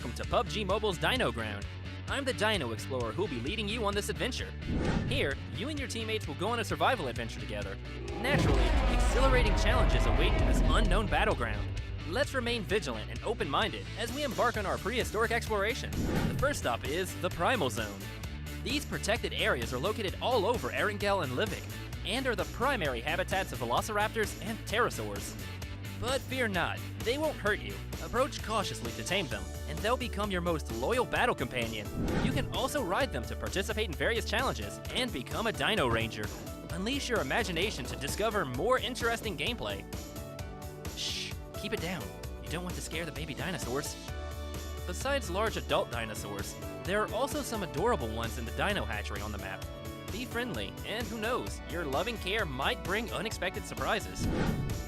welcome to PUBG Mobile's Dino Ground. I'm the Dino Explorer who'll be leading you on this adventure. Here, you and your teammates will go on a survival adventure together. Naturally, exhilarating challenges await in this unknown battleground. Let's remain vigilant and open-minded as we embark on our prehistoric exploration. The first stop is the Primal Zone. These protected areas are located all over Erangel and Livik, and are the primary habitats of velociraptors and pterosaurs. But fear not, they won't hurt you. Approach cautiously to tame them, and they'll become your most loyal battle companion. You can also ride them to participate in various challenges and become a Dino Ranger. Unleash your imagination to discover more interesting gameplay. Shh, keep it down. You don't want to scare the baby dinosaurs. Besides large adult dinosaurs, there are also some adorable ones in the Dino Hatchery on the map. Be friendly, and who knows, your loving care might bring unexpected surprises.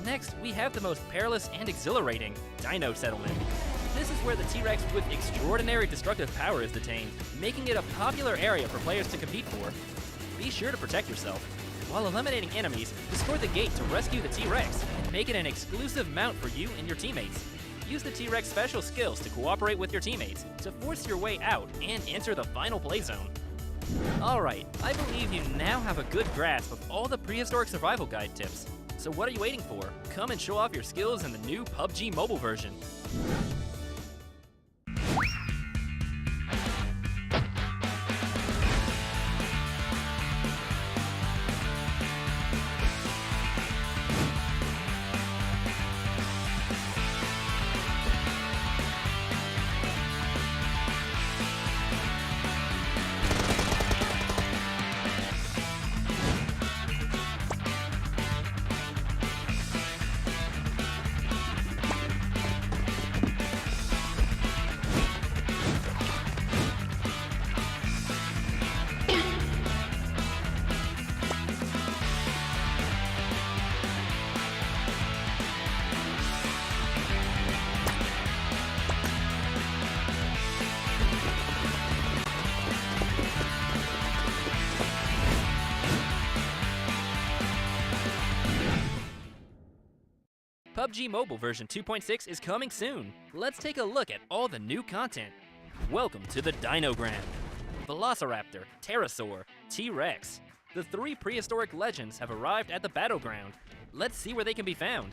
Next, we have the most perilous and exhilarating Dino Settlement. This is where the T-Rex with extraordinary destructive power is detained, making it a popular area for players to compete for. Be sure to protect yourself. While eliminating enemies, destroy the gate to rescue the T-Rex and make it an exclusive mount for you and your teammates. Use the T-Rex special skills to cooperate with your teammates to force your way out and enter the final play zone. Alright, I believe you now have a good grasp of all the prehistoric survival guide tips. So what are you waiting for? Come and show off your skills in the new PUBG Mobile version. PUBG Mobile version 2.6 is coming soon. Let's take a look at all the new content. Welcome to the Dino Ground. Velociraptor, Pterosaur, T-Rex. The three prehistoric legends have arrived at the battleground. Let's see where they can be found.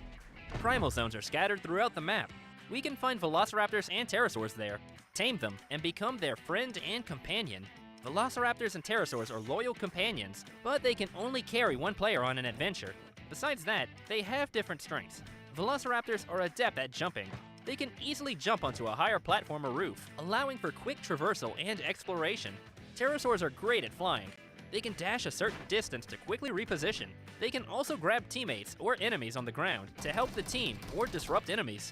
Primal zones are scattered throughout the map. We can find velociraptors and pterosaurs there, tame them, and become their friend and companion. Velociraptors and pterosaurs are loyal companions, but they can only carry one player on an adventure. Besides that, they have different strengths. Velociraptors are adept at jumping. They can easily jump onto a higher platform or roof, allowing for quick traversal and exploration. Pterosaurs are great at flying. They can dash a certain distance to quickly reposition. They can also grab teammates or enemies on the ground to help the team or disrupt enemies.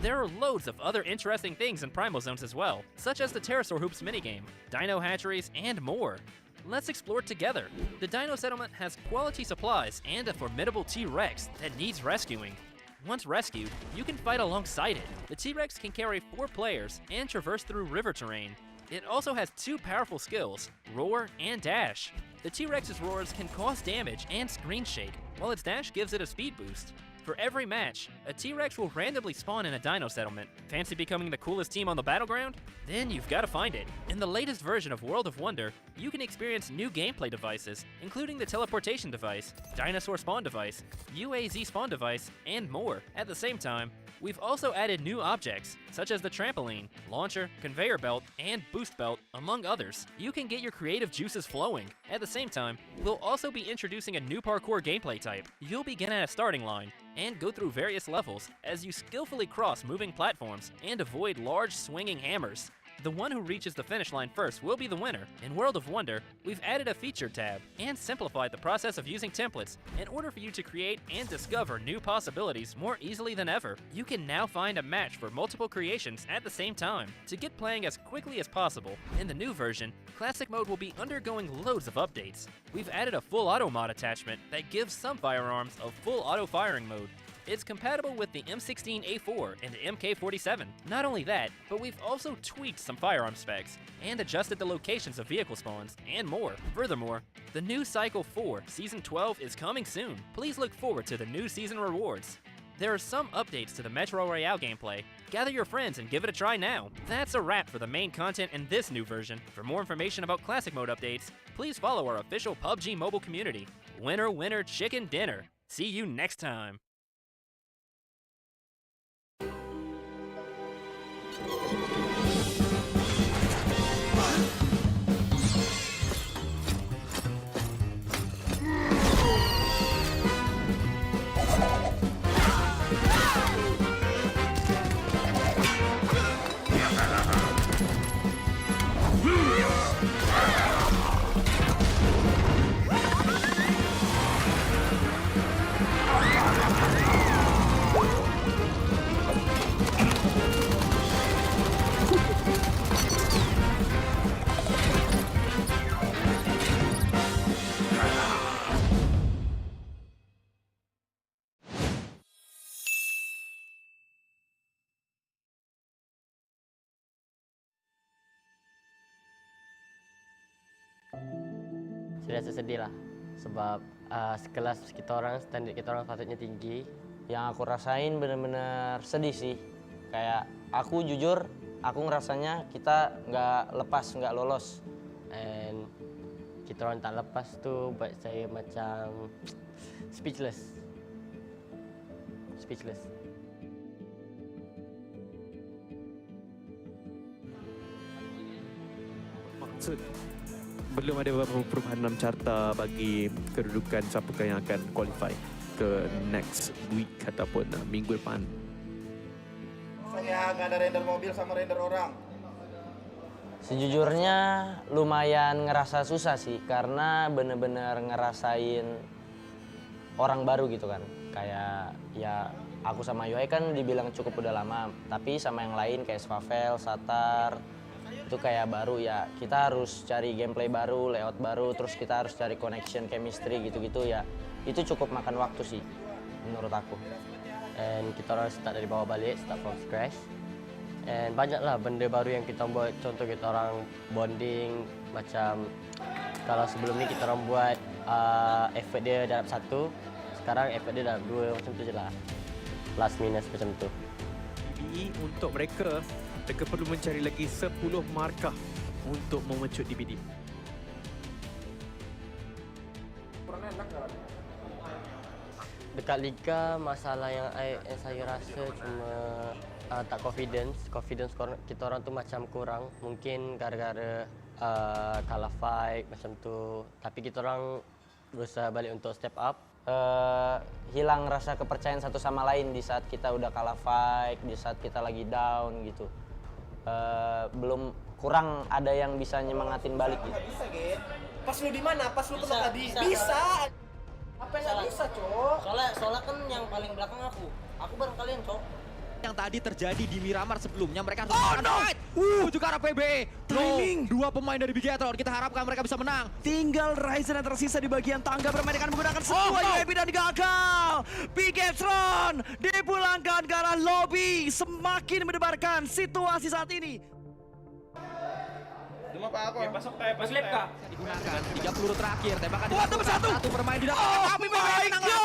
There are loads of other interesting things in Primal Zones as well, such as the Pterosaur Hoops minigame, Dino Hatcheries, and more. Let's explore together. The Dino Settlement has quality supplies and a formidable T-Rex that needs rescuing. Once rescued, you can fight alongside it. The T-Rex can carry 4 players and traverse through river terrain. It also has 2 powerful skills, Roar and Dash. The T-Rex's roars can cause damage and screen shake, while its dash gives it a speed boost. For every match, a T-Rex will randomly spawn in a Dino Settlement. Fancy becoming the coolest team on the battleground? Then you've got to find it. In the latest version of World of Wonder, you can experience new gameplay devices, including the teleportation device, dinosaur spawn device, UAZ spawn device, and more. At the same time, we've also added new objects, such as the trampoline, launcher, conveyor belt, and boost belt, among others. You can get your creative juices flowing. At the same time, we'll also be introducing a new parkour gameplay type. You'll begin at a starting line, and go through various levels as you skillfully cross moving platforms and avoid large swinging hammers. The one who reaches the finish line first will be the winner. In World of Wonder, we've added a feature tab and simplified the process of using templates in order for you to create and discover new possibilities more easily than ever. You can now find a match for multiple creations at the same time to get playing as quickly as possible. In the new version, Classic Mode will be undergoing loads of updates. We've added a full auto mod attachment that gives some firearms a full auto firing mode. It's compatible with the M16A4 and the MK47. Not only that, but we've also tweaked some firearm specs and adjusted the locations of vehicle spawns and more. Furthermore, the new Cycle 4 Season 12 is coming soon. Please look forward to the new season rewards. There are some updates to the Metro Royale gameplay. Gather your friends and give it a try now. That's a wrap for the main content in this new version. For more information about Classic Mode updates, please follow our official PUBG mobile community. Winner, winner, chicken dinner. See you next time. Sudah sedih lah, sebab sekelas kita orang, standar kita orang patutnya tinggi. Yang aku rasain bener-bener sedih sih. Kayak aku jujur, aku ngerasanya kita nggak lepas, nggak lolos. And kita orang tak lepas tuh buat saya macam speechless. Maksud belum ada beberapa perubahan dalam carta bagi kedudukan siapakah yang akan qualify ke next week ataupun minggu depan. Soalnya nggak ada render mobil sama render orang. Sejujurnya lumayan ngerasa susah sih, karena bener-bener ngerasain orang baru gitu kan. Kayak ya aku sama Yohei kan dibilang cukup udah lama, tapi sama yang lain kayak Svavel, Satar, itu kayak baru ya. Kita harus cari gameplay baru, layout baru, terus kita harus cari connection, chemistry gitu-gitu ya. Itu cukup makan waktu sih menurut aku. And kita orang start dari bawah balik, start from scratch. And banyaklah benda baru yang kita buat. Contoh kita orang bonding, macam kalau sebelum ni kita orang buat effort dia dalam 1, sekarang effort dia dalam 2, macam tu je lah. Plus minus macam tu. DBE untuk mereka perlu mencari lagi 10 markah untuk memecut DBD. Dekat Liga, masalah yang saya rasa cuma tak confidence kita orang tu macam kurang. Mungkin gara-gara kalah fight macam tu. Tapi kita orang berusaha balik untuk step up. Hilang rasa kepercayaan satu sama lain di saat kita udah kalah fight, di saat kita lagi down gitu. Belum kurang ada yang bisa nyemangatin balik gitu. Bisa, Gen. Pas lu di mana? Pas lu kena tadi. Bisa. Apa yang nggak bisa, Cok? Soalnya kan yang paling belakang aku bareng kalian, Cok. Yang tadi terjadi di Myanmar sebelumnya, mereka harus fight. Juga arah PBE. Timing. Dua pemain dari Bigetron, kita harapkan mereka bisa menang. Tinggal Ryzen yang tersisa di bagian tangga, bermain dengan menggunakan sebuah UAV dan gagal. Bigetron dipulangkan ke arah lobby, semakin mendebarkan situasi saat ini. Slip kah? Digunakan 3 peluru terakhir, tembakan di satu bermain di dalam. Tapi PBE menang lagi.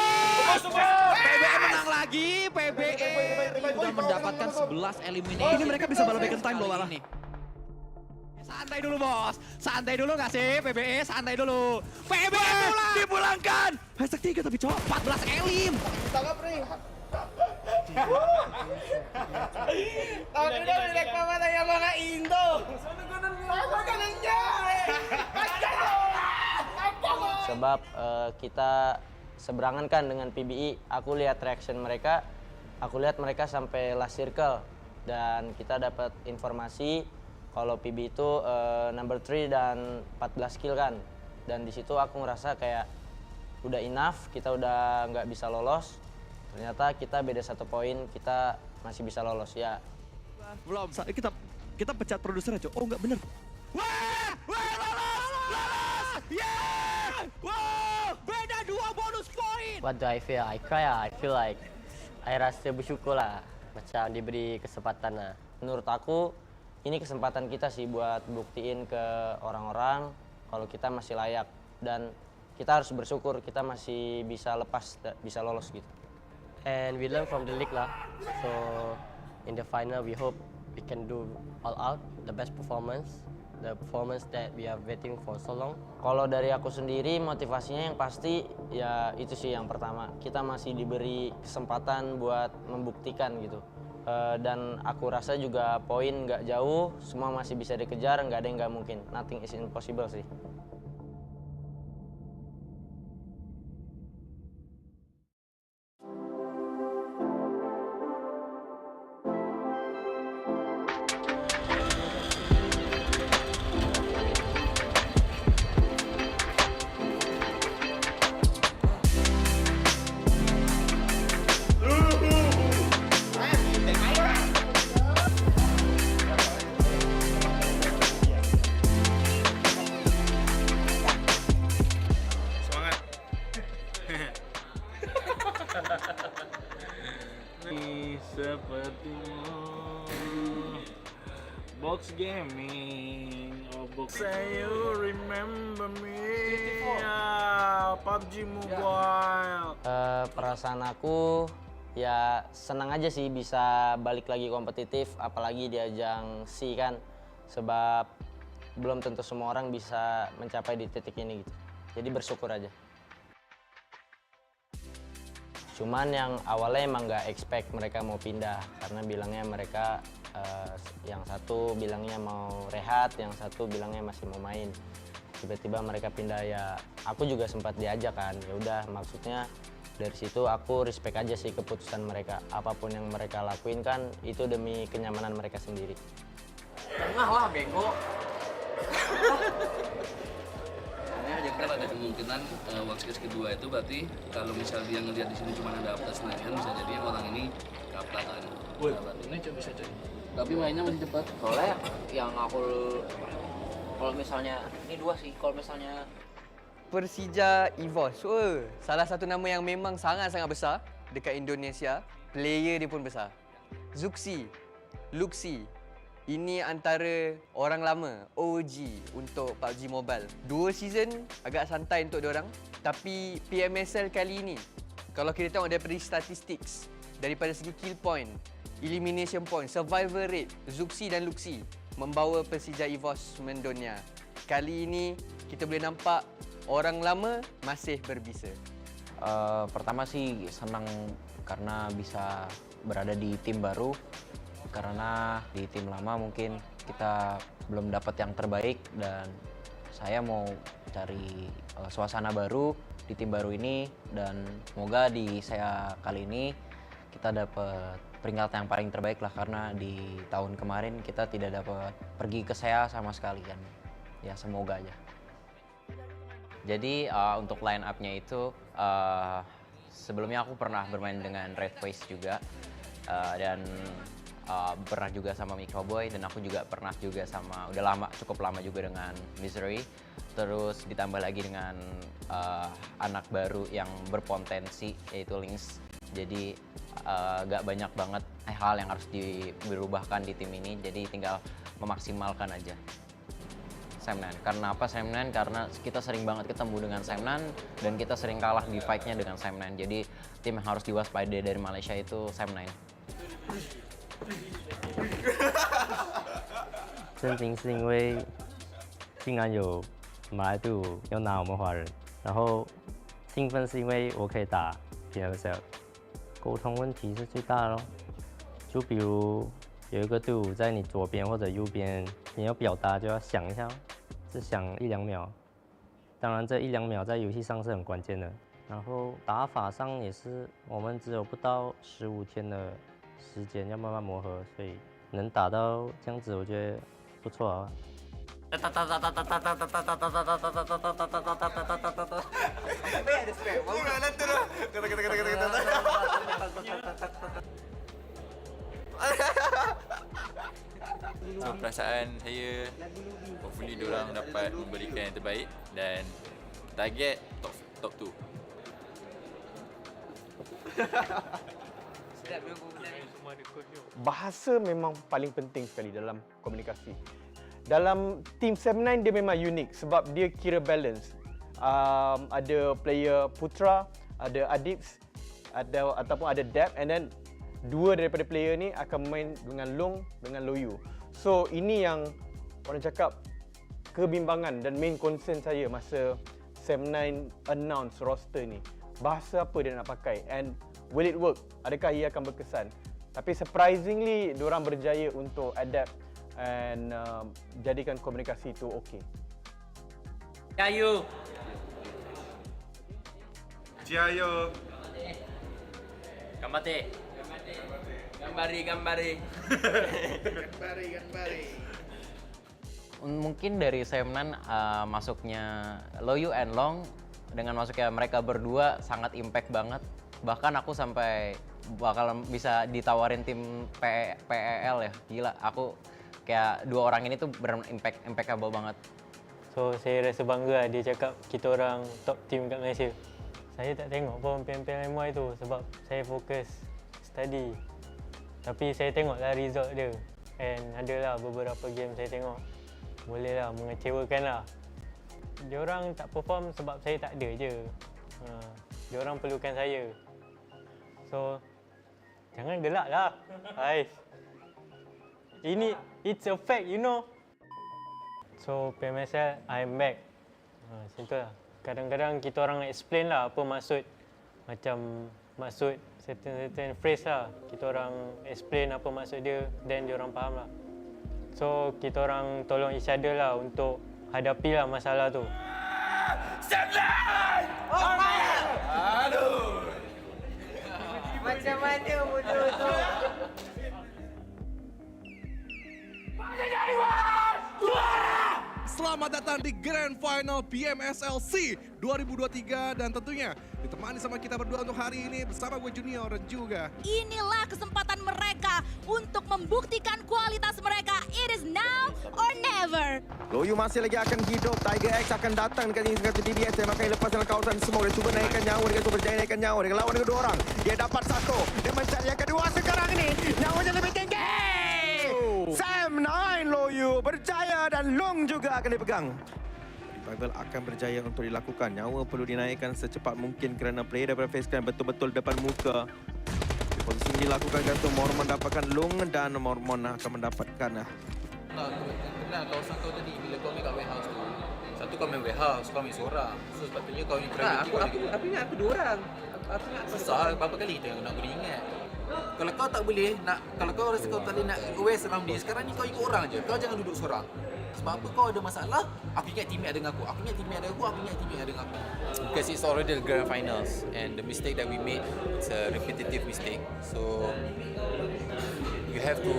PBE menang lagi. PBE sudah mendapatkan 11 eliminasi. Ini mereka bisa balabakan time loh malah. Santai dulu, bos. Santai dulu nggak sih PBE? Santai dulu. PBE Dipulangkan. Hashtag 3 tapi cowok. 14 elim. Tangkap, Ring. Tapi udah dilek mama tanya mga Indo. Apa kanannya? Sebab kita seberangan kan dengan PBE. Aku lihat reaction mereka, aku lihat mereka sampai last circle, dan kita dapat informasi kalau PBE itu number 3 dan 14 kill kan. Dan di situ aku ngerasa kayak udah enough, kita udah nggak bisa lolos. Ternyata kita beda 1 poin, kita masih bisa lolos ya. Belum. Kita pecat produsernya, Cok. Oh, enggak bener. Wah, lolos. Yeah! Wow, beda 2 bonus poin. What do I feel? I cry lah. I feel like I rasa bersyukur lah, macam diberi kesempatan lah. Menurut aku ini kesempatan kita sih buat buktiin ke orang-orang kalau kita masih layak, dan kita harus bersyukur kita masih bisa lepas, bisa lolos gitu. and we learn from the league lah. So in the final, we hope we can do all out the best performance, the performance that we are waiting for so long. Kalau dari aku sendiri, motivasinya yang pasti ya itu sih yang pertama. Kita masih diberi kesempatan buat membuktikan gitu. Dan aku rasa juga poin nggak jauh, semua masih bisa dikejar, nggak ada yang nggak mungkin. Nothing is impossible sih. Box gaming, box. Say you remember me, PUBG Mobile. Perasaan aku ya senang aja sih bisa balik lagi kompetitif, apalagi di ajang SEA kan, sebab belum tentu semua orang bisa mencapai di titik ini gitu. Jadi bersyukur aja. Cuman yang awalnya emang nggak expect mereka mau pindah, karena bilangnya mereka yang satu bilangnya mau rehat, yang satu bilangnya masih mau main. Tiba-tiba mereka pindah, ya aku juga sempat diajak kan. Ya udah, maksudnya dari situ aku respect aja sih keputusan mereka. Apapun yang mereka lakuin kan itu demi kenyamanan mereka sendiri. Tengah lah, bego. Kan ada kemungkinan workspace kedua itu berarti kalau misal dia ngelihat di sini cuma ada update Senayan, bisa jadi orang ini keupdatean. Ini coba bisa coy. Tapi mainnya masih cepat. Soalnya yang aku kalau misalnya ini dua sih, kalau misalnya Persija EVOS. Salah satu nama yang memang sangat-sangat besar dekat Indonesia. Player dia pun besar. Zuxi, Luxi. Ini antara orang lama, OG untuk PUBG Mobile. 2 season agak santai untuk diorang. Tapi PMSL kali ini, kalau kita tengok daripada statistics, daripada segi kill point, elimination point, survival rate, Zuxi dan Luxi membawa Persija EVOS mendunia. Kali ini kita boleh nampak orang lama masih berbisa. Pertama sih senang karena bisa berada di tim baru. Karena di tim lama mungkin kita belum dapat yang terbaik dan saya mau cari suasana baru di tim baru ini, dan semoga di saya kali ini kita dapat peringkat yang paling terbaik lah, karena di tahun kemarin kita tidak dapat pergi ke saya sama sekali kan. Ya semoga aja. Jadi untuk line up-nya itu sebelumnya aku pernah bermain dengan Red Face juga dan pernah juga sama Microboy, dan aku juga pernah juga sama cukup lama juga dengan Misery. Terus ditambah lagi dengan anak baru yang berpotensi yaitu Lynx. Jadi gak banyak banget hal yang harus dirubahkan di tim ini, jadi tinggal memaksimalkan aja. Sam9. Karena apa Sam9? Karena kita sering banget ketemu dengan Sam9 dan kita sering kalah di fight-nya dengan Sam9. Jadi tim yang harus diwaspadai dari Malaysia itu Sam9. 真情是因为竟然有马来队伍要拿我们华人，然后兴奋是因为我可以打 PMPL， 沟通问题是最大的咯。就比如有一个队伍在你左边或者右边，你要表达就要想一下，只想1-2秒。当然这1-2秒在游戏上是很关键的。然后打法上也是，我们只有不到15天的时间要慢慢磨合，所以能打到这样子，我觉得不错啊。So perasaan saya, hopefully diorang dapat memberikan yang terbaik dan target top 2. Bahasa memang paling penting sekali dalam komunikasi. Dalam tim Sam9 dia memang unik sebab dia kira balance. Ada player Putra, ada Adips, ataupun ada depth, and then dua daripada player ni akan main dengan Long dengan Loyu. So ini yang orang cakap kebimbangan dan main concern saya masa Sem9 announce roster ni. Bahasa apa dia nak pakai and will it work? Adakah ia akan berkesan? Tapi surprisingly diorang berjaya untuk adapt and jadikan komunikasi itu okey. Ciao. Ciao. Gambate. Gambari. Mungkin dari Sem9 masuknya Loyu and Long dengan masuknya mereka berdua sangat impact banget. Bahkan aku sampai bakal bisa ditawarin tim PEL ya. Gila, aku kayak dua orang ini tuh impeccable banget. So saya rasa bangga dia cakap kita orang top team kat Malaysia. Saya tak tengok pun PMPL MY tu sebab saya fokus study. Tapi saya tengoklah result dia. And adalah beberapa game saya tengok. Bolehlah mengecewakan lah. Diorang tak perform sebab saya tak ada je. Diorang perlukan saya. So jangan gelak lah. Ais. It's a fact, you know. So PMSL, I'm back. Macam tu lah. Kadang-kadang kita orang explain lah apa maksud. Macam maksud certain phrase lah. Kita orang explain apa maksud dia, then diorang faham lah. So kita orang tolong each other lah untuk hadapi lah masalah tu. Sem9! Aduh! Macam mana bodoh tu? Selamat datang di Grand Final PMSL SEA 2023 dan tentunya ditemani sama kita berdua untuk hari ini bersama gue Junior dan juga inilah kesempatan mereka untuk membuktikan kualitas mereka. It is now or never. Loyu masih lagi akan hidup. Tiger X akan datang dekat ini sekat DBS. Dia makan lepas dalam kawasan semua. Dia cuba naikkan nyawa. Dia cuba berjaya naikkan nyawa. Dia lawan dengan dua orang. Dia dapat satu. Dia mencari yang kedua sekarang ini. Nyawanya lebih tinggi. Sem9 Loyu berjaya dan Long juga akan dipegang. Revival akan berjaya untuk dilakukan. Nyawa perlu dinaikkan secepat mungkin kerana player daripada face clan betul-betul depan muka. Di posisi ini dilakukan gantung. Mormon dapatkan Long dan Mormon akan mendapatkan Kenal kawasan kau tadi bila kau main kat warehouse tu. Satu kau main warehouse, kau main seorang. So sepatutnya kau ni priority kau lagi. Tapi ingat aku dua orang. Aku nak susah berapa kali kita nak guna ingat. Kalau kau tak boleh nak, kalau kau rasa kau tak boleh nak aware around dia, sekarang ni kau ikut orang je. Kau jangan duduk seorang. Sebab apa kau ada masalah, aku ingat teammate ada dengan aku. Aku ingat teammate ada aku, aku ingat teammate ada dengan aku. Because it's already the grand finals and the mistake that we made, it's a repetitive mistake. So you have to,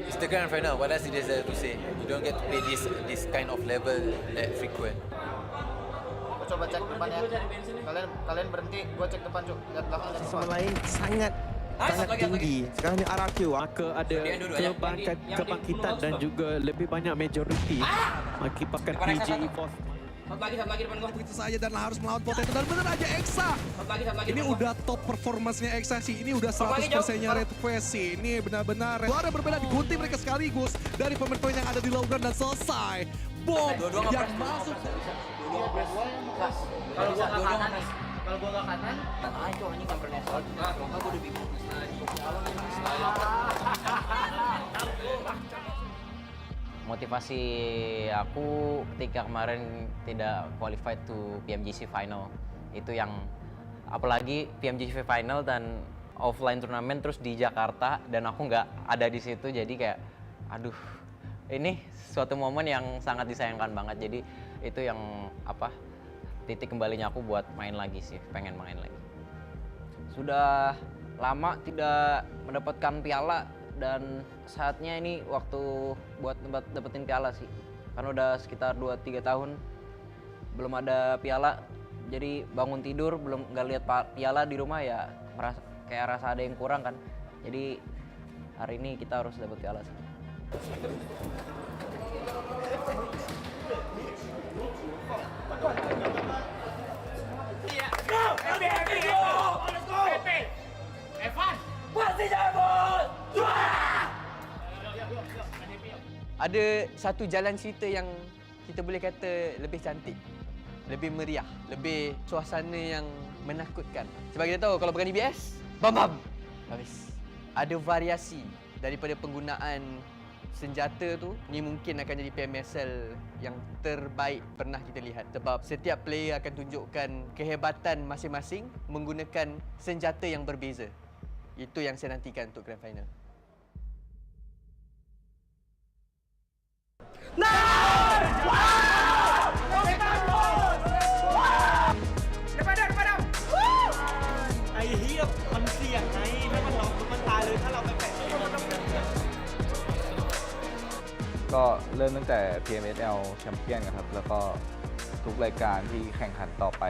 it's the grand final, what else it is there to say? You don't get to play this kind of level that frequent. Coba cek depan ya. Kalian berhenti, gua cek depan, Cuk. Lihat belakang dan depan. Sama lain sangat tinggi. Sekarang ni RRQ maka ada kebangkitan dan juga lebih banyak majority mengakibatkan PG Esports. Satu lagi depan gua. Begitu saja dan harus melawan Potato dan bener aja Exa. Ini udah top performance-nya Exa sih. Ini udah 100%-nya Red Face sih. Ini benar-benar suara berbeda digunting mereka sekaligus dari pemain-pemain yang ada di low ground dan selesai. Bom yang masuk. Kalau gua ke kanan, itu anjing enggak pernah shot. Kalau enggak gua udah bingung. Motivasi aku ketika kemarin tidak qualified to PMGC final itu yang apalagi PMGC final dan offline turnamen terus di Jakarta dan aku nggak ada di situ, jadi kayak aduh ini suatu momen yang sangat disayangkan banget. Jadi itu yang titik kembalinya aku buat main lagi sih, pengen main lagi. Sudah lama tidak mendapatkan piala dan saatnya ini waktu buat dapetin piala sih. Kan udah sekitar 2-3 tahun belum ada piala. Jadi bangun tidur belum nggak lihat piala di rumah ya kayak rasa ada yang kurang kan. Jadi hari ini kita harus dapet piala sih. Ada satu jalan cerita yang kita boleh kata lebih cantik, lebih meriah, lebih suasana yang menakutkan. Sebab kita tahu kalau bukan DBS, bam. Habis. Ada variasi daripada penggunaan senjata tu, ni mungkin akan jadi PMSL yang terbaik pernah kita lihat. Sebab setiap player akan tunjukkan kehebatan masing-masing menggunakan senjata yang berbeza. Itu yang saya nantikan untuk Grand Final.ก็เริ่มตั้งแต่ PMPL แชมเปี้ยนครับแล้วก็ทุกรายการที่แข่งขันต่อไป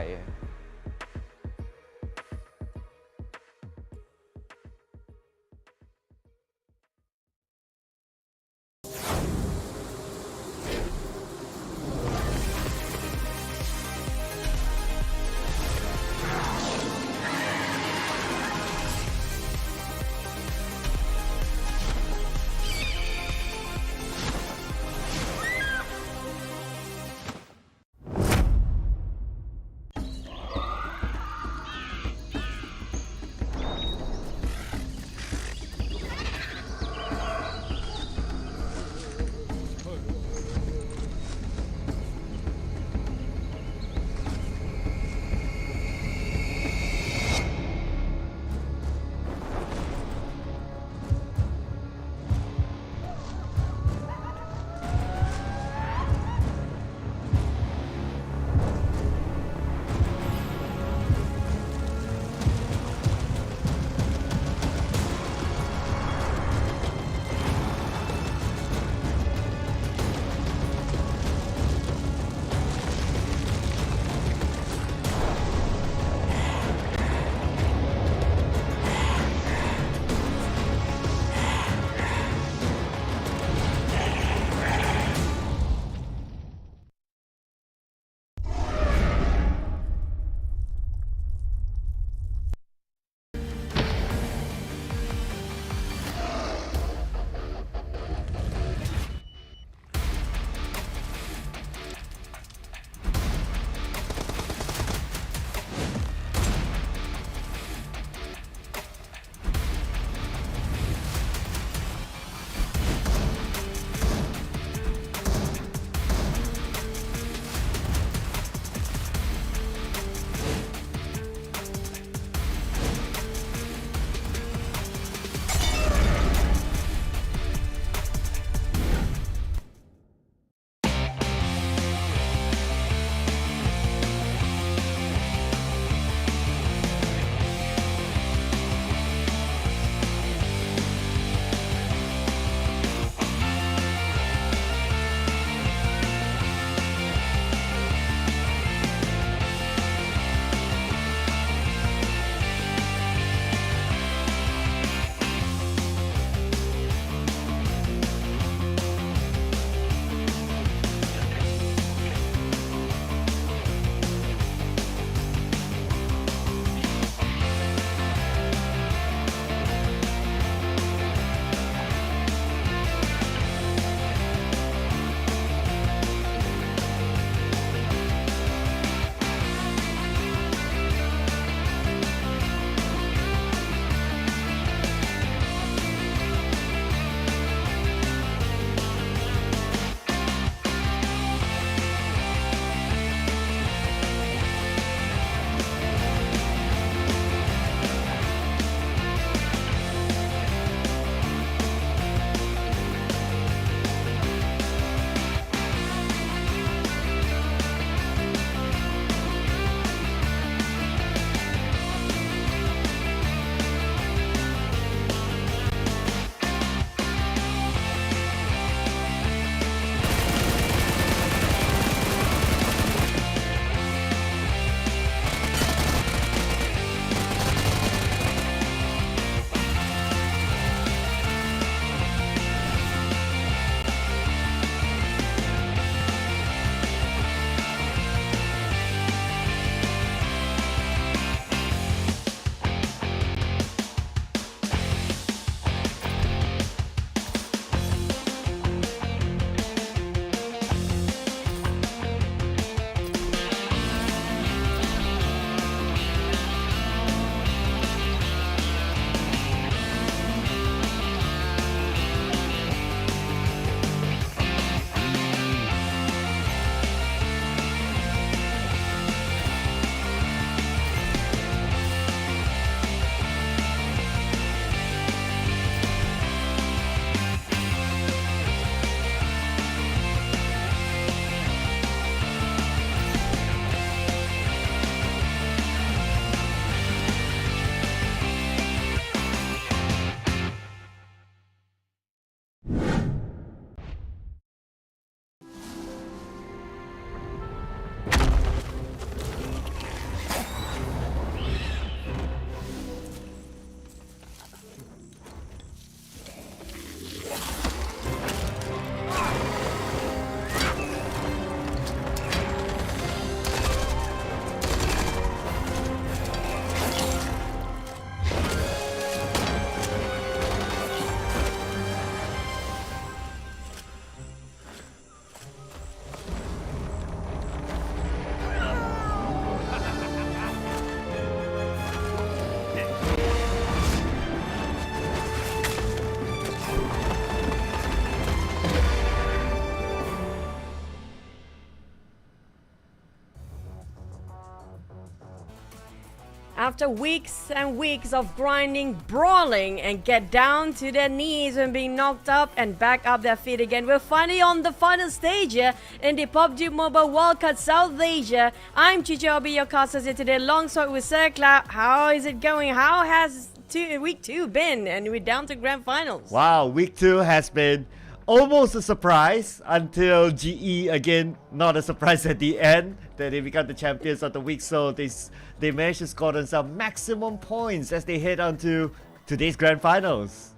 After weeks and weeks of grinding, brawling, and get down to their knees and being knocked up and back up their feet again, we're finally on the final stage here in the PUBG Mobile Wildcard South Asia. I'm Chicho, I'll be your caster here today alongside with Serkla. How is it going? How has week 2 been? And we're down to grand finals. Wow, week 2 has been almost a surprise until GE, again, not a surprise at the end, that they become the champions of the week. So they managed to score themselves maximum points as they head on to today's grand finals.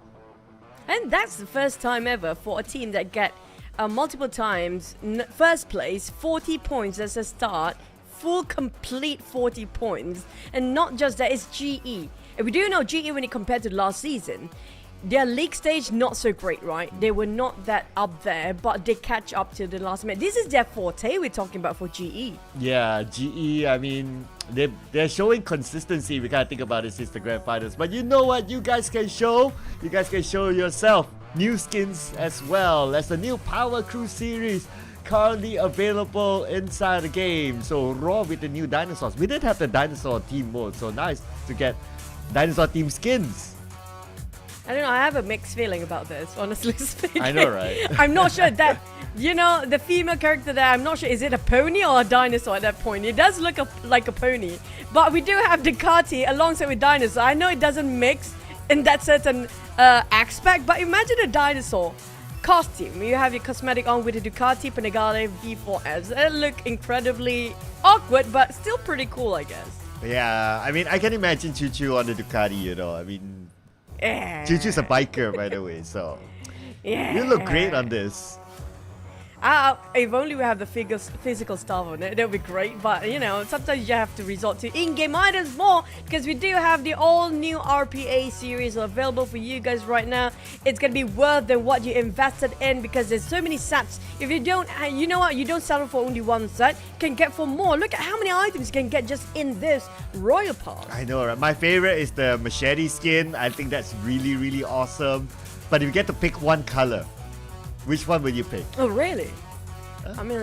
And that's the first time ever for a team that get multiple times first place, 40 points as a start, full complete 40 points. And not just that, it's GE. And we do know GE when it compared to last season, their league stage not so great, right? They were not that up there, but they catch up to the last minute. This is their forte we're talking about for GE. Yeah, GE, I mean, they're showing consistency. We gotta think about it since the grand finals. But you know what? You guys can show yourself new skins as well as the new Power Crew series currently available inside the game. So raw with the new dinosaurs. We did have the dinosaur team mode, so nice to get dinosaur team skins. I don't know, I have a mixed feeling about this, honestly speaking. I know, right? I'm not sure that, you know, the female character there, I'm not sure, is it a pony or a dinosaur at that point? It does look like a pony. But we do have Ducati alongside with dinosaur. I know it doesn't mix in that certain aspect, but imagine a dinosaur costume. You have your cosmetic on with the Ducati Panigale V4S. It look incredibly awkward, but still pretty cool, I guess. Yeah, I mean, I can imagine Choo Choo on the Ducati, you know, I mean... Choo Choo's a biker, by the way, so yeah, you look great on this. If only we have the physical stuff on it, that would be great. But you know, sometimes you have to resort to in-game items more, because we do have the all-new RPA series available for you guys right now. It's gonna be worth than what you invested in, because there's so many sets. If you don't, you know what, you don't settle for only one set, you can get for more. Look at how many items you can get just in this Royal Pass. I know, right? My favorite is the machete skin. I think that's really, really awesome. But if you get to pick one color, which one will you pick? Oh, really? I mean,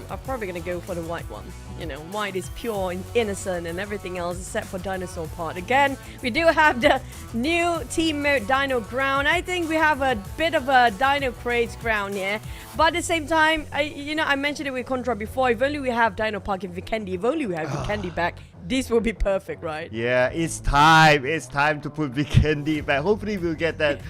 I'm probably going to go for the white one. You know, white is pure and innocent and everything else except for dinosaur part. Again, we do have the new team mode Dino Ground. I think we have a bit of a Dino Craze ground here. But at the same time, I mentioned it with Contra before. If only we have Dino Park and Vikendi, if only we have Vikendi back, this will be perfect, right? Yeah, it's time. It's time to put Vikendi back. Hopefully we'll get that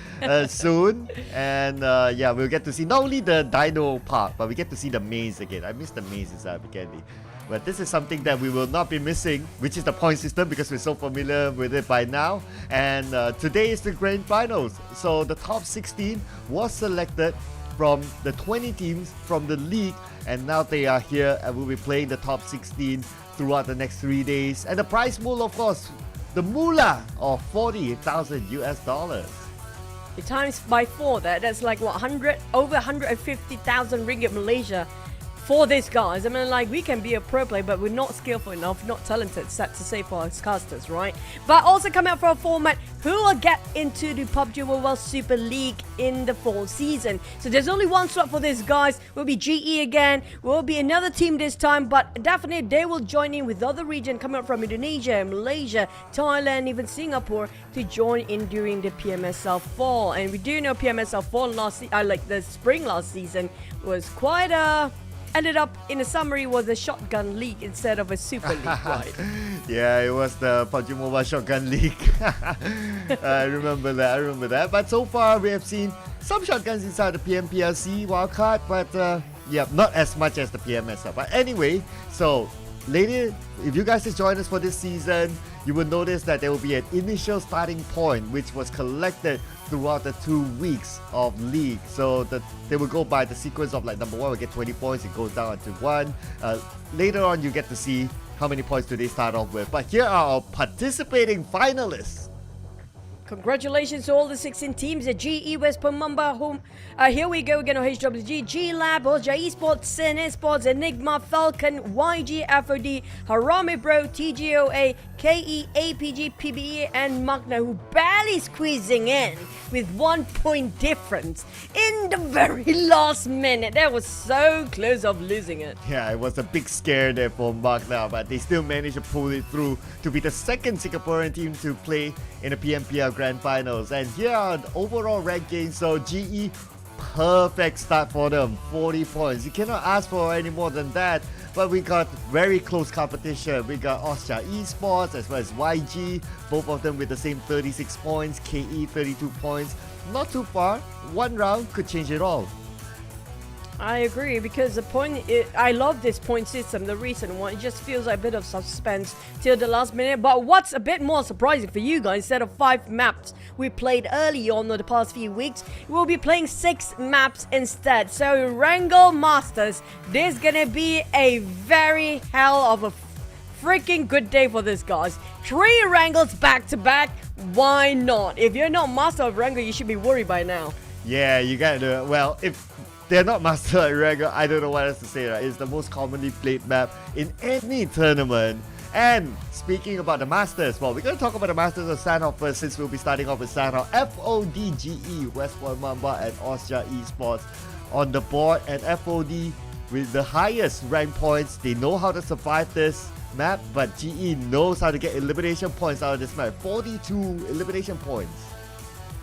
soon. And yeah, we'll get to see not only the Dino Park, but we get to see the maze again. I miss the maze inside Vikendi. But this is something that we will not be missing, which is the point system, because we're so familiar with it by now. And today is the grand finals. So the top 16 was selected from the 20 teams from the league. And now they are here and we'll be playing the top 16 throughout the next 3 days. And the prize pool, of course, the moolah of $40,000 US. You times by 4 that's like what, over 150,000 ringgit Malaysia for these guys. I mean, like, we can be a pro player, but we're not skillful enough, not talented, sad to say, for us casters, right? But also coming out for a format, who will get into the PUBG Mobile Super League in the fall season. So there's only one slot for these guys. Will be GE again, will be another team this time, but definitely they will join in with other regions coming up from Indonesia, Malaysia, Thailand, even Singapore, to join in during the PMSL fall. And we do know PMSL fall like the spring last season was quite ended up in a summary was a shotgun league instead of a super league, right? Yeah, it was the PUBG Mobile Shotgun League. I remember that. But so far, we have seen some shotguns inside the PMPL SEA Wildcard, but yeah, not as much as the PMSL. But anyway, so later, if you guys just join us for this season, you will notice that there will be an initial starting point which was collected throughout the 2 weeks of league. So that they will go by the sequence of, like, number 1 will get 20 points, it goes down to 1. Later on, you get to see how many points do they start off with. But here are our participating finalists. Congratulations to all the 16 teams at GE West Pemamba home. Here we go again on HWG, G Lab, Oja Esports, Sin Esports, Enigma, Falcon, YG, FOD, Harami Bro, TGOA, KE, APG, PBE, and Magna, who bagged barely squeezing in with 1 point difference in the very last minute. That was so close of losing it. Yeah, it was a big scare there for Mark now, but they still managed to pull it through to be the second Singaporean team to play in the PMPL Grand Finals. And here are the overall rankings. So GE, perfect start for them, 40 points. You cannot ask for any more than that. But we got very close competition. We got Austria Esports as well as YG, both of them with the same 36 points, KE 32 points. Not too far, one round could change it all. I agree, because I love this point system. The reason why it just feels like a bit of suspense till the last minute. But what's a bit more surprising for you guys, instead of 5 maps we played early on the past few weeks, we'll be playing 6 maps instead. So Wrangle Masters, this is gonna be a very hell of a freaking good day for this, guys. 3 Wrangles back to back, why not? If you're not master of Wrangle, you should be worried by now. Yeah, you gotta, well, if they're not master at Wrangle, I don't know what else to say, right? It's the most commonly played map in any tournament. And speaking about the Masters, well, we're going to talk about the Masters of Sanhok first, since we'll be starting off with Sanhok. FODGE, West Point Mamba and Austria Esports on the board. And FOD with the highest rank points. They know how to survive this map, but GE knows how to get elimination points out of this map. 42 elimination points.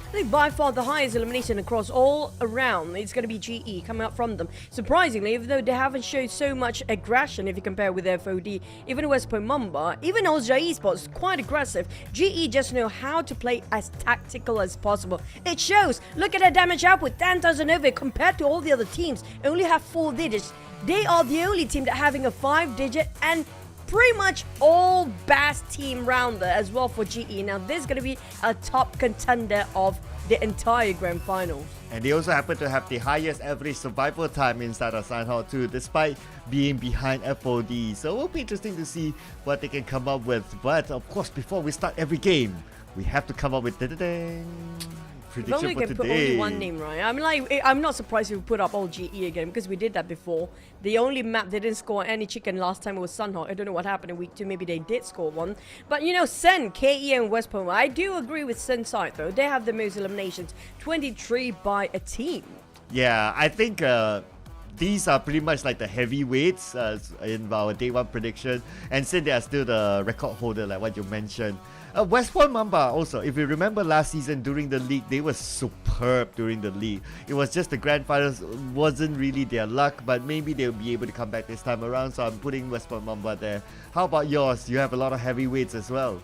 I think by far the highest elimination across all around, it's going to be GE coming up from them. Surprisingly, even though they haven't showed so much aggression if you compare with FOD, even West Point Mamba, even Austria Esports, quite aggressive. GE just know how to play as tactical as possible. It shows. Look at their damage output, 10,000 over compared to all the other teams. Only have 4 digits. They are the only team that having a 5-digit and pretty much all best team rounder as well for GE. Now this is going to be a top contender of the entire grand finals. And they also happen to have the highest average survival time inside of Sanhok too, despite being behind FOD. So it will be interesting to see what they can come up with. But of course, before we start every game, we have to come up with prediction for can put only today. one name, right? I'm not surprised if we put up all GE again, because we did that before. The only map they didn't score any chicken last time was Sanhok. I don't know what happened in week 2. Maybe they did score one. But you know, Sen, KE and West Point, I do agree with Sen's side though. They have the most eliminations, 23 by a team. Yeah, I think these are pretty much like the heavyweights in our day 1 prediction. And since they are still the record holder, like what you mentioned. West Point Mamba also, if you remember last season during the league, they were superb during the league. It was just the grand finals wasn't really their luck, but maybe they'll be able to come back this time around, so I'm putting West Point Mamba there. How about yours? You have a lot of heavyweights as well.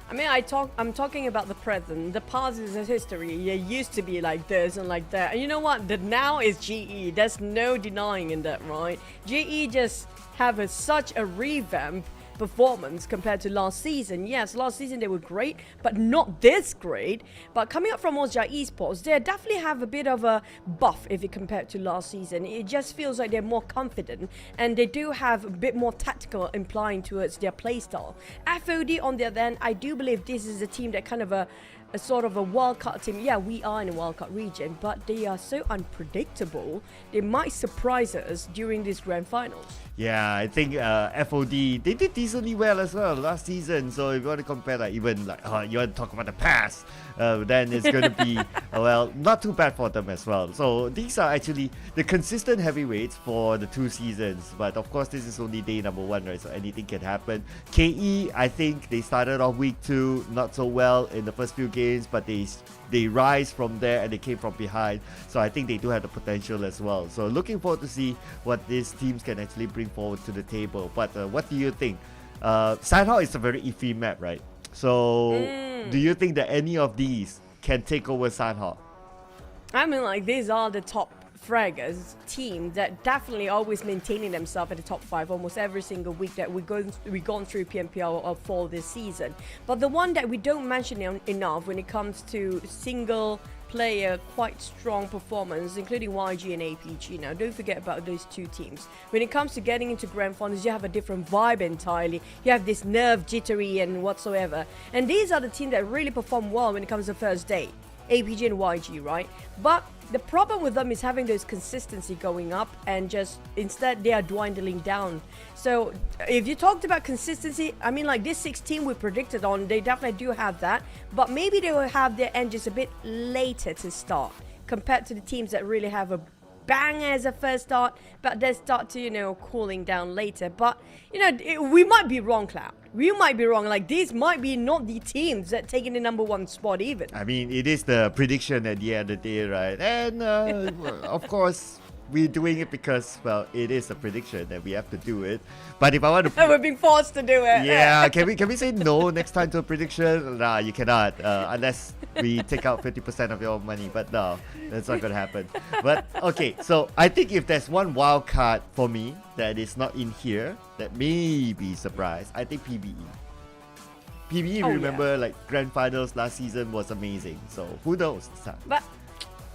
I mean, I'm talking about the present. The past is history. It used to be like this and like that. And you know what? The now is GE. There's no denying in that, right? GE just have such a revamp performance compared to last season. Yes, last season they were great, but not this great. But coming up from Austria Esports, they definitely have a bit of a buff if you compare it to last season. It just feels like they're more confident, and they do have a bit more tactical implying towards their playstyle. FOD on the other hand, I do believe this is a team that kind of a sort of a wildcard team. Yeah, we are in a wildcard region, but they are so unpredictable. They might surprise us during these grand finals. Yeah, I think FOD, they did decently well as well last season. So if you want to compare that, even like, you want to talk about the past, then it's going to be, well, not too bad for them as well. So these are actually the consistent heavyweights for the 2 seasons. But of course, this is only day number 1, right? So anything can happen. KE, I think they started off week 2 not so well in the first few games, but they rise from there and they came from behind. So I think they do have the potential as well. So looking forward to see what these teams can actually bring forward to the table. But what do you think? Sanhok is a very iffy map, right? So do you think that any of these can take over Sanhok? I mean, like, these are the top fraggers team that definitely always maintaining themselves at the top 5 almost every single week that we've gone through PMPL for this season. But the one that we don't mention enough when it comes to single player quite strong performance, including YG and APG. Now don't forget about those 2 teams. When it comes to getting into grand finals, you have a different vibe entirely. You have this nerve jittery and whatsoever, and these are the teams that really perform well when it comes to first day. APG and YG, right? But the problem with them is having those consistency going up and just instead they are dwindling down. So if you talked about consistency, I mean, like this 16 we predicted on, they definitely do have that, but maybe they will have their engines a bit later to start compared to the teams that really have a bang as a first start, but they start to, you know, cooling down later. But, you know, we might be wrong, Cloud. We might be wrong. Like, these might be not the teams that taking the #1 spot even. I mean, it is the prediction at the end of the day, right? And of course, we're doing it because, well, it is a prediction that we have to do it. But if I want to... We're being forced to do it. Yeah, can we say no next time to a prediction? Nah, you cannot. Unless we take out 50% of your money. But no, that's not going to happen. But, okay, so I think if there's one wild card for me that is not in here, that may be surprised, I think PBE. PBE, remember, like, grand finals last season was amazing. So, who knows this time? But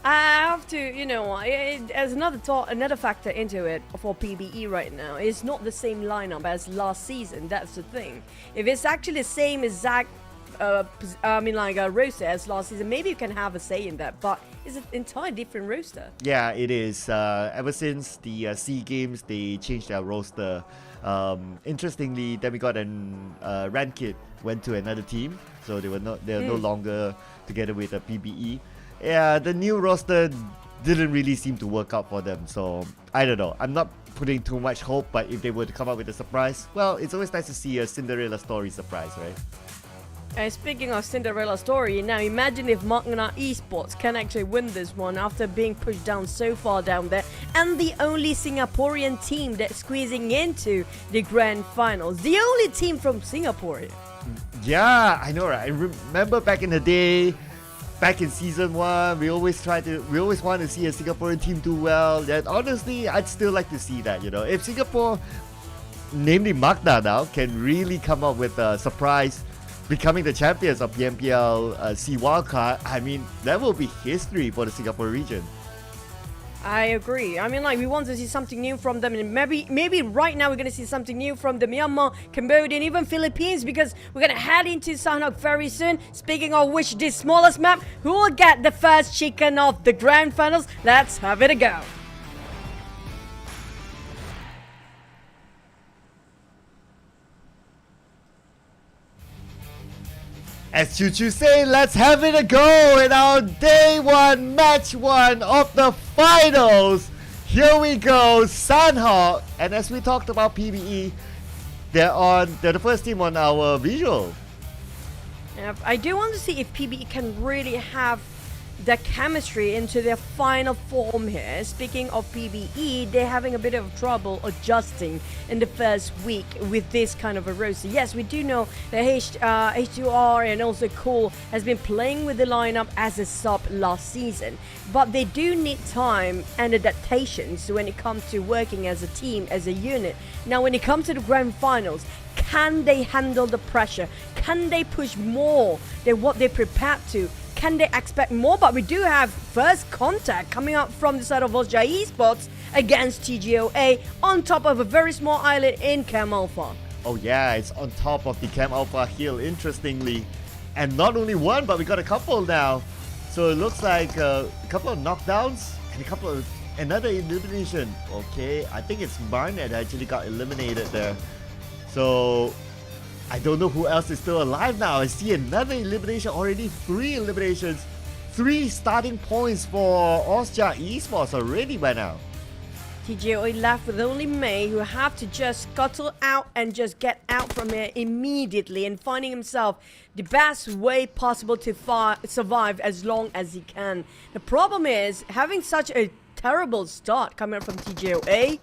I have to, you know, as another factor into it for PBE right now, it's not the same lineup as last season. That's the thing. If it's actually the same exact, roster as last season, maybe you can have a say in that. But it's an entirely different roster. Yeah, it is. Ever since the SEA Games, they changed their roster. Interestingly, then we got an Rankit went to another team, so they were no longer together with the PBE. Yeah, the new roster didn't really seem to work out for them, so I don't know. I'm not putting too much hope, but if they were to come up with a surprise, well, it's always nice to see a Cinderella story surprise, right? And speaking of Cinderella story, now imagine if Magna Esports can actually win this one after being pushed down so far down there, and the only Singaporean team that's squeezing into the grand finals. The only team from Singapore. Yeah, I know, right? I remember back in the day, back in season 1, we always want to see a Singaporean team do well. And honestly, I'd still like to see that, you know. If Singapore, namely Magna now, can really come up with a surprise, becoming the champions of PMPL SEA Wildcard, I mean, that will be history for the Singapore region. I agree. I mean, like, we want to see something new from them, and maybe right now we're going to see something new from the Myanmar, Cambodia, and even Philippines, because we're going to head into Sanhok very soon. Speaking of which, this smallest map, who will get the first chicken of the grand finals? Let's have it a go. As Choo Choo say, let's have it a go in our day 1, match 1 of the finals. Here we go, Sanhok. And as we talked about PBE, they're the first team on our visual. I do want to see if PBE can really have the chemistry into their final form here. Speaking of PBE, they're having a bit of trouble adjusting in the first week with this kind of a roster. Yes, we do know that H2R and also Cool has been playing with the lineup as a sub last season, but they do need time and adaptations when it comes to working as a team, as a unit. Now, when it comes to the grand finals, can they handle the pressure? Can they push more than what they prepared to? Can they expect more? But we do have first contact coming up from the side of SEA Esports against TGOA on top of a very small island in Cam Alpha. Oh yeah, it's on top of the Cam Alpha hill, interestingly. And not only one, but we got a couple now. So it looks like a couple of knockdowns and another elimination. Okay, I think it's Marn that actually got eliminated there. So I don't know who else is still alive now. I see another elimination already. 3 eliminations. 3 starting points for SEA Esports already by now. TGOA left with only May, who have to just scuttle out and just get out from here immediately and finding himself the best way possible to survive as long as he can. The problem is, having such a terrible start coming up from TGOA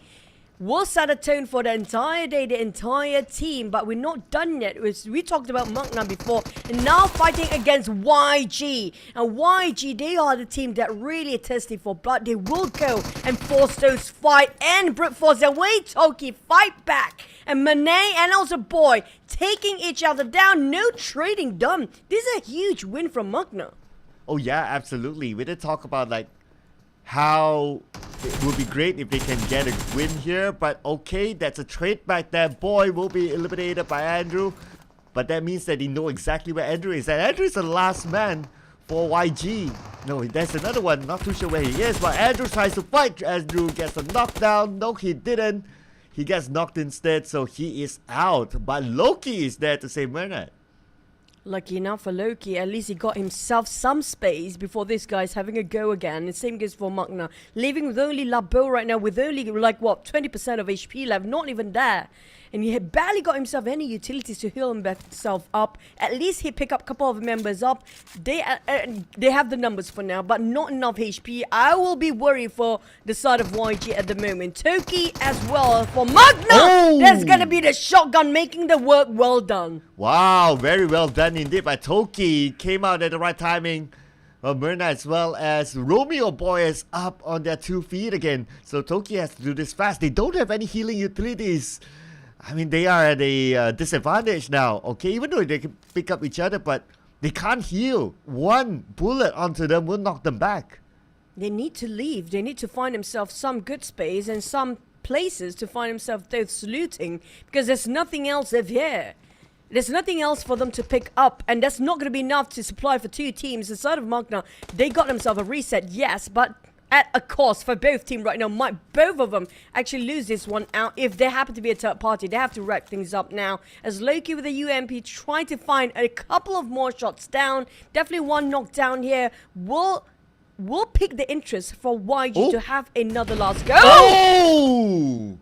will set a tone for the entire day, the entire team, but we're not done yet. We talked about Magna before, and now fighting against YG. And YG, they are the team that really are thirsty for blood. They will go and force those fight and brute force their way. Toki fight back, and Manet and also Boy taking each other down. No trading done. This is a huge win from Magna. Oh yeah, absolutely. We did talk about like how it would be great if they can get a win here, but okay, that's a trade back there. Boy will be eliminated by Andrew, but that means that they know exactly where Andrew is, and Andrew is the last man for YG. No, there's another one. Not too sure where he is, but Andrew tries to fight. Andrew gets a knockdown. No, he didn't. He gets knocked instead, so he is out. But Loki is there to save Bernard. Lucky enough for Loki, at least he got himself some space before this guy's having a go again. And same goes for Magna. Leaving with only Labo right now with only like what, 20% of HP left, not even there. And he had barely got himself any utilities to heal himself up. At least he picked up a couple of members up. They have the numbers for now, but not enough HP. I will be worried for the side of YG at the moment. Toki as well for Magna. Oh! That's gonna be the shotgun making the work well done. Wow, very well done indeed by Toki. Came out at the right timing. Myrna as well as Romeo Boy is up on their 2 feet again. So Toki has to do this fast. They don't have any healing utilities. I mean, they are at a disadvantage now, okay? Even though they can pick up each other, but they can't heal. One bullet onto them will knock them back. They need to leave. They need to find themselves some good space and some places to find themselves those saluting, because there's nothing else here. There's nothing else for them to pick up, and that's not going to be enough to supply for 2 teams. Inside of Magna, they got themselves a reset, yes, but at a cost for both teams right now. Might both of them actually lose this one out. If they happen to be a third party, they have to wrap things up now. As Loki with the UMP trying to find a couple of more shots down. Definitely one knockdown here. Will pick the interest for YG to have another last go. Oh!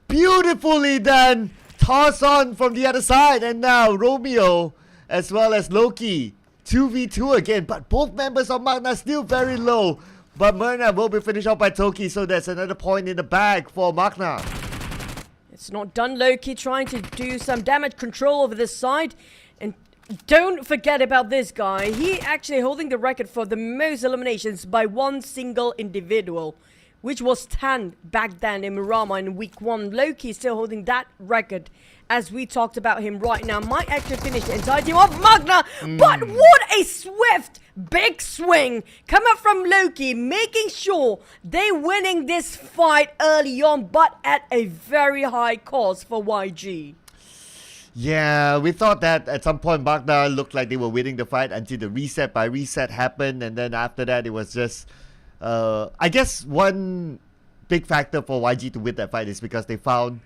Beautifully done. Toss on from the other side. And now Romeo as well as Loki. 2v2 again. But both members of Magna still very low. But Myrna will be finished off by Toki, so that's another point in the bag for Magna. It's not done. Loki trying to do some damage control over this side. And don't forget about this guy. He actually holding the record for the most eliminations by one single individual, which was Tan back then in Murama in week 1. Loki is still holding that record as we talked about him right now. Might actually finish the entire team of Magna. But what a swift, big swing coming from Loki, making sure they winning this fight early on, but at a very high cost for YG. Yeah, we thought that at some point Magna looked like they were winning the fight until the reset by reset happened. And then after that, it was just... I guess one big factor for YG to win that fight is because they found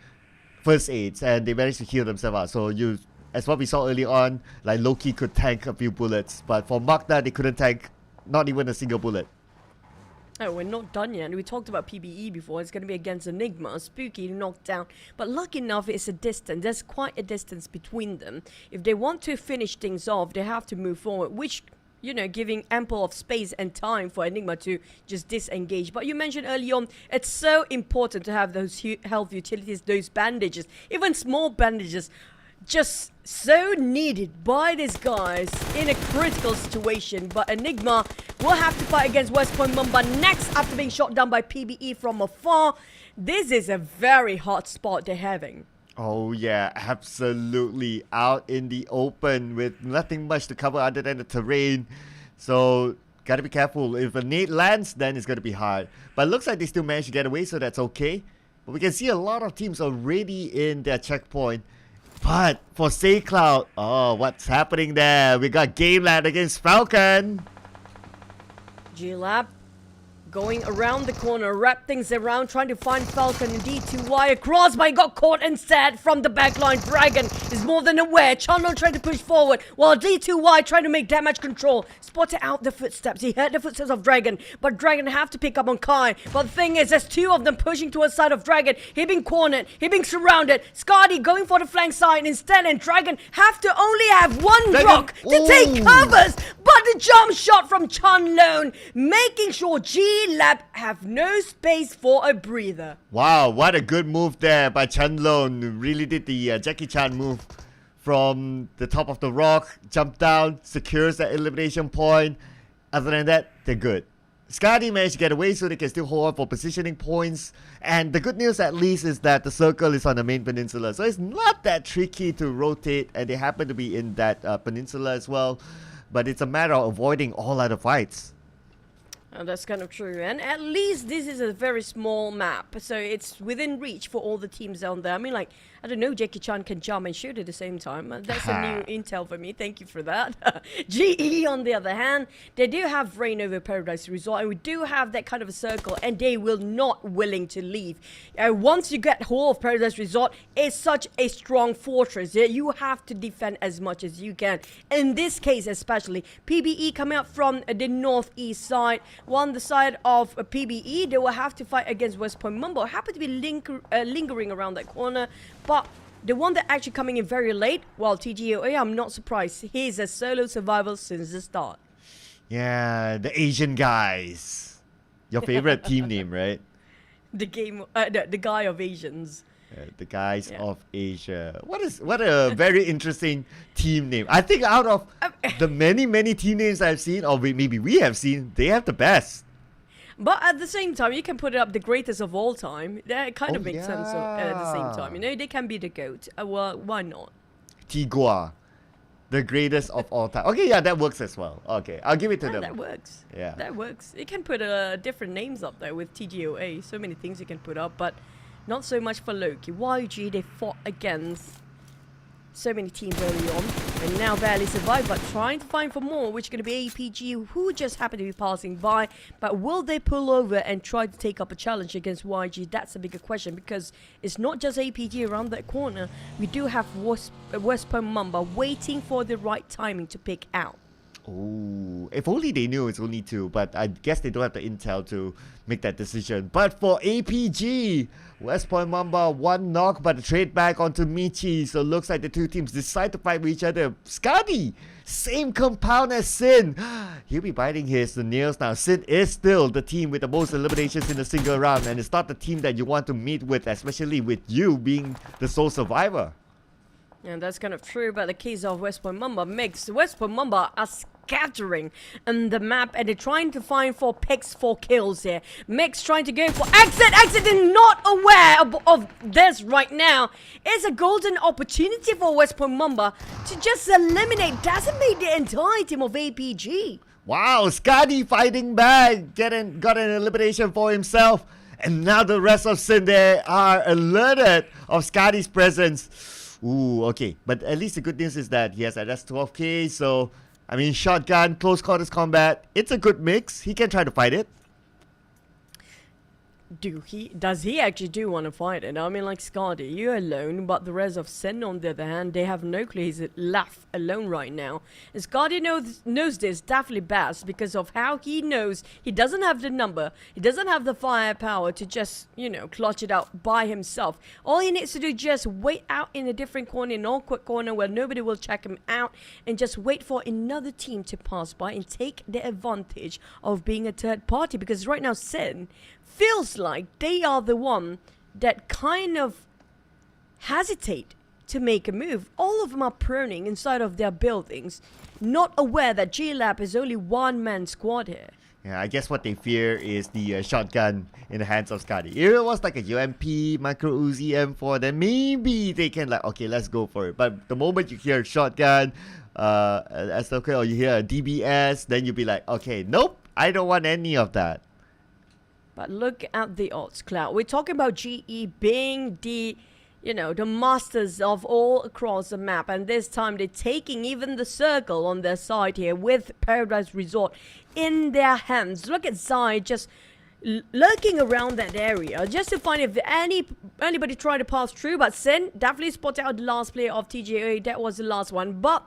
first aids and they managed to heal themselves out. So as what we saw early on, like Loki could tank a few bullets, but for Magna they couldn't tank not even a single bullet. Oh, we're not done yet. We talked about PBE before. It's going to be against Enigma. Spooky knocked down. But lucky enough, it's a distance. There's quite a distance between them. If they want to finish things off, they have to move forward, which, you know, giving ample of space and time for Enigma to just disengage. But you mentioned early on, it's so important to have those health utilities, those bandages, even small bandages, just so needed by these guys in a critical situation. But Enigma will have to fight against West Point Mumba next after being shot down by PBE from afar. This is a very hot spot they're having. Oh yeah, absolutely out in the open with nothing much to cover other than the terrain. So gotta be careful. If a nade lands, then it's gonna be hard. But it looks like they still managed to get away, so that's okay. But we can see a lot of teams already in their checkpoint. But for Say Cloud, oh, what's happening there? We got Game Land against Falcon. G-Lab going around the corner, wrap things around, trying to find Falcon and D2Y across, but he got caught instead from the backline. Dragon is more than aware. Chano trying to push forward, while D2Y trying to make damage control. Spotted out the footsteps. He heard the footsteps of Dragon, but Dragon have to pick up on Kai. But the thing is, there's 2 of them pushing towards the side of Dragon. He being cornered, he being surrounded. Scardy going for the flank side instead, and Dragon have to only have one rock to take covers. But the jump shot from Chun Lone, making sure G-Lab have no space for a breather. Wow, what a good move there by Chun Lone. Really did the Jackie Chan move from the top of the rock, jump down, secures that elimination point. Other than that, they're good. Scardy managed to get away so they can still hold on for positioning points. And the good news at least is that the circle is on the main peninsula. So it's not that tricky to rotate, and they happen to be in that peninsula as well. But it's a matter of avoiding all other fights. That's kind of true, and at least this is a very small map, so it's within reach for all the teams down there. I mean, like, I don't know, Jackie Chan can jump and shoot at the same time. That's a new intel for me. Thank you for that. GE, on the other hand, they do have reign over Paradise Resort, and we do have that kind of a circle, and they will not willing to leave. Once you get hold of Paradise Resort, it's such a strong fortress. You have to defend as much as you can. In this case, especially, PBE coming up from the northeast side. On the side of PBE, they will have to fight against West Point Mumbo. Happen to be lingering around that corner, but the one that actually coming in very late, well, TGOA, I'm not surprised. He's a solo survivor since the start. Yeah, the Asian guys. Your favorite team name, right? The guy of Asians. The guys of Asia. What a very interesting team name. I think out of the many team names I've seen, or maybe we have seen, they have the best. But at the same time, you can put it up the greatest of all time. That kind of makes sense at the same time. You know, they can be the GOAT. Well, why not? Tigua, the greatest of all time. Okay, yeah, that works as well. Okay, I'll give it to them. That works. Yeah. That works. You can put different names up there with TGOA. So many things you can put up, but not so much for Loki. YG, they fought against so many teams early on, and now barely survived, but trying to find for more, which is going to be APG, who just happened to be passing by. But will they pull over and try to take up a challenge against YG? That's a bigger question, because it's not just APG around that corner. We do have West Point Mamba waiting for the right timing to pick out. Oh, if only they knew it's only 2, but I guess they don't have the intel to make that decision. But for APG, West Point Mamba, 1 knock, but a trade back onto Michi. So looks like the two teams decide to fight with each other. Skadi, same compound as Sin. He'll be biting his nails now. Sin is still the team with the most eliminations in a single round, and it's not the team that you want to meet with, especially with you being the sole survivor. And that's kind of true, but the case of West Point Mamba makes West Point Mamba are scattering on the map, and they're trying to find for picks for kills here. Mix trying to go for exit. Exit is not aware of this right now. It's a golden opportunity for West Point Mamba to just eliminate, doesn't make the entire team of APG. Wow, Skadi fighting back, got an elimination for himself, and now the rest of Sin, they are alerted of Skadi's presence. Ooh, okay. But at least the good news is that he has at S12K, so, I mean, shotgun, close quarters combat, it's a good mix. He can try to fight it. Does he actually do want to fight it? I mean, like, Skadi, you're alone, but the rest of Sen, on the other hand, they have no clue he's left alone right now. And Skadi knows this definitely best because of how he knows he doesn't have the number, he doesn't have the firepower to just, you know, clutch it out by himself. All he needs to do is just wait out in a different corner, an awkward corner where nobody will check him out, and just wait for another team to pass by and take the advantage of being a third party, because right now Sen feels like they are the one that kind of hesitate to make a move. All of them are pruning inside of their buildings, not aware that G-Lab is only one-man squad here. Yeah, I guess what they fear is the shotgun in the hands of Skadi. If it was like a UMP, Micro Uzi, M4, then maybe they can like, okay, let's go for it. But the moment you hear shotgun, SLK, or you hear a DBS, then you'll be like, okay, nope, I don't want any of that. But look at the odds, Cloud. We're talking about GE being the, you know, the masters of all across the map. And this time they're taking even the circle on their side here with Paradise Resort in their hands. Look at Zai just lurking around that area just to find if anybody try to pass through. But Sen definitely spotted out the last player of TGA. That was the last one. But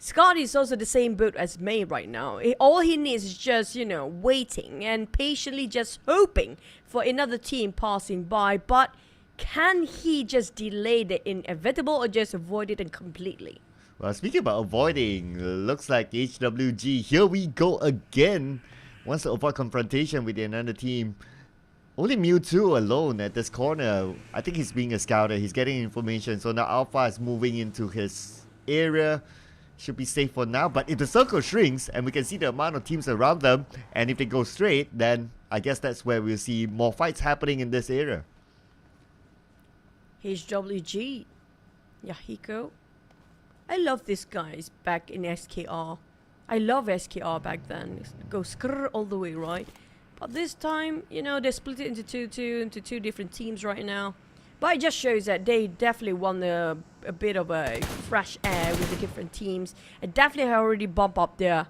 Scotty is also the same boat as May right now. All he needs is just, you know, waiting and patiently just hoping for another team passing by. But can he just delay the inevitable or just avoid it completely? Well, speaking about avoiding, looks like HWG, here we go again. Wants to avoid confrontation with another team. Only Mewtwo alone at this corner. I think he's being a scouter. He's getting information. So now Alpha is moving into his area. Should be safe for now, but if the circle shrinks and we can see the amount of teams around them, and if they go straight, then I guess that's where we'll see more fights happening in this area. HWG, Yahiko. I love these guys back in SKR. I love SKR back then. Go skrrr all the way, right? But this time, you know, they split it into two different teams right now. But it just shows that they definitely won a bit of a fresh air with the different teams. And definitely already bump up their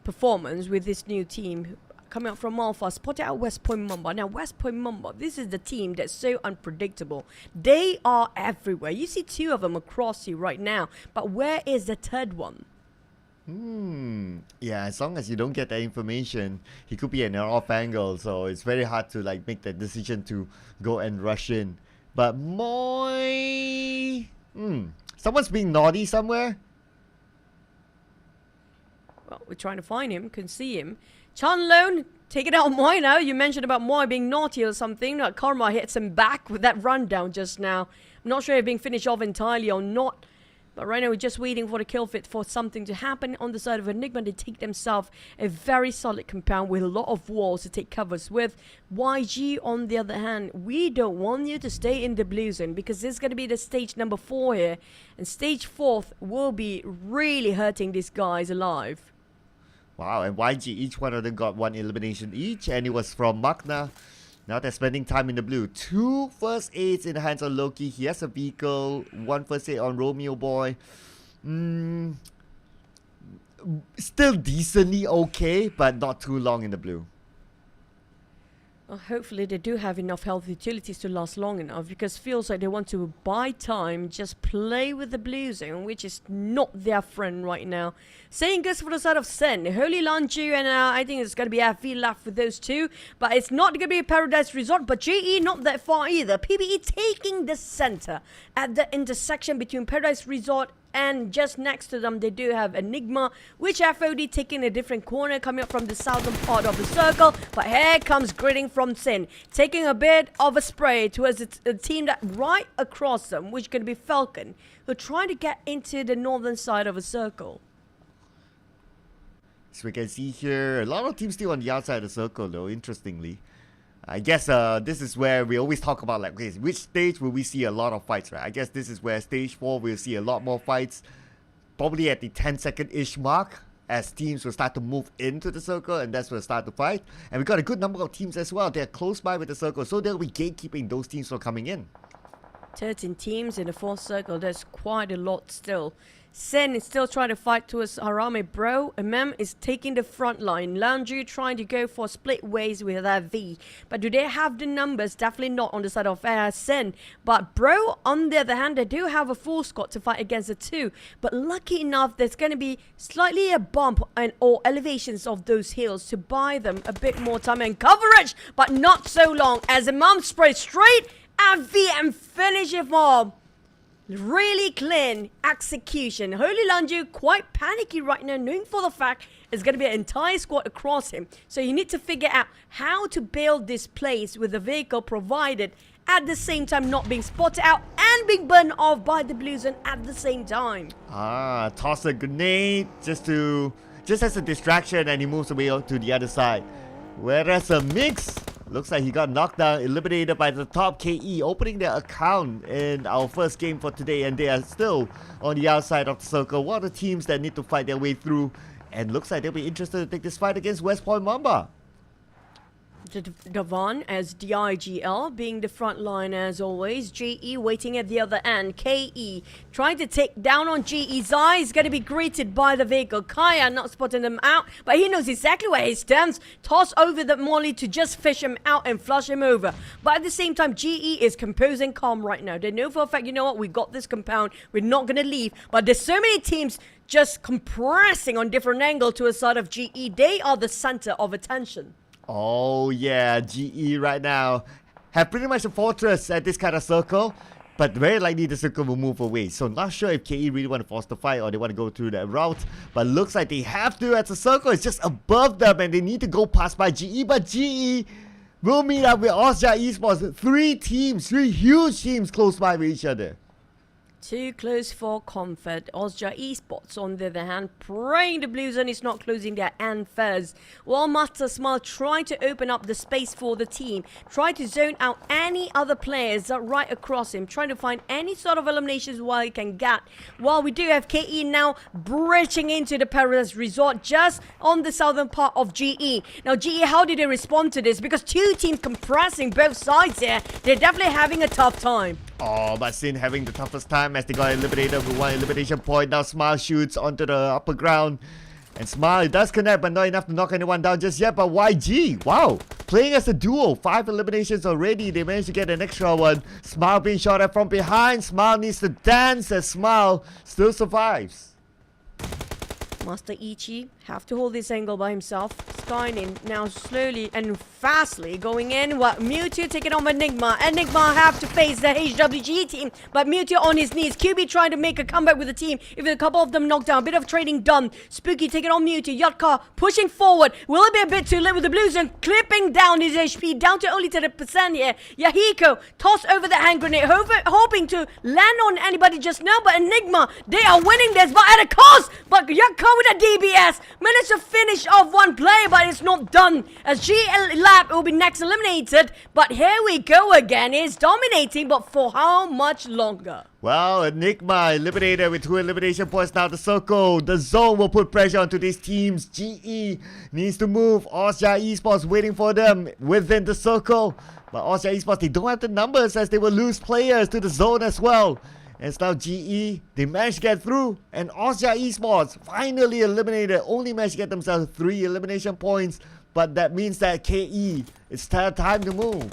performance with this new team coming up from Alpha, spotted out West Point Mamba. Now, West Point Mamba, this is the team that's so unpredictable. They are everywhere. You see two of them across you right now. But where is the third one? Yeah, as long as you don't get that information, he could be an off angle. So it's very hard to like make that decision to go and rush in. But Moy... someone's being naughty somewhere? Well, we're trying to find him, can see him. Chanlone, take it out on Moy now. You mentioned about Moy being naughty or something. Karma hits him back with that rundown just now. I'm not sure if being finished off entirely or not. But right now we're just waiting for the kill fit for something to happen on the side of Enigma. They take themselves a very solid compound with a lot of walls to take covers with. YG on the other hand, we don't want you to stay in the blue zone because this is going to be the stage number 4 here. And stage 4 will be really hurting these guys alive. Wow, and YG, each one of them got 1 elimination each, and it was from Magna. Now they're spending time in the blue. 2 first aids in the hands of Loki. He has a vehicle. 1 first aid on Romeo Boy. Still decently okay, but not too long in the blue. Well, hopefully they do have enough health utilities to last long enough, because it feels like they want to buy time, just play with the blue zone, which is not their friend right now. Same goes for the side of Sen. Holy Lanju, and I think it's going to be FV left with those two, but it's not going to be a Paradise Resort, but GE not that far either. PBE taking the center at the intersection between Paradise Resort and just next to them, they do have Enigma, which FOD taking a different corner, coming up from the southern part of the circle. But here comes Gritting from Sin, taking a bit of a spray towards a team that right across them, which could be Falcon, who are trying to get into the northern side of a circle. So we can see here, a lot of teams still on the outside of the circle though, interestingly. I guess this is where we always talk about like, okay, which stage will we see a lot of fights, right? I guess this is where stage 4 we'll see a lot more fights. Probably at the 10-second-ish mark as teams will start to move into the circle, and that's where we'll start to fight. And we got a good number of teams as well. They're close by with the circle, so they'll be gatekeeping those teams from coming in. 13 teams in the 4th circle, there's quite a lot still. Sen is still trying to fight towards Harame Bro. Mem is taking the front line. Lanju trying to go for split ways with V. But do they have the numbers? Definitely not on the side of Sen. But Bro, on the other hand, they do have a full squad to fight against the 2. But lucky enough, there's going to be slightly a bump or elevations of those hills to buy them a bit more time and coverage. But not so long as Imam sprays straight at V and finish it off. Really clean execution. Holy Lanju quite panicky right now, knowing for the fact it's going to be an entire squad across him. So you need to figure out how to build this place with the vehicle provided, at the same time not being spotted out and being burned off by the blue zone at the same time. Toss a grenade just as a distraction, and he moves away to the other side. Whereas a mix, looks like he got knocked down, eliminated by the top KE, opening their account in our first game for today, and they are still on the outside of the circle. One of the teams that need to fight their way through, and looks like they'll be interested to take this fight against West Point Mamba. Davan as DIGL being the front line as always. GE waiting at the other end. KE trying to take down on GE's eye. He's going to be greeted by the vehicle. Kaya not spotting them out, but he knows exactly where he stands. Toss over the molly to just fish him out and flush him over. But at the same time, GE is composing calm right now. They know for a fact, you know what, we got this compound. We're not going to leave. But there's so many teams just compressing on different angle to a side of GE. They are the center of attention. Oh yeah, GE right now have pretty much a fortress at this kind of circle, but very likely the circle will move away. So not sure if KE really want to force the fight or they want to go through that route, but looks like they have to, as the circle is just above them and they need to go past by GE. But GE will meet up with Austria Esports. 3 huge teams close by with each other. Too close for comfort. Ozja Esports, on the other hand, praying the Blue Zone is not closing their end first. While Master Smile trying to open up the space for the team, try to zone out any other players right across him, trying to find any sort of eliminations while he can get. While we do have KE now breaching into the Paradise Resort just on the southern part of GE. Now GE, how did they respond to this? Because two teams compressing both sides here, they're definitely having a tough time. Oh, but Sin having the toughest time as they got eliminated with one elimination point. Now Smile shoots onto the upper ground. And Smile does connect, but not enough to knock anyone down just yet. But YG, wow, playing as a duo. 5 eliminations already. They managed to get an extra one. Smile being shot at from behind. Smile needs to dance as Smile still survives. Master Ichi have to hold this angle by himself. Skynin now slowly and fastly going in. What Mewtwo taking on Enigma. Enigma have to face the HWG team, but Mewtwo on his knees. QB trying to make a comeback with the team. Even a couple of them knocked down. A bit of trading done. Spooky taking on Mewtwo. Yotka pushing forward. Will it be a bit too late with the Blues and clipping down his HP down to only 10% here. Yahiko toss over the hand grenade, hoping to land on anybody just now, but Enigma, they are winning this, but at a cost. But Yotka with a DBS managed to finish off one player, but it's not done as GL Lab will be next eliminated. But here we go again. It's dominating, but for how much longer? Well, Enigma eliminated with 2 elimination points now. The circle, the zone will put pressure onto these teams. GE needs to move. Ozja Esports waiting for them within the circle. But Ozja Esports, they don't have the numbers as they will lose players to the zone as well. And it's now GE, they managed to get through. And Ozja Esports finally eliminated, only managed to get themselves 3 elimination points. But that means that KE, it's time to move.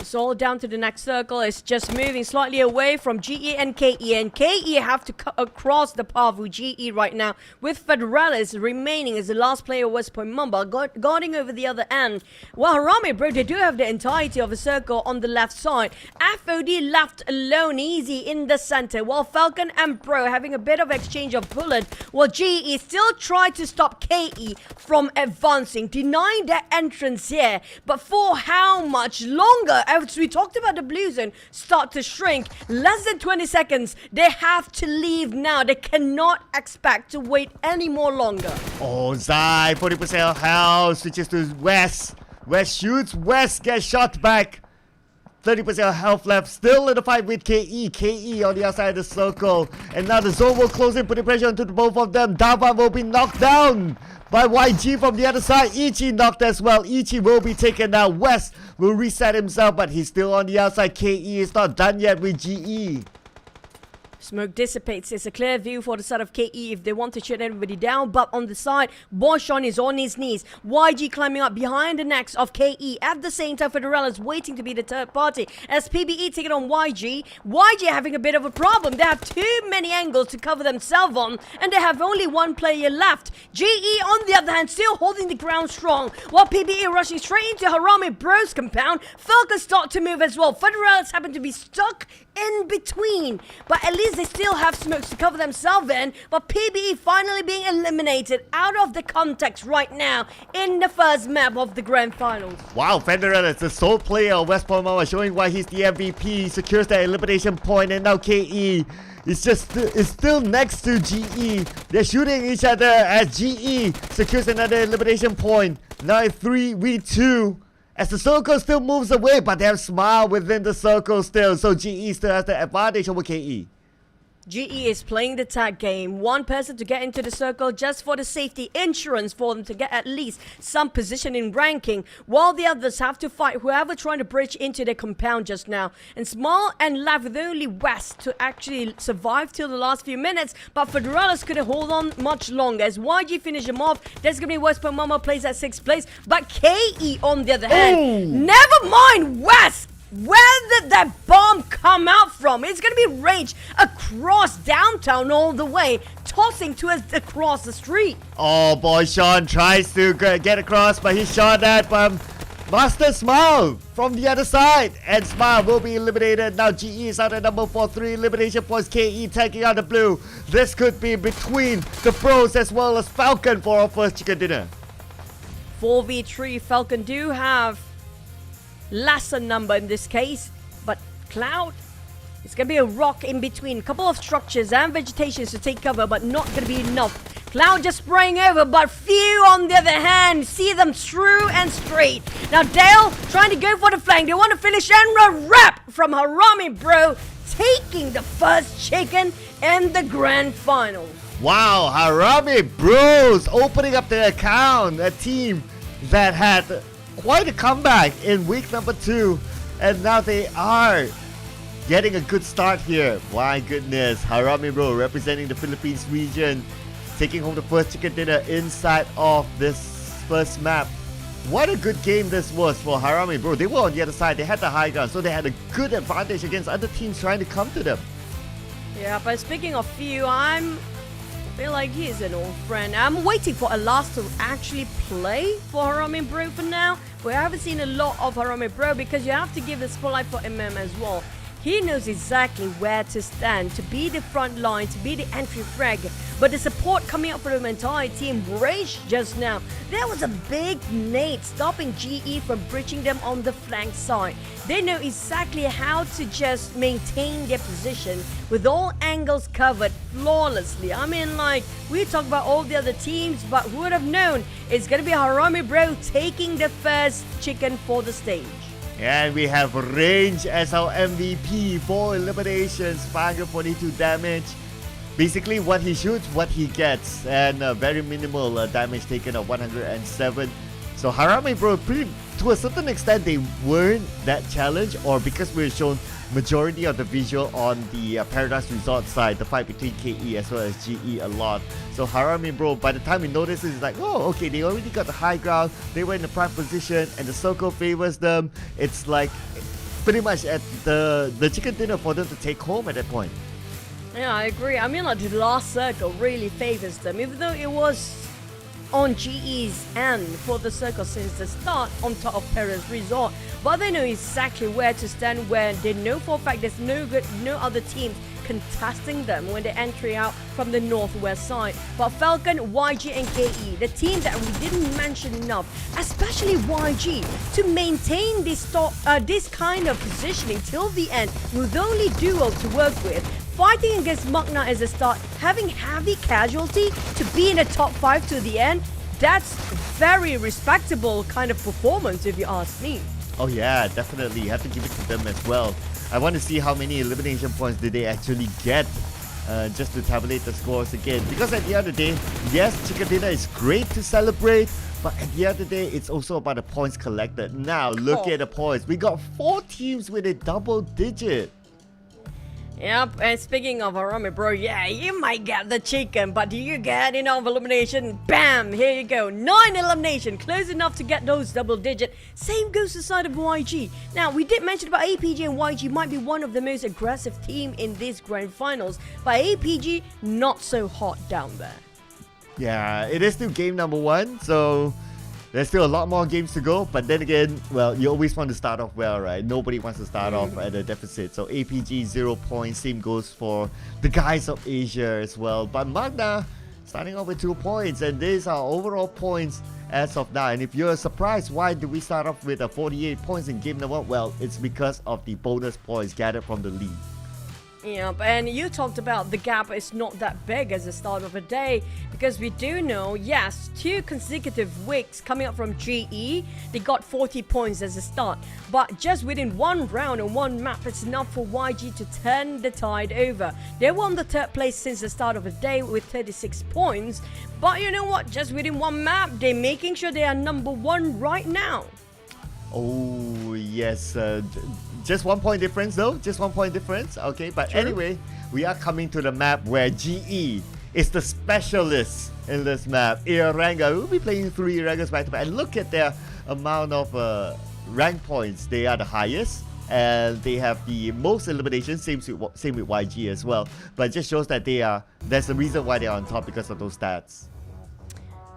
It's all down to the next circle. It's just moving slightly away from GE and KE. And KE have to cut across the path with GE right now, with Federalis remaining as the last player, West Point Mamba, guarding over the other end. Well, Harame, bro, they do have the entirety of the circle on the left side. FOD left alone, easy in the center, while Falcon and Bro having a bit of exchange of bullet, while GE still try to stop KE from advancing, denying their entrance here. But for how much longer? As we talked about the Blue Zone start to shrink, less than 20 seconds, they have to leave now. They cannot expect to wait any more longer. Oh, Zai, 40% health, switches to West. West shoots, West gets shot back. 30% health left, still in the fight with KE. KE on the outside of the circle. And now the zone will close in, putting pressure onto the both of them. Dava will be knocked down by YG from the other side. Ichi knocked as well. Ichi will be taken now. West will reset himself, but he's still on the outside. KE is not done yet with GE. Smoke dissipates. It's a clear view for the side of KE if they want to shut everybody down. But on the side, Boshon is on his knees. YG climbing up behind the necks of KE. At the same time, Federal is waiting to be the third party. As PBE taking on YG. YG having a bit of a problem. They have too many angles to cover themselves on. And they have only one player left. GE, on the other hand, still holding the ground strong. While PBE rushing straight into Harame Bros compound. Falcon start to move as well. Federals happen to be stuck in between, but at least they still have smokes to cover themselves in. But PBE finally being eliminated out of the context right now in the first map of the grand finals. Wow, Federal is the sole player of West Point Mama, showing why he's the MVP. Secures that elimination point, and now KE is still next to GE. They're shooting each other as GE secures another elimination point. Now 3v2. As the circle still moves away, but they have Smile within the circle still. So GE still has the advantage over KE. GE is playing the tag game. One person to get into the circle just for the safety insurance for them to get at least some position in ranking, while the others have to fight whoever trying to breach into their compound just now. And Small and left with only West to actually survive till the last few minutes, but Federalis couldn't hold on much longer. As YG finish him off, there's going to be West Point Mama plays at 6th place, but KE on the other hand, never mind West! Where did that bomb come out from? It's going to be ranged across downtown all the way, tossing to us across the street. Oh boy, Sean tries to get across, but he's shot at Master Smile from the other side. And Smile will be eliminated. Now GE is out at number 4, 3 elimination points. KE taking out the blue. This could be between the pros as well as Falcon for our first chicken dinner. 4v3, Falcon do have lesser number in this case, but Cloud It's gonna be a rock in between, couple of structures and vegetations to take cover, but not gonna be enough. Cloud just spraying over, but few on the other hand see them true and straight. Now Dale trying to go for the flank. They want to finish and a wrap from Harami Bro, taking the first chicken in the grand final. Wow, Harami Bros opening up their account. A team that had quite a comeback in week number 2. And now they are getting a good start here. My goodness, Harami Bro representing the Philippines region, taking home the first chicken dinner inside of this first map. What a good game this was for Harami Bro. They were on the other side, they had the high ground, so they had a good advantage against other teams trying to come to them. Yeah, but speaking of few, I feel like he's an old friend. I'm waiting for Alas to actually play for Harami Bro for now. We haven't seen a lot of Harami Bro because you have to give the spotlight for as well. He knows exactly where to stand, to be the front line, to be the entry frag. But the support coming up from the entire team, Rage just now, there was a big nade stopping GE from breaching them on the flank side. They know exactly how to just maintain their position with all angles covered flawlessly. I mean, like, we talk about all the other teams, but who would have known it's gonna be Harami Bro taking the first chicken for the stage. And we have Range as our MVP, 4 eliminations, 542 damage. Basically, what he shoots, what he gets, and very minimal damage taken of 107. So Harami Bro, to a certain extent, they weren't that challenged, or because we were shown majority of the visual on the Paradise Resort side, the fight between KE as well as GE a lot. So Harami Bro, by the time he notices, it's like, oh, okay, they already got the high ground, they were in the prime position, and the circle favors them. It's like pretty much at the chicken dinner for them to take home at that point. Yeah, I agree. I mean, like, the last circle really favors them, even though it was on GE's end for the circle since the start on top of Paradise Resort. But they know exactly where to stand, where they know for a fact there's no other teams contesting them when they enter out from the northwest side. But Falcon, YG and KE, the team that we didn't mention enough, especially YG, to maintain this kind of positioning till the end with only duo to work with. Fighting against Magna as a start, having heavy casualty to be in the top 5 to the end, that's very respectable kind of performance if you ask me. Oh yeah, definitely. You have to give it to them as well. I want to see how many elimination points did they actually get just to tabulate the scores again. Because at the end of the day, yes, chicken dinner is great to celebrate, but at the end of the day, it's also about the points collected. Now, look at the points. We got 4 teams with a double digit. Yep, and speaking of Harami Bro, yeah, you might get the chicken, but do you get enough elimination? Bam! Here you go, 9 elimination, close enough to get those double digit. Same goes to the side of YG. Now, we did mention about APG and YG might be one of the most aggressive team in these grand finals, but APG not so hot down there. Yeah, it is still game number 1, so there's still a lot more games to go, but then again, well, you always want to start off well, right? Nobody wants to start off at a deficit. So APG 0 points, same goes for the guys of Asia as well. But Magna starting off with 2 points, and these are overall points as of now. And if you're surprised, why do we start off with 48 points in game number 1? Well, it's because of the bonus points gathered from the league. Yep, and you talked about the gap is not that big as the start of a day, because we do know, yes, 2 consecutive weeks coming up from GE, they got 40 points as a start, but just within 1 round and 1 map, it's enough for YG to turn the tide over. They were on the 3rd place since the start of the day with 36 points, but you know what, just within 1 map, they're making sure they are number 1 right now. Oh, yes. Just 1 point difference though. Just 1 point difference. Okay, but anyway, we are coming to the map where GE is the specialist in this map. Iranga will be playing 3 Irangas back to back. And look at their amount of rank points. They are the highest. And they have the most eliminations, same with YG as well. But it just shows that there's a reason why they are on top because of those stats.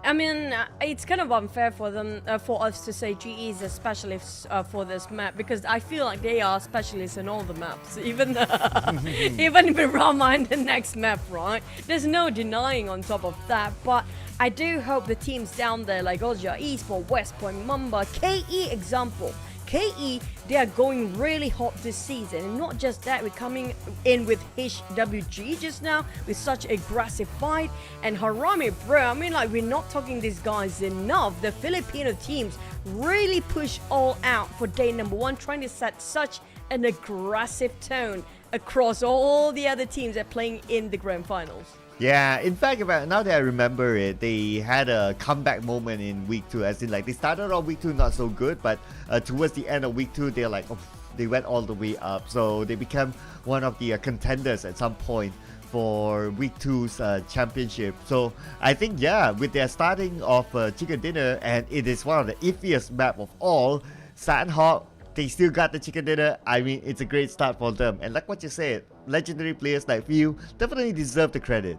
I mean, it's kind of unfair for them, for us to say GE is a specialist for this map, because I feel like they are specialists in all the maps, even even Birama in the next map, right? There's no denying on top of that, but I do hope the teams down there like Ozja, Esports, West Point, Mamba, KE example, KE, they are going really hot this season. And not just that, we're coming in with HWG just now with such aggressive fight. And Harami, bro, I mean, like, we're not talking these guys enough. The Filipino teams really push all out for day number 1, trying to set such an aggressive tone across all the other teams that are playing in the grand finals. Yeah, in fact, now that I remember it, they had a comeback moment in week 2, as in like they started on week 2 not so good, but towards the end of week 2, they're like, oh, they went all the way up. So they became one of the contenders at some point for week 2's championship. So I think, yeah, with their starting of chicken dinner, and it is one of the iffiest map of all, Sandhawk, they still got the chicken dinner. I mean, it's a great start for them. And like what you said, legendary players like you definitely deserve the credit.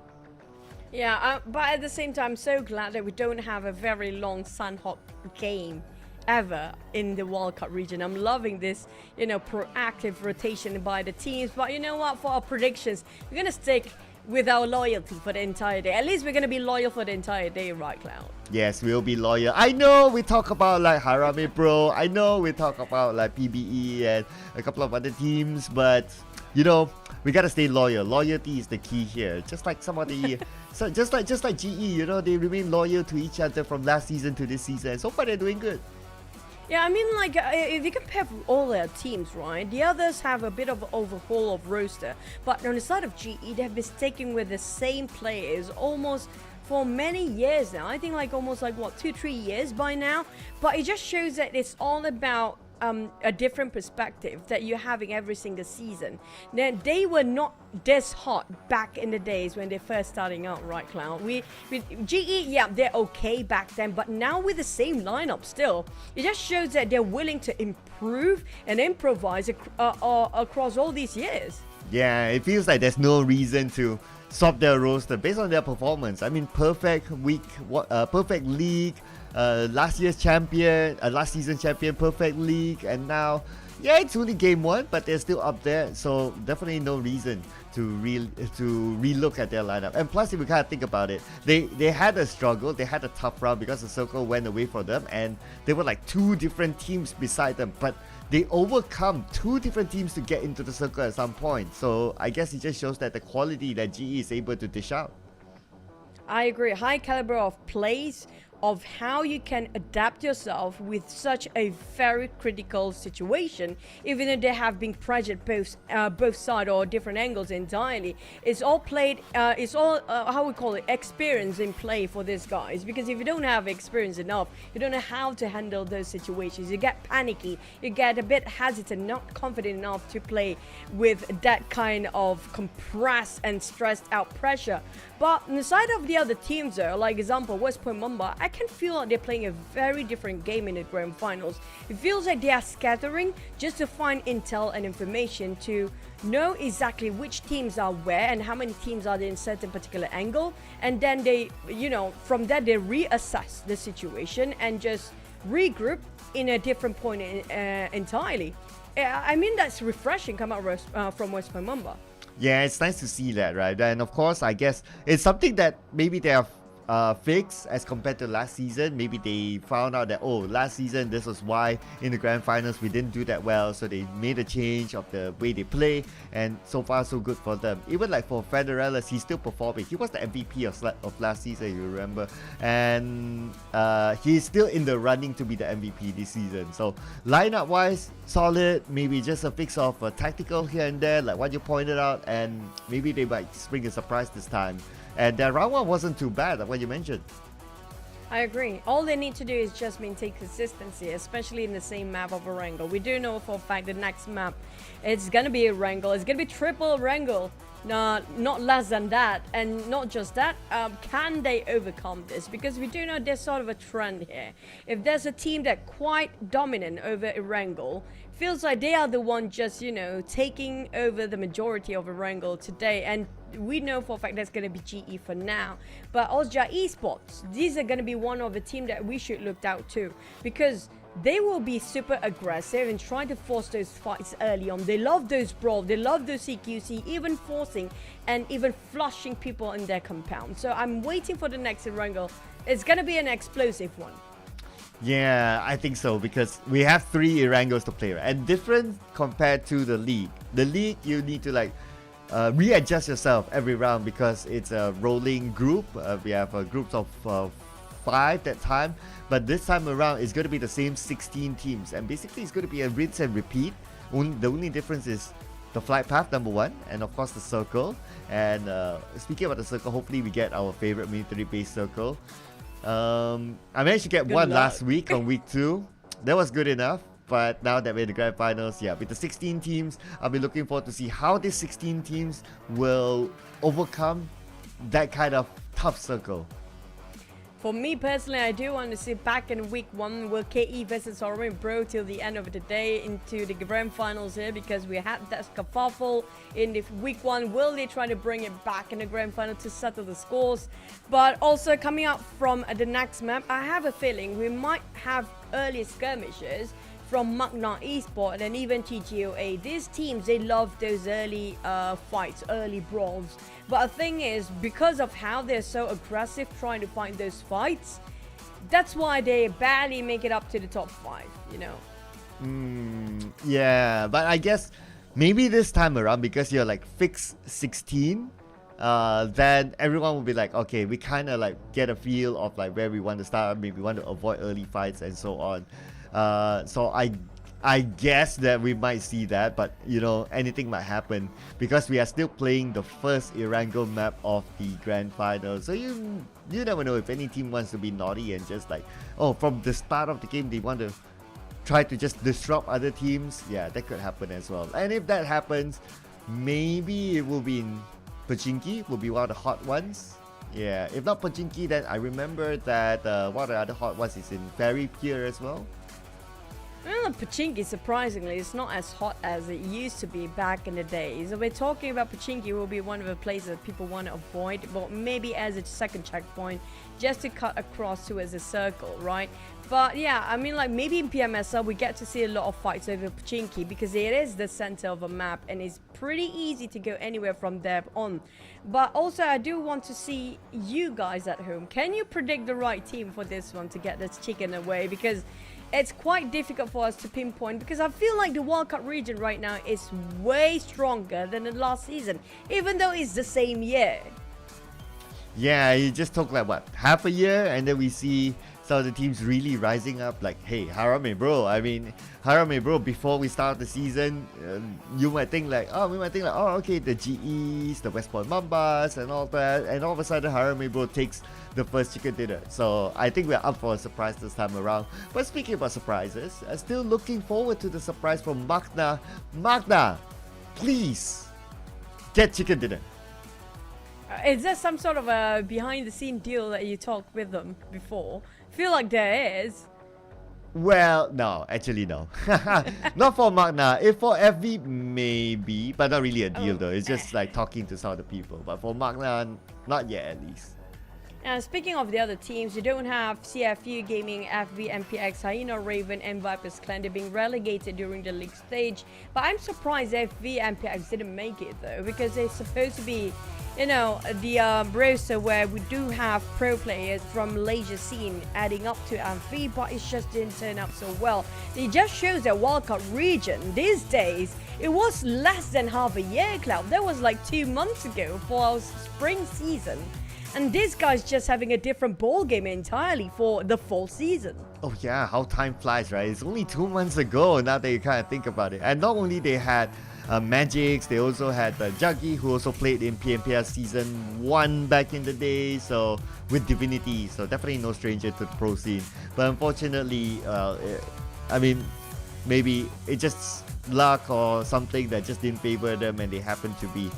Yeah, but at the same time, I'm so glad that we don't have a very long Sandhawk game ever in the wildcard region. I'm loving this, you know, proactive rotation by the teams. But you know what? For our predictions, we're going to stick with our loyalty for the entire day. At least we're going to be loyal for the entire day, right, Cloud? Yes, we'll be loyal. I know we talk about like Harame Pro. I know we talk about like PBE and a couple of other teams. But, you know, we got to stay loyal. Loyalty is the key here. Just like some of the... So just like GE, you know, they remain loyal to each other from last season to this season. So far, they're doing good. Yeah, I mean, like, if you compare all their teams, right, the others have a bit of an overhaul of roster. But on the side of GE, they've been sticking with the same players almost for many years now. I think like almost like, what, 2-3 years by now? But it just shows that it's all about a different perspective that you're having every single season. Now, they were not this hot back in the days when they're first starting out, right, Cloud? With GE, yeah, they're okay back then, but now with the same lineup still, it just shows that they're willing to improve and improvise across all these years. Yeah, it feels like there's no reason to swap their roster based on their performance. I mean, perfect week, perfect league, last year's champion, last season champion, perfect league, and now, yeah, it's only game 1, but they're still up there. So definitely no reason to relook at their lineup. And plus, if we kind of think about it, they had a struggle, they had a tough round because the circle went away from them, and there were like 2 different teams beside them, but they overcome 2 different teams to get into the circle at some point. So I guess it just shows that the quality that GE is able to dish out. I agree. High caliber of plays, of how you can adapt yourself with such a very critical situation, even though they have been pressured both sides or different angles entirely. It's all played, it's all, how we call it, experience in play for these guys. Because if you don't have experience enough, you don't know how to handle those situations. You get panicky, you get a bit hesitant, not confident enough to play with that kind of compressed and stressed out pressure. But on the side of the other teams though, like example West Point Mamba, I can feel like they're playing a very different game in the grand finals. It feels like they are scattering just to find intel and information to know exactly which teams are where and how many teams are there in certain particular angle. And then they, you know, from that they reassess the situation and just regroup in a different point entirely. I mean, that's refreshing come out from West Point Mamba. Yeah, it's nice to see that, right? And of course, I guess it's something that maybe they have fixed as compared to last season. Maybe they found out that, oh, last season this was why in the grand finals we didn't do that well, so they made a change of the way they play, and so far so good for them. Even like for Federellis, he's still performing. He was the MVP of last season, you remember, and he's still in the running to be the MVP this season. So lineup wise, solid. Maybe just a fix of tactical here and there, like what you pointed out, and maybe they might spring a surprise this time. And their round 1 wasn't too bad, like what you mentioned. I agree. All they need to do is just maintain consistency, especially in the same map of Erangel. We do know for a fact the next map, it's going to be Erangel. It's going to be triple Erangel. Not less than that. And not just that, can they overcome this? Because we do know there's sort of a trend here. If there's a team that's quite dominant over Erangel, feels like they are the one just, you know, taking over the majority of Erangel today. And we know for a fact that's going to be GE for now. But Ozja Esports, these are going to be one of the team that we should look out to, because they will be super aggressive and trying to force those fights early on. They love those brawls, they love those CQC, even forcing and even flushing people in their compound. So I'm waiting for the next Erangel. It's going to be an explosive one. Yeah, I think so because we have 3 Irangos to play, right? And different compared to the league. The league, you need to like readjust yourself every round because it's a rolling group. We have groups of 5 that time, but this time around it's going to be the same 16 teams, and basically it's going to be a rinse and repeat. The only difference is the flight path, number 1, and of course the circle. And speaking about the circle, hopefully we get our favorite military base circle. I managed to get Good one luck. last week on week 2. That was good enough. But now that we're in the grand finals, yeah, with the 16 teams, I'll be looking forward to see how these 16 teams will overcome that kind of tough circle. For me personally, I do want to see back in week 1 will KE versus Orange Bro till the end of the day into the grand finals here, because we had that kerfuffle in the week 1. Will they try to bring it back in the grand final to settle the scores? But also coming up from the next map, I have a feeling we might have early skirmishes from Myanmar Esports and even TGOA. These teams, they love those early fights, early brawls. But the thing is, because of how they're so aggressive trying to find those fights, that's why they barely make it up to the top 5, you know. Yeah, but I guess maybe this time around, because you're like fixed 16, then everyone will be like, okay, we kind of like get a feel of like where we want to start. Maybe we want to avoid early fights and so on. So I guess that we might see that, but you know, anything might happen because we are still playing the first Irango map of the grand final. So you never know if any team wants to be naughty and just like, oh, from the start of the game they want to try to just disrupt other teams. Yeah, that could happen as well. And if that happens, maybe it will be in Pachinki, will be one of the hot ones. Yeah, if not Pachinki, then I remember that one of the other hot ones is in Ferry Pier as well. Well, Pachinki, surprisingly, is not as hot as it used to be back in the days. We're talking about Pachinki will be one of the places that people want to avoid, but maybe as a second checkpoint, just to cut across towards a circle, right? But yeah, I mean, like maybe in PMSL we get to see a lot of fights over Pachinki because it is the center of a map and it's pretty easy to go anywhere from there on. But also, I do want to see you guys at home. Can you predict the right team for this one to get this chicken away? Because it's quite difficult for us to pinpoint, because I feel like the wildcard region right now is way stronger than the last season, even though it's the same year. Yeah, it just took like what, half a year, and then we see some of the teams really rising up. Like, hey, Harame Bro. I mean, Harame Bro, before we start the season, you might think like, oh, okay, the GEs, the West Point Mambas, and all that, and all of a sudden Harame Bro takes the first chicken dinner. So I think we're up for a surprise this time around. But speaking about surprises, I'm still looking forward to the surprise from Magna. Magna, please get chicken dinner. Is there some sort of a behind-the-scene deal that you talked with them before? Feel like there is. Well, no, actually no. Not for Magna. If for FV, maybe, but not really a deal though. It's just like talking to some of the people. But for Magna, not yet at least. Speaking of the other teams, you don't have CFU Gaming, FV, MPX, Hyena, Raven, and Vipers Clan. They're being relegated during the league stage. But I'm surprised FV, MPX didn't make it though, because they're supposed to be, you know, the roster where we do have pro players from Malaysia scene adding up to MV, but it just didn't turn out so well. It just shows that wildcard region these days, it was less than half a year, Cloud. That was like 2 months ago for our spring season. And this guy's just having a different ball game entirely for the fall season. Oh yeah, how time flies, right? It's only 2 months ago now that you kind of think about it. And not only they had Magix, they also had Juggy, who also played in PMPL Season 1 back in the day, so with Divinity, so definitely no stranger to the pro scene. But unfortunately, I mean, maybe it just luck or something that just didn't favor them and they happen to be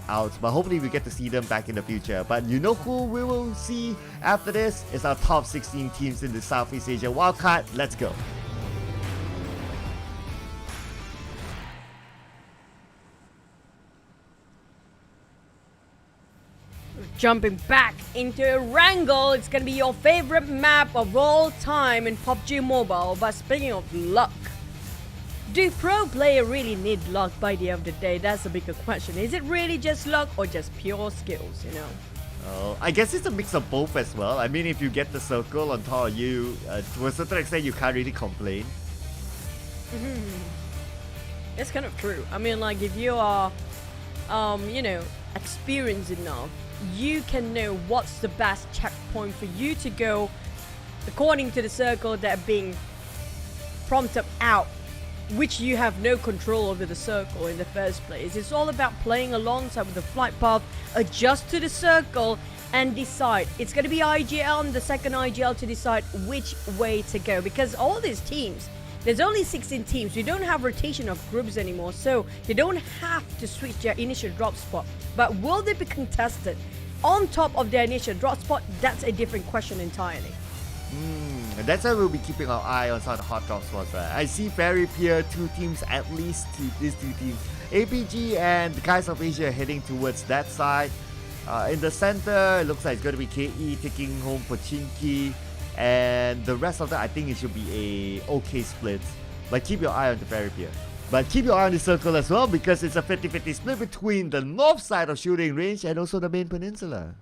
out. But hopefully we get to see them back in the future. But you know who we will see after this? It's our top 16 teams in the Southeast Asia Wildcard. Let's go. Jumping back into Wrangle, it's gonna be your favorite map of all time in PUBG Mobile. But speaking of luck, do pro player really need luck by the end of the day? That's a bigger question. Is it really just luck or just pure skills, you know? Oh, I guess it's a mix of both as well. I mean, if you get the circle on top of you, to a certain extent, you can't really complain. It's kind of true. I mean, like, if you are, you know, experienced enough, you can know what's the best checkpoint for you to go according to the circle that are being prompted out, which you have no control over the circle in the first place. It's all about playing alongside with the flight path, adjust to the circle, and decide. It's going to be IGL and the second IGL to decide which way to go, because all these teams, there's only 16 teams. We don't have rotation of groups anymore, so they don't have to switch their initial drop spot. But will they be contested on top of their initial drop spot? That's a different question entirely. That's why we'll be keeping our eye on some of the hot drop spots, right? I see Ferry Pier, 2 teams at least, these 2 teams. APG and the Guys of Asia are heading towards that side. In the center, it looks like it's going to be KE taking home for Chinky. And the rest of that, I think it should be a okay split. But keep your eye on the Ferry Pier. But keep your eye on the circle as well, because it's a 50-50 split between the north side of shooting range and also the main peninsula.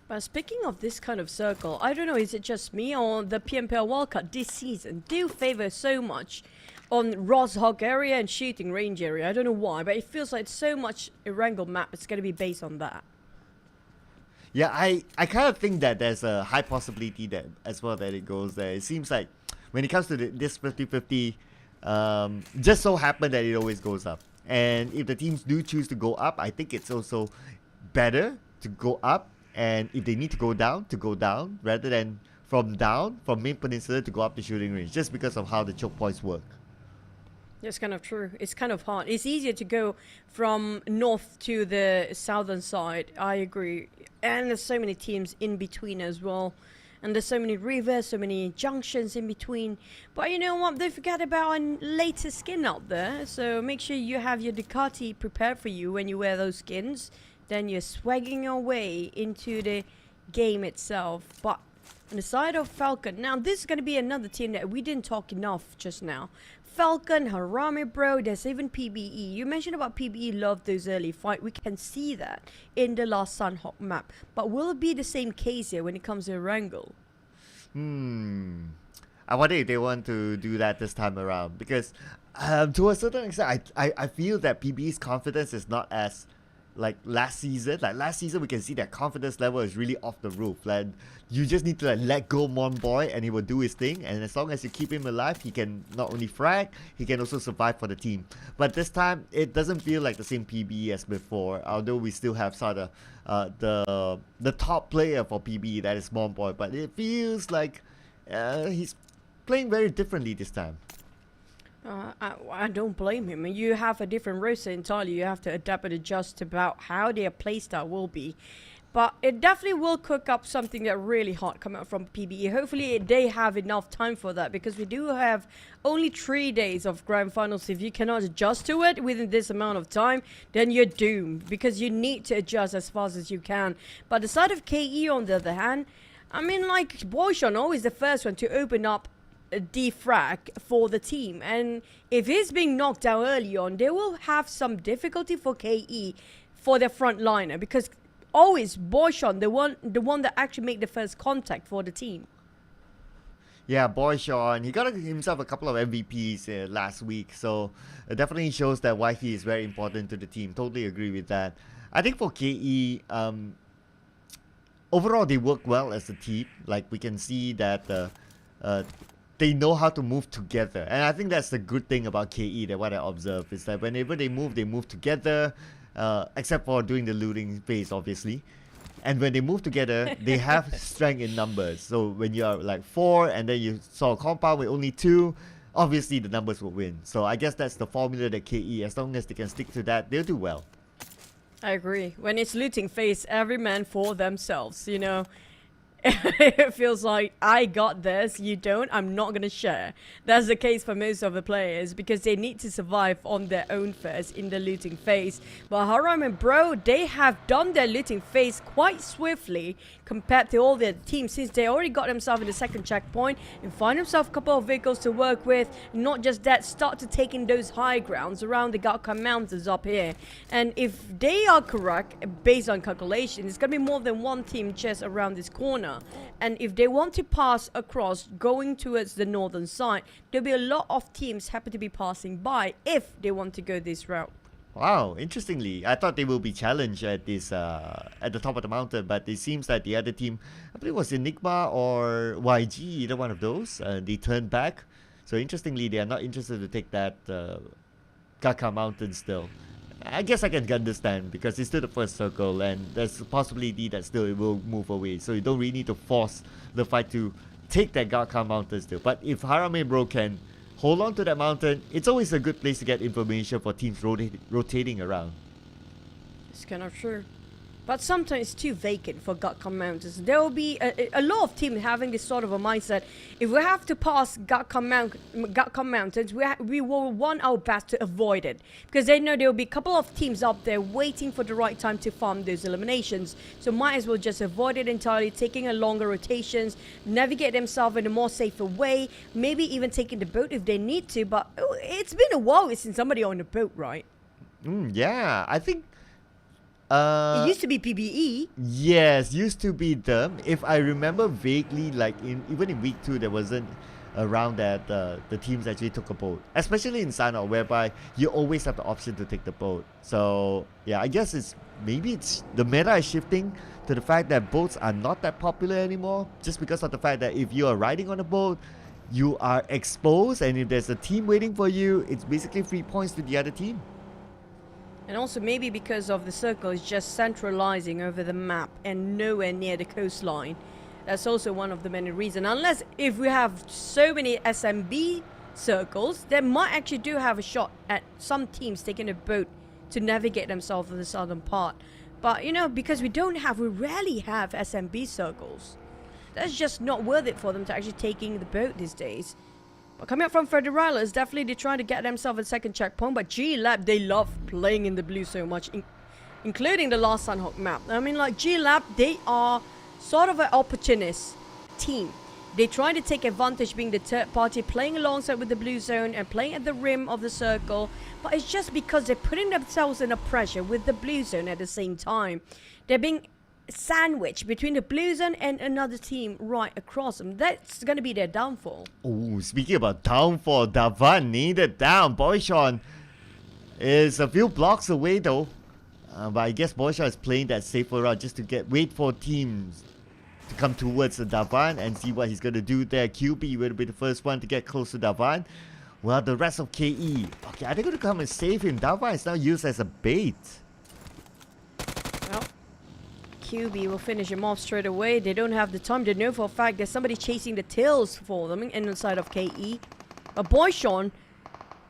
But speaking of this kind of circle, I don't know, is it just me or the PMPL Wildcard this season do favor so much on Roshog area and shooting range area? I don't know why, but it feels like so much Erangel map, it's going to be based on that. Yeah, I kind of think that there's a high possibility that as well that it goes there. It seems like when it comes to this 50-50, just so happen that it always goes up. And if the teams do choose to go up, I think it's also better to go up. And if they need to go down, rather than from main peninsula to go up the shooting range, just because of how the choke points work. That's kind of true. It's kind of hard. It's easier to go from north to the southern side. I agree. And there's so many teams in between as well. And there's so many rivers, so many junctions in between. But you know what? Don't forget about a latest skin out there. So make sure you have your Ducati prepared for you when you wear those skins. Then you're swagging your way into the game itself. But on the side of Falcon, now this is going to be another team that we didn't talk enough just now. Falcon, Harami bro, there's even PBE. You mentioned about PBE love those early fight. We can see that in the last Sunhawk map. But will it be the same case here when it comes to Erangel? I wonder if they want to do that this time around. Because to a certain extent, I feel that PBE's confidence is not as like last season. Like last season, we can see that confidence level is really off the roof. Like you just need to like let go Mon Boy and he will do his thing. And as long as you keep him alive, he can not only frag, he can also survive for the team. But this time, it doesn't feel like the same PBE as before. Although we still have sort of the top player for PBE, that is Mon Boy. But it feels like he's playing very differently this time. I don't blame him. You have a different roster entirely. You have to adapt and adjust about how their playstyle will be. But it definitely will cook up something that really hot coming out from PBE. Hopefully they have enough time for that, because we do have only 3 days of grand finals. If you cannot adjust to it within this amount of time, then you're doomed, because you need to adjust as fast as you can. But the side of KE on the other hand, I mean, like Boyshan always the first one to open up defrag for the team, and if he's being knocked out early on, they will have some difficulty for KE for their front liner, because always Boyshan the one that actually make the first contact for the team. Yeah, Boyshan, he got himself a couple of MVPs last week, so it definitely shows that Wifey is very important to the team. Totally agree with that. I think for KE, overall they work well as a team. Like we can see that they know how to move together. And I think that's the good thing about KE, that what I observe is that whenever they move together, except for doing the looting phase, obviously. And when they move together, they have strength in numbers. So when you are like 4 and then you saw a compound with only 2, obviously the numbers will win. So I guess that's the formula that KE, as long as they can stick to that, they'll do well. I agree. When it's looting phase, every man for themselves, you know. It feels like I got this, you don't, I'm not gonna share. That's the case for most of the players because they need to survive on their own first in the looting phase. But Haram and Bro, they have done their looting phase quite swiftly compared to all their teams since they already got themselves in the second checkpoint and find themselves a couple of vehicles to work with. Not just that, start to taking those high grounds around the Gakka Mountains up here. And if they are correct, based on calculation, it's gonna be more than one team just around this corner. And if they want to pass across going towards the northern side, there'll be a lot of teams happy to be passing by if they want to go this route. Wow, interestingly, I thought they will be challenged at this at the top of the mountain, but it seems that the other team, I believe it was Enigma or YG, either one of those, they turned back. So interestingly, they are not interested to take that Gakka mountain still. I guess I can understand because it's still the first circle and there's a possibility that still it will move away. So you don't really need to force the fight to take that Gakka mountain still. But if Harame Bro can hold on to that mountain, it's always a good place to get information for teams rotating around. It's kind of true. But sometimes it's too vacant for Gakka Mountains. There will be a lot of teams having this sort of a mindset. If we have to pass Gakka Mountains, we will want our best to avoid it. Because they know there will be a couple of teams up there waiting for the right time to farm those eliminations. So might as well just avoid it entirely, taking a longer rotations, navigate themselves in a more safer way, maybe even taking the boat if they need to. But it's been a while since somebody on the boat, right? Yeah, I think... it used to be PBE. Yes, used to be them. If I remember vaguely, like even in week 2, there wasn't around that the teams actually took a boat, especially in Sanhok, whereby you always have the option to take the boat. So yeah, I guess maybe the meta is shifting to the fact that boats are not that popular anymore, just because of the fact that if you are riding on a boat, you are exposed, and if there's a team waiting for you, it's basically 3 points to the other team. And also maybe because of the circle is just centralizing over the map and nowhere near the coastline. That's also one of the many reasons. Unless if we have so many SMB circles, they might actually do have a shot at some teams taking a boat to navigate themselves to the southern part. But you know, because we rarely have SMB circles. That's just not worth it for them to actually taking the boat these days. But coming up from Federales, definitely they're trying to get themselves a second checkpoint. But G-Lab, they love playing in the blue so much, including the last Sanhok map. I mean, like G-Lab, they are sort of an opportunist team. They try to take advantage being the third party, playing alongside with the blue zone and playing at the rim of the circle. But it's just because they're putting themselves in a pressure with the blue zone at the same time. They're being sandwich between the blue zone and another team right across them. That's going to be their downfall. Oh, speaking about downfall, Davan needed down. Boyshawn is a few blocks away though. But I guess Boyshawn is playing that safer route just to wait for teams to come towards Davan and see what he's going to do there. QB will be the first one to get close to Davan. Well, the rest of KE. Okay, are they going to come and save him? Davan is now used as a bait. Well, QB will finish him off straight away. They don't have the time. They know for a fact there's somebody chasing the tails for them inside of KE. But Boyshawn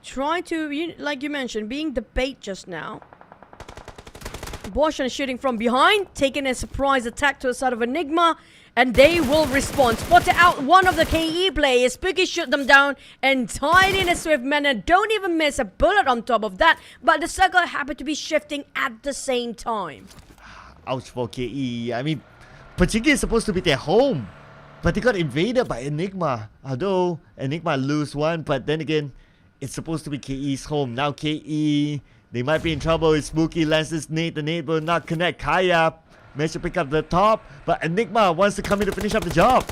trying to, like you mentioned, being the bait just now. Boyshawn is shooting from behind, taking a surprise attack to the side of Enigma, and they will respond. Spotted out one of the KE players. Spooky shoot them down and tied in a swift manner. Don't even miss a bullet on top of that, but the circle happened to be shifting at the same time. Ouch for KE. I mean, Pachigi is supposed to be their home, but they got invaded by Enigma. Although Enigma lose one, but then again, it's supposed to be KE's home. Now KE, they might be in trouble with Spooky. Lances nade. The nade will not connect. Kaya managed to pick up the top, but Enigma wants to come in to finish up the job.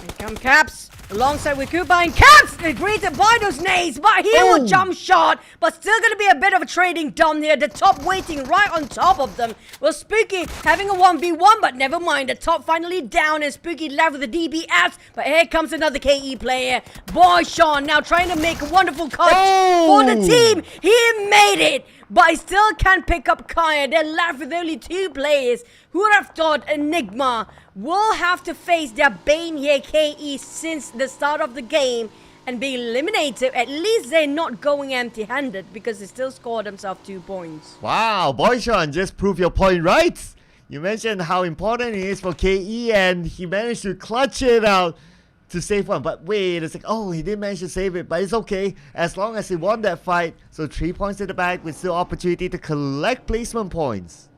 Here come Caps alongside with Kuba, and Caps greeted by those nades, but he will jump shot, but still gonna be a bit of a trading down here. The top waiting right on top of them. Well, Spooky having a 1v1, but never mind. The top finally down, and Spooky left with the DBS, but here comes another KE player. Boyshawn now trying to make a wonderful catch for the team. He made it, but I still can't pick up Kaya. They're left with only 2 players. Who would have thought Enigma will have to face their bane here, KE, since the start of the game and be eliminated? At least they're not going empty-handed because they still scored themselves 2 points. Wow, Boyshawn, just prove your point right. You mentioned how important it is for KE, and he managed to clutch it out to save one. But wait a sec. Oh, he didn't manage to save it, but it's okay. As long as he won that fight. So 3 points in the bag with still opportunity to collect placement points.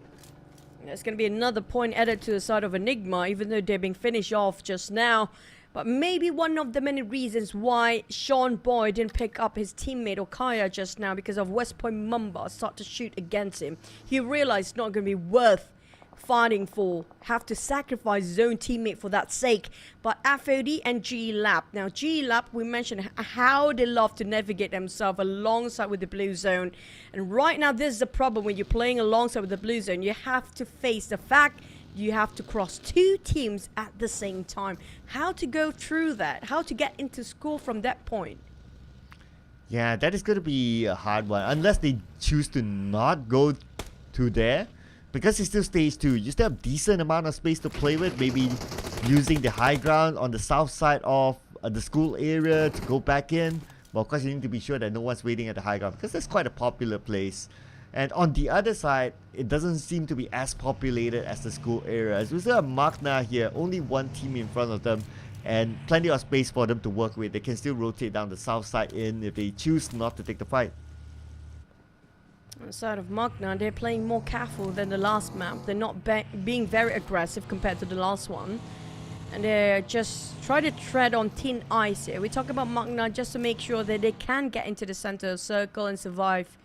There's going to be another point added to the side of Enigma, even though they're being finished off just now. But maybe one of the many reasons why Sean Boyd didn't pick up his teammate Okaya just now, because of West Point Mamba start to shoot against him. He realized it's not going to be worth fighting for, have to sacrifice his own teammate for that sake. But FOD and GE Lab. Now GE Lab, we mentioned how they love to navigate themselves alongside with the blue zone. And right now this is the problem when you're playing alongside with the blue zone. You have to face the fact you have to cross 2 teams at the same time. How to go through that? How to get into score from that point? Yeah, that is going to be a hard one. Unless they choose to not go to there. Because it's still stage 2, you still have decent amount of space to play with. Maybe using the high ground on the south side of the school area to go back in. But of course you need to be sure that no one's waiting at the high ground, because that's quite a popular place. And on the other side, it doesn't seem to be as populated as the school area. As we still have Magna here, only one team in front of them. And plenty of space for them to work with. They can still rotate down the south side in if they choose not to take the fight. On the side of Magna, they're playing more careful than the last map. They're not being very aggressive compared to the last one. And they're just trying to tread on thin ice here. We talk about Magna just to make sure that they can get into the center circle and survive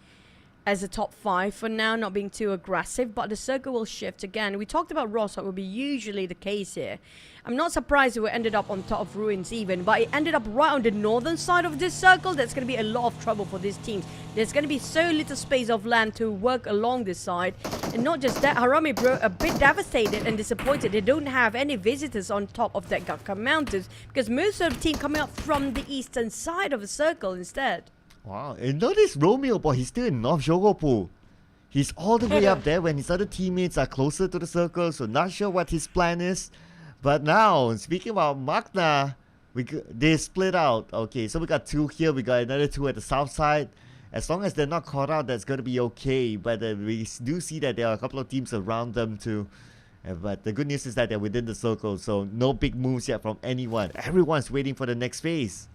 as a top 5 for now, not being too aggressive, but the circle will shift again. We talked about Ross, that would be usually the case here. I'm not surprised we ended up on top of Ruins even, but it ended up right on the northern side of this circle. That's going to be a lot of trouble for this team. There's going to be so little space of land to work along this side. And not just that, Harami Bro a bit devastated and disappointed. They don't have any visitors on top of that Gakka Mountains, because most of the team coming up from the eastern side of the circle instead. Wow, and notice Romeo, boy, he's still in North Jogopu. He's all the way up there when his other teammates are closer to the circle, so not sure what his plan is. But now, speaking about Magna, they split out. Okay, so we got 2 here, we got another 2 at the south side. As long as they're not caught out, that's going to be okay. But we do see that there are a couple of teams around them too. But the good news is that they're within the circle, so no big moves yet from anyone. Everyone's waiting for the next phase.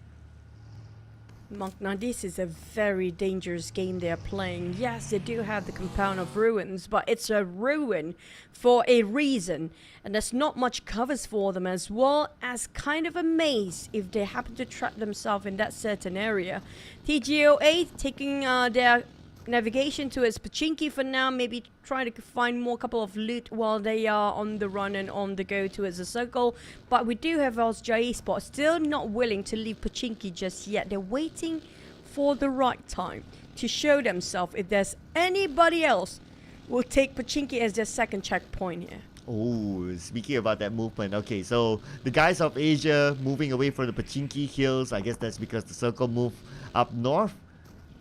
Magna, this is a very dangerous game they are playing. Yes, they do have the compound of ruins, but it's a ruin for a reason. And there's not much covers for them, as well as kind of a maze if they happen to trap themselves in that certain area. TGOA taking their navigation towards Pachinki for now, maybe trying to find more couple of loot while they are on the run and on the go towards the circle. But we do have Esports still not willing to leave Pachinki just yet. They're waiting for the right time to show themselves. If there's anybody else, will take Pachinki as their second checkpoint here. Oh, speaking about that movement, okay, so the guys of Asia moving away from the Pachinki hills. I guess that's because the circle moved up north.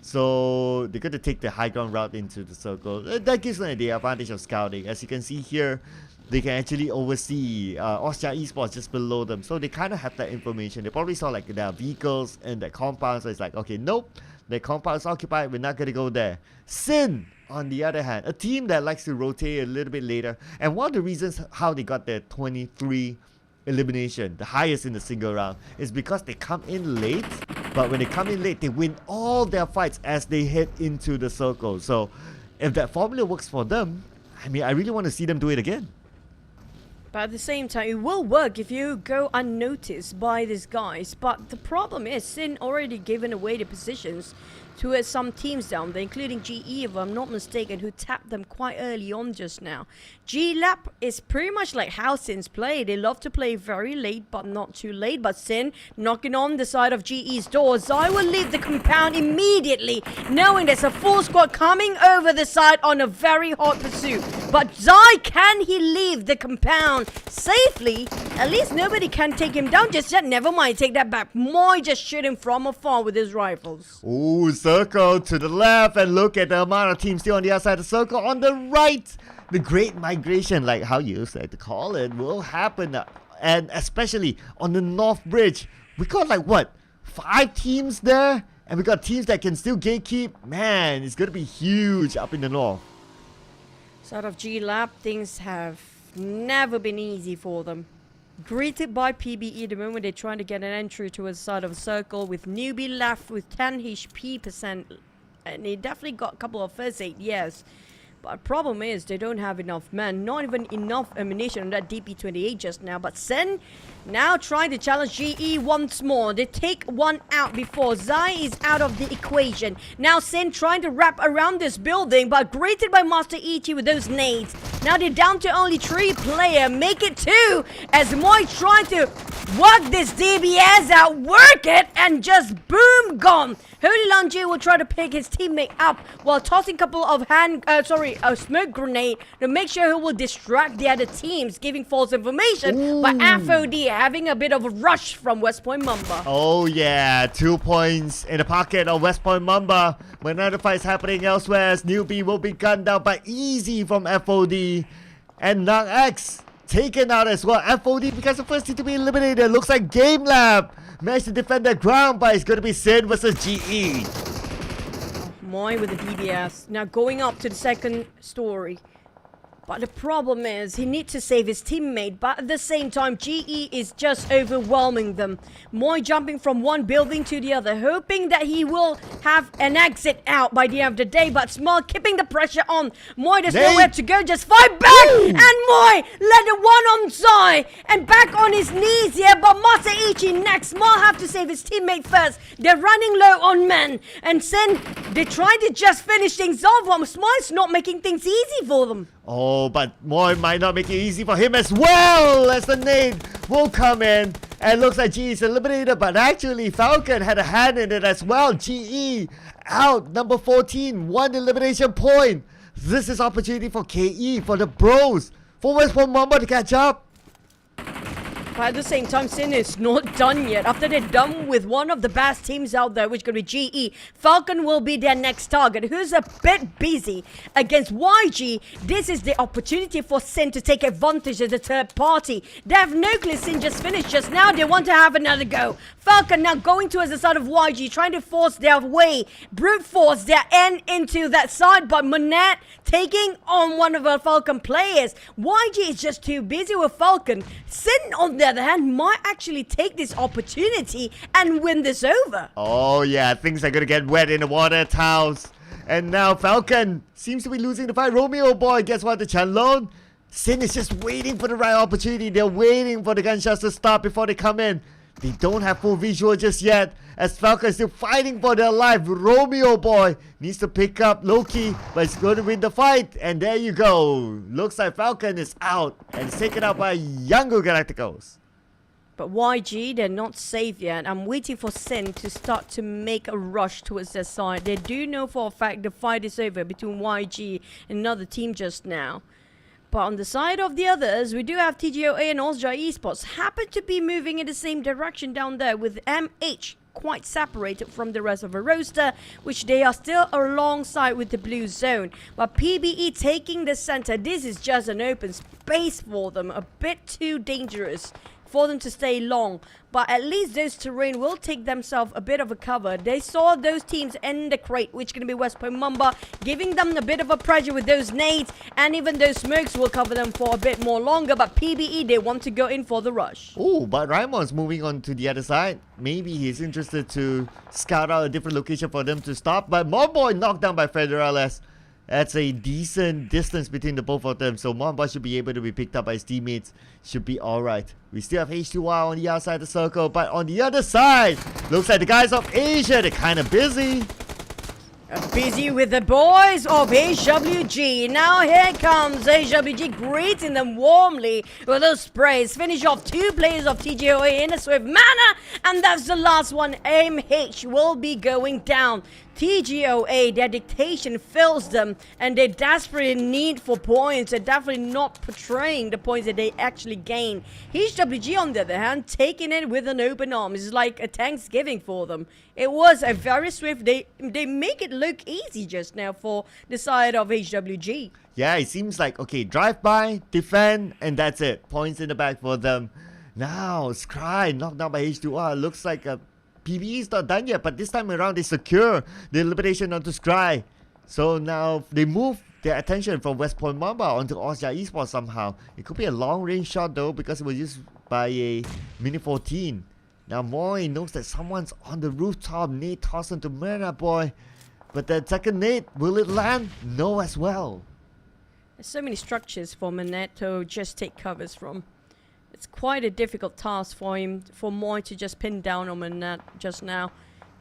So they're going to take the high ground route into the circle. That gives them the advantage of scouting. As you can see here, they can actually oversee Austria Esports just below them. So they kind of have that information. They probably saw like their vehicles and their compound. So it's like, okay, nope, their compound's occupied. We're not going to go there. Sin, on the other hand, a team that likes to rotate a little bit later. And one of the reasons how they got their 23 elimination, the highest in the single round, is because they come in late. But when they come in late, they win all their fights as they head into the circle. So if that formula works for them, I mean, I really want to see them do it again. But at the same time, it will work if you go unnoticed by these guys. But the problem is, Sin already given away the positions to some teams down there, including GE, if I'm not mistaken, who tapped them quite early on just now. G Lab is pretty much like how Sin's play. They love to play very late, but not too late. But Sin knocking on the side of GE's door. Zai will leave the compound immediately, knowing there's a full squad coming over the side on a very hot pursuit. But Zai, can he leave the compound safely? At least nobody can take him down just yet. Never mind, take that back. Moy just shoot him from afar with his rifles. Ooh, circle to the left, and look at the amount of teams still on the outside of the circle. On the right, the great migration, like how you like to call it, will happen. And especially on the North Bridge, we got like what, 5 teams there? And we got teams that can still gatekeep. Man, it's going to be huge up in the north. Side of G-Lab, things have never been easy for them. Greeted by PBE the moment they're trying to get an entry towards the side of a circle, with newbie left with 10 HP percent, and they definitely got a couple of first aid, yes. But the problem is they don't have enough men, not even enough ammunition on that DP28 just now. But Sen now trying to challenge GE once more. They take one out before Zai is out of the equation. Now Sen trying to wrap around this building, but greeted by Master Ichi with those nades. Now they're down to only 3 players. Make it 2 as Moy trying to work this DBS out, work it, and just boom, gone. Holy Lanji will try to pick his teammate up while tossing a couple of a smoke grenade to make sure he will distract the other teams, giving false information. But FOD having a bit of a rush from West Point Mamba. Oh yeah, 2 points in the pocket of West Point Mamba. When another fight is happening elsewhere, as Newbie will be gunned down by Easy from FOD. And Nang X taken out as well. FOD becomes the first team to be eliminated. Looks like Game Lab managed to defend their ground, but it's going to be Sin versus GE. Moy with the DBS. Now going up to the second story. But the problem is he needs to save his teammate, but at the same time GE is just overwhelming them. Moy jumping from one building to the other, hoping that he will have an exit out by the end of the day, but Small keeping the pressure on. Moy, there's nowhere to go, just fight back! And Moy let the one on Zai and back on his knees here, but Master Ichi next. Small have to save his teammate first. They're running low on men, and Sen, they try to just finish things off, while Smile's not making things easy for them. Oh, but Moy might not make it easy for him as well, as the nade will come in. And looks like GE is eliminated, but actually Falcon had a hand in it as well. GE out, number 14, 1 elimination point. This is opportunity for KE, for the bros, for West Point Mamba to catch up. But at the same time, Sin is not done yet. After they're done with one of the best teams out there, which could be GE, Falcon will be their next target, who's a bit busy against YG. This is the opportunity for Sin to take advantage of the third party. They have no clue. Sin just finished just now. They want to have another go. Falcon now going towards the side of YG, trying to force their way, brute force their end into that side, but Monette taking on one of our Falcon players. YG is just too busy with Falcon. Sin, on the other hand, might actually take this opportunity and win this over. Oh yeah, things are gonna get wet in the water towels. And now Falcon seems to be losing the fight. Romeo boy, guess what? The Chanlon. Sin is just waiting for the right opportunity. They're waiting for the gunshots to stop before they come in. They don't have full visual just yet, as Falcon is still fighting for their life. Romeo boy needs to pick up Loki, but he's going to win the fight. And there you go. Looks like Falcon is out and is taken out by Younger Galacticos. But YG, they're not safe yet. I'm waiting for Sin to start to make a rush towards their side. They do know for a fact the fight is over between YG and another team just now. But on the side of the others, we do have TGOA and Osja Esports happen to be moving in the same direction down there, with MH quite separated from the rest of the roster, which they are still alongside with the blue zone. But PBE taking the center. This is just an open space for them, a bit too dangerous for them to stay long, but at least those terrain will take themselves a bit of a cover. They saw those teams in the crate, which going to be West Point Mamba, giving them a bit of a pressure with those nades, and even those smokes will cover them for a bit more longer. But PBE, they want to go in for the rush. Oh, but Raimon's moving on to the other side. Maybe he's interested to scout out a different location for them to stop, but Monboy knocked down by Federales. That's a decent distance between the both of them, so Monboy should be able to be picked up by his teammates. Should be alright. We still have H2R on the outside of the circle, but on the other side, looks like the guys of Asia, they're kind of busy. Busy with the boys of HWG. Now here comes HWG, greeting them warmly with those sprays. Finish off 2 players of TGOA in a swift manner, and that's the last one. MH will be going down. TGOA, their dictation fills them, and they desperately need for points. They're definitely not portraying the points that they actually gain. HWG, on the other hand, taking it with an open arm. It's like a Thanksgiving for them. It was a very swift. They make it look easy just now for the side of HWG. Yeah, it seems like, okay, drive by, defend, and that's it. Points in the back for them. Now, Scry knocked down by H2R. Looks like a PBE is not done yet, but this time around they secure the elimination onto Scry. So now they move their attention from West Point Mamba onto Osja Esports somehow. It could be a long-range shot though because it was used by a Mini 14. Now Moy knows that someone's on the rooftop. Nate tossed into Myrna Boy. But that second nade, will it land? No as well. There's so many structures for Manette to just take covers from. It's quite a difficult task for him, for Moy to just pin down on Manette just now.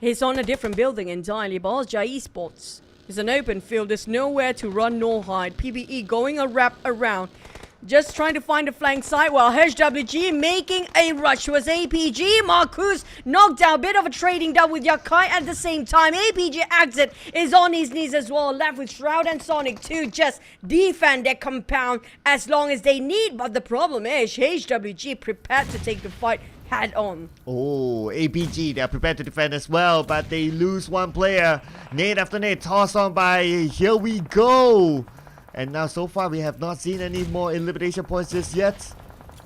He's on a different building entirely, but Osja Esports is an open field. There's nowhere to run nor hide. PBE going a wrap around. Just trying to find a flank side while HWG making a rush towards APG. Marcus knocked down, bit of a trading down with Yakai at the same time. APG exit is on his knees as well, left with Shroud and Sonic to just defend their compound as long as they need. But the problem is HWG prepared to take the fight head on. Oh, APG, they're prepared to defend as well, but they lose one player. Nade after nade, tossed on by Here We Go. And now so far we have not seen any more elimination points just yet.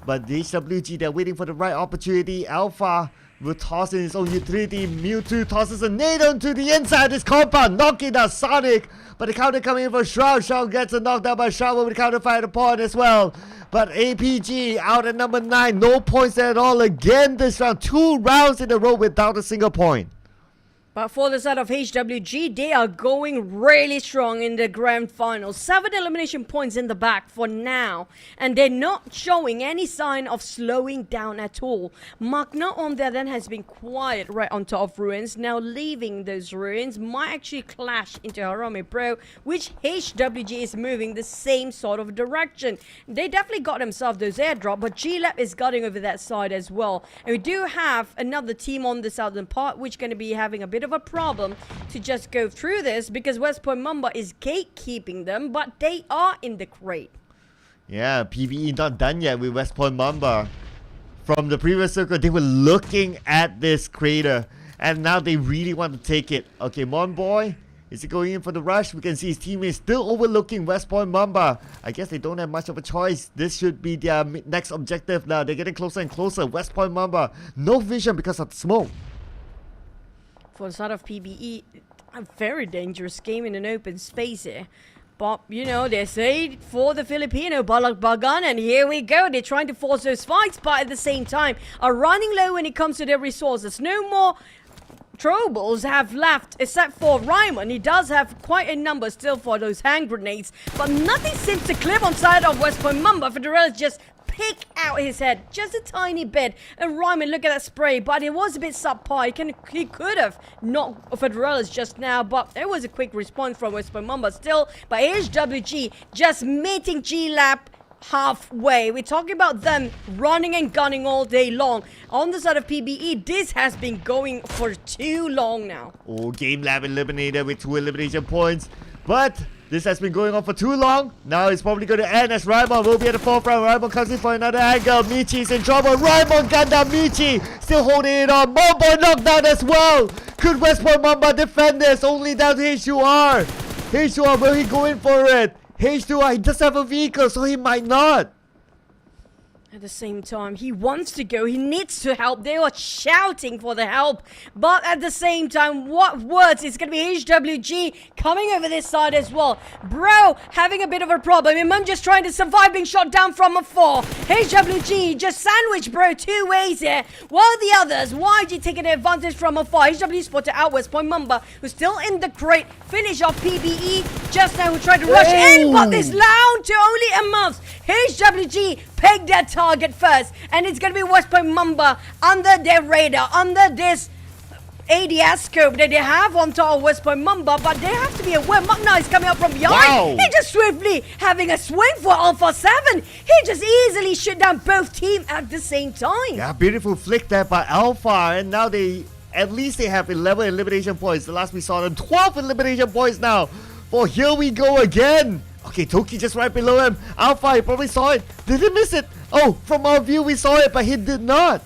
But the HWG, they're waiting for the right opportunity. Alpha will toss in his own utility. Mewtwo tosses a nade onto the inside of this compound, knocking down Sonic. But the counter coming in for Shroud. Shroud gets a knockdown by Shroud with the counter fire upon as well. But APG out at number 9. No points at all again this round. 2 rounds in a row without a single point. But for the side of HWG, they are going really strong in the grand final. 7 elimination points in the back for now. And they're not showing any sign of slowing down at all. Magna on the other hand has been quiet right on top of Ruins. Now leaving those Ruins might actually clash into Harame Pro, which HWG is moving the same sort of direction. They definitely got themselves those airdrop, but G-Lab is guarding over that side as well. And we do have another team on the southern part, which is going to be having a bit of a problem to just go through this because West Point Mamba is gatekeeping them, but they are in the crate. Yeah, PvE not done yet with West Point Mamba. From the previous circle, they were looking at this crater, and now they really want to take it. Okay, Mon Boy, is he going in for the rush? We can see his teammates still overlooking West Point Mamba. I guess they don't have much of a choice. This should be their next objective now. They're getting closer and closer. West Point Mamba, no vision because of the smoke. For the side of PBE, a very dangerous game in an open space here. But, you know, they say for the Filipino, Balak Bagan, and here we go. They're trying to force those fights, but at the same time, are running low when it comes to their resources. No more Troubles have left, except for Ryman. He does have quite a number still for those hand grenades, but nothing seems to clip on side of West Point Mamba. Federellis just pick out his head just a tiny bit, and Ryman, look at that spray, but it was a bit subpar. He could have knocked Federellis just now, but there was a quick response from West Point Mamba still. But HWG just meeting G-Lab halfway. We're talking about them running and gunning all day long. On the side of PBE, this has been going for too long now. Oh, Game Lab eliminated with 2 elimination points, but this has been going on for too long. Now it's probably going to end as Raimon will be at the forefront. Raimon comes in for another angle. Michi's in trouble. Raimon gun down Michi. Still holding it on. Momboy knocked down as well. Could West Point Mamba defend this? Only down to H2R. H2R, will he go in for it? H2R, he does have a vehicle, so he might not. At the same time, he wants to go. He needs to help. They are shouting for the help. But at the same time, what words? It's going to be HWG coming over this side as well. Bro, having a bit of a problem. Imam just trying to survive being shot down from afar. HWG just sandwiched Bro 2 ways here. While the others, YG taking advantage from afar. HWG spotted out West Point Mamba, who's still in the crate. Finish off PBE just now, who tried to rush in, but this down to only a month. HWG pegged their target first, and it's gonna be West Point Mamba under their radar, under this ADS scope that they have on top of West Point Mamba, but they have to be aware. Magna is coming up from behind. He just swiftly having a swing for Alpha 7. He just easily shut down both teams at the same time. Yeah, beautiful flick there by Alpha, and now at least they have 11 elimination points. The last we saw them, 12 elimination points now. For Here We Go again. Okay, Toki just right below him. Alpha, he probably saw it. Did he miss it? Oh, from our view we saw it, but he did not.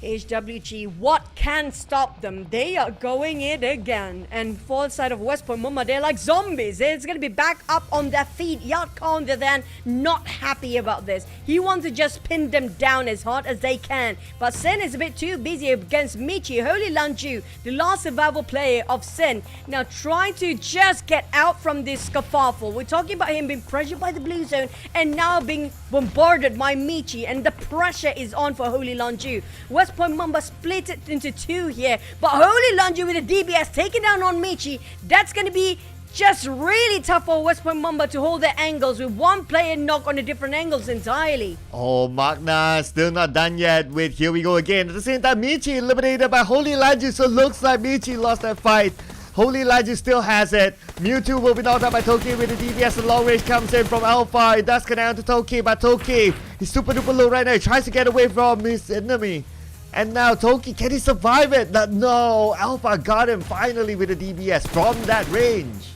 HWG, what can stop them? They are going it again. And for the side of West Point Mumma, they're like zombies. It's going to be back up on their feet. Yardka, on the other hand, not happy about this. He wants to just pin them down as hard as they can. But Sen is a bit too busy against Michi. Holy Lanju, the last survival player of Sen, now trying to just get out from this scuffle. We're talking about him being pressured by the blue zone and now being bombarded by Michi. And the pressure is on for Holy Lanju. West Point Mamba split it into two here, but Holy Lanju with a DBS taking down on Michi. That's going to be just really tough for West Point Mamba to hold their angles with one player knock on the different angles entirely. Oh, Magna still not done yet with here we go again. At the same time, Michi eliminated by Holy Lanju, so looks like Michi lost that fight. Holy Lanju still has it. Mewtwo will be knocked out by Toki with the DBS and long range comes in from Alpha. It does come down to Toki, but Toki, he's super duper low right now. He tries to get away from his enemy. And now Toki, can he survive it? No, Alpha got him finally with a DBS from that range.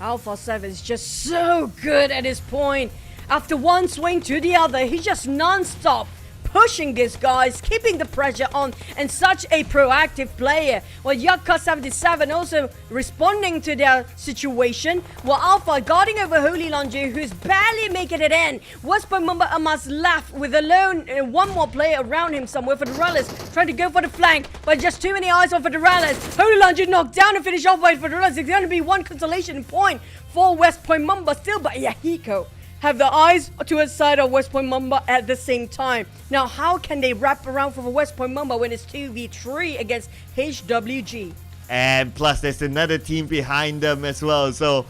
Alpha 7 is just so good at this point. After one swing to the other, he's just non-stop pushing these guys, keeping the pressure on, and such a proactive player. While Yaka 77 also responding to their situation, while Alpha guarding over Holy Lanju, who's barely making it in. West Point Mumba Amas left with alone one more player around him somewhere. Federalis trying to go for the flank, but just too many eyes on Federalis. Holy Lanju knocked down and finished off by Federalis. It's going to be one consolation point for West Point Mumba still, but Yahiko have the eyes to the side of West Point Mamba at the same time. Now, how can they wrap around for West Point Mamba when it's 2v3 against HWG? And plus, there's another team behind them as well. So,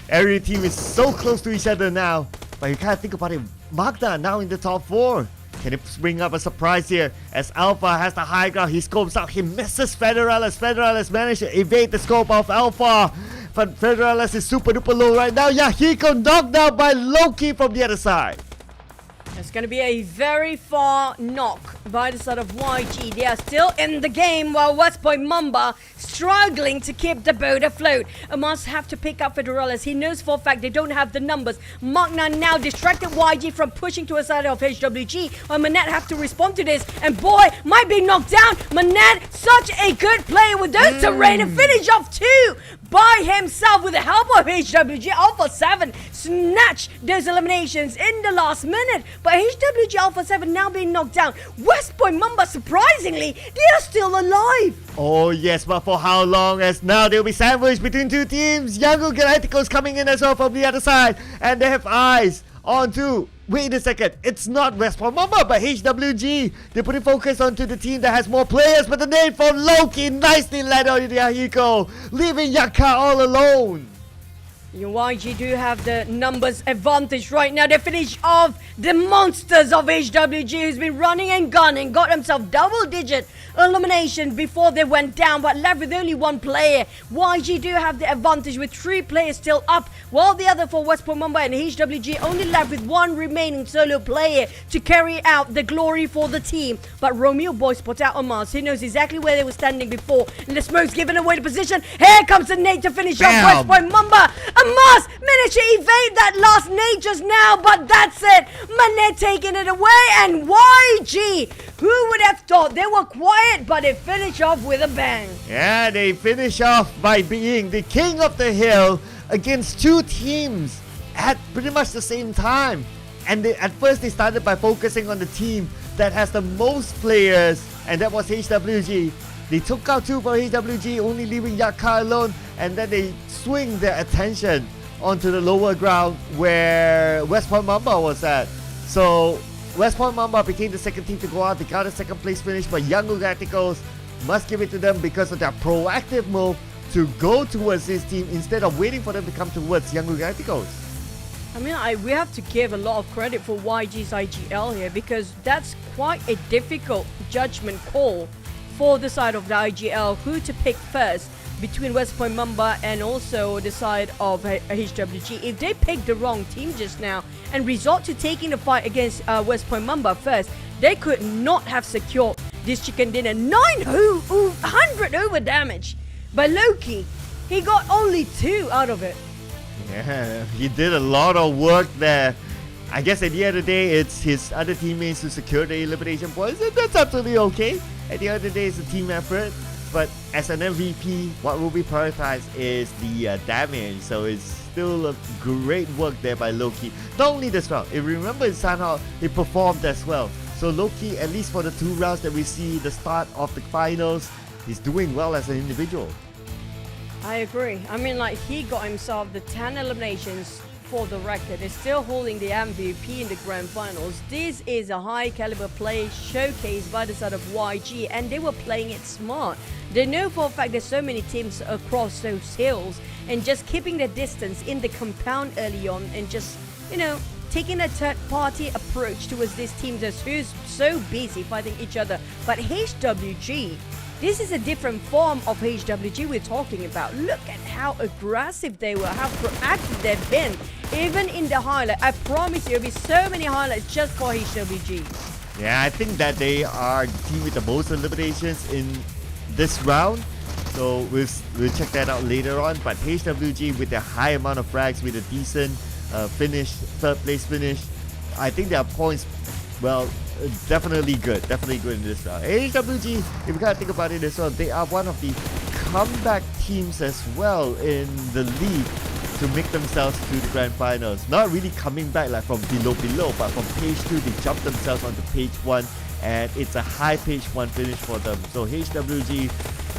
every team is so close to each other now. But you can't think about it. Magda now in the top 4. Can it bring up a surprise here? As Alpha has the high ground, he scopes out. He misses Federalis. Federalis managed to evade the scope of Alpha. But Federalis is super duper low right now. Yahiko knocked down by Loki from the other side. It's going to be a very far knock by the side of YG. They are still in the game while West Point Mamba struggling to keep the boat afloat. Must have to pick up Federalis. He knows for a fact they don't have the numbers. Magna now distracted YG from pushing to a side of HWG. While Manette have to respond to this. And boy, might be knocked down. Manette, such a good player with those terrain and finish off too by himself with the help of HWG. Alpha 7 snatch those eliminations in the last minute. But HWG Alpha 7 now being knocked down. West Point Mamba, surprisingly, they are still alive. Oh yes, but for how long? As now they'll be sandwiched between two teams. Young Galacticos coming in as well from the other side. And they have eyes onto... Wait a second, it's not West Point Mamba, but HWG. They're putting focus onto the team that has more players, but the name for Loki nicely led on to Yahiko, leaving Yaka all alone. YG do have the numbers advantage right now. They finish off the monsters of HWG who's been running and gunning, got himself double-digit elimination before they went down, but left with only one player. YG do have the advantage with 3 players still up, while the other for West Point Mumbai and HWG only left with 1 remaining solo player to carry out the glory for the team. But Romeo Boy spot out on Mars. He knows exactly where they were standing before, and the smoke's giving away the position. Here comes the nade to finish off West Point Mumbai. Must manage to evade that last nade just now, but that's it. Manet taking it away, and YG, who would have thought they were quiet, but they finish off with a bang. Yeah, they finish off by being the king of the hill against 2 teams at pretty much the same time. And at first they started by focusing on the team that has the most players, and that was HWG. They took out 2 for HWG, only leaving Yaka alone, and then they swing their attention onto the lower ground where West Point Mamba was at. So West Point Mamba became the second team to go out. They got a second place finish, but Young Galacticos must give it to them because of their proactive move to go towards this team instead of waiting for them to come towards Young Galacticos. I mean, we have to give a lot of credit for YG's IGL here, because that's quite a difficult judgment call for the side of the IGL, who to pick first between West Point Mamba and also the side of HWG. If they pick the wrong team just now and resort to taking the fight against West Point Mamba first, they could not have secured this chicken dinner. 900 over damage by Loki. He got only 2 out of it. Yeah, he did a lot of work there. I guess at the end of the day, it's his other teammates who secured the elimination points, and that's absolutely okay. At the end of the day, it's a team effort. But as an MVP, what will be prioritized is the damage. So it's still a great work there by Loki. Not only this round, if you remember in Sanhao, he performed as well. So Loki, at least for the 2 rounds that we see the start of the finals, he's doing well as an individual. I agree. I mean, like, he got himself the 10 eliminations for the record. He's still holding the MVP in the grand finals. This is a high caliber play showcased by the side of YG, and they were playing it smart. They know for a fact there's so many teams across those hills, and just keeping the distance in the compound early on, and just, you know, taking a third party approach towards these teams who's so busy fighting each other. But HWG, this is a different form of HWG we're talking about. Look at how aggressive they were, how proactive they've been. Even in the highlight, I promise you, there'll be so many highlights just for HWG. Yeah, I think that they are the team with the most eliminations in this round. So we'll check that out later on. But HWG with their high amount of frags, with a decent finish, 3rd place finish, I think their points, well, definitely good in this round. HWG, if you kind of think about it as well, they are one of the comeback teams as well in the league to make themselves to the grand finals. Not really coming back like from below, but from page 2 they jumped themselves onto page 1, and it's a high page 1 finish for them. So HWG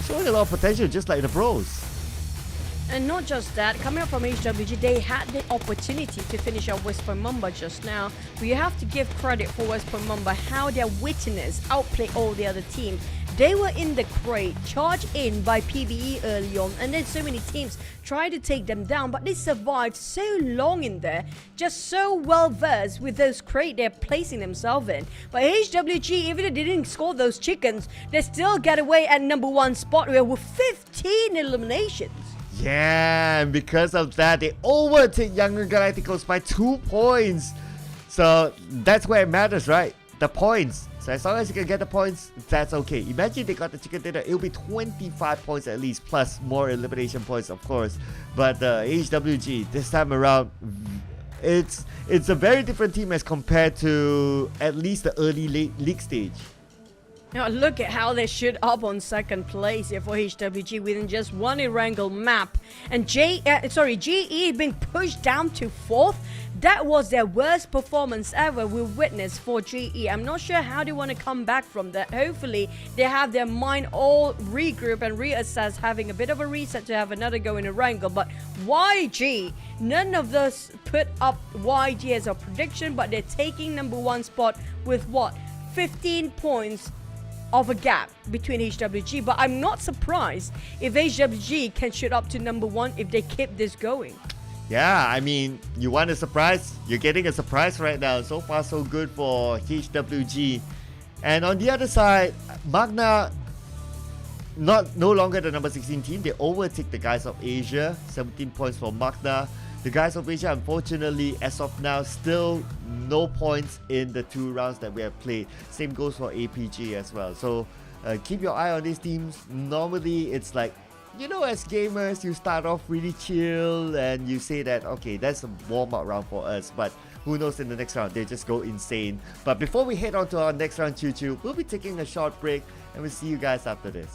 showing a lot of potential, just like the pros. And not just that, coming up from HWG, they had the opportunity to finish out West Myanmar just now. But you have to give credit for West Myanmar, how their wittiness outplayed all the other teams. They were in the crate, charged in by PBE early on, and then so many teams tried to take them down, but they survived so long in there, just so well versed with those crate they're placing themselves in. But HWG, even if they didn't score those chickens, they still get away at #1 spot with 15 eliminations. Yeah, and because of that, they overtake Younger Galacticos by 2 points. So that's where it matters, right? The points. So as long as you can get the points, that's okay. Imagine they got the chicken dinner, it'll be 25 points at least, plus more elimination points, of course. But HWG, this time around, it's a very different team as compared to at least the early league stage. Now look at how they shoot up on 2nd place here for HWG within just 1 Erangel map. And GE being pushed down to 4th. That was their worst performance ever we witnessed for GE. I'm not sure how they want to come back from that. Hopefully they have their mind all regroup and reassess, having a bit of a reset to have another go in Erangel. But YG, none of us put up YG as a prediction, but they're taking #1 spot with what? 15 points of a gap between HWG, but I'm not surprised if HWG can shoot up to #1 if they keep this going. Yeah, I mean, you want a surprise? You're getting a surprise right now. So far, so good for HWG. And on the other side, Magna, no longer the #16 team. They overtake the guys of Asia. 17 points for Magna. The guys of Asia, unfortunately, as of now, still no points in the 2 rounds that we have played. Same goes for APG as well. So keep your eye on these teams. Normally, it's like, you know, as gamers, you start off really chill and you say that, okay, that's a warm-up round for us. But who knows, in the next round, they just go insane. But before we head on to our next round, Choo Choo, we'll be taking a short break and we'll see you guys after this.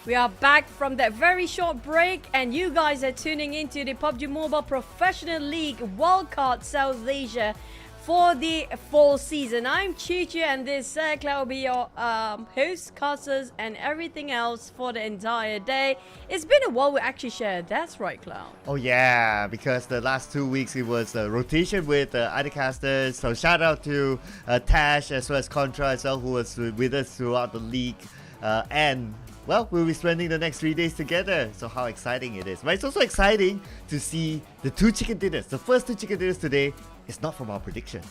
We are back from that very short break, and you guys are tuning into the PUBG Mobile Professional League Wildcard South Asia for the fall season. I'm Chichi, and this Cloud will be your host, casters, and everything else for the entire day. It's been a while we actually shared. That's right, Cloud. Oh yeah, because the last 2 weeks it was a rotation with other casters. So shout out to Tash as well as Contra as well, who was with us throughout the league. And well, we'll be spending the next 3 days together. So how exciting it is. But it's also exciting to see the 2 chicken dinners. The first 2 chicken dinners today is not from our prediction.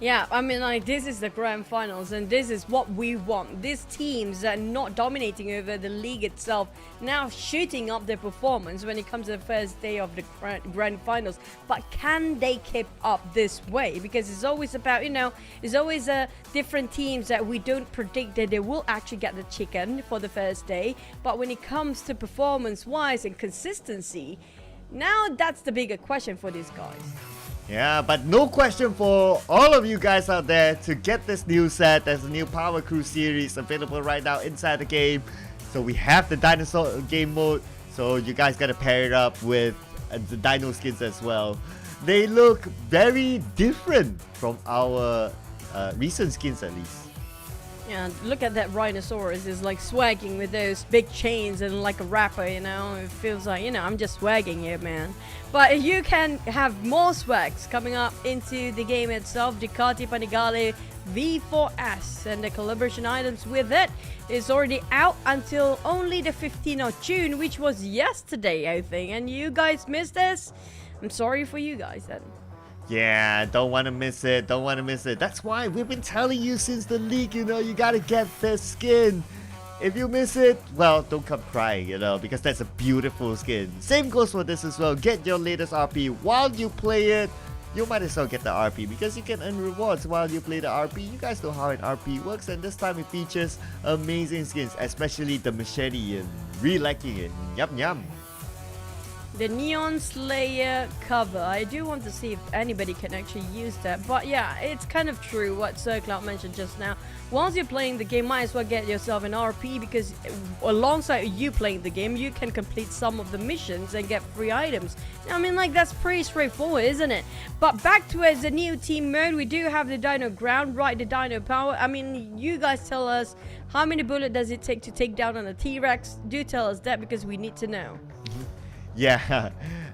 Yeah, I mean, like, this is the grand finals, and this is what we want. These teams are not dominating over the league itself, now shooting up their performance when it comes to the first day of the grand finals. But can they keep up this way? Because it's always about, you know, it's always different teams that we don't predict that they will actually get the chicken for the first day. But when it comes to performance-wise and consistency, now that's the bigger question for these guys. Yeah, but no question for all of you guys out there to get this new set. There's a new Power Crew series available right now inside the game. So we have the dinosaur game mode. So you guys gotta pair it up with the dino skins as well. They look very different from our recent skins at least. Yeah, look at that Rhinoceros. Is like swagging with those big chains and like a rapper, you know. It feels like, you know, I'm just swagging here, man. But you can have more swags coming up into the game itself. Ducati Panigale V4S and the collaboration items with it is already out until only the 15th of June, which was yesterday, I think. And you guys missed this? I'm sorry for you guys then. Yeah, don't want to miss it. Don't want to miss it. That's why we've been telling you since the leak, you know, you got to get this skin. If you miss it, well, don't come crying, you know, because that's a beautiful skin. Same goes for this as well. Get your latest RP while you play it. You might as well get the RP because you can earn rewards while you play the RP. You guys know how an RP works, and this time it features amazing skins, especially the machete, and really liking it. Yum yum. The Neon Slayer cover. I do want to see if anybody can actually use that. But yeah, it's kind of true what Sir Cloud mentioned just now. Once you're playing the game, might as well get yourself an RP, because alongside you playing the game, you can complete some of the missions and get free items. I mean, like, that's pretty straightforward, isn't it? But back to as a new team mode, we do have the Dino Ground, right? The Dino Power. I mean, you guys tell us, how many bullets does it take to take down on a T-Rex? Do tell us that, because we need to know. Yeah,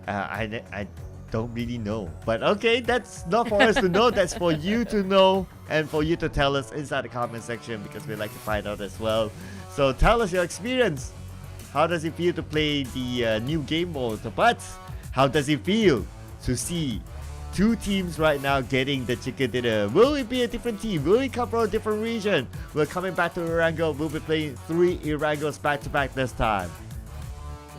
I don't really know. But okay, that's not for us to know. That's for you to know and for you to tell us inside the comment section, because we'd like to find out as well. So tell us your experience. How does it feel to play the new game mode? But how does it feel to see 2 teams right now getting the chicken dinner? Will it be a different team? Will it come from a different region? We're coming back to Erangel. We'll be playing 3 Erangels back to back this time.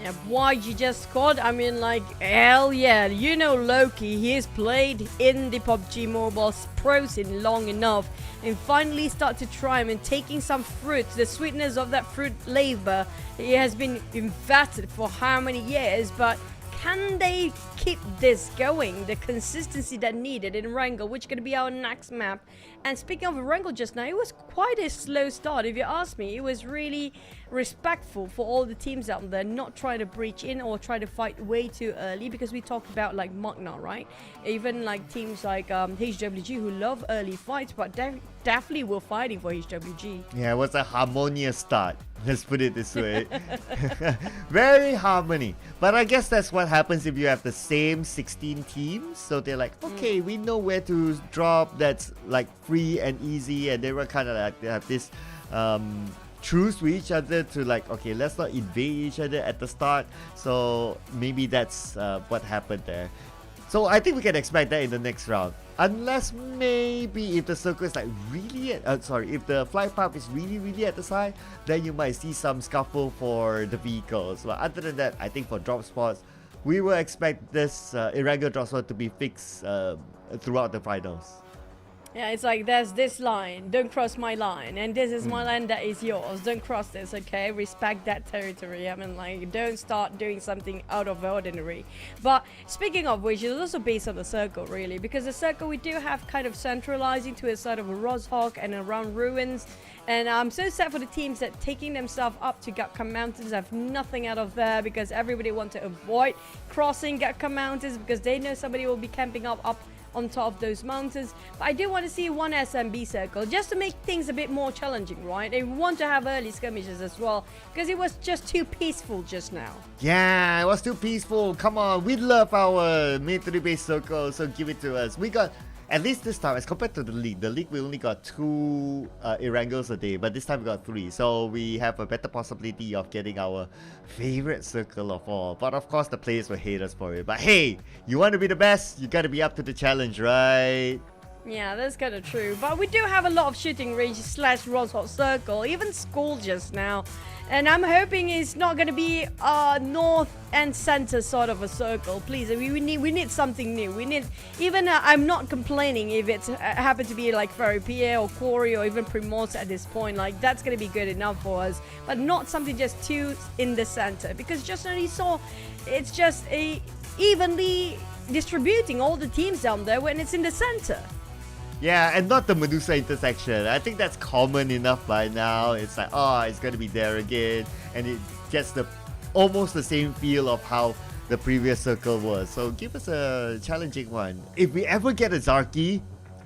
Yeah, why you just scored? I mean, like, hell yeah. You know Loki, he's played in the PUBG Mobile Pro scene long enough and finally start to try him and taking some fruit, the sweetness of that fruit labor. He has been invested for how many years, but can they keep this going? The consistency that needed in Erangel, which is going to be our next map. And speaking of Erangel just now, it was quite a slow start. If you ask me, it was really respectful for all the teams out there, not trying to breach in or try to fight way too early, because we talked about like Magna, right? Even like teams like HWG who love early fights, but definitely were fighting for HWG. Yeah, it was a harmonious start. Let's put it this way. Very harmony. But I guess that's what happens if you have the same 16 teams. So they're like, okay, we know where to drop that's like free and easy. And they were kind of like, they have this truce to each other to like, okay, let's not invade each other at the start. So maybe that's what happened there. So I think we can expect that in the next round. Unless maybe if the circle is like really if the flight path is really at the side, then you might see some scuffle for the vehicles. But other than that, I think for drop spots, we will expect this irregular drop spot to be fixed throughout the finals. Yeah, it's like there's this line, don't cross my line, and this is my line, that is yours. Don't cross this, okay? Respect that territory. I mean, like, don't start doing something out of the ordinary. But speaking of which, it's also based on the circle, really, because the circle we do have kind of centralizing to a sort of a Roshawk and around ruins. And I'm so sad for the teams that taking themselves up to Gapka Mountains have nothing out of there, because everybody wants to avoid crossing Gapka Mountains because they know somebody will be camping up on top of those mountains. But I do want to see one SMB circle just to make things a bit more challenging, right? They want to have early skirmishes as well, because it was just too peaceful just now. Yeah, it was too peaceful. Come on, we love our military-based circle, so give it to us. We got, at least this time, as compared to the league we only got 2 Erangels a day, but this time we got 3. So we have a better possibility of getting our favorite circle of all. But of course, the players will hate us for it. But hey, you want to be the best, you got to be up to the challenge, right? Yeah, that's kind of true. But we do have a lot of shooting range / Roshawk circle, even school just now. And I'm hoping it's not going to be north and center sort of a circle. Please, we need something new. We need, even I'm not complaining if it's happened to be like Ferry Pierre or Quarry or even Primos at this point. Like, that's going to be good enough for us. But not something just too in the center. Because just now you saw, it's just evenly distributing all the teams down there when it's in the center. Yeah, and not the Medusa intersection. I think that's common enough by now. It's like, oh, it's going to be there again. And it gets almost the same feel of how the previous circle was. So give us a challenging one. If we ever get a Zarki,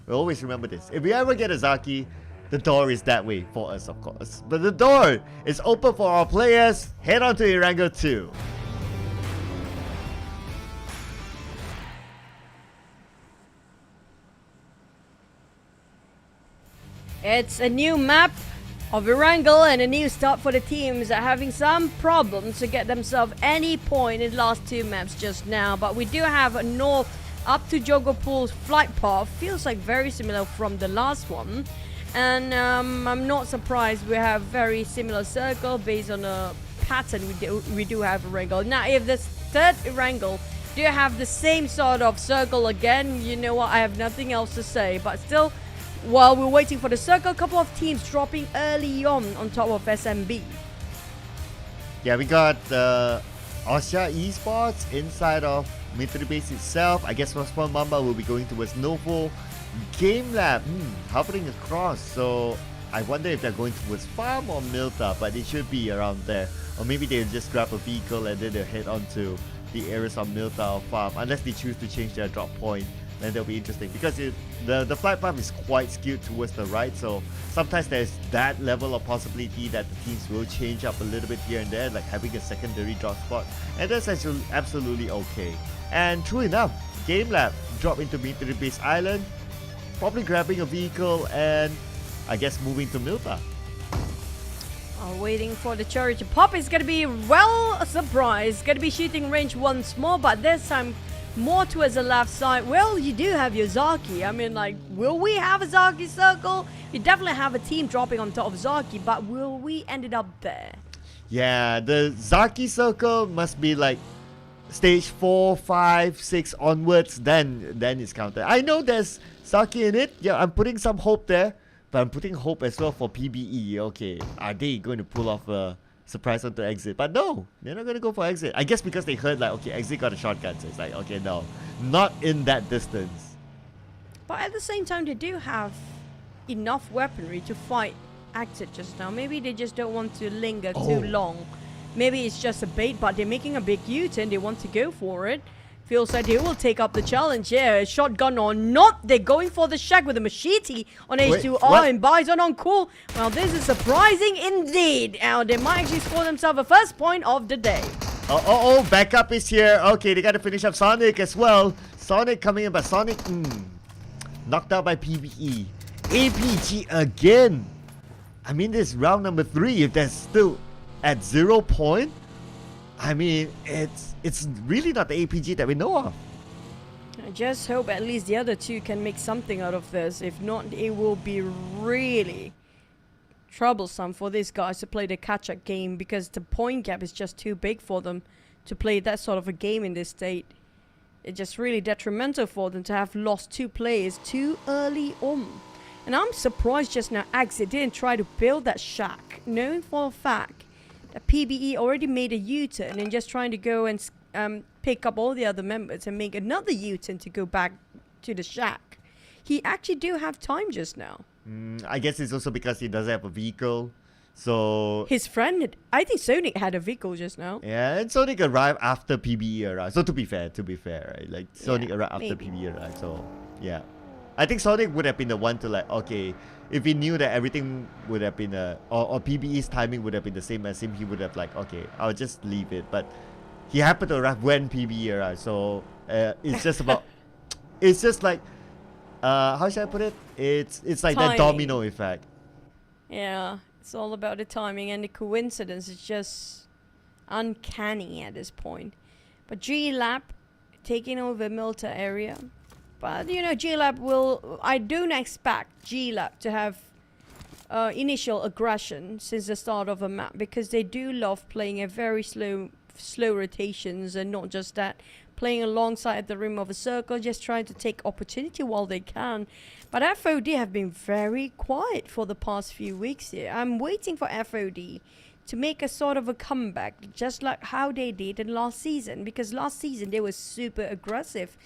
we always remember this. If we ever get a Zarki, the door is that way for us, of course. But the door is open for our players. Head on to Erangel 2. It's a new map of Erangel and a new start for the teams that are having some problems to get themselves any point in the last 2 maps just now. But we do have a north up to Jogopul's flight path. Feels like very similar from the last one. And I'm not surprised we have very similar circle based on the pattern we do have Erangel. Now, if this third Erangel do have the same sort of circle again, you know what, I have nothing else to say. But still, while we're waiting for the circle, a couple of teams dropping early on top of SMB. Yeah, we got Asia Esports inside of military base itself. I guess Rospan Mamba will be going towards Novo. Game Lab, hovering across. So I wonder if they're going towards Farm or Milta, but it should be around there. Or maybe they'll just grab a vehicle and then they'll head on to the areas of Milta or Farm, unless they choose to change their drop point. Then they'll be interesting, because the flight path is quite skewed towards the right, so sometimes there's that level of possibility that the teams will change up a little bit here and there, like having a secondary drop spot, and that's actually absolutely okay. And true enough, Game Lab drop into military base island, probably grabbing a vehicle and I guess moving to Milta. Waiting for the cherry to pop. It's gonna be well surprised. Gonna be shooting range once more, but this time more towards the left side. Well, you do have your Zaki. I mean, like, will we have a Zaki circle? You definitely have a team dropping on top of Zaki, but will we end up there? Yeah, the Zaki circle must be like stage 4, 5, 6 onwards, then it's counted. I know there's Zaki in it. Yeah, I'm putting some hope there, but I'm putting hope as well for PBE. Okay, are they going to pull off a surprise onto exit? But no, they're not going to go for exit. I guess because they heard like, okay, exit got a shotgun, so it's like, okay, no, not in that distance. But at the same time, they do have enough weaponry to fight exit just now. Maybe they just don't want to linger too long. Maybe it's just a bait, but they're making a big U-turn. They want to go for it. Feels like they will take up the challenge. Yeah, shotgun or not, they're going for the shack with a machete on H2R and Bison on cool. Well, this is surprising indeed. Now, they might actually score themselves a first point of the day. Oh, backup is here. Okay, they got to finish up Sonic as well. Sonic coming in, but Sonic, knocked out by PBE. APG again. I mean, this is round number 3. If they're still at 0 point, I mean, it's really not the APG that we know of. I just hope at least the other two can make something out of this. If not, it will be really troublesome for these guys to play the catch-up game, because the point gap is just too big for them to play that sort of a game in this state. It's just really detrimental for them to have lost 2 players too early on. And I'm surprised just now Exit didn't try to build that shack, knowing for a fact that PBE already made a U-turn and just trying to go and pick up all the other members and make another U-turn to go back to the shack. He actually do have time just now. I guess it's also because he doesn't have a vehicle. So his friend, I think Sonic had a vehicle just now. yeah, and Sonic arrived after PBE arrived. So to be fair, right? Like Sonic arrived after maybe. PBE arrived. So yeah, I think Sonic would have been the one to like, okay, if he knew that everything would have been or PBE's timing would have been the same as him, he would have like, okay, I'll just leave it. But he happened to arrive when PBE arrived. So it's just about, it's just like, how should I put it? It's like that domino effect. Yeah. It's all about the timing, and the coincidence is just uncanny at this point. But G-Lab taking over Milta area. But, you know, G-Lab will... I don't expect G-Lab to have initial aggression since the start of a map, because they do love playing a very slow rotations, and not just that, playing alongside the rim of a circle, just trying to take opportunity while they can. But FOD have been very quiet for the past few weeks here. I'm waiting for FOD to make a sort of a comeback, just like how they did in last season, because last season they were super aggressive.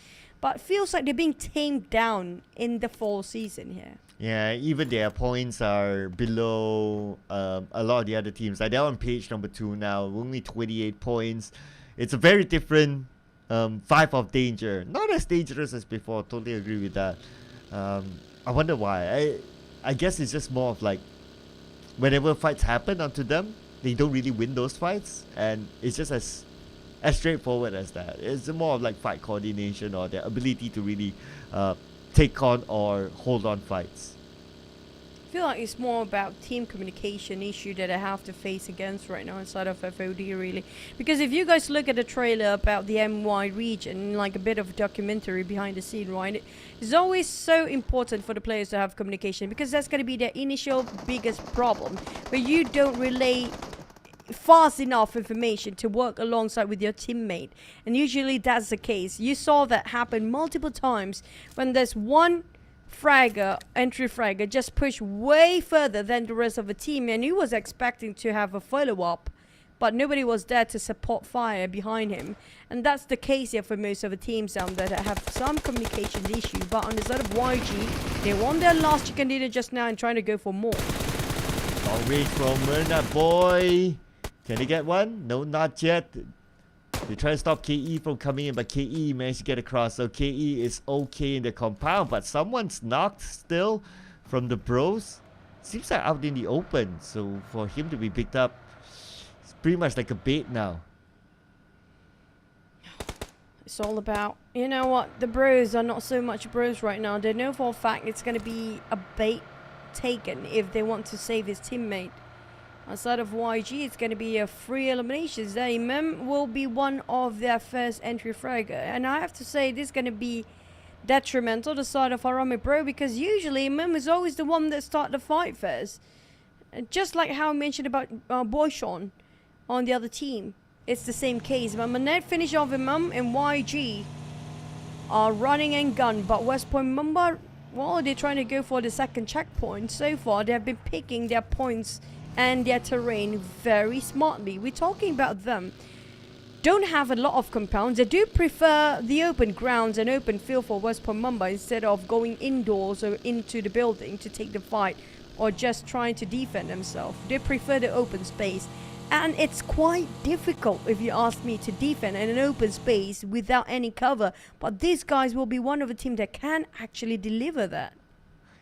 But feels like they're being tamed down in the fall season here. Yeah, even their points are below a lot of the other teams. Like they're on page number 2 now, only 28 points. It's a very different 5 of danger. Not as dangerous as before, totally agree with that. I wonder why. I guess it's just more of like, whenever fights happen onto them, they don't really win those fights. And it's just as straightforward as that. It's more of like fight coordination or their ability to really take on or hold on fights. I feel like it's more about team communication issue that I have to face against right now inside of FOD, really. Because if you guys look at the trailer about the MY region, like a bit of documentary behind the scene, right? It's always so important for the players to have communication, because that's going to be their initial biggest problem, where you don't relay fast enough information to work alongside with your teammate. And usually that's the case. You saw that happen multiple times when there's one entry fragger just pushed way further than the rest of the team, and he was expecting to have a follow-up, but nobody was there to support fire behind him. And that's the case here for most of the teams down there that have some communication issue. But on the side of YG, they won their last chicken dinner just now and trying to go for more. Long range from Myrna boy. Can he get one? No, not yet. They try to stop KE from coming in, but KE managed to get across. So KE is okay in the compound, but someone's knocked still from the bros. Seems like out in the open. So for him to be picked up, it's pretty much like a bait now. It's all about, you know what, the bros are not so much bros right now. They know for a fact it's going to be a bait taken if they want to save his teammate. Outside of YG, it's going to be a free elimination. Mem will be one of their first entry fragger. And I have to say, this is going to be detrimental to the side of Arame Bro, because usually Mem is always the one that start the fight first. And just like how I mentioned about Boyshon on the other team, it's the same case. But Manette finish off with Mem, and YG are running and gun. But West Point Mumba, well, they're trying to go for the second checkpoint. So far, they have been picking their points and their terrain very smartly. We're talking about them. Don't have a lot of compounds. They do prefer the open grounds and open field for West Point Mumbai instead of going indoors or into the building to take the fight or just trying to defend themselves. They prefer the open space. And it's quite difficult, if you ask me, to defend in an open space without any cover. But these guys will be one of the teams that can actually deliver that.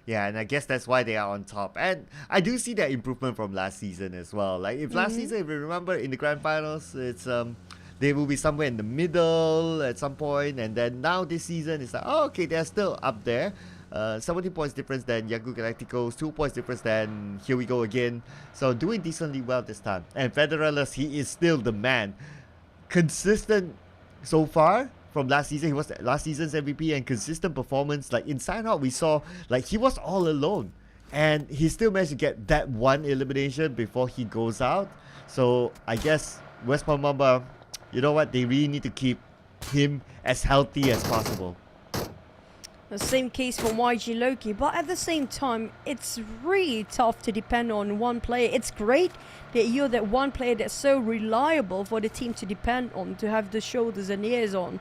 Yeah, and I guess that's why they are on top. And I do see that improvement from last season as well. Like if last season, if you remember, in the grand finals, it's they will be somewhere in the middle at some point, and then now this season it's like, oh, okay, they're still up there. 17 points difference than Yagu Galacticos, 2 points difference than Here We Go Again. So doing decently well this time. And Federalist, he is still the man. Consistent so far. From last season, he was last season's MVP, and consistent performance. Like in Sign Out, we saw like he was all alone, and he still managed to get that one elimination before he goes out. So I guess West Palmamba, you know what, they really need to keep him as healthy as possible. The same case for YG Loki, but at the same time, it's really tough to depend on one player. It's great that you're that one player that's so reliable for the team to depend on, to have the shoulders and ears on.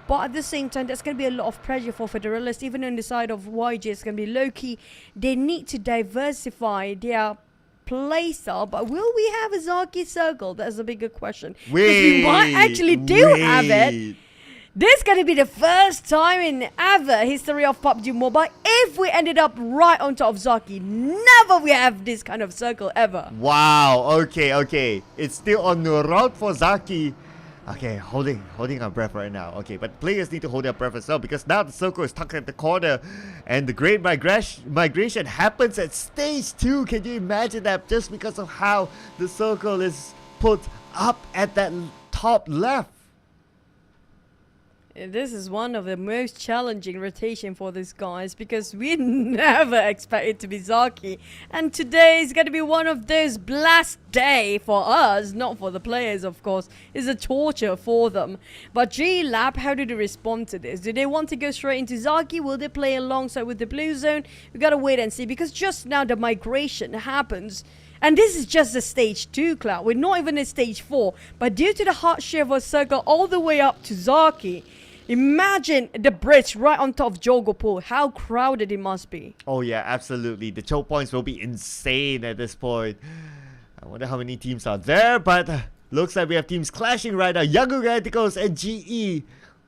But at the same time, there's going to be a lot of pressure for Federalists. Even on the side of YG, it's going to be Loki. They need to diversify their play style. But will we have a Zaki circle? That's a bigger question. Because we might actually do have it. This is going to be the first time in ever history of PUBG Mobile if we ended up right on top of Zaki. Never we have this kind of circle ever. Wow, okay. It's still on the route for Zaki. Okay, holding our breath right now. Okay, but players need to hold their breath as well because now the circle is tucked at the corner and the great migration happens at stage 2. Can you imagine that? Just because of how the circle is put up at that top left. This is one of the most challenging rotation for these guys because we never expect it to be Zaki. And today is going to be one of those blast day for us, not for the players, of course. It's a torture for them. But G-Lab, how do they respond to this? Do they want to go straight into Zaki? Will they play alongside with the blue zone? We got to wait and see because just now the migration happens. And this is just the stage 2, Cloud. We're not even at stage 4. But due to the hard shiver circle all the way up to Zaki, imagine the bridge right on top of Jogopol. How crowded it must be. Oh yeah, absolutely. The choke points will be insane at this point. I wonder how many teams are there, but looks like we have teams clashing right now. Young Radicals and GE.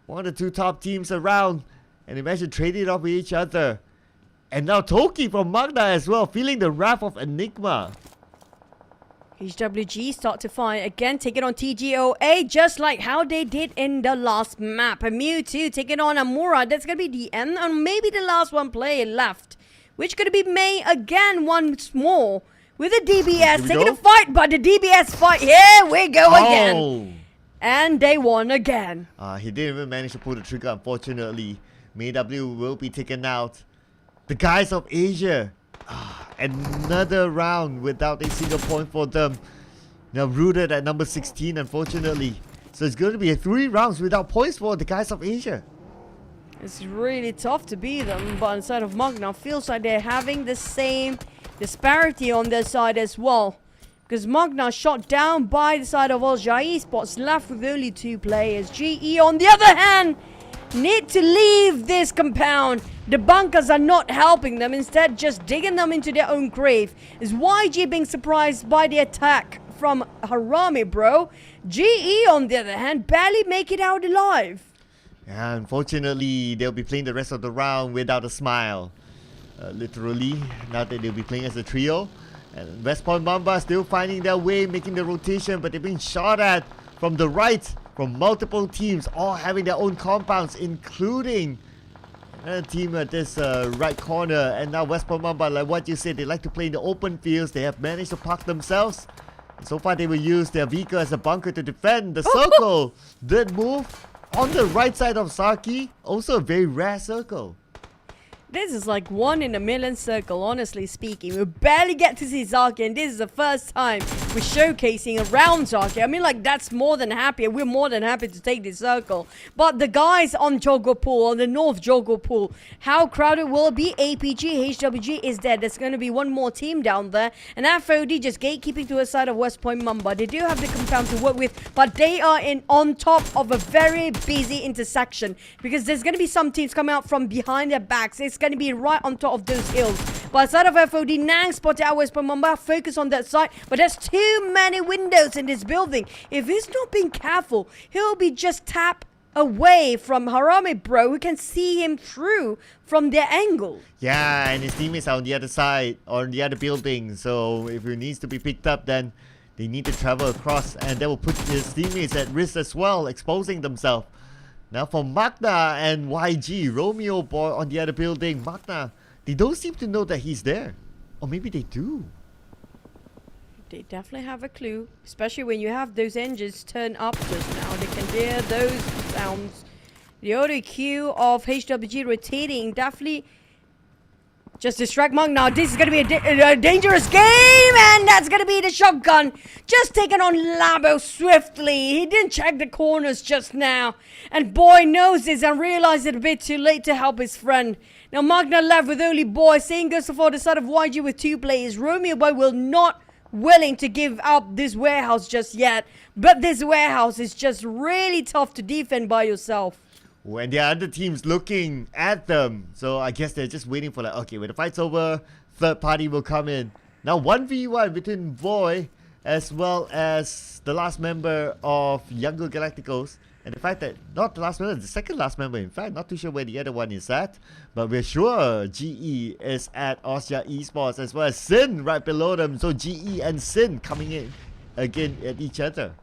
One of the 2 top teams around. And imagine trading it off with each other. And now Toki from Magna as well, feeling the wrath of Enigma. HWG start to fight again, taking on TGOA, just like how they did in the last map. And Mewtwo taking on Amura. That's going to be the end, or maybe the last one player left, which could be May again once more with a DBS taking a fight, but the DBS fight, here we go again. And they won again. He didn't even manage to pull the trigger, unfortunately. Mayw will be taken out. The guys of Asia. Another round without a single point for them. Now rooted at number 16, unfortunately. So it's going to be 3 rounds without points for the guys of Asia. It's really tough to beat them, but inside of Magna, feels like they're having the same disparity on their side as well. Because Magna shot down by the side of Alja Esports, left with only 2 players. GE, on the other hand, need to leave this compound. The bunkers are not helping them, instead just digging them into their own grave. Is YG being surprised by the attack from Harami, bro? GE, on the other hand, barely make it out alive. Yeah, unfortunately, they'll be playing the rest of the round without a smile. Literally, now that they'll be playing as a trio. And West Point Mamba still finding their way, making the rotation, but they're being shot at from the right, from multiple teams, all having their own compounds, including another team at this right corner. And now West Point Mamba, like what you said, they like to play in the open fields. They have managed to park themselves. And so far, they will use their vehicle as a bunker to defend the circle. That move on the right side of Zaki, also a very rare circle. This is like 1 in a million circle, honestly speaking. We barely get to see Zaki, and this is the first time we're showcasing around Zaki. I mean, like, that's more than happy. We're more than happy to take this circle. But the guys on Jogopol, on the North Jogopol, how crowded will it be? APG, HWG is there. There's going to be one more team down there. And FOD just gatekeeping to the side of West Point Mamba. They do have the compound to work with, but they are on top of a very busy intersection. Because there's going to be some teams coming out from behind their backs. It's going to be right on top of those hills. But outside of FOD, Nang spotted out West Point Mamba, focus on that side. But there's too many windows in this building. If he's not being careful, he'll be just tapped away from Harami, bro. We can see him through from their angle. Yeah, and his teammates are on the other side, or on the other building. So if he needs to be picked up, then they need to travel across, and that will put his teammates at risk as well, exposing themselves. Now for Magna and YG, Romeo boy on the other building. Magna, they don't seem to know that he's there. Or maybe they do. They definitely have a clue. Especially when you have those engines turn up just now. They can hear those sounds. The auto queue of HWG rotating definitely Just distract Monk now. This is going to be a dangerous game. And that's going to be the shotgun. Just taken on Labo swiftly. He didn't check the corners just now. And Boy knows this and realized it a bit too late to help his friend. Now Magna left with only Boy. Same goes for the side of YG with 2 players. Romeo Boy will not willing to give up this warehouse just yet. But this warehouse is just really tough to defend by yourself. When the other team's looking at them. So I guess they're just waiting for like, okay, when the fight's over, third party will come in. Now 1v1 between Boy as well as the last member of Younger Galacticos. And the fact that, not the last member, the second last member in fact, not too sure where the other one is at. But we're sure GE is at Austria Esports as well as Sin right below them. So GE and Sin coming in again at each other.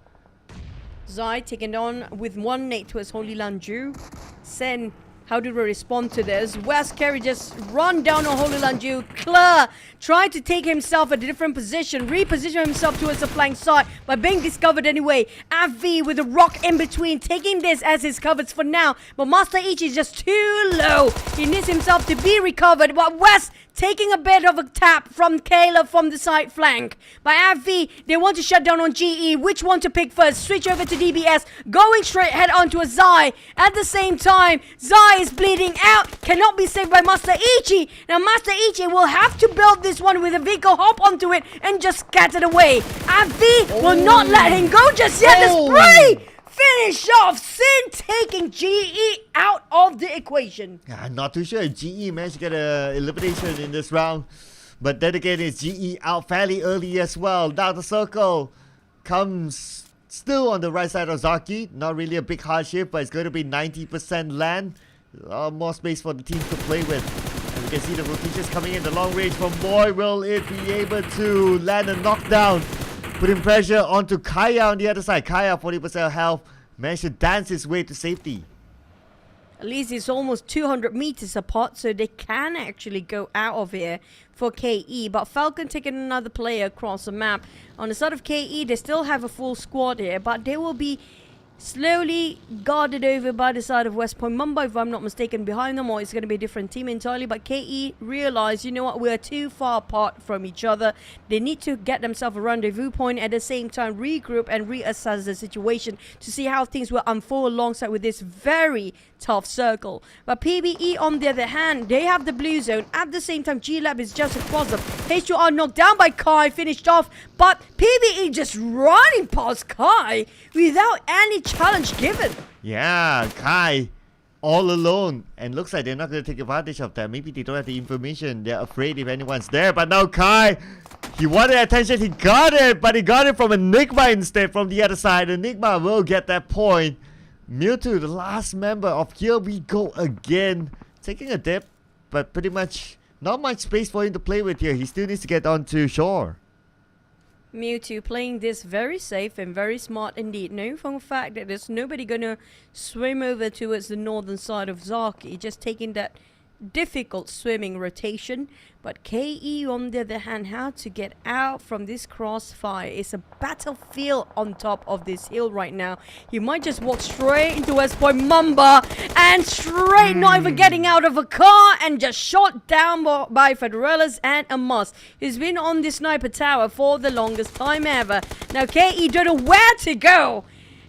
Zai taken on with 1 nade towards Holy Lanju. Sen, how do we respond to this? West Carry just run down on Holy Lanju. Claire tried to take himself a different position, reposition himself towards the flank side, but being discovered anyway. AV with a rock in between, taking this as his covers for now. But Master Ichi is just too low. He needs himself to be recovered, but West taking a bit of a tap from Kayla from the side flank. By AV, they want to shut down on GE. Which one to pick first? Switch over to DBS. Going straight head onto a Zai. At the same time, Zai is bleeding out. Cannot be saved by Master Ichi. Now Master Ichi will have to build this one with a vehicle, hop onto it, and just scatter away. AV will not let him go just yet. The spray! Finish off. Sin taking GE out of the equation. I'm not too sure if GE managed to get an elimination in this round. But then again, it's GE out fairly early as well. Now the circle comes still on the right side of Zaki. Not really a big hardship, but it's going to be 90% land. More space for the team to play with. And we can see the rotations coming in the long range from Boy. Will it be able to land a knockdown? Putting pressure onto Kaya on the other side. Kaya, 40% health, managed to dance his way to safety. At least it's almost 200 meters apart, so they can actually go out of here for KE. But Falcon taking another player across the map. On the side of KE, they still have a full squad here, but they will be slowly guarded over by the side of West Point Mumbai, if I'm not mistaken, behind them, or it's going to be a different team entirely. But KE realize, you know what, we're too far apart from each other. They need to get themselves a rendezvous point, at the same time regroup and reassess the situation to see how things will unfold alongside with this very tough circle. But PBE on the other hand, they have the blue zone. At the same time, G-Lab is just across them. H2R knocked down by Kai, finished off, but PBE just running past Kai without any challenge given. Yeah, Kai all alone, and looks like they're not going to take advantage of that. Maybe they don't have the information. They're afraid if anyone's there. But now Kai, he wanted attention, he got it, but he got it from Enigma instead from the other side. Enigma will get that point. Mewtwo, the last member of Here We Go Again, taking a dip, but pretty much not much space for him to play with here. He still needs to get onto shore. Mewtwo playing this very safe and very smart indeed, knowing for the fact that there's nobody gonna swim over towards the northern side of Zaki, just taking that difficult swimming rotation. But KE on the other hand, how to get out from this crossfire. It's a battlefield on top of this hill right now. You might just walk straight into West Point Mamba and straight not even getting out of a car and just shot down by Federellas and Amos. He's been on the sniper tower for the longest time ever. Now KE don't know where to go.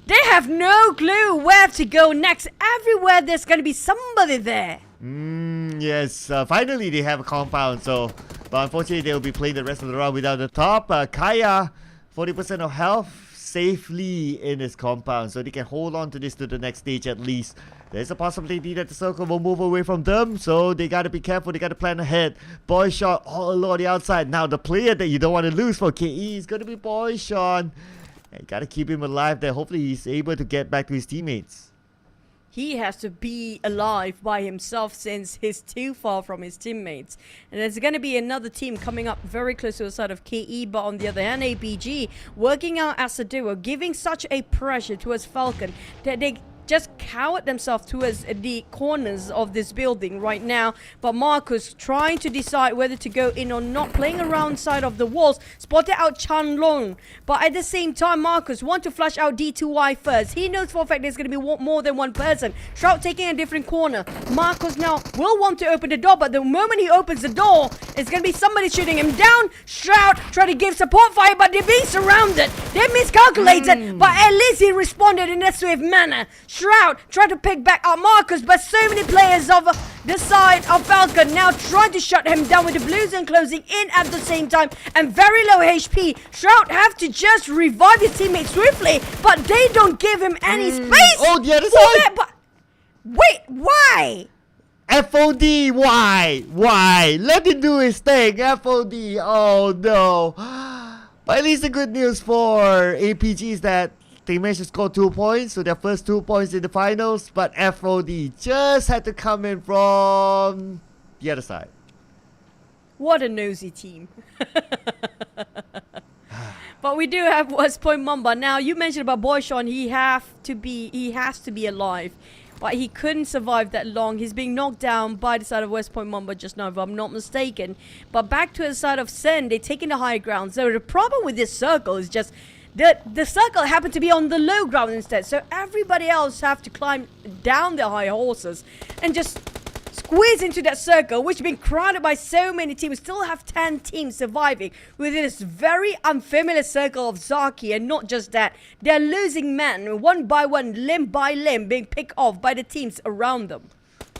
They have no clue where to go next. Everywhere there's going to be somebody there. Yes, finally they have a compound, so but unfortunately they will be playing the rest of the round without the top. Kaya, 40% of health, safely in his compound, so they can hold on to this to the next stage at least. There's a possibility that the circle will move away from them, so they gotta be careful, they gotta plan ahead. Boy Shot all along on the outside. Now the player that you don't want to lose for KE is gonna be Boy Sean. You gotta keep him alive there. Hopefully he's able to get back to his teammates. He has to be alive by himself since he's too far from his teammates. And there's going to be another team coming up very close to the side of KE, but on the other hand, APG working out as a duo, giving such a pressure towards Falcon that they just cowered themselves towards the corners of this building right now. But Marcus trying to decide whether to go in or not, playing around side of the walls, spotted out Chan Long. But at the same time, Marcus want to flush out D2Y first. He knows for a fact there's going to be more than one person. Shroud taking a different corner. Marcus now will want to open the door, but the moment he opens the door, it's going to be somebody shooting him down. Shroud try to give support fire, but they're being surrounded. They miscalculated, but at least he responded in a swift manner. Shroud tried to pick back up Marcus, but so many players of the side of Falcon now trying to shut him down with the Blues and closing in at the same time, and very low HP. Shroud have to just revive his teammates swiftly, but they don't give him any space. Oh, the other side. But wait, why? FOD, why? Why? Let him do his thing. FOD, oh no. But at least the good news for APG is that they managed to score 2 points, so their first 2 points in the finals. But FOD just had to come in from the other side. What a nosy team. But we do have West Point Mamba. Now, you mentioned about Boyshon, he has to be alive. But he couldn't survive that long. He's being knocked down by the side of West Point Mamba just now, if I'm not mistaken. But back to the side of Sen, they're taking the high ground. So the problem with this circle is just the circle happened to be on the low ground instead. So everybody else have to climb down their high horses and just squeeze into that circle, which has been crowded by so many teams. Still have 10 teams surviving within this very unfamiliar circle of Zaki. And not just that, they're losing men one by one, limb by limb, being picked off by the teams around them.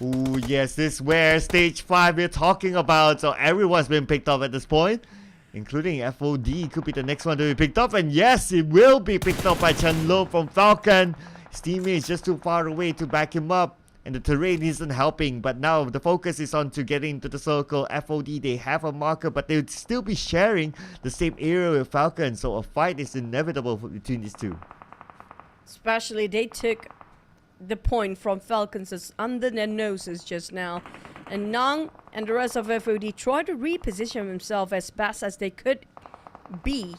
Ooh, yes, this is where stage 5 we're talking about. So everyone's been picked off at this point, including FOD could be the next one to be picked up. And yes, it will be picked up by Chan Lo from Falcon. His teammate is just too far away to back him up, and the terrain isn't helping. But now the focus is on to getting into the circle. FOD, they have a marker, but they would still be sharing the same area with Falcon, so a fight is inevitable between these two. Especially they took the point from Falcons under their noses just now. And Nang and the rest of FOD tried to reposition themselves as best as they could be.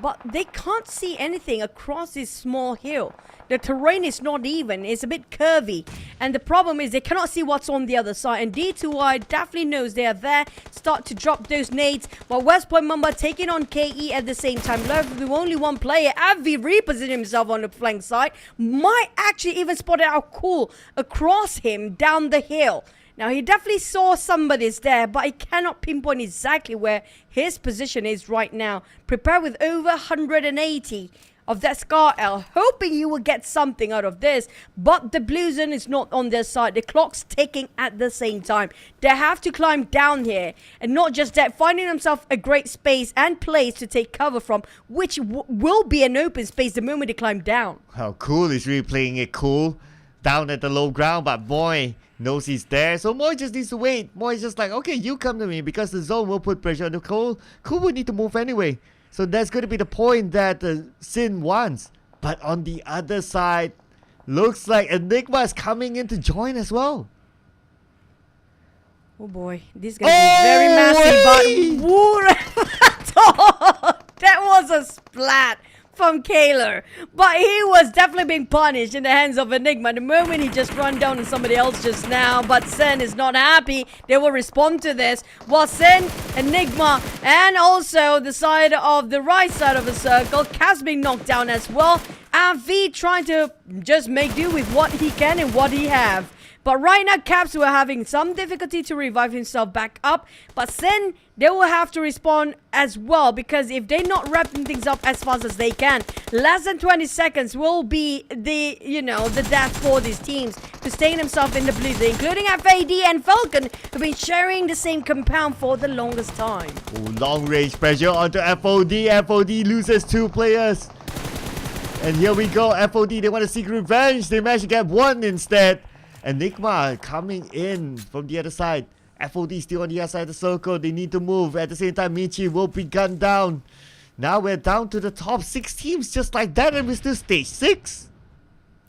But they can't see anything across this small hill. The terrain is not even, it's a bit curvy. And the problem is they cannot see what's on the other side. And D2I definitely knows they are there, start to drop those nades. While West Point Mamba taking on KE at the same time. Left with only one player, Avi repositioning himself on the flank side. Might actually even spot out Cool across him down the hill. Now, he definitely saw somebody's there, but he cannot pinpoint exactly where his position is right now. Prepared with over 180 of that Scar L, hoping he will get something out of this. But the Blue Zone is not on their side. The clock's ticking at the same time. They have to climb down here. And not just that, finding themselves a great space and place to take cover from, which will be an open space the moment they climb down. How Cool is really playing it cool down at the low ground, but Moy knows he's there, so Moy just needs to wait. Moy's just like, okay, you come to me, because the zone will put pressure on the Cool. Cool will need to move anyway. So that's going to be the point that Sin wants. But on the other side, looks like Enigma is coming in to join as well. Oh boy, this is going to be very messy, but that was a splat from Kaler, but he was definitely being punished in the hands of Enigma the moment he just run down on somebody else just now. But Sen is not happy. They will respond to this, while Sen, Enigma, and also the side of the right side of the circle, Cass being knocked down as well, and V trying to just make do with what he can and what he have. But right now, Caps were having some difficulty to revive himself back up. But Sen, they will have to respond as well, because if they're not wrapping things up as fast as they can, less than 20 seconds will be the death for these teams to stay themselves in the blue, including FAD and Falcon, who've been sharing the same compound for the longest time. Ooh, long range pressure onto FOD. FOD loses 2 players. And here we go. FOD, they want to seek revenge. They managed to get 1 instead. Enigma coming in from the other side. FOD still on the other side of the circle. They need to move. At the same time, Michi will be gunned down. Now we're down to the top 6 teams just like that, and we're still stage 6.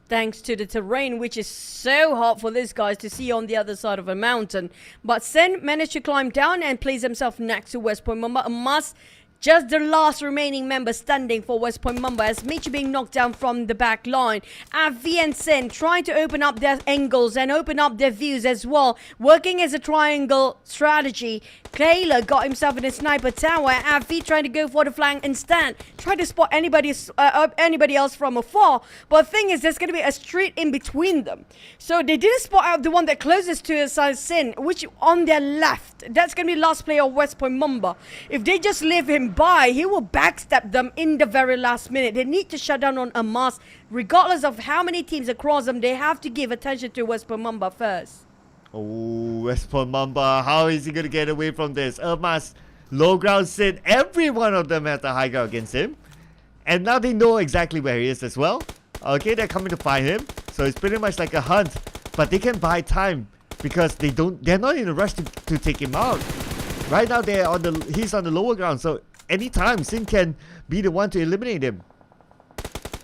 Thanks to the terrain, which is so hard for these guys to see on the other side of a mountain. But Sen managed to climb down and place himself next to West Point Mamba. A must Just the last remaining member standing for West Point Mamba as Mitch being knocked down from the back line. Avi and Sin trying to open up their angles and open up their views as well. Working as a triangle strategy. Kayla got himself in a sniper tower. Avi trying to go for the flank instead. Trying to spot anybody else from afar. But the thing is, there's going to be a street in between them. So they didn't spot out the one that closest to Sin, which on their left. That's going to be last player of West Point Mamba. If they just leave him by, he will backstab them in the very last minute. They need to shut down on Amas. Regardless of how many teams across them, they have to give attention to West Point Mamba first. Oh, West Point Mamba, how is he going to get away from this? Amas, low ground Sin, every one of them has the high ground against him. And now they know exactly where he is as well. Okay, they're coming to find him. So it's pretty much like a hunt. But they can buy time because they're not in a rush to take him out. Right now he's on the lower ground, so anytime Sin can be the one to eliminate him.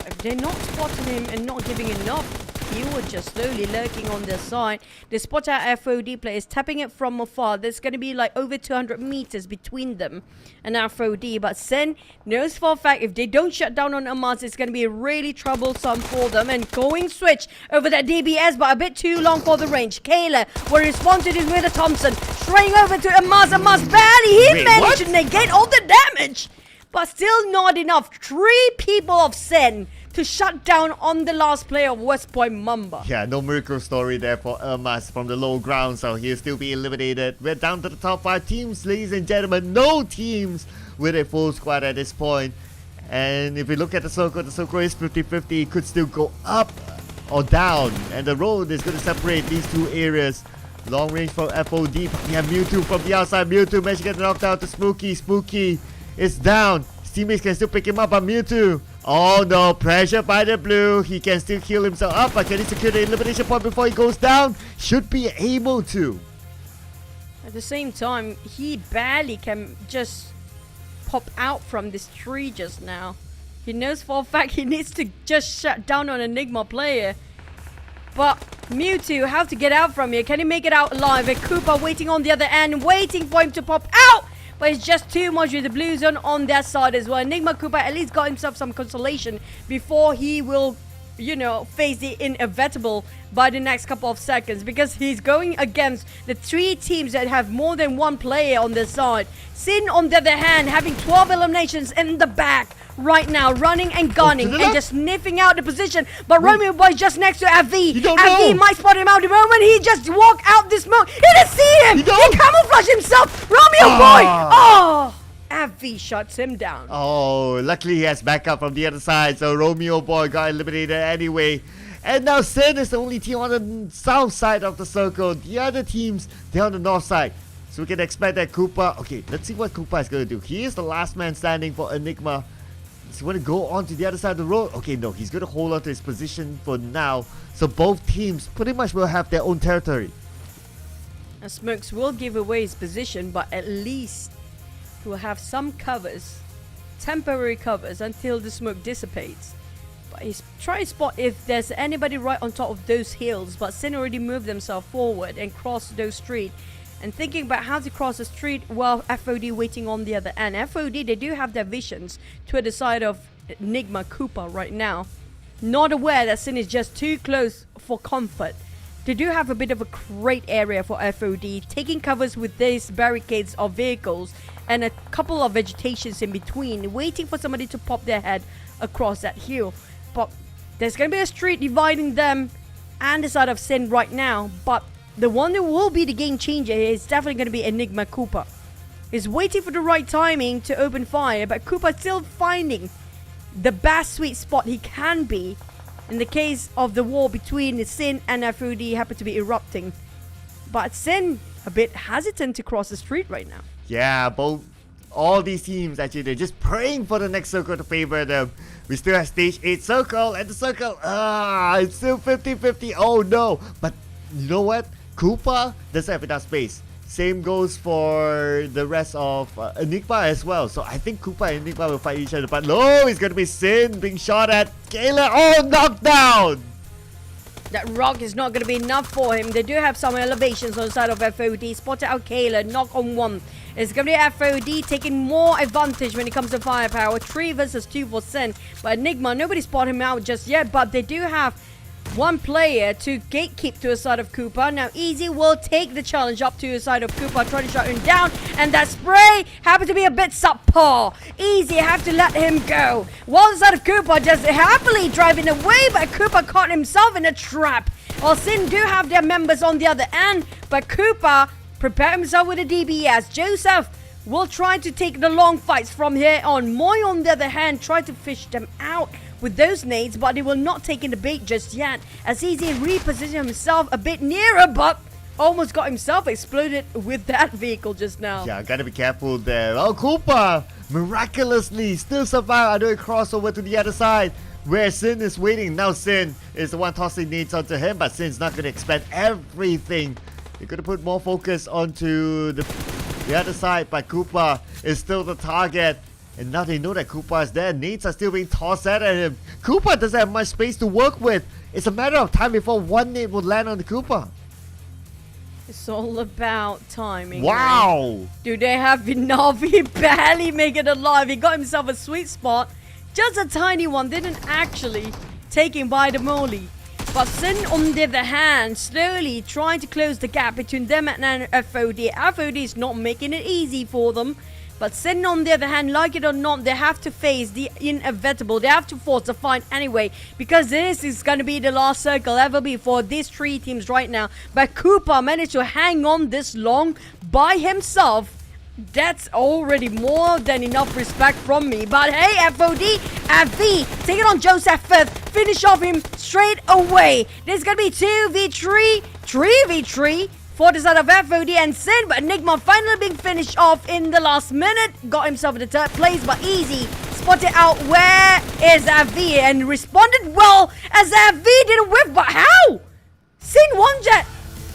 If they're not spotting him and not giving enough, he was just slowly lurking on their side. They spot our FOD players, tapping it from afar. There's going to be like over 200 meters between them and our FOD. But Sin knows for a fact if they don't shut down on Amas, it's going to be really troublesome for them. And going switch over that DBS, but a bit too long for the range. Kayla will respond to this with a Thompson. Straying over to Amas. Amas barely. He managed to negate all the damage. But still not enough. 3 people of Sin to shut down on the last player of West Point Mamba. Yeah, no miracle story there for Amas from the low ground, so he'll still be eliminated. We're down to the top 5 teams, ladies and gentlemen. No teams with a full squad at this point. And if we look at the circle is 50-50. It could still go up or down. And the road is going to separate these 2 areas. Long range from FOD. We have Mewtwo from the outside. Mewtwo managed to get knocked out to Spooky. Spooky is down. His teammates can still pick him up, but Mewtwo. Oh no, pressure by the blue. He can still heal himself up, but can he secure the elimination point before he goes down? Should be able to. At the same time, he barely can just pop out from this tree just now. He knows for a fact he needs to just shut down on Enigma player. But Mewtwo, how to get out from here? Can he make it out alive? And Koopa waiting on the other end, waiting for him to pop out. But it's just too much with the blue zone on that side as well. Enigma Koopa at least got himself some consolation before he will, you know, face the inevitable by the next couple of seconds. Because he's going against the 3 teams that have more than 1 player on their side. Sin, on the other hand, having 12 eliminations in the back right now, running and gunning and just sniffing out the position. But Romeo Boy just next to Avi. Avi might spot him out the moment he just walk out this smoke. He didn't see him. He camouflaged himself. Romeo Boy. Oh, Avi shuts him down. Oh, luckily he has backup from the other side. So Romeo Boy got eliminated anyway. And now Sin is the only team on the south side of the circle. The other teams, they're on the north side. So we can expect that Koopa... Okay, let's see what Koopa is going to do. He is the last man standing for Enigma. He's going to go on to the other side of the road. Okay, no, he's going to hold on to his position for now. So both teams pretty much will have their own territory. And Smokes will give away his position, but at least he will have some covers. Temporary covers until the smoke dissipates. But he's trying to spot if there's anybody right on top of those hills. But Sin already moved themselves forward and crossed those streets. And thinking about how to cross the street while FOD waiting on the other end. FOD, they do have their visions to the side of Enigma Koopa right now. Not aware that Sin is just too close for comfort. They do have a bit of a great area for FOD, taking covers with these barricades of vehicles and a couple of vegetations in between, waiting for somebody to pop their head across that hill. But there's going to be a street dividing them and the side of Sin right now. But the one that will be the game changer is definitely going to be Enigma Koopa. He's waiting for the right timing to open fire, but Koopa still finding the best sweet spot he can be in the case of the war between Sin and FOD happen to be erupting. But Sin a bit hesitant to cross the street right now. Yeah, all these teams actually, they're just praying for the next circle to favor them. We still have stage 8 circle, and the circle, it's still 50-50. Oh no, but you know what? Koopa doesn't have enough space. Same goes for the rest of Enigma as well. So I think Koopa and Enigma will fight each other. But no, it's going to be Sin being shot at. Kayla, knocked down! That rock is not going to be enough for him. They do have some elevations on the side of FOD. Spotted out Kayla, knock on one. It's going to be FOD taking more advantage when it comes to firepower. 3 versus 2 for Sin. But Enigma, nobody spotted him out just yet. But they do have one player to gatekeep to the side of Cooper. Now Easy will take the challenge up to the side of Cooper, trying to shut him down, and that spray happened to be a bit subpar. Easy have to let him go. While the side of Cooper just happily driving away, but Cooper caught himself in a trap. While Sin do have their members on the other end, but Cooper prepared himself with a DBS. Joseph will try to take the long fights from here on. Moy on the other hand try to fish them out with those nades, but he will not take in the bait just yet, as Easy repositioned himself a bit nearer, but almost got himself exploded with that vehicle just now. Yeah, gotta be careful there. Oh, Cooper miraculously still survived. I do a crossover to the other side where Sin is waiting. Now Sin is the one tossing nades onto him, but Sin's not gonna expend everything. You're gonna put more focus onto the other side, but Cooper is still the target. And now they know that Cooper is there. Nades are still being tossed at him. Cooper doesn't have much space to work with. It's a matter of time before one nade will land on the Cooper. It's all about timing. Wow! Right? Do they have enough? He barely make it alive. He got himself a sweet spot. Just a tiny one. Didn't actually take him by the molly. But Sin, on the other hand, slowly trying to close the gap between them and FOD. FOD is not making it easy for them. But Sin, on the other hand, like it or not, they have to face the inevitable. They have to force the fight anyway, because this is going to be the last circle ever be for these 3 teams right now. But Cooper managed to hang on this long by himself. That's already more than enough respect from me. But hey, FOD, FV, take it on Joseph fifth. Finish off him straight away. There's going to be 2v3, 3v3. For the side of FOD and Sin, but Enigma finally being finished off in the last minute. Got himself in the 3rd place, but Easy spotted out where is FV and responded well as FV didn't whiff. But how? Sin won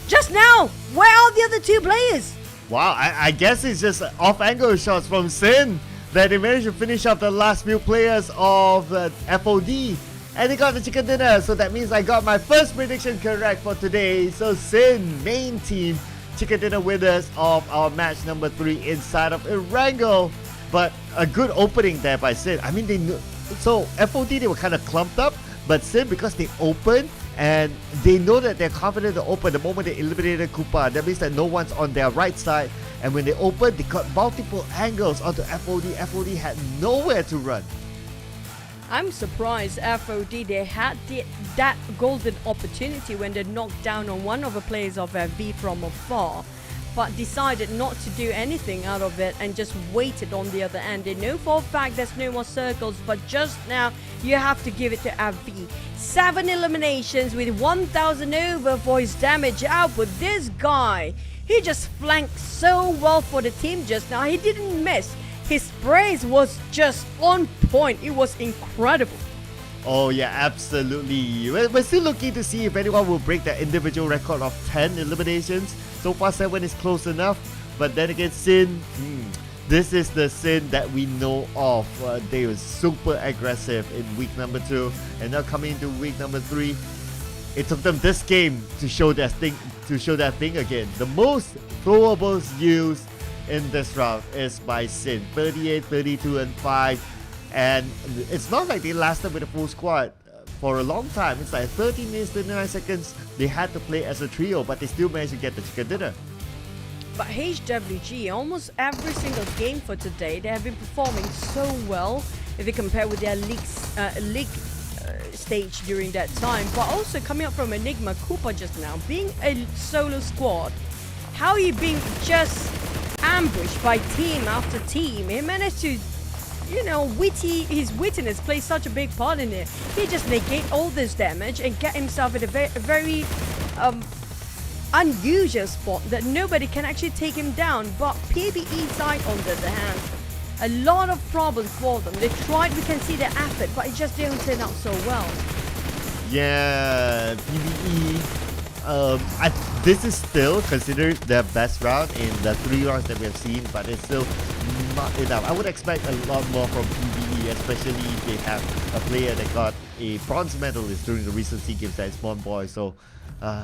just now. Where are the other 2 players? Wow, I guess it's just off-angle shots from Sin that they managed to finish up the last few players of FOD. And they got the chicken dinner, so that means I got my first prediction correct for today. So Sin, main team, chicken dinner winners of our match number 3 inside of Erangel. But a good opening there by Sin. I mean, they knew, so FOD, they were kind of clumped up, but Sin, because they opened and they know that they're confident to open the moment they eliminated Cooper, that means that no one's on their right side. And when they opened, they got multiple angles onto FOD. FOD had nowhere to run. I'm surprised FOD, they had that golden opportunity when they knocked down on one of the players of V from afar, but decided not to do anything out of it and just waited on the other end. They know for a fact there's no more circles, but just now you have to give it to FV. 7 eliminations with 1000 over for his damage output. This guy, he just flanked so well for the team just now. He didn't miss. His sprays was just on point. It was incredible. Oh yeah, absolutely. We're still looking to see if anyone will break that individual record of 10 eliminations. So far 7 is close enough. But then again, Sin, this is the Sin that we know of. They were super aggressive in week number 2. And now coming into week number 3, it took them this game to show their thing again. The most throwables used in this round is by Sin. 38, 32, and 5. And it's not like they lasted with a full squad for a long time. It's like 30 minutes, 39 seconds. They had to play as a trio, but they still managed to get the chicken dinner. But HWG, almost every single game for today, they have been performing so well if you compare with their league stage during that time. But also coming up from Enigma, Cooper just now, being a solo squad, how he being just ambushed by team after team. He managed to, you know, his wittiness plays such a big part in it. He just negate all this damage and get himself in a very unusual spot that nobody can actually take him down. But PBE side, on the other hand, a lot of problems for them. They tried, we can see their effort, but it just didn't turn out so well. Yeah, PBE. This is still considered their best round in the 3 rounds that we have seen, but it's still not enough. I would expect a lot more from PBE especially they have a player that got a bronze medalist during the recent SEA Games, that is Mon Boy. So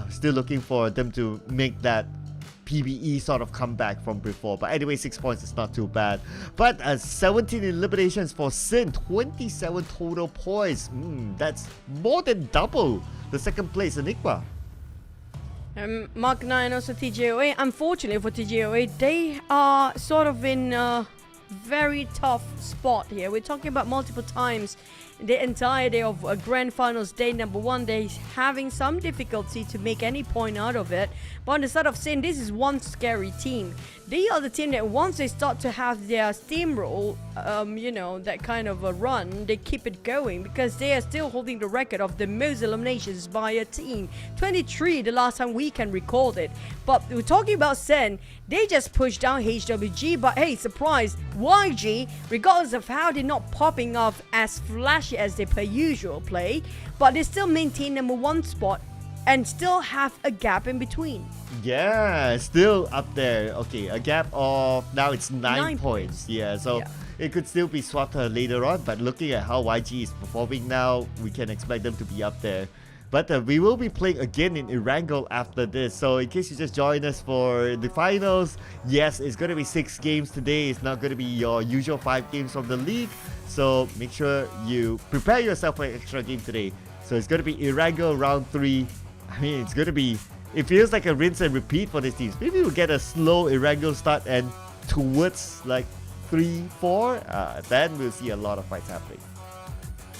still looking for them to make that PBE sort of comeback from before. But anyway, 6 points is not too bad. But 17 eliminations for Sin, 27 total points. That's more than double the second place Enigma. Mark 9 also TGOA. Unfortunately for TGOA, they are sort of in a very tough spot here. We're talking about multiple times the entire day of Grand Finals day number 1. They're having some difficulty to make any point out of it. But on the side of Sin, this is one scary team. They are the team that once they start to have their steamroll, you know, that kind of a run, they keep it going because they are still holding the record of the most eliminations by a team. 23 the last time we can recall it. But we're talking about Sen, they just pushed down HWG, but hey, surprise, YG, regardless of how they're not popping off as flashy as they per usual play, but they still maintain number 1 spot and still have a gap in between. Yeah, still up there. Okay, a gap of now it's 9 points. Yeah, so it could still be swapped later on, but looking at how YG is performing now, we can expect them to be up there. But we will be playing again in Erangel after this. So in case you just joined us for the finals, yes, it's going to be 6 games today. It's not going to be your usual 5 games from the league. So make sure you prepare yourself for an extra game today. So it's going to be Erangel round 3. I mean, it's going to be... It feels like a rinse and repeat for these teams. Maybe we'll get a slow Erangel start and towards like 3-4, then we'll see a lot of fights happening.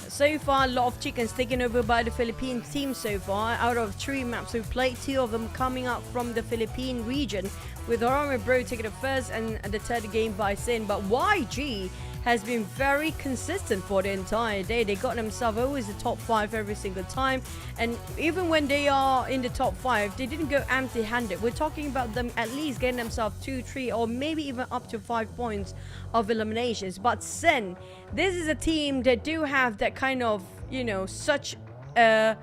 So far, a lot of chickens taken over by the Philippine team so far. Out of 3 maps we've played, 2 of them coming up from the Philippine region, with Orame Bro taking the first and the third game by Sin. But YG has been very consistent for the entire day. They got themselves always the top 5 every single time, and even when they are in the top 5, they didn't go empty-handed. We're talking about them at least getting themselves 2, 3, or maybe even up to 5 points of eliminations. But Sen, this is a team that do have that kind of, you know, such a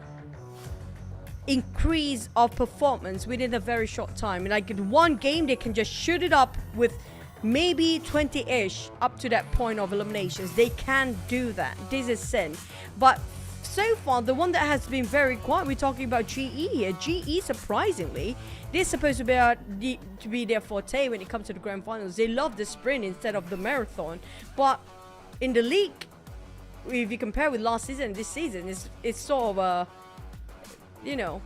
increase of performance within a very short time. Like in one game, they can just shoot it up with maybe 20-ish up to that point of eliminations. They can do that. This is Sin. But so far, the one that has been very quiet, we're talking about GE here. GE, surprisingly, they're supposed to be their forte when it comes to the Grand Finals. They love the sprint instead of the marathon. But in the league, if you compare with last season and this season, it's sort of you know,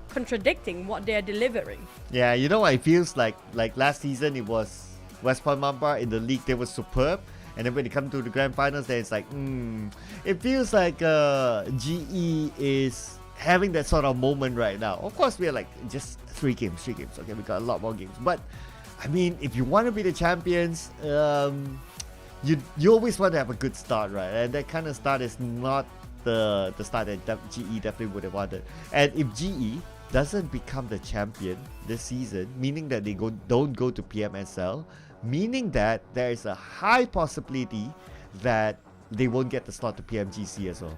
contradicting what they're delivering. Yeah, you know, it feels like last season it was West Point Mamba in the league, they were superb, and then when it comes to the Grand Finals, then it's like, it feels like GE is having that sort of moment right now. Of course, we are like just 3 games. Okay, we got a lot more games, but I mean, if you want to be the champions, you always want to have a good start, right? And that kind of start is not the start that GE definitely would have wanted. And if GE doesn't become the champion this season, meaning that they don't go to PMSL, meaning that there is a high possibility that they won't get the slot to PMGC as well.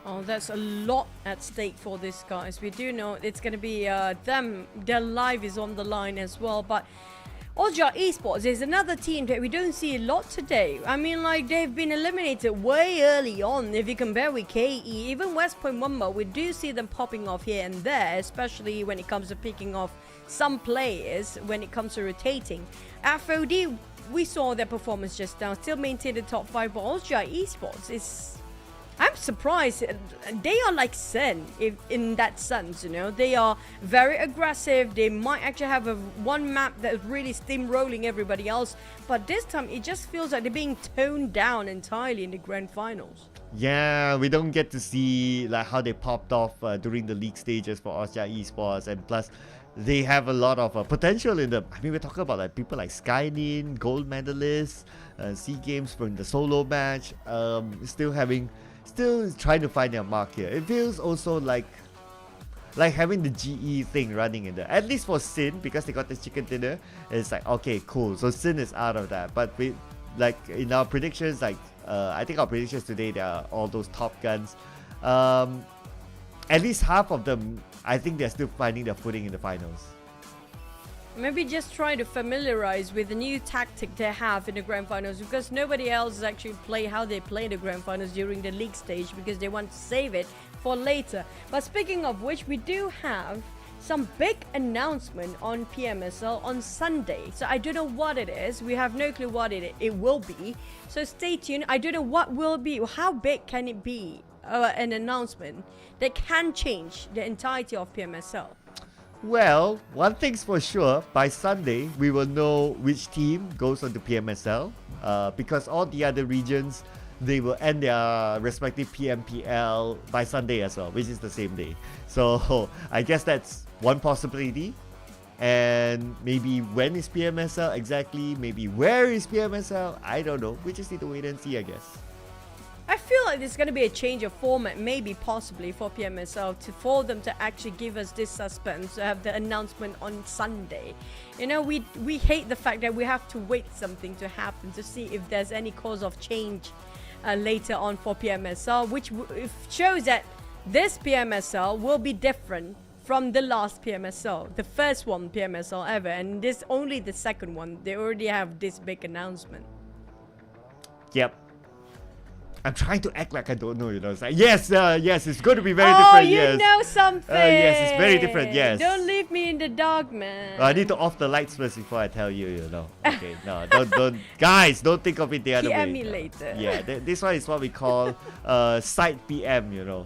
Oh, that's a lot at stake for these guys. We do know it's going to be their life is on the line as well. But Oja Esports is another team that we don't see a lot today. I mean, like, they've been eliminated way early on if you compare with KE. Even West Point Mumba, we do see them popping off here and there, especially when it comes to picking off some players when it comes to rotating. FOD, we saw their performance just now, still maintain the top 5, but Oja Esports is... I'm surprised. They are like Sen in that sense, you know. They are very aggressive. They might actually have one map that is really steamrolling everybody else. But this time, it just feels like they're being toned down entirely in the Grand Finals. Yeah, we don't get to see like how they popped off during the league stages for Osja Esports, and plus they have a lot of potential in them. I mean, we're talking about like people like Skynin, gold medalists, SEA Games from the solo match, still trying to find their mark here. It feels also like having the GE thing running in there. At least for Sin, because they got this chicken dinner, it's like, okay, cool. So Sin is out of that. But we, like in our predictions, like I think our predictions today, they are all those top guns. At least half of them, I think they're still finding their footing in the finals. Maybe just try to familiarize with the new tactic they have in the grand finals, because nobody else actually play how they play the grand finals during the league stage, because they want to save it for later. But speaking of which, we do have some big announcement on PMSL on Sunday. So I don't know what it is. We have no clue what it will be. So stay tuned. I don't know what will be. How big can it be? An announcement that can change the entirety of PMSL. Well, one thing's for sure, by Sunday, we will know which team goes on to PMSL, because all the other regions, they will end their respective PMPL by Sunday as well, which is the same day. So I guess that's one possibility. And maybe when is PMSL exactly, maybe where is PMSL, I don't know. We just need to wait and see, I guess. I feel like there's going to be a change of format, maybe possibly for PMSL, for them to actually give us this suspense, to have the announcement on Sunday. You know, we hate the fact that we have to wait something to happen to see if there's any cause of change later on for PMSL, which shows that this PMSL will be different from the last PMSL, the first one PMSL ever, and this only the second one. They already have this big announcement. Yep. I'm trying to act like I don't know, you know. It's like, yes, yes, it's going to be very different, yes. Oh, you know something. Yes, it's very different, yes. Don't leave me in the dark, man. I need to off the lights first before I tell you, you know. Okay, no, don't, guys, don't think of it the other way. PM me later. Yeah, this one is what we call side PM, you know.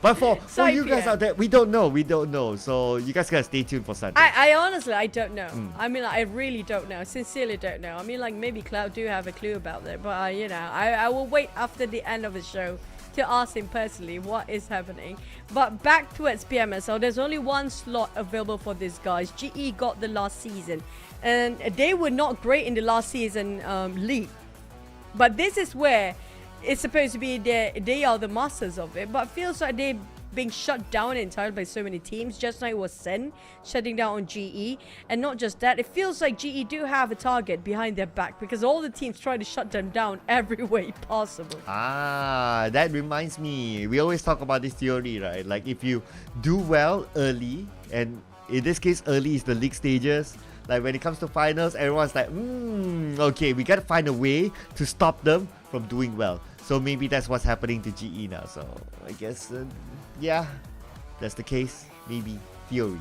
But for you guys out there, we don't know. So you guys gotta stay tuned for Sunday. I honestly, I don't know. I mean, I really don't know. Sincerely don't know. I mean, like, maybe Cloud do have a clue about that, but you know, I will wait after the end of the show to ask him personally what is happening. But back towards PMSL, there's only one slot available for these guys. GE got the last season, and they were not great in the last season league. But this is where it's supposed to be they are the masters of it, but it feels like they're being shut down entirely by so many teams. Just now it was Sen shutting down on GE, and not just that, it feels like GE do have a target behind their back, because all the teams try to shut them down every way possible. That reminds me, we always talk about this theory, right? Like, if you do well early, and in this case early is the league stages, like when it comes to finals, everyone's like, okay, we gotta find a way to stop them from doing well. So maybe that's what's happening to GE now. So I guess, yeah, that's the case. Maybe theory.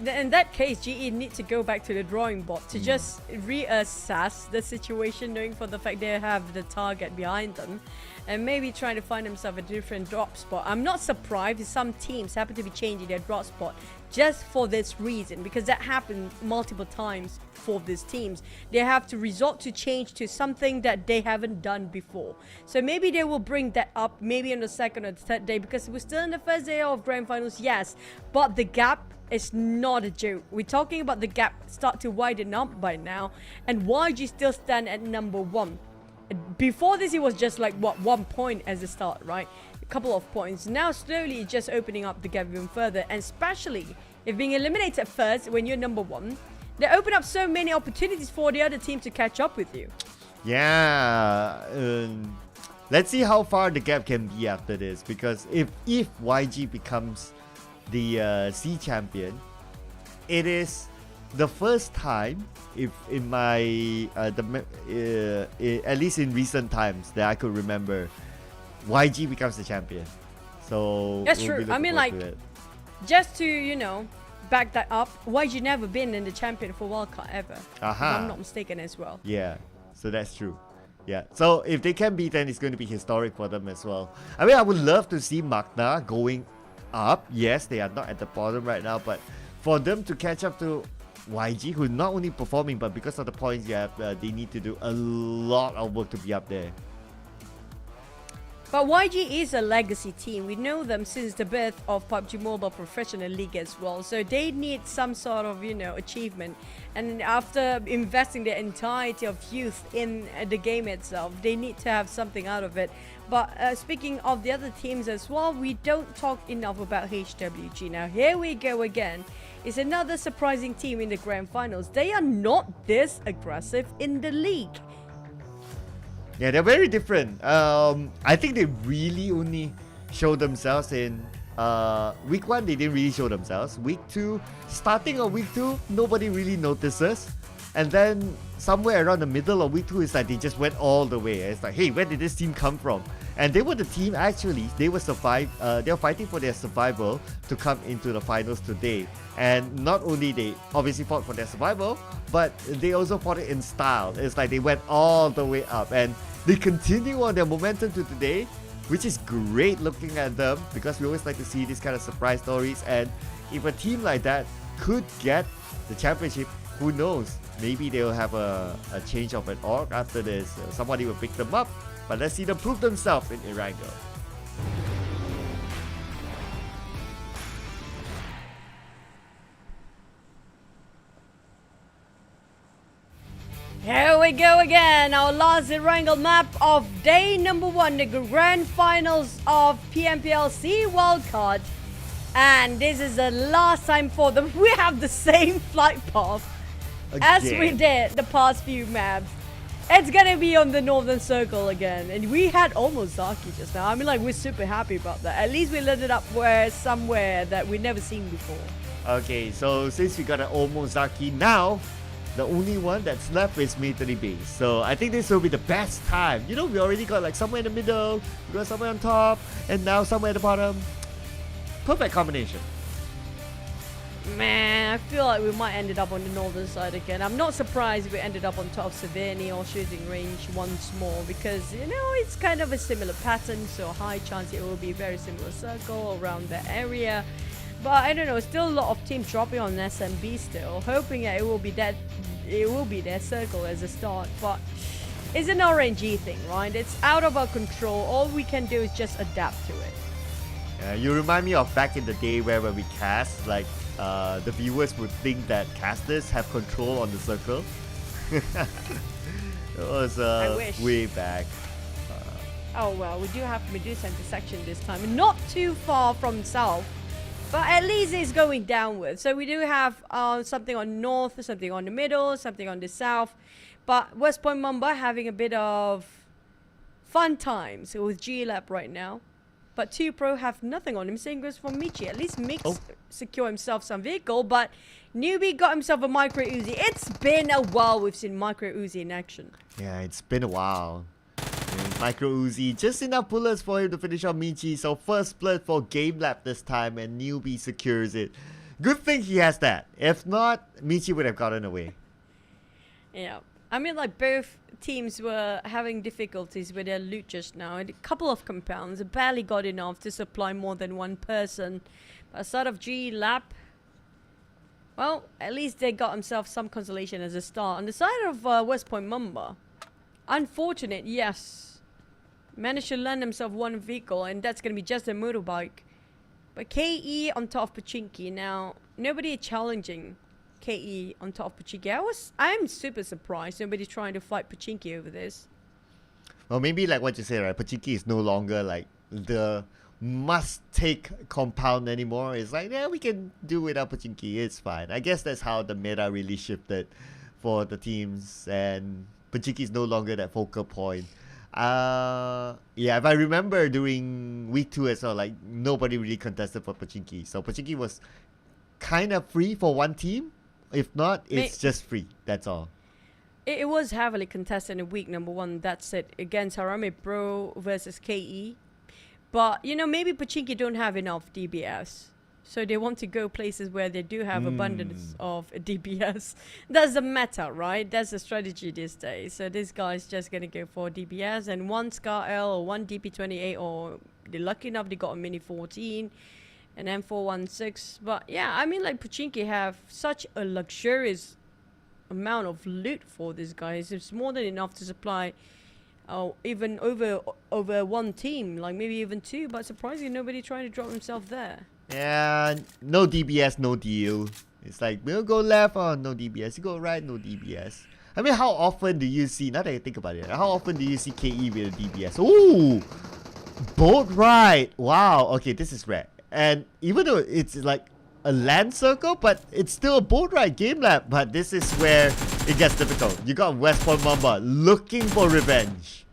In that case, GE need to go back to the drawing board to just reassess the situation, knowing for the fact they have the target behind them, and maybe trying to find themselves a different drop spot. I'm not surprised if some teams happen to be changing their drop spot just for this reason, because that happened multiple times for these teams. They have to resort to change to something that they haven't done before. So maybe they will bring that up maybe on the second or the third day, because we're still in the first day of grand finals, yes, but the gap is not a joke. We're talking about the gap start to widen up by now, and YG still stand at number 1. Before this, it was just like, what, 1 point as a start, right? A couple of points. Now slowly it's just opening up the gap even further, and especially if being eliminated first when you're number 1, they open up so many opportunities for the other team to catch up with you. Yeah, let's see how far the gap can be after this, because if YG becomes the SEA champion, it is the first time, if in my at least in recent times that I could remember, YG becomes the champion. So that's true. I mean, like, just to, you know, back that up, YG never been in the champion for Wildcard ever. If I'm not mistaken as well. Yeah, so that's true. Yeah, so if they can beat, then it's going to be historic for them as well. I mean, I would love to see Magna going up. Yes, they are not at the bottom right now, but for them to catch up to YG, who not only performing, but because of the points they need to do a lot of work to be up there. But YG is a legacy team. We know them since the birth of PUBG Mobile Professional League as well. So they need some sort of, you know, achievement. And after investing the entirety of youth in the game itself, they need to have something out of it. But speaking of the other teams as well, we don't talk enough about HWG. Now, here we go again. It's another surprising team in the grand finals. They are not this aggressive in the league. Yeah, they're very different. I think they really only show themselves in week 1 they didn't really show themselves. Week 2, starting of week 2, nobody really notices. And then somewhere around the middle of week 2, it's like they just went all the way. It's like, hey, where did this team come from? And they were the team actually. They were fighting for their survival to come into the finals today. And not only they obviously fought for their survival, but they also fought it in style. It's like they went all the way up, and they continue on their momentum to today, which is great looking at them, because we always like to see these kind of surprise stories. And if a team like that could get the championship, who knows? Maybe they'll have a change of an org after this. Somebody will pick them up. But let's see them prove themselves in Erangel. Here we go again, our last Erangel map of day number 1, the grand finals of PMPL SEA Wildcard. And this is the last time for them. We have the same flight path as we did the past few maps. It's gonna be on the Northern Circle again. And we had almost Zaki just now. I mean, like, we're super happy about that. At least we landed up somewhere that we've never seen before. Okay, so since we got an almost Zaki, now the only one that's left is military base. So I think this will be the best time. You know, we already got like somewhere in the middle, we got somewhere on top, and now somewhere at the bottom. Perfect combination. Man, I feel like we might ended up on the northern side again. I'm not surprised if we ended up on top of Savannah or shooting range once more, because, you know, it's kind of a similar pattern, so high chance it will be a very similar circle around that area. But I don't know, still a lot of teams dropping on SMB still, hoping that it will be their circle as a start. But it's an RNG thing, right? It's out of our control. All we can do is just adapt to it. You remind me of back in the day where when we cast, like, the viewers would think that casters have control on the circle. It was way back. Oh well, we do have Medusa intersection this time, not too far from south, but at least it's going downwards. So we do have something on north, something on the middle, something on the south, but West Point Mumbai having a bit of fun times with G-Lab right now. But 2 Pro have nothing on him. Same goes for Michi. At least Mix secure himself some vehicle, but Newbie got himself a Micro Uzi. It's been a while we've seen Micro Uzi in action. Yeah, it's been a while. Micro Uzi, just enough bullets for him to finish on Michi. So first blood for Game Lab this time, and Newbie secures it. Good thing he has that. If not, Michi would have gotten away. Yeah. I mean, like, both teams were having difficulties with their loot just now. And a couple of compounds barely got enough to supply more than one person. But aside of G-Lab, well, at least they got themselves some consolation as a start. On the side of West Point Mumbai, unfortunate, yes. Managed to land himself one vehicle, and that's going to be just a motorbike. But KE on top of Pachinki. Now, nobody challenging KE on top of Pachinki. I'm super surprised nobody's trying to fight Pachinki over this. Well, maybe like what you say, right? Pachinki is no longer like the must-take compound anymore. It's like, yeah, we can do without Pachinki. It's fine. I guess that's how the meta really shifted for the teams, and Pachinki is no longer that focal point. Yeah, if I remember during week 2 as well, like nobody really contested for Pachinki. So Pachinki was kind of free for one team. If not, it's just free. That's all. It was heavily contested in week number 1. That's it. Against Harame Pro versus KE. But, you know, maybe Pachinki don't have enough DBS. So they want to go places where they do have abundance of DBS. That's the meta, right? That's the strategy these days. So this guy's just going to go for DBS and 1 Scar L or 1 DP28, or they're lucky enough they got a Mini 14. And M416, but yeah, I mean, like, Pachinki have such a luxurious amount of loot for these guys. It's more than enough to supply even over one team, like maybe even 2, but surprisingly nobody trying to drop himself there. Yeah, no DBS, no deal. It's like, we'll go left, oh, no DBS. You go right, no DBS. I mean, how often do you see, now that I think about it, how often do you see KE with a DBS? Ooh! Boat ride! Wow, okay, this is rare. And even though it's like a land circle, but it's still a boat ride Game Lab. But this is where it gets difficult. You got West Point Mumbai looking for revenge.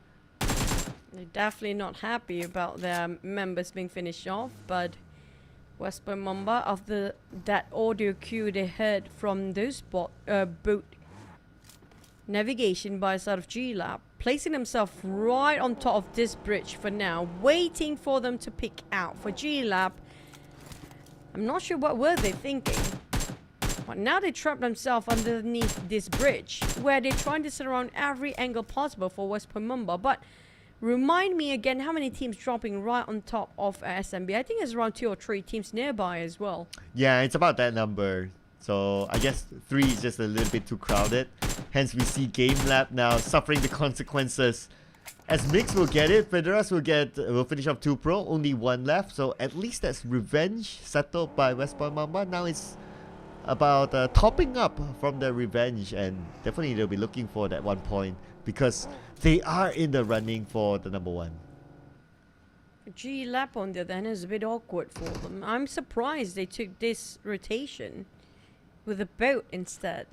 They're definitely not happy about their members being finished off, but West Burmese after that audio cue they heard from those boat navigation by side of G-Lab, placing himself right on top of this bridge for now, waiting for them to pick out. For G-Lab, I'm not sure what were they thinking, but now they trapped themselves underneath this bridge, where they're trying to surround every angle possible for West Burmese. But remind me again, how many teams dropping right on top of SMB? I think it's around 2 or 3 teams nearby as well. Yeah, it's about that number. So I guess 3 is just a little bit too crowded. Hence we see Game Lab now suffering the consequences. As Mix will get it, Federas will finish off 2 pro, only 1 left. So at least that's revenge settled by West Burmese. Now it's about topping up from the revenge, and definitely they'll be looking for that 1 point because they are in the running for the number 1. G-Lab on the other hand is a bit awkward for them. I'm surprised they took this rotation with a boat instead.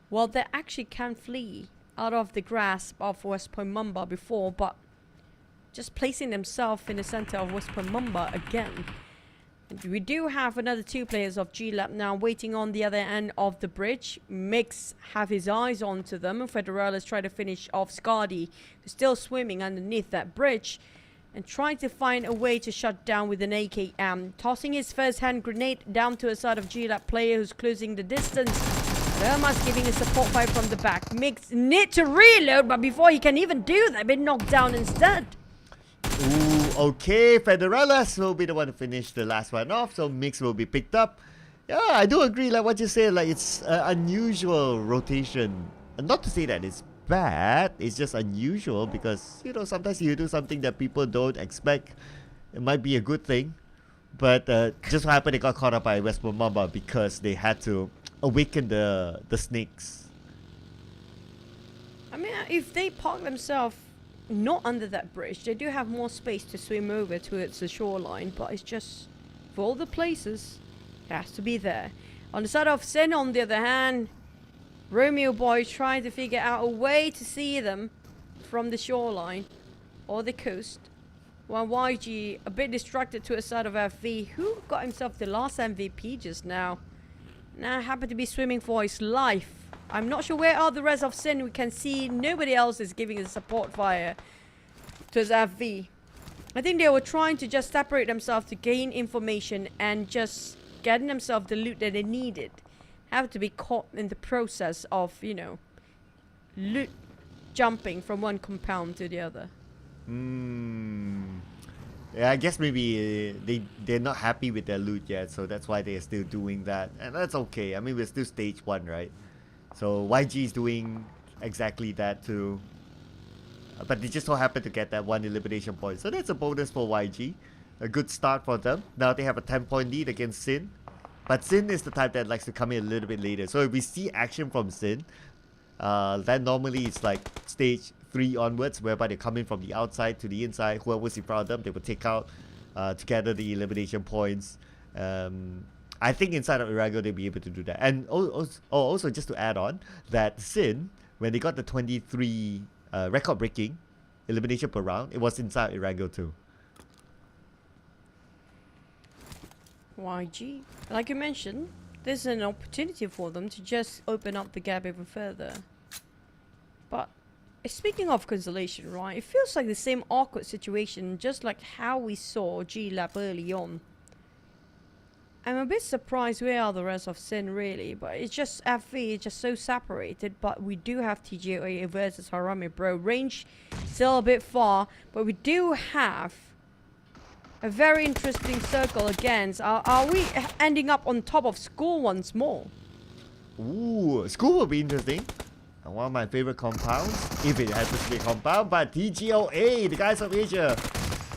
Well, they actually can flee out of the grasp of West Burmese before, but just placing themselves in the center of West Burmese again. And we do have another 2 players of G-Lab now waiting on the other end of the bridge. Mix have his eyes onto them, and Federal is trying to finish off Scardy, who's still swimming underneath that bridge and trying to find a way to shut down with an AKM. Tossing his first hand grenade down to a side of G-Lab player who's closing the distance. Verma's giving a support fire from the back. Mix need to reload, but before he can even do that, been knocked down instead. Ooh, okay, Federales will be the one to finish the last one off, so Mix will be picked up. Yeah, I do agree, like what you say, like it's unusual rotation. And not to say that it's bad, it's just unusual because, you know, sometimes you do something that people don't expect. It might be a good thing, but just what happened, they got caught up by West Burmese because they had to awaken the snakes. I mean, if they park themselves not under that bridge, they do have more space to swim over towards the shoreline, but it's just, for all the places, it has to be there. On the side of Sen, on the other hand, Romeo Boy trying to figure out a way to see them from the shoreline or the coast, while YG a bit distracted to a side of FV, who got himself the last MVP just now. Now happened to be swimming for his life. I'm not sure where are the rest of Sin. We can see nobody else is giving a support fire to his FV. I think they were trying to just separate themselves to gain information and just getting themselves the loot that they needed. Have to be caught in the process of, you know, loot jumping from one compound to the other. Yeah, I guess maybe they're not happy with their loot yet, so that's why they're still doing that. And that's okay. I mean, we're still stage 1, right? So YG is doing exactly that too. But they just so happen to get that 1 elimination point. So that's a bonus for YG. A good start for them. Now they have a 10-point lead against Sin. But Sin is the type that likes to come in a little bit later. So if we see action from Sin, then normally it's like stage 3 onwards, whereby they come in from the outside to the inside. Whoever's in front of them, they will take out to gather the elimination points. I think inside of Irago, they'll be able to do that. And also just to add on, that Sin, when they got the 23 record-breaking elimination per round, it was inside Irago too. YG, like you mentioned, there's an opportunity for them to just open up the gap even further. But speaking of consolation, right, it feels like the same awkward situation, just like how we saw G-Lab early on. I'm a bit surprised where are the rest of Sin really, but it's just FV, it's just so separated. But we do have TGOA versus Harami Bro. Range still a bit far, but we do have a very interesting circle against. Are we ending up on top of School once more? Ooh, School will be interesting. And one of my favorite compounds, if it happens to be a compound, but TGOA, the guys of Asia.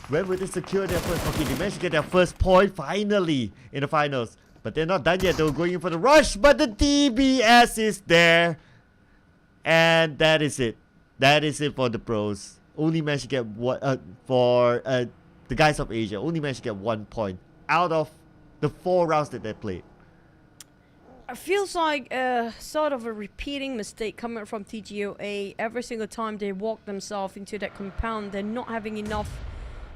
When will they secure their first? Okay, they managed to get their first point finally in the finals. But they're not done yet. They were going in for the rush, but the DBS is there. And that is it. That is it for the pros. Only managed to get one, the guys of Asia only managed to get 1 point out of the 4 rounds that they played. It feels like sort of a repeating mistake coming from TGOA. Every single time they walk themselves into that compound, they're not having enough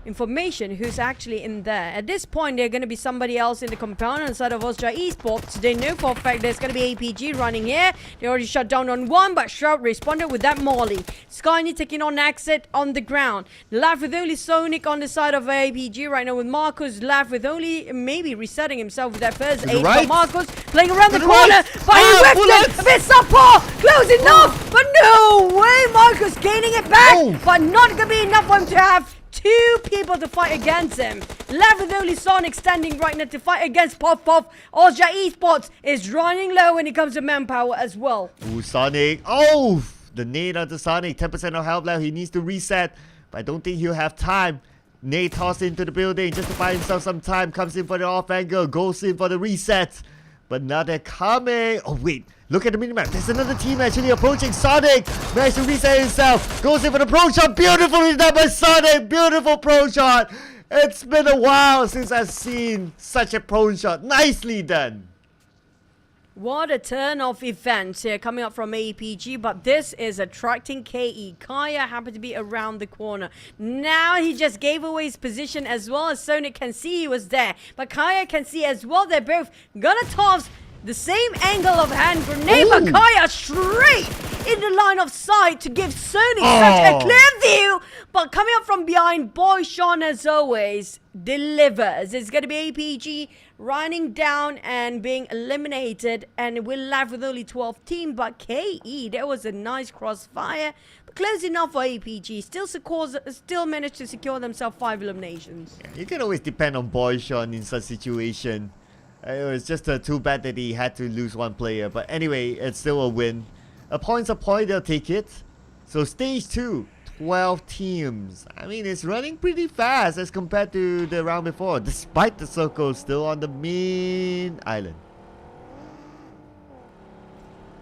information who's actually in there. At this point, they're going to be somebody else in the compound inside of Austria Esports. They know for a fact there's going to be APG running here. They already shut down on one, but Shroud responded with that molly. Skyny taking on Exit on the ground. Left with only Sonic on the side of APG right now, with Marcus left with only maybe resetting himself with that first aid. But Marcus playing around the corner, but he whiffed it. A bit support, close enough, but no way. Marcus gaining it back, but not going to be enough for him to have two people to fight against him. Left with only Sonic standing right now to fight against Puff Puff. Austria Esports is running low when it comes to manpower as well. Ooh, Sonic. Oh, the nade onto Sonic. 10% of health left. He needs to reset, but I don't think he'll have time. Nade tossed into the building just to buy himself some time. Comes in for the off angle. Goes in for the reset. But now they're coming. Oh, wait. Look at the minimap. There's another team actually approaching Sonic. Managed to reset himself. Goes in for the pro shot. Beautifully done by Sonic. Beautiful pro shot. It's been a while since I've seen such a pro shot. Nicely done. What a turn of events here coming up from APG, but this is attracting KE. Kaya happened to be around the corner. Now he just gave away his position as well as Sonic can see he was there. But Kaya can see as well they're both gonna toss the same angle of hand grenade, but Kaya straight in the line of sight to give Sonic such a clear view. But coming up from behind, Boy Sean as always delivers. It's going to be APG running down and being eliminated, and we're left with only 12 teams. But KE, there was a nice crossfire, but close enough for APG. Still managed to secure themselves 5 eliminations. You can always depend on Boy Sean in such situation. It was just too bad that he had to lose one player. But anyway, it's still a win. A point's a point, they'll take it. So stage 2, 12 teams. I mean, it's running pretty fast as compared to the round before, despite the circle still on the main island.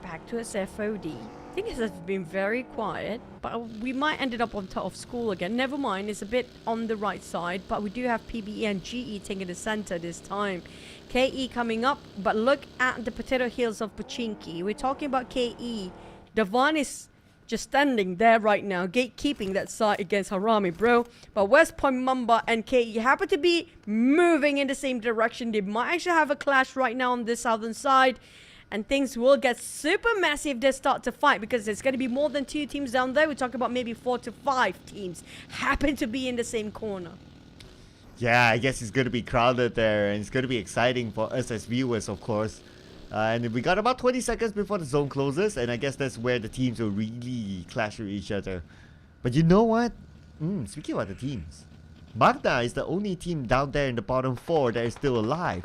Back to SFOD. I think it has been very quiet, but we might end up on top of school again. Never mind, it's a bit on the right side, but we do have PBE and GE taking the center this time. KE coming up, but look at the potato hills of Pachinki. We're talking about KE. Devon is just standing there right now, gatekeeping that side against Harami, bro. But West Point Mamba and KE happen to be moving in the same direction. They might actually have a clash right now on the southern side. And things will get super massive if they start to fight, because there's going to be more than 2 teams down there. We're talking about maybe 4 to 5 teams happen to be in the same corner. Yeah, I guess it's going to be crowded there, and it's going to be exciting for us as viewers, of course. And we got about 20 seconds before the zone closes, and I guess that's where the teams will really clash with each other. But you know what? Speaking about the teams, Magda is the only team down there in the bottom 4 that is still alive.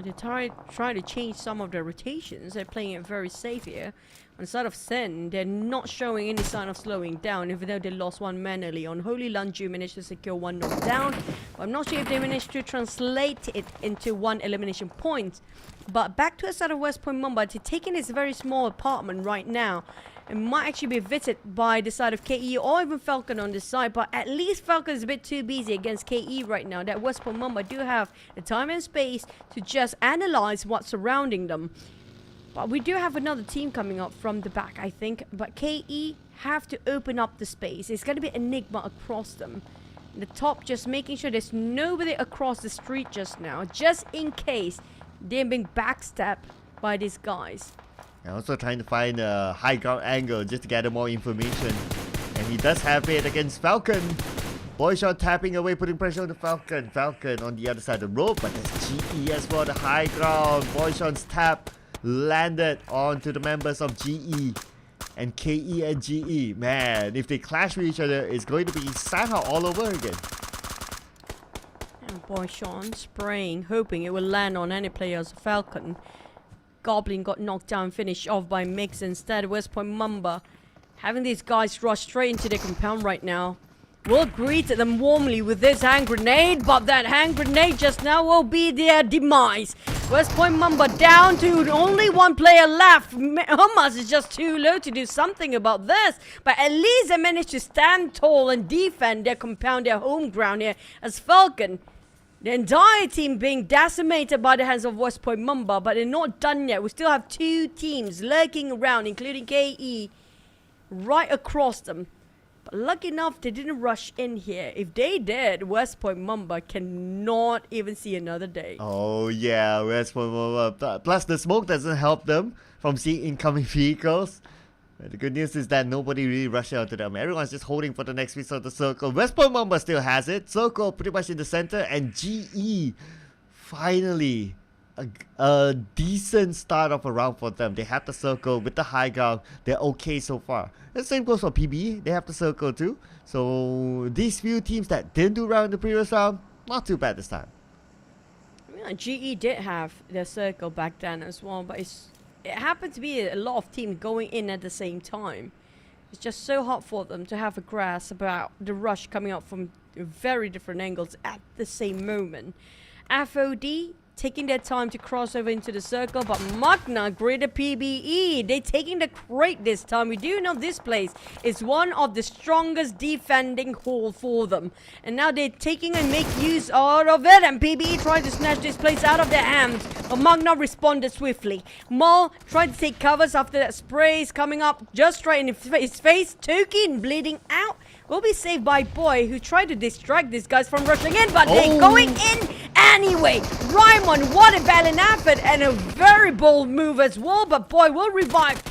They try to change some of their rotations. They're playing it very safe here. On the side of Sen, they're not showing any sign of slowing down, even though they lost one manually. On Holy Lanju managed to secure 1 knockdown. But I'm not sure if they managed to translate it into 1 elimination point. But back to the side of West Point Mumbai, to taking this very small apartment right now. It might actually be visited by the side of KE or even Falcon on this side, but at least Falcon is a bit too busy against KE right now. That West Point Mumbai do have the time and space to just analyze what's surrounding them. But we do have another team coming up from the back, I think. But KE have to open up the space. It's going to be Enigma across them. The top just making sure there's nobody across the street just now, just in case they're being backstabbed by these guys. And also trying to find a high ground angle just to gather more information. And he does have it against Falcon. Boyshot tapping away, putting pressure on the Falcon. Falcon on the other side of the rope, but there's GE as well, the high ground. Boyshot's tap landed onto the members of GE. And KE and GE, man, if they clash with each other, it's going to be Saha all over again. And Boyshot spraying, hoping it will land on any players of Falcon. Goblin got knocked down, finished off by Mix instead. West Point Mamba having these guys rush straight into the compound right now. Will greet them warmly with this hand grenade, but that hand grenade just now will be their demise. West Point Mamba down to only 1 player left. Hamas is just too low to do something about this, but at least they managed to stand tall and defend their compound, their home ground here as Falcon. The entire team being decimated by the hands of West Point Mamba, but they're not done yet. We still have 2 teams lurking around, including KE, right across them. But lucky enough, they didn't rush in here. If they did, West Point Mamba cannot even see another day. Oh yeah, West Point Mamba. Plus the smoke doesn't help them from seeing incoming vehicles. But the good news is that nobody really rushed out to them. Everyone's just holding for the next piece of the circle. West Point Mamba still has it. Circle pretty much in the center. And GE, finally, a decent start of a round for them. They have the circle with the high ground. They're okay so far. The same goes for PBE. They have the circle too. So these few teams that didn't do well in the previous round, not too bad this time. Yeah, GE did have their circle back then as well, but it happened to be a lot of teams going in at the same time. It's just so hard for them to have a grasp about the rush coming up from very different angles at the same moment. FOD taking their time to cross over into the circle, but Magna greater PBE, they're taking the crate this time. We do know this place is one of the strongest defending hole for them, and now they're taking and make use out of it, and PBE trying to snatch this place out of their hands, but Magna responded swiftly. Maul tried to take covers after that spray is coming up just right in his face. Tokin bleeding out will be saved by Boy, who tried to distract these guys from rushing in, but they're going in anyway. Raimon, what a valiant effort and a very bold move as well, but Boy will revive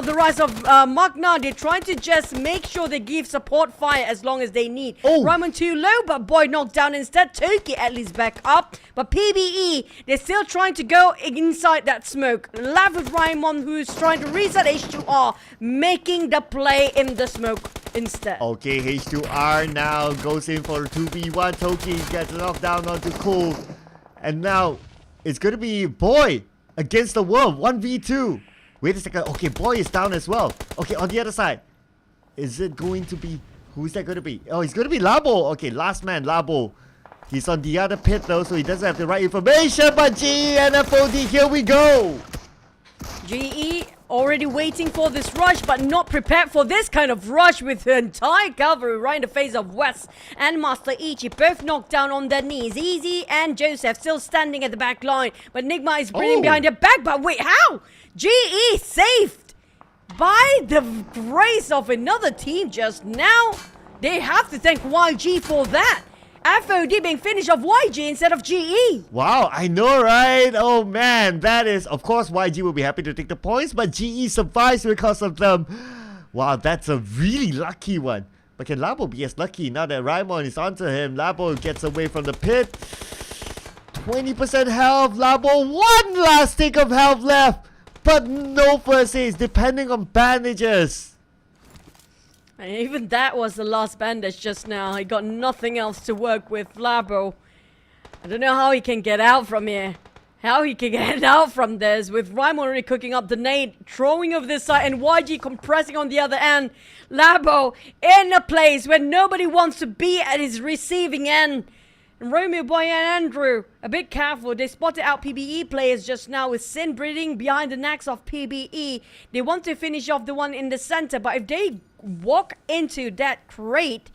the rise of Magna. They're trying to just make sure they give support fire as long as they need. Raimon too low, but Boy knocked down instead. Toki at least back up, but PBE, they're still trying to go inside that smoke. Left with Raimon, who's trying to reset H2R, making the play in the smoke instead. Okay, H2R now goes in for a 2v1. Toki gets knocked down onto Cole. And now it's going to be Boy against the world. 1v2. Wait a second. Okay, Boy is down as well. Okay, on the other side. Is it going to be... Who's that going to be? Oh, it's going to be Labo. Okay, last man, Labo. He's on the other pit though, so he doesn't have the right information. But GE and FOD, here we go. GE already waiting for this rush, but not prepared for this kind of rush with her entire cavalry right in the face of West and Master Ichi. Both knocked down on their knees. Easy and Joseph still standing at the back line, but Nigma is bringing behind their back. But wait, how? GE saved by the grace of another team just now. They have to thank YG for that. FOD being finished off YG instead of GE. Wow, I know, right? Oh man, that is... Of course, YG will be happy to take the points, but GE survives because of them. Wow, that's a really lucky one. But can Labo be as lucky now that Raimon is onto him? Labo gets away from the pit. 20% health. Labo, one last tick of health left. But no first aids, depending on bandages. And even that was the last bandage just now. He got nothing else to work with. Labo, I don't know how he can get out from here. How he can get out from this with Raimon already cooking up the nade, throwing over this side, and YG compressing on the other end. Labo in a place where nobody wants to be at his receiving end. And Romeo Boy and Andrew, a bit careful. They spotted out PBE players just now with Sin breathing behind the necks of PBE. They want to finish off the one in the center, but if they walk into that crate,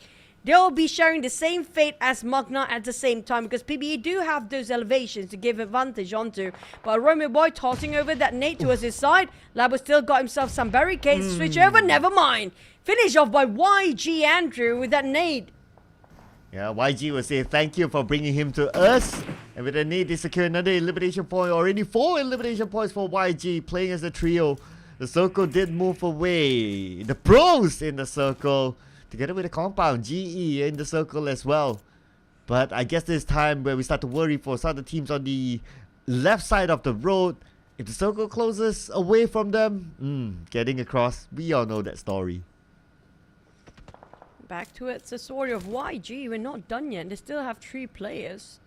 they'll be sharing the same fate as Magna at the same time, because PBE do have those elevations to give advantage onto. But Romeo Boy tossing over that nade towards his side. Labo still got himself some barricades. Switch over, never mind. Finish off by YG Andrew with that nade. Yeah, YG will say thank you for bringing him to us. And with a nade, they secure another elimination point. Already 4 elimination points for YG, playing as a trio. The circle did move away. The pros in the circle, together with the compound, GE in the circle as well. But I guess this time where we start to worry for some of the teams on the left side of the road. If the circle closes away from them, getting across, we all know that story. Back to it's a story of YG. We're not done yet. They still have 3 players.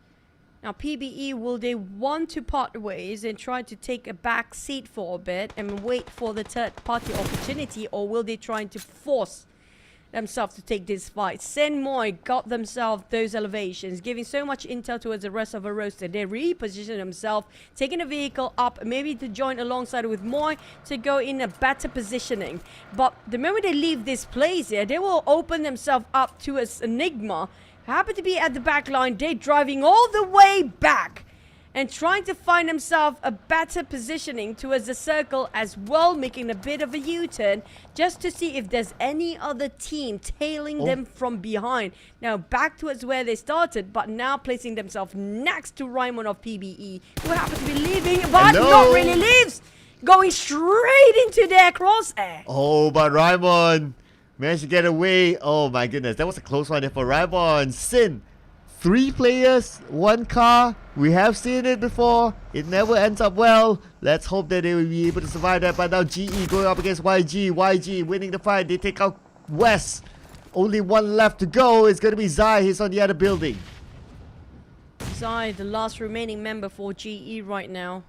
Now PBE, will they want to part ways and try to take a back seat for a bit and wait for the third party opportunity, or will they try to force themselves to take this fight? Sen Moy got themselves those elevations, giving so much intel towards the rest of the roster. They reposition themselves, taking the vehicle up, maybe to join alongside with Moy to go in a better positioning. But the moment they leave this place here, they will open themselves up to an Enigma. Happen to be at the back line. They driving all the way back. and trying to find himself a better positioning towards the circle as well, making a bit of a U-turn just to see if there's any other team tailing them from behind. Now back towards where they started, but now placing themselves next to Raimon of PBE, who happens to be leaving, but not really leaves, going straight into their crosshair. Oh, but Raimon managed to get away. Oh my goodness, that was a close one there for Raimon. Sin, 3 players, 1 car. We have seen it before. It never ends up well. Let's hope that they will be able to survive that. But now GE going up against YG. YG winning the fight. They take out West. Only 1 left to go. It's going to be Zai. He's on the other building. Zai, the last remaining member for GE right now,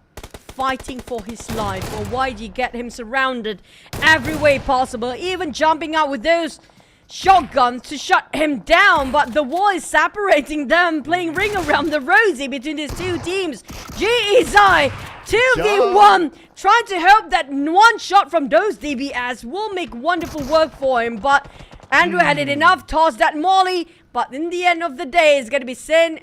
fighting for his life. Or YG get him surrounded every way possible, even jumping out with those shotguns to shut him down, but the wall is separating them, playing ring around the rosy between these 2 teams. GE Zai 2v1, trying to hope that 1 shot from those DBS will make wonderful work for him, but Andrew had it enough, tossed that molly, but in the end of the day, it's going to be Sin.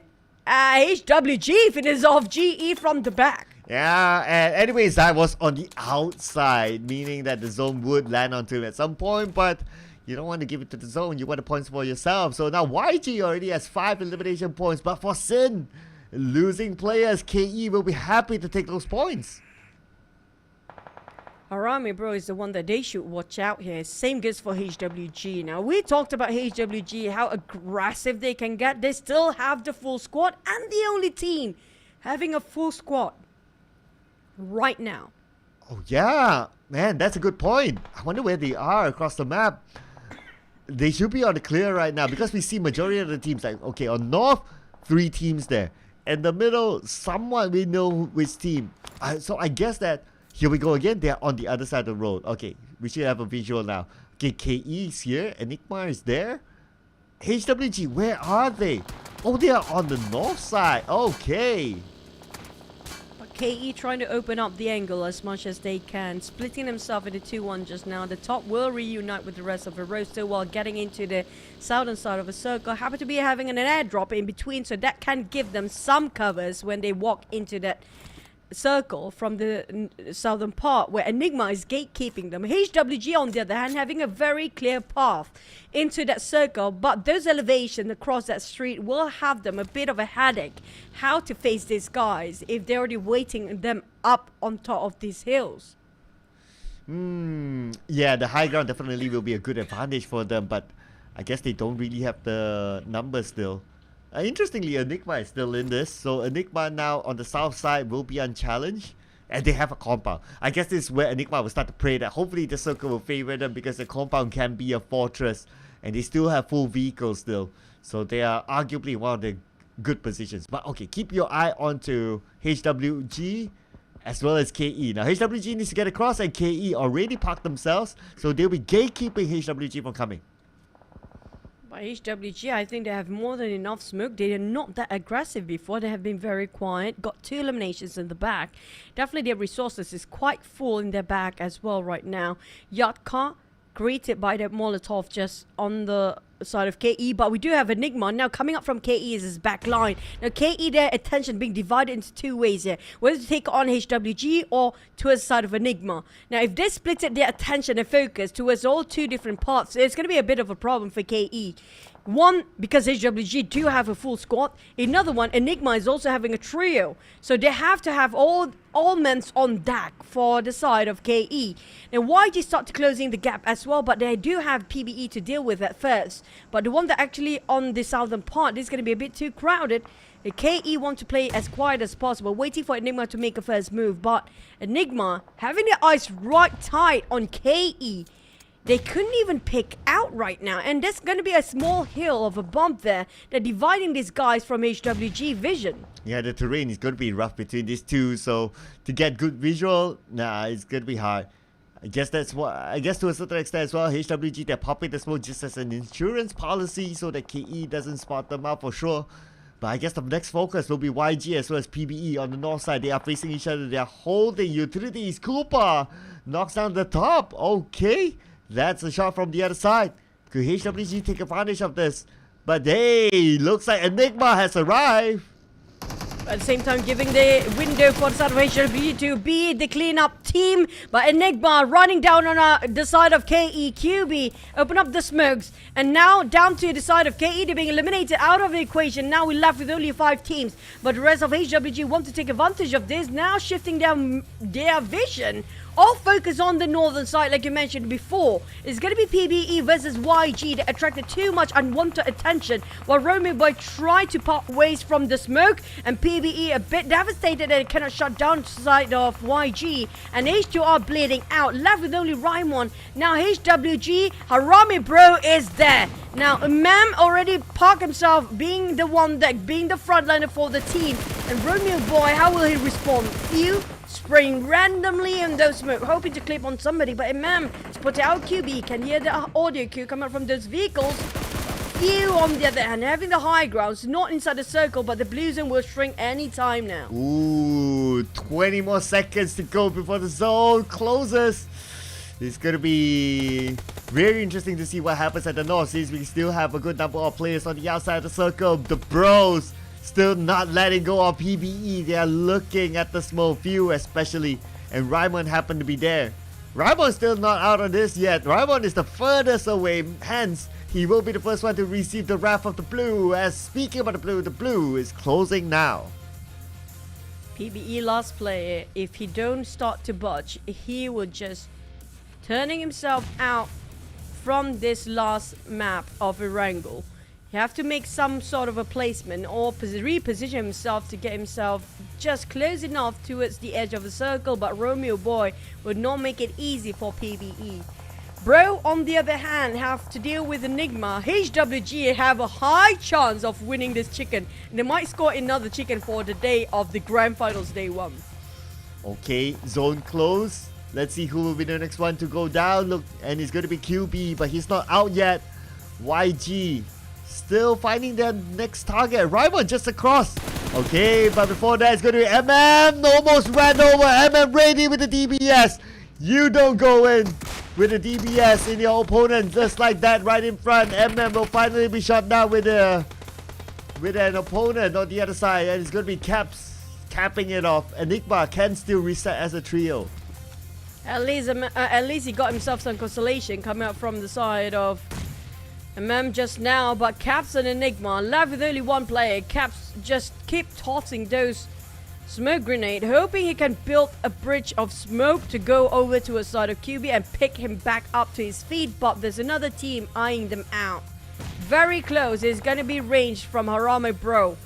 HWG finishes off GE from the back. Yeah, and anyways, Zai was on the outside, meaning that the zone would land onto him at some point, but you don't want to give it to the zone. You want the points for yourself. So now YG already has 5 elimination points. But for Sin, losing players, KE will be happy to take those points. Harami, bro, is the one that they should watch out here. Same goes for HWG. Now, we talked about HWG, how aggressive they can get. They still have the full squad and the only team having a full squad right now. Oh, yeah. Man, that's a good point. I wonder where they are across the map. They should be on the clear right now because we see majority of the teams like, okay, on north, 3 teams there. In the middle, somewhat we know which team. So I guess that, here we go again, they're on the other side of the road. Okay, we should have a visual now. Okay, KE is here, Enigma is there. HWG, where are they? Oh, they are on the north side. Okay. KE trying to open up the angle as much as they can, splitting themselves into 2-1 just now. The top will reunite with the rest of the roster while getting into the southern side of the circle. Happen to be having an airdrop in between, so that can give them some covers when they walk into that circle from the southern part where Enigma is gatekeeping them. HWG on the other hand having a very clear path into that circle, but those elevations across that street will have them a bit of a headache how to face these guys if they're already waiting them up on top of these hills. Yeah, the high ground definitely will be a good advantage for them, but I guess they don't really have the numbers still. Interestingly, Enigma is still in this, so Enigma now on the south side will be unchallenged, and they have a compound. I guess this is where Enigma will start to pray that hopefully the circle will favor them because the compound can be a fortress, and they still have full vehicles still, so they are arguably one of the good positions. But okay, keep your eye onto HWG as well as KE. Now HWG needs to get across, and KE already parked themselves, so they'll be gatekeeping HWG from coming. By HWG, I think they have more than enough smoke. They are not that aggressive before. They have been very quiet. Got 2 eliminations in the back. Definitely their resources is quite full in their back as well right now. Yatka greeted by that Molotov just on the side of KE, but we do have Enigma now coming up from KE is his back line. Now KE, their attention being divided into 2 ways here, whether to take on HWG or towards the side of Enigma. Now if they split their attention and focus towards all 2 different parts, it's going to be a bit of a problem for KE. One, because HWG do have a full squad. Another one, Enigma is also having a trio. So they have to have all men on deck for the side of KE. Now YG start closing the gap as well, but they do have PBE to deal with at first. But the one that actually on the southern part, this is going to be a bit too crowded. The KE want to play as quiet as possible, waiting for Enigma to make a first move. But Enigma having their eyes right tight on KE. They couldn't even pick out right now, and there's going to be a small hill of a bump there that dividing these guys from HWG vision. Yeah, the terrain is going to be rough between these 2, so to get good visual, nah, it's going to be hard. I guess that's what, I guess to a certain extent as well, HWG, they're popping the smoke just as an insurance policy so that KE doesn't spot them out for sure. But I guess the next focus will be YG as well as PBE on the north side. They are facing each other, they are holding utilities. Cooper knocks down the top, okay. That's a shot from the other side. Could HWG take advantage of this? But hey, looks like Enigma has arrived. At the same time, giving the window for the side of HWG to be the cleanup team. But Enigma running down on the side of KEQB. Open up the smokes. And now down to the side of KE. They're being eliminated out of the equation. Now we're left with only 5 teams. But the rest of HWG want to take advantage of this. Now shifting down their vision. All focus on the northern side, like you mentioned before. It's going to be PBE versus YG that attracted too much unwanted attention, while Romeo Boy tried to part ways from the smoke, and PBE a bit devastated that it cannot shut down the side of YG, and H2 are bleeding out, left with only Raimon. Now HWG, Harami Bro is there. Now Mam already parked himself, being the one that being the frontliner for the team, and Romeo Boy, how will he respond? Few spraying randomly in those smoke, hoping to clip on somebody, but Imam spotted out QB, can hear the audio cue coming from those vehicles. Few on the other hand, having the high grounds, not inside the circle, but the blue zone will shrink any time now. Ooh, 20 more seconds to go before the zone closes. It's going to be very interesting to see what happens at the north, since we still have a good number of players on the outside of the circle. The bros still not letting go of PBE. They are looking at the small few especially. And Raimon happened to be there. Raimon's still not out on this yet. Raimon is the furthest away. Hence, he will be the first one to receive the wrath of the blue. As speaking about the blue is closing now. PBE last player, if he don't start to budge, he will just turning himself out from this last map of Erangel. You have to make some sort of a placement or reposition himself to get himself just close enough towards the edge of the circle, but Romeo Boy would not make it easy for PBE. Bro, on the other hand, have to deal with Enigma. HWG have a high chance of winning this chicken. And they might score another chicken for the day of the Grand Finals Day 1. Okay, zone close. Let's see who will be the next one to go down. Look, and it's going to be QB, but he's not out yet. YG still finding their next target. Rival just across. Okay, but before that, it's going to be MM. Almost ran over. MM ready with the DBS. You don't go in with the DBS in your opponent just like that right in front. MM will finally be shot down with an opponent on the other side, and it's going to be Caps capping it off. Enigma can still reset as a trio. At least he got himself some consolation coming out from the side of MM just now, but Caps and Enigma left with only one player. Caps just keep tossing those smoke grenade, hoping he can build a bridge of smoke to go over to a side of QB and pick him back up to his feet, but there's another team eyeing them out. Very close. It's going to be ranged from Harame Bro.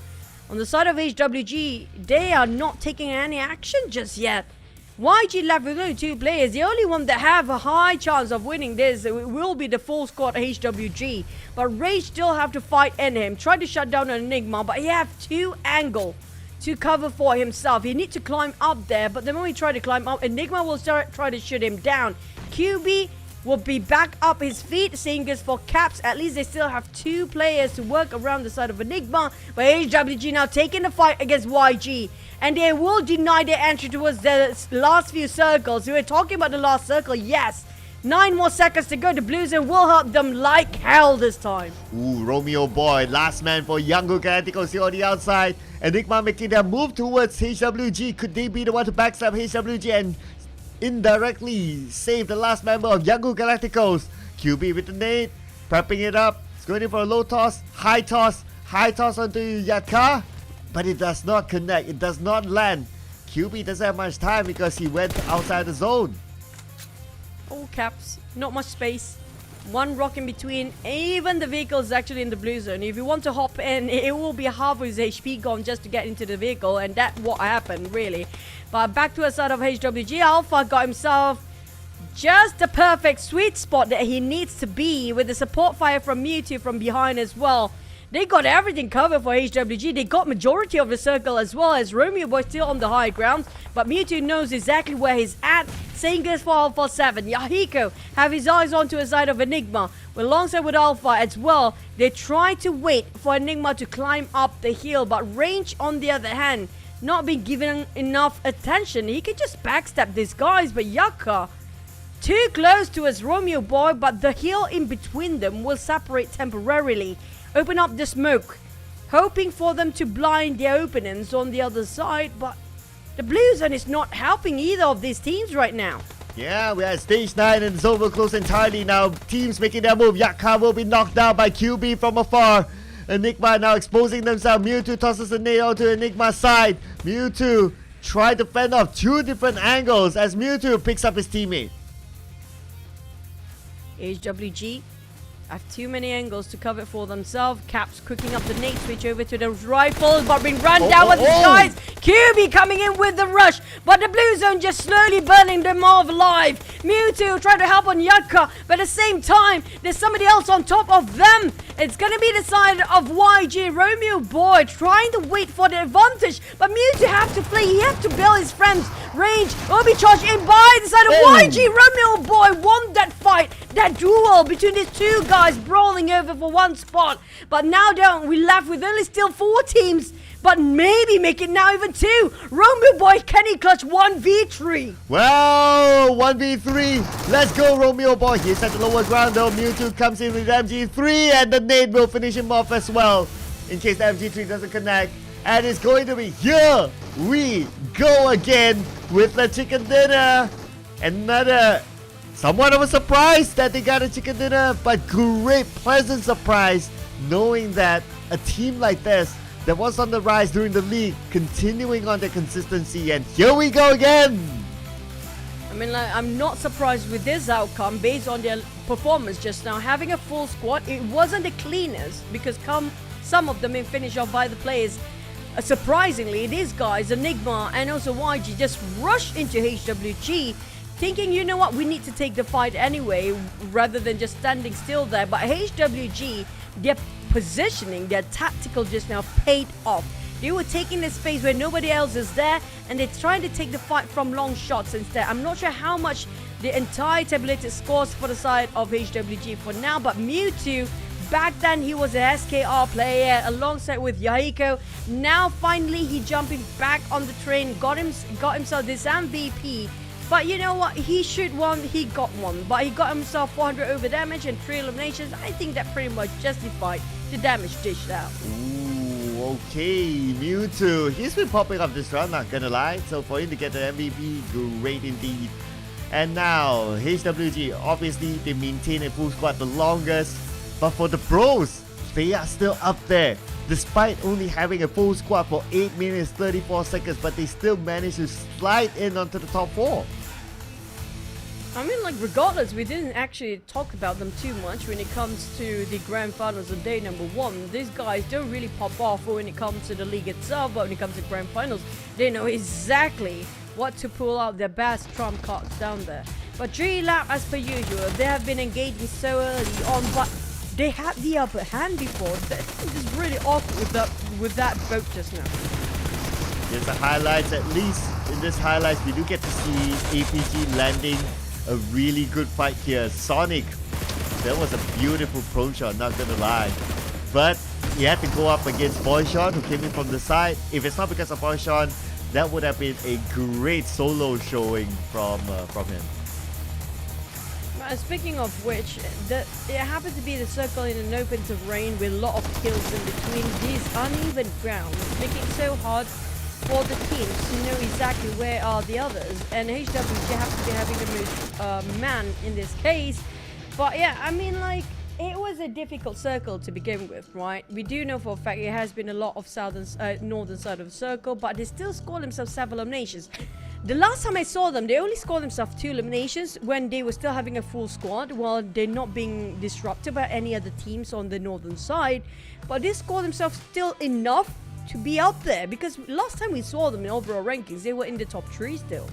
On the side of HWG, they are not taking any action just yet. YG left with only 2 players. The only one that have a high chance of winning this will be the full squad HWG. But Rage still have to fight in him. Try to shut down an Enigma, but he have 2 angle to cover for himself. He need to climb up there, but the moment he try to climb up, Enigma will try to shoot him down. QB will be back up his feet. Same goes for Caps. At least they still have 2 players to work around the side of Enigma. But HWG now taking the fight against YG. And they will deny their entry towards the last few circles. We were talking about the last circle, yes. 9 more seconds to go. The Blues and will help them like hell this time. Ooh, Romeo Boy, last man for Yango Galacticos here on the outside. Enigma making their move towards HWG. Could they be the one to backstab HWG and indirectly save the last member of Yango Galacticos? QB with the nade, prepping it up. It's going in for a low toss, high toss onto Yatka. But it does not connect, it does not land. QB doesn't have much time because he went outside the zone. All Caps, not much space. 1 rock in between. Even the vehicle is actually in the blue zone. If you want to hop in, it will be half of his HP gone just to get into the vehicle, and that's what happened really. But back to the side of HWG, Alpha got himself just the perfect sweet spot that he needs to be, with the support fire from Mewtwo from behind as well. They got everything covered for HWG. They got majority of the circle as well, as Romeo Boy still on the high ground. But Mewtwo knows exactly where he's at. Same goes for Alpha 7. Yahiko have his eyes onto the side of Enigma. Alongside with Alpha as well. They try to wait for Enigma to climb up the hill. But Range on the other hand, not being given enough attention. He can just backstab these guys. But Yaka, too close to his Romeo Boy. But the hill in between them will separate temporarily. Open up the smoke. hoping for them to blind their opponents on the other side, but the Blue Zone is not helping either of these teams right now. Yeah, we're at stage 9 and it's over close entirely now. Teams making their move. Yakka will be knocked down by QB from afar. Enigma now exposing themselves. Mewtwo tosses a nade onto Enigma's side. Mewtwo tried to fend off 2 different angles as Mewtwo picks up his teammate. HWG have too many angles to cover for themselves. Caps cooking up the nade switch over to the rifle, but being run down with the skies. QB coming in with the rush, but the Blue Zone just slowly burning them all alive. Mewtwo trying to help on Yakka, but at the same time, there's somebody else on top of them. It's going to be the side of YG. Romeo Boy trying to wait for the advantage, but Mewtwo have to flee. He have to build his friends. Range will be charged in by the side of YG. Romeo Boy won that fight, that duel between these two guys brawling over for one spot. But now we're left with only still 4 teams, but maybe make it now even 2. Romeo Boy, can he clutch 1v3? Well, 1v3. Let's go, Romeo Boy. He's at the lower ground though. Mewtwo comes in with MG3 and the nade will finish him off as well in case the MG3 doesn't connect. And it's going to be here we go again with the chicken dinner. Another somewhat of a surprise that they got a chicken dinner, but great pleasant surprise knowing that a team like this that was on the rise during the league continuing on their consistency, and here we go again. I mean, like, I'm not surprised with this outcome based on their performance just now. Having a full squad, it wasn't the cleanest because some of them been finished off by the players. Surprisingly, these guys, Enigma and also YG, just rushed into HWG thinking, you know what, we need to take the fight anyway rather than just standing still there. But HWG, their positioning, their tactical just now paid off. They were taking the space where nobody else is there, and they're trying to take the fight from long shots instead. I'm not sure how much the entire tabulated scores for the side of HWG for now, but Mewtwo, back then he was a SKR player alongside with Yahiko. Now finally he jumping back on the train, got himself this MVP. But you know what, he should won, he got one, but he got himself 400 over damage and 3 eliminations. I think that pretty much justified the damage dished out. Ooh, okay, Mewtwo, he's been popping up this round, not gonna lie, so for him to get the MVP, great indeed. And now, HWG, obviously they maintain a full squad the longest, but for the pros, they are still up there. Despite only having a full squad for 8 minutes 34 seconds, but they still managed to slide in onto the top 4. I mean, like, regardless, we didn't actually talk about them too much when it comes to the grand finals of day number 1. These guys don't really pop off when it comes to the league itself, but when it comes to grand finals, they know exactly what to pull out their best trump cards down there. But G-Lab, as per usual, they have been engaging so early on, but they had the upper hand before. It's just really awkward with that vote just now. Here's the highlights. At least in this highlights, we do get to see APG landing a really good fight here. Sonic, that was a beautiful pro shot, not gonna lie. But he had to go up against Boyshon, who came in from the side. If it's not because of Boyshon, that would have been a great solo showing from him. Speaking of which, it happened to be the circle in an open terrain with a lot of kills in between these uneven grounds, making it so hard for the teams to know exactly where are the others. And HWG have to be having the most man in this case. But yeah, I mean, like, it was a difficult circle to begin with, right? We do know for a fact it has been a lot of northern side of the circle, but they still scored themselves several eliminations. The last time I saw them, they only scored themselves 2 eliminations when they were still having a full squad, while they're not being disrupted by any other teams on the northern side. But they scored themselves still enough to be up there, because last time we saw them in overall rankings, they were in the top 3 still.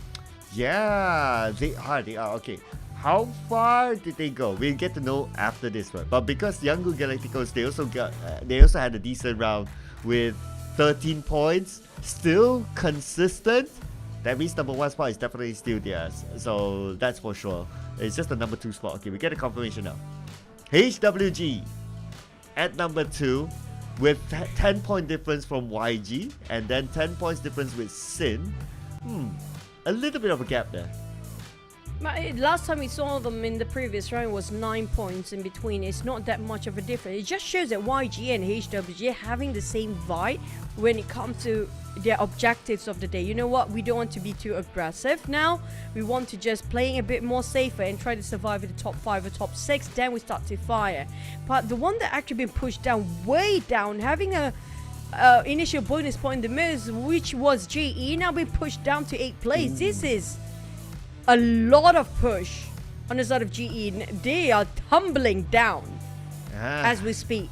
Yeah, they are. Okay. How far did they go? We'll get to know after this one. But because Yangon Galacticos, they also had a decent round with 13 points, still consistent. That means number 1 spot is definitely still theirs. So that's for sure. It's just the number 2 spot. Okay, we get a confirmation now. HWG at number 2 with 10-point difference from YG, and then 10 points difference with Sin. A little bit of a gap there. Last time we saw them in the previous round was 9 points in between. It's not that much of a difference. It just shows that YG and HWG having the same vibe when it comes to their objectives of the day. You know what? We don't want to be too aggressive now. We want to just play a bit more safer and try to survive in the top 5 or top 6. Then we start to fire. But the one that actually been pushed down, way down, having a initial bonus point in the middle, which was GE, now been pushed down to 8th place. This is a lot of push on the side of GE. They are tumbling down as we speak.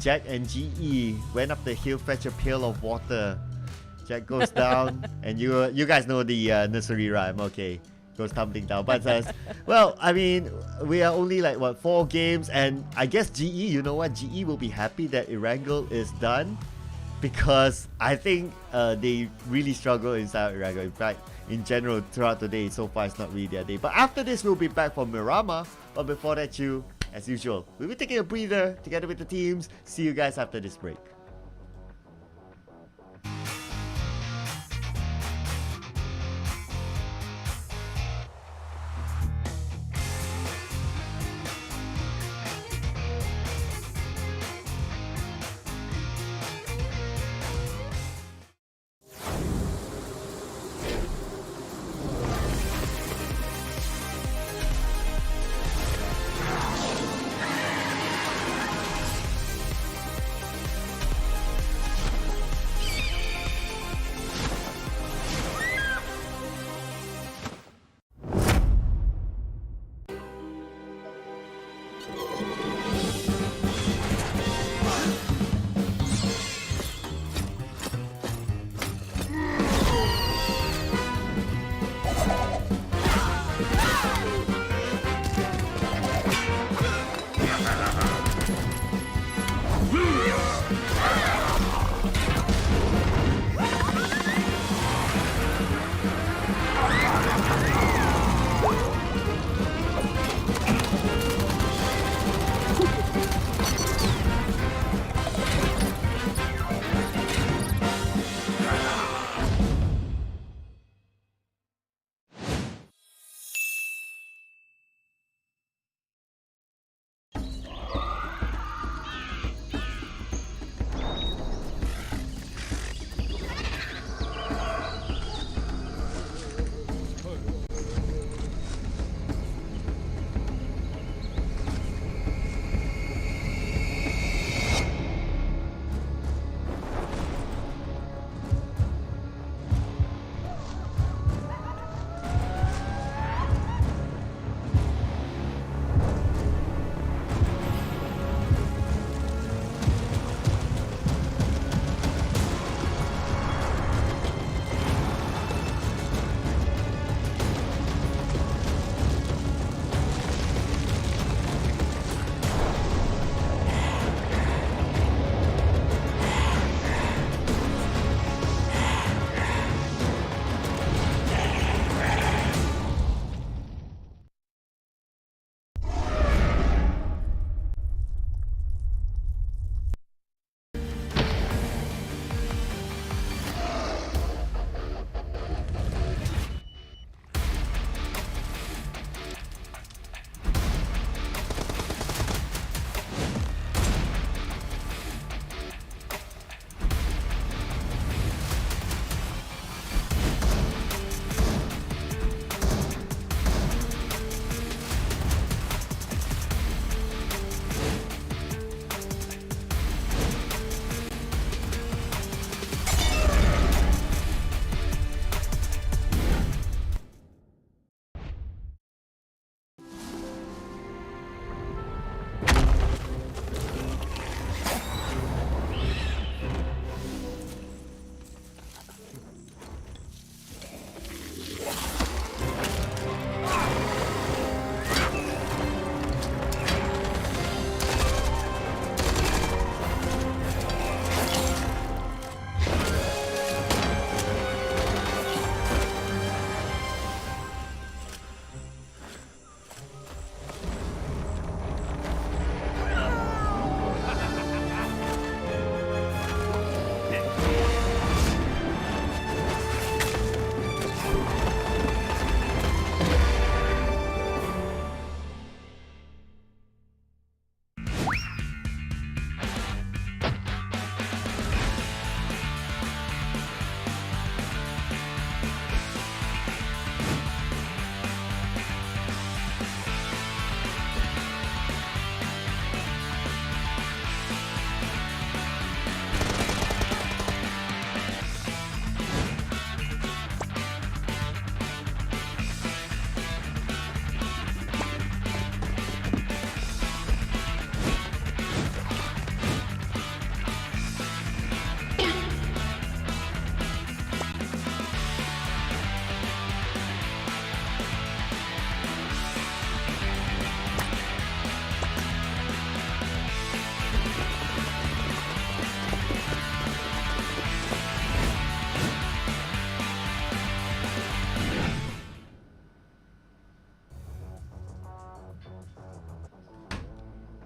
Jack and GE went up the hill, fetch a pail of water. Jack goes down, and you guys know the nursery rhyme, okay? Goes tumbling down. But well, I mean, we are only like what 4 games, and I guess GE, you know what? GE will be happy that Erangel is done, because I think they really struggle inside Erangel. In fact, in general, throughout the day, so far it's not really their day. But after this, we'll be back for Miramar. But before that, as usual, we'll be taking a breather together with the teams. See you guys after this break.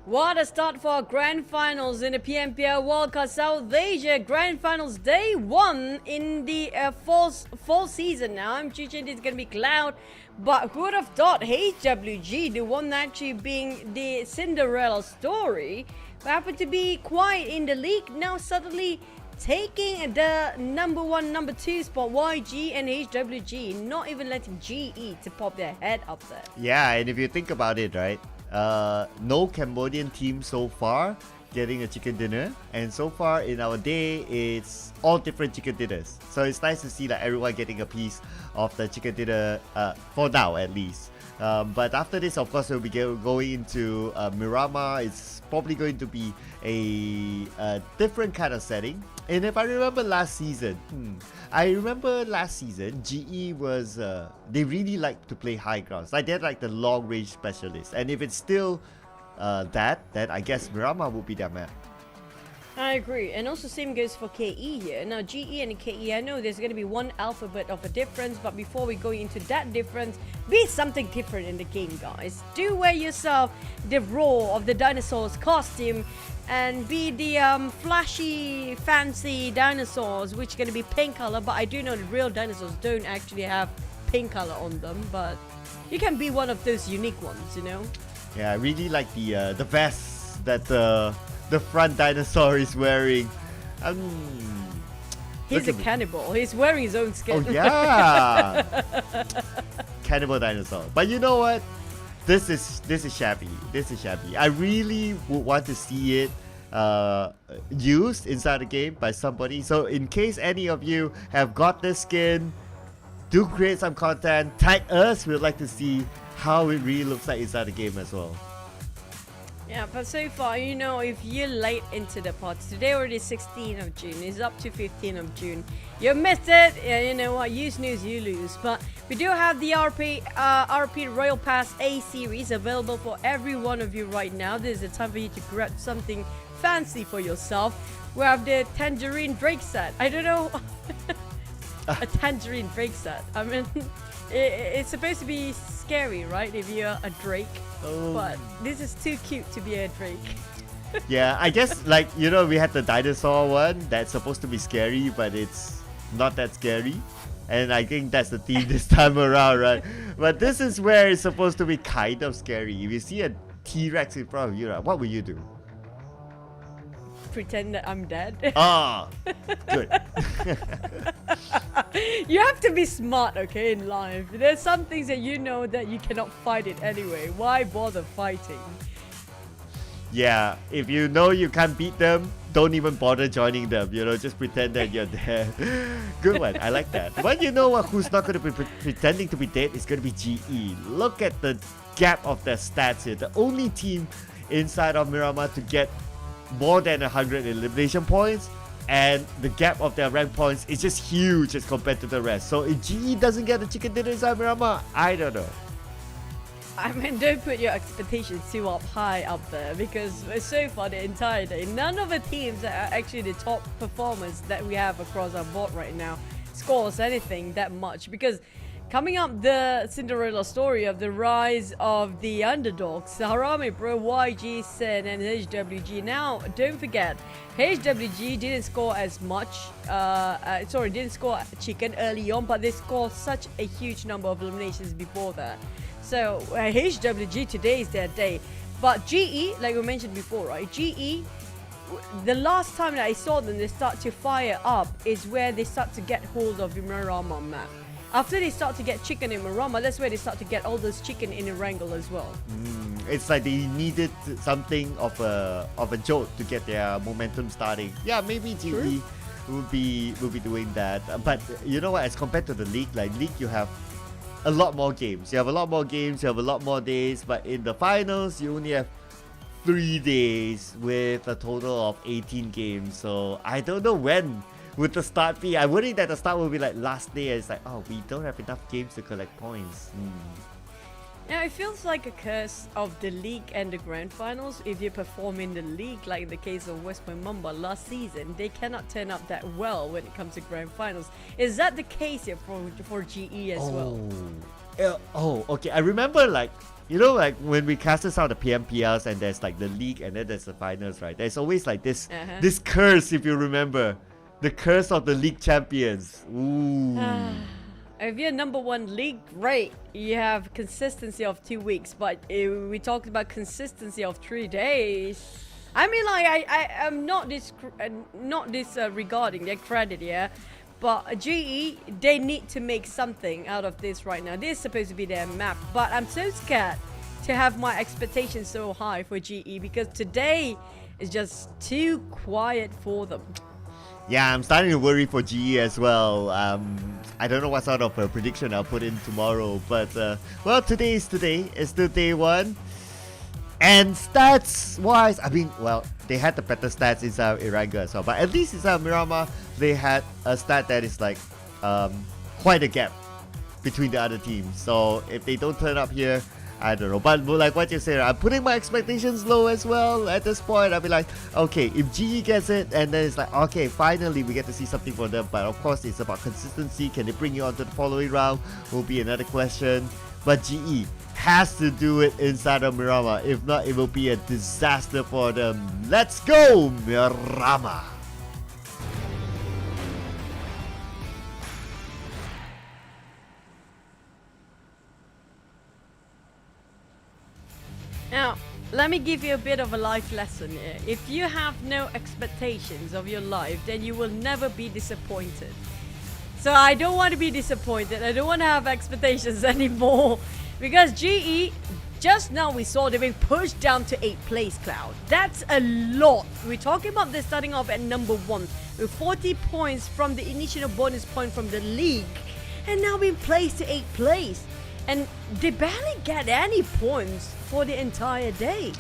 What a start for our grand finals in the PMPL Wildcard South Asia Grand Finals Day 1 in the fall season now. I'm judging it's going to be Cloud, but who would have thought HWG, the one actually being the Cinderella story, happened to be quiet in the league, now suddenly taking the number 1, number 2 spot. YG and HWG not even letting GE to pop their head up there. Yeah, and if you think about it, right? No Cambodian team so far getting a chicken dinner, and so far in our day it's all different chicken dinners, so it's nice to see that everyone getting a piece of the chicken dinner for now at least. But after this, of course, we'll be going into Myanmar. It's probably going to be a different kind of setting. And if I remember last season, GE was, they really like to play high grounds. Like they're like the long range specialists. And if it's still then I guess Myanmar would be their map. I agree, and also same goes for KE here. Now GE and KE, I know there's going to be one alphabet of a difference, but before we go into that difference, be something different in the game, guys. Do wear yourself the roar of the dinosaurs costume and be the flashy, fancy dinosaurs, which are going to be pink color, but I do know the real dinosaurs don't actually have pink color on them, but you can be one of those unique ones, you know? Yeah, I really like the vests that the front dinosaur is wearing. He's a cannibal. He's wearing his own skin. Oh yeah, cannibal dinosaur. But you know what? This is shabby. This is shabby. I really would want to see it used inside the game by somebody. So in case any of you have got this skin, do create some content. Tag us. We'd like to see how it really looks like inside the game as well. Yeah, but so far, you know, if you're late into the party, today already 16th of June, it's up to 15th of June. You missed it, yeah, you know what, you snooze, you lose. But we do have the RP Royal Pass A series available for every one of you right now. This is the time for you to grab something fancy for yourself. We have the Tangerine Drake set. I don't know, a Tangerine Drake set. I mean, it's supposed to be scary, right, if you're a Drake. But this is too cute to be a Drake. Yeah, I guess, like, you know, we had the dinosaur one that's supposed to be scary, but it's not that scary. And I think that's the theme this time around, right? But this is where it's supposed to be kind of scary. If you see a T-Rex in front of you, right, what will you do? Pretend that I'm dead. Ah, good. You have to be smart, okay, in life. There's some things that you know that you cannot fight it anyway. Why bother fighting? Yeah, if you know you can't beat them, don't even bother joining them. You know, just pretend that you're dead. Good one, I like that. But you know what? Who's not going to be pretending to be dead is going to be GE. Look at the gap of their stats here. The only team inside of Myanmar to get more than 100 elimination points, and the gap of their rank points is just huge as compared to the rest. So if GE doesn't get a chicken dinner inside Myanmar, I don't know. I mean, don't put your expectations too high up there, because so far the entire day, none of the teams that are actually the top performers that we have across our board right now scores anything that much. Because coming up, the Cinderella story of the rise of the underdogs, Harame Bro, YG, Sen, and HWG. Now, don't forget, HWG didn't score as much, didn't score chicken early on, but they scored such a huge number of eliminations before that. So, HWG, today is their day. But GE, like we mentioned before, right, GE, the last time that I saw them, they start to fire up is where they start to get hold of the Myanmar map. After they start to get chicken in Myanmar, that's where they start to get all those chicken in Erangel as well. It's like they needed something of a jolt to get their momentum starting. Yeah, maybe GE will be doing that. But you know what? As compared to the league, like league, you have a lot more games. You have a lot more games. You have a lot more days. But in the finals, you only have 3 days with a total of 18 games. So I don't know when would the start be. I worry that the start will be like last day. It's like, oh, we don't have enough games to collect points. Yeah, it feels like a curse of the league and the grand finals. If you perform in the league, like in the case of West Myanmar last season, they cannot turn up that well when it comes to grand finals. Is that the case here for GE as well? Oh, okay. I remember like you know, like when we cast this out the PMPLs and there's like the league and then there's the finals, right? There's always like this this curse, if you remember, the curse of the league champions. Ooh. If you're number one league, great. You have consistency of 2 weeks, but we talked about consistency of 3 days. I mean, like I am not disregarding their credit, yeah. But GE, they need to make something out of this right now. This is supposed to be their map, but I'm so scared to have my expectations so high for GE because today is just too quiet for them. Yeah, I'm starting to worry for GE as well. I don't know what sort of a prediction I'll put in tomorrow, but well, today is today. It's still day one. And stats-wise, I mean, well, they had the better stats inside Iranga as well. But at least inside Myanmar, they had a stat that is like quite a gap between the other teams. So if they don't turn up here, I don't know. But like what you say, I'm putting my expectations low as well at this point. I'll be like, okay, if GE gets it, and then it's like, okay, finally we get to see something for them. But of course, it's about consistency. Can they bring you on to the following round? Will be another question. But GE has to do it inside of Myanmar. If not, it will be a disaster for them. Let's go, Myanmar! Now, let me give you a bit of a life lesson here. If you have no expectations of your life, then you will never be disappointed. So I don't want to be disappointed. I don't want to have expectations anymore. Because GE, just now we saw they've been pushed down to 8th place, Cloud. That's a lot. We're talking about they're starting off at number 1 with 40 points from the initial bonus point from the league. And now being placed to 8th place. And they barely get any points for the entire day.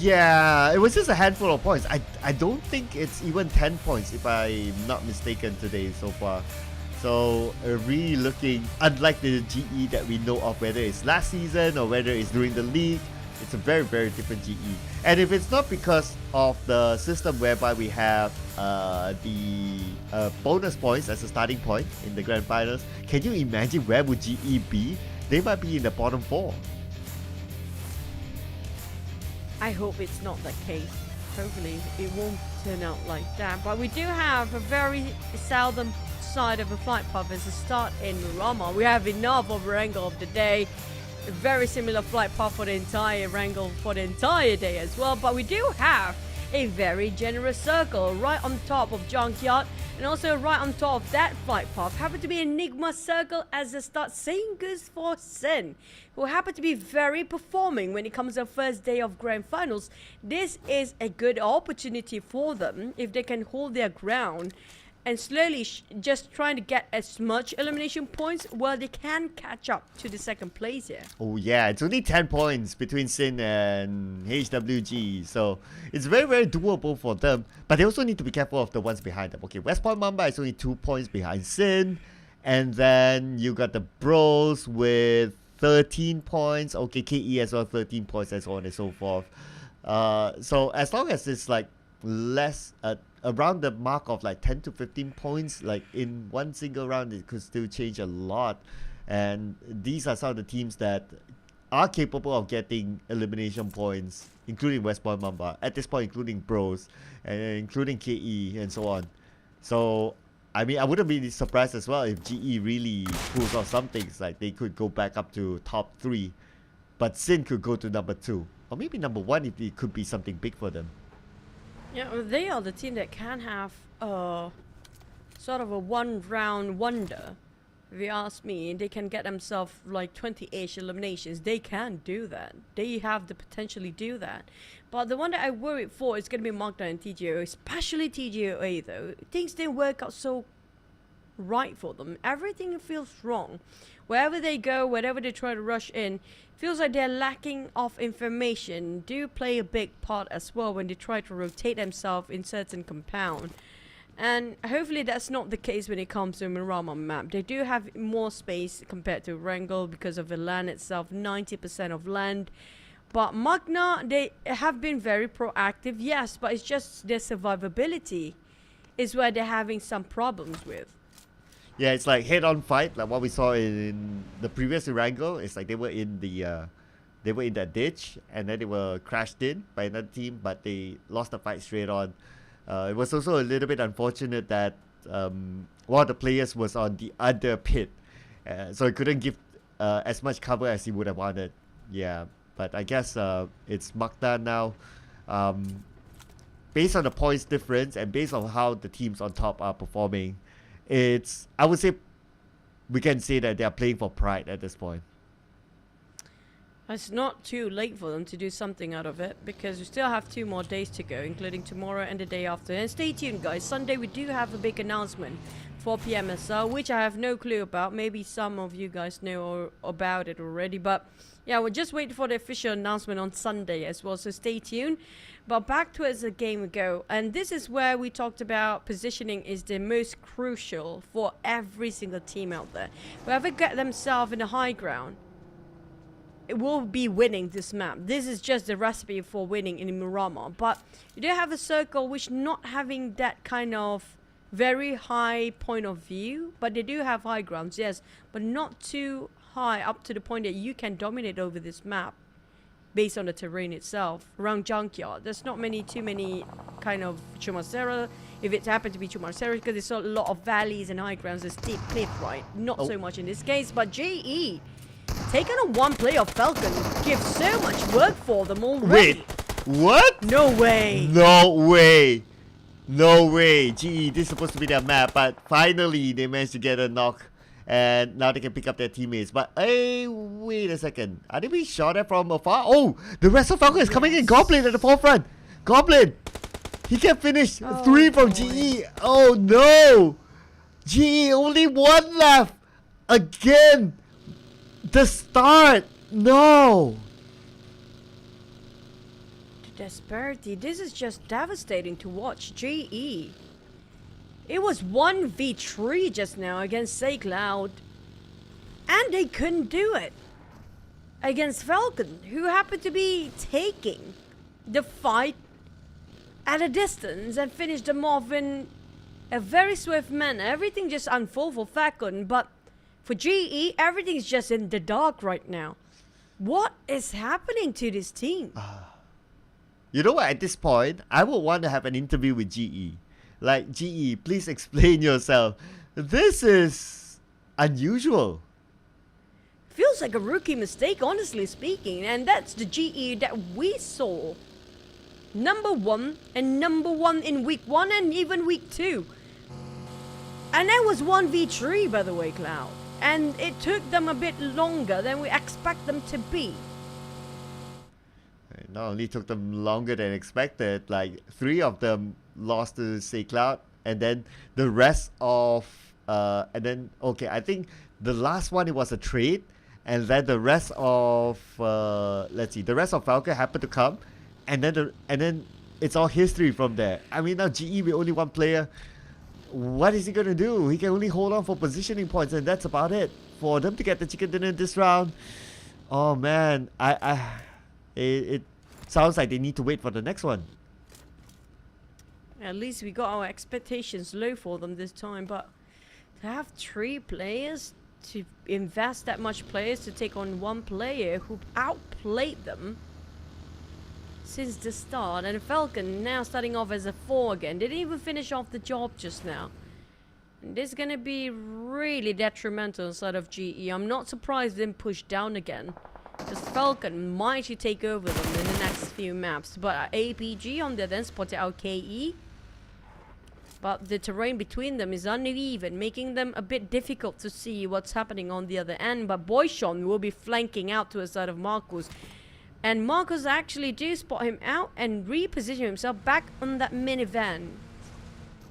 Yeah, it was just a handful of points. I don't think it's even 10 points if I'm not mistaken today so far. So really looking unlike the GE that we know of, whether it's last season or whether it's during the league. It's a very, very different GE. And if it's not because of the system whereby we have the bonus points as a starting point in the grand finals, can you imagine where would GE be? They might be in the bottom 4. I hope it's not the case. Hopefully it won't turn out like that. But we do have a very southern side of a flight path as a start in Rama. We have enough of a angle of the day. A very similar flight path for the entire wrangle for the entire day as well. But we do have a very generous circle right on top of Junkyard, and also right on top of that flight path happen to be Enigma Circle as a start. Same goes for Sin, who happen to be very performing when it comes to the first day of grand finals. This is a good opportunity for them if they can hold their ground and slowly just trying to get as much elimination points while they can catch up to the second place here. Oh yeah, it's only 10 points between Sin and HWG, so it's very, very doable for them. But they also need to be careful of the ones behind them. Okay, West Point Mamba is only 2 points behind Sin, and then you got the Bros with 13 points. Okay, KE as well, 13 points, and so on and so forth. So as long as it's like less around the mark of like 10 to 15 points, like in one single round, it could still change a lot. And these are some of the teams that are capable of getting elimination points, including West Point Mamba, at this point including Bros, and including KE and so on. So I mean, I wouldn't be surprised as well if GE really pulls off some things, like they could go back up to top 3, but Sin could go to number 2, or maybe number 1 if it could be something big for them. Yeah, well, they are the team that can have sort of a one-round wonder. If you ask me, they can get themselves like 20-ish eliminations. They can do that. They have the potentially do that. But the one that I worry for is going to be Magda and TGO, especially TGOA though. Things didn't work out so right for them. Everything feels wrong. Wherever they go, wherever they try to rush in, feels like they're lacking of information. Do play a big part as well when they try to rotate themselves in certain compound. And hopefully that's not the case when it comes to Myanmar map. They do have more space compared to Wrangle because of the land itself, 90% of land. But Magna, they have been very proactive, yes, but it's just their survivability is where they're having some problems with. Yeah, it's like head-on fight, like what we saw in the previous Irango. It's like they were in that ditch, and then they were crashed in by another team, but they lost the fight straight on. It was also a little bit unfortunate that one of the players was on the other pit, so he couldn't give as much cover as he would have wanted. Yeah, but I guess it's Magda now. Based on the points difference and based on how the teams on top are performing, I would say we can say that they are playing for pride at this point. It's not too late for them to do something out of it, because we still have 2 more days to go, including tomorrow and the day after. And stay tuned, guys. Sunday we do have a big announcement for PMSL, which I have no clue about. Maybe some of you guys know about it already, but yeah, we'll just wait for the official announcement on Sunday as well, so stay tuned. But back to as the game we go, and this is where we talked about positioning is the most crucial for every single team out there. Whoever get themselves in the high ground, it will be winning this map. This is just the recipe for winning in Myanmar. But you do have a circle which not having that kind of very high point of view, but they do have high grounds, yes, but not too high up to the point that you can dominate over this map based on the terrain itself. Around Junkyard, there's not too many kind of Chumasera. If it happened to be Chumasera, because there's a lot of valleys and high grounds, there's steep cliff, right? Not so much in this case, but JE taking on one player of Falcon gives so much work for them already. Wait, what? No way. No way. No way. Gee, this is supposed to be their map, but finally they managed to get a knock. And now they can pick up their teammates. But hey, wait a second. Are they being shot at from afar? Oh, the rest of Falcon is coming in. Goblin at the forefront. Goblin. He can finish. 3 from GE. Oh no. GE only 1 left. Again. The start. No. The disparity. This is just devastating to watch. GE. It was 1v3 just now against Say Cloud, and they couldn't do it against Falcon, who happened to be taking the fight at a distance and finished them off in a very swift manner. Everything just unfolded for Falcon, but for GE, everything's just in the dark right now. What is happening to this team? You know what? At this point, I would want to have an interview with GE. Like, GE, please explain yourself. This is unusual. Feels like a rookie mistake, honestly speaking. And that's the GE that we saw. Number 1 and number 1 in week 1 and even week 2. And that was 1v3, by the way, Cloud. And it took them a bit longer than we expect them to be. It not only took them longer than expected, like 3 of them lost to Say Cloud, and then the rest of I think the last one, it was a trade, and then the rest of the rest of Falcon happened to come, and then it's all history from there. I mean, now GE with only 1 player, what is he gonna do? He can only hold on for positioning points, and that's about it for them to get the chicken dinner this round. Oh man, it sounds like they need to wait for the next one. At least we got our expectations low for them this time, but to have 3 players, to invest that much players to take on 1 player who outplayed them since the start, and Falcon now starting off as a 4 again. They didn't even finish off the job just now. And this is going to be really detrimental inside of GE. I'm not surprised they didn't push down again, because Falcon might take over them in the next few maps. But APG on the other end spotted out KE. But the terrain between them is uneven, making them a bit difficult to see what's happening on the other end. But Boyshon will be flanking out to the side of Marcus. And Marcus actually do spot him out and reposition himself back on that minivan.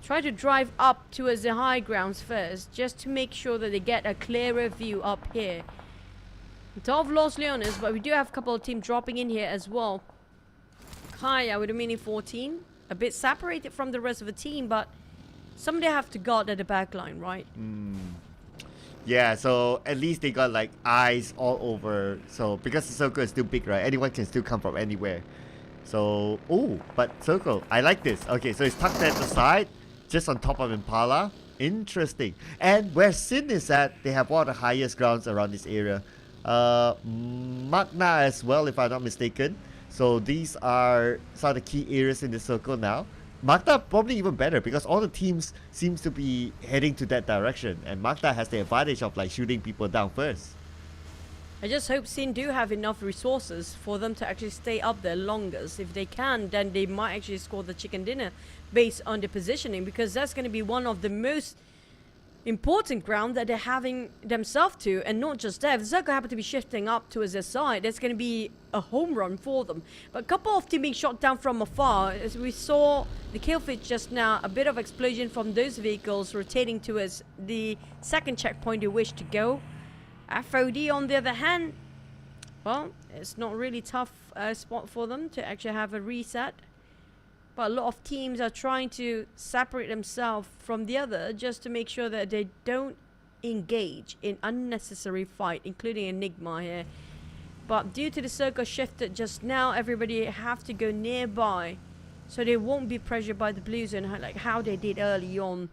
Try to drive up towards the high grounds first, just to make sure that they get a clearer view up here. Top of Los Leones, but we do have a couple of teams dropping in here as well. Kaya with a mini 14. A bit separated from the rest of the team, but somebody have to guard at the back line, right? Yeah, so at least they got like eyes all over. So because the circle is still big, right? Anyone can still come from anywhere. So, oh, but circle, I like this. Okay, so it's tucked at the side, just on top of Impala. Interesting. And where Sin is at, they have one of the highest grounds around this area. Magna as well, if I'm not mistaken. So these are some of the key areas in the circle now. Magna probably even better because all the teams seems to be heading to that direction, and Magna has the advantage of like shooting people down first. I just hope Sin do have enough resources for them to actually stay up there longest. If they can, then they might actually score the chicken dinner based on the positioning, because that's going to be one of the most important ground that they're having themselves to. And not just that, if the circle happen to be shifting up towards their side, that's going to be a home run for them. But a couple of teams being shot down from afar, as we saw the kill feed just now, a bit of explosion from those vehicles rotating towards the second checkpoint they wish to go. FOD on the other hand, well, it's not really tough spot for them to actually have a reset. But a lot of teams are trying to separate themselves from the other just to make sure that they don't engage in unnecessary fight, including Enigma here. But due to the circle shifted just now, everybody have to go nearby, so they won't be pressured by the blue zone like how they did early on.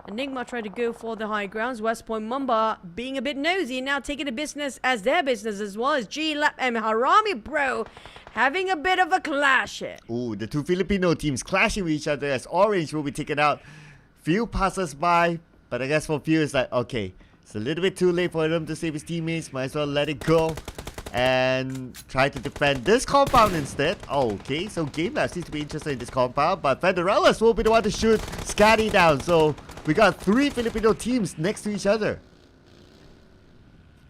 Enigma tried to go for the high grounds. West Point Mamba being a bit nosy, now taking the business as their business, as well as G-Lab and Harami Bro having a bit of a clash here. Ooh, the two Filipino teams clashing with each other as Orange will be taken out. Few passes by, but I guess for Few it's like, okay, it's a little bit too late for him to save his teammates. Might as well let it go and try to defend this compound instead. Oh, okay, so Game Lab seems to be interested in this compound, but Federellas will be the one to shoot Scotty down. So we got three Filipino teams next to each other.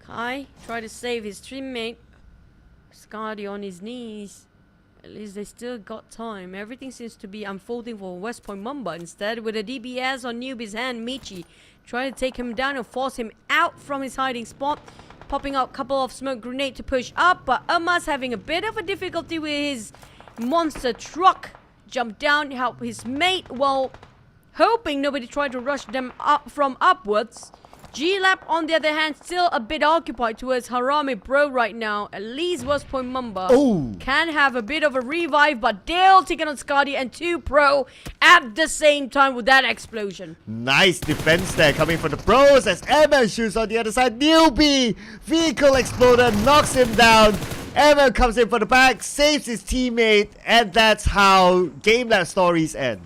Kai tried to save his teammate. Scotty on his knees. At least they still got time. Everything seems to be unfolding for West Point Mamba instead, with a DBS on Newbie's hand. Michi trying to take him down and force him out from his hiding spot. Popping out a couple of smoke grenade to push up, but Amas having a bit of a difficulty with his monster truck. Jump down, help his mate while hoping nobody tried to rush them up from upwards. G-Lab on the other hand still a bit occupied towards Harami Bro right now. At least West Point Mamba can have a bit of a revive, but Dale taking on Scotty and 2 Pro at the same time with that explosion. Nice defense there coming from the pros as MM shoots on the other side. Newbie vehicle exploder knocks him down. MM comes in for the back, saves his teammate, and that's how Game Lab stories end.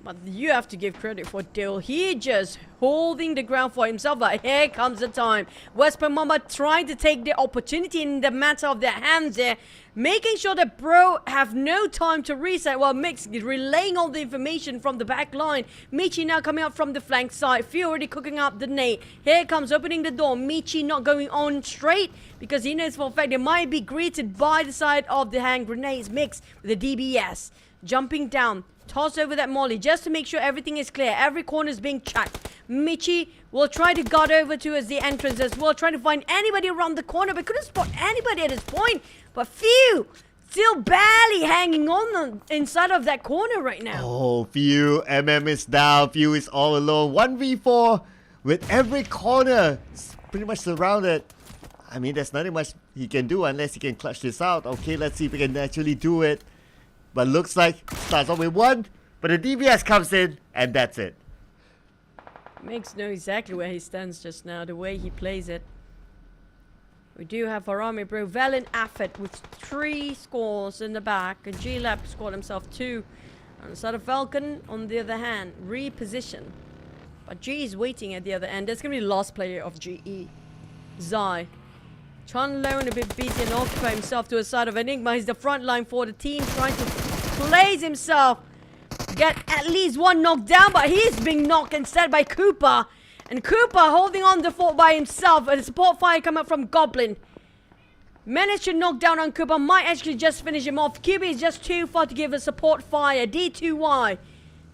But you have to give credit for Dale. He just holding the ground for himself. Like, here comes the time. West Point Mamba trying to take the opportunity in the matter of their hands there. Making sure that Bro have no time to reset while Mix is relaying all the information from the back line. Michi now coming up from the flank side. Few already cooking up the nade. Here comes opening the door. Michi not going on straight because he knows for a fact they might be greeted by the side of the hand grenades. Mix with the DBS. Jumping down. Toss over that molly just to make sure everything is clear. Every corner is being checked. Michi will try to guard over towards the entrance as well, trying to find anybody around the corner, but couldn't spot anybody at this point. But Few still barely hanging on the inside of that corner right now. Oh, Few, MM is down. Few is all alone. 1v4 with every corner pretty much surrounded. I mean, there's nothing much he can do unless he can clutch this out. Okay, let's see if he can actually do it. But looks like starts off with 1, but the DBS comes in, and that's it. Makes know exactly where he stands just now, the way he plays it. We do have Harami Bro, valiant effort with 3 scores in the back, and G-Lab scored himself 2. On the side of Falcon, on the other hand, reposition. But G is waiting at the other end. That's going to be the last player of GE. Zai. Chun Lone a bit busy and occupy himself to the side of Enigma. He's the front line for the team, trying to place himself. Get at least 1 knockdown, but he's being knocked instead by Cooper. And Cooper holding on the fort by himself. And the support fire coming up from Goblin. Managed to knock down on Cooper. Might actually just finish him off. QB is just too far to give a support fire. D2Y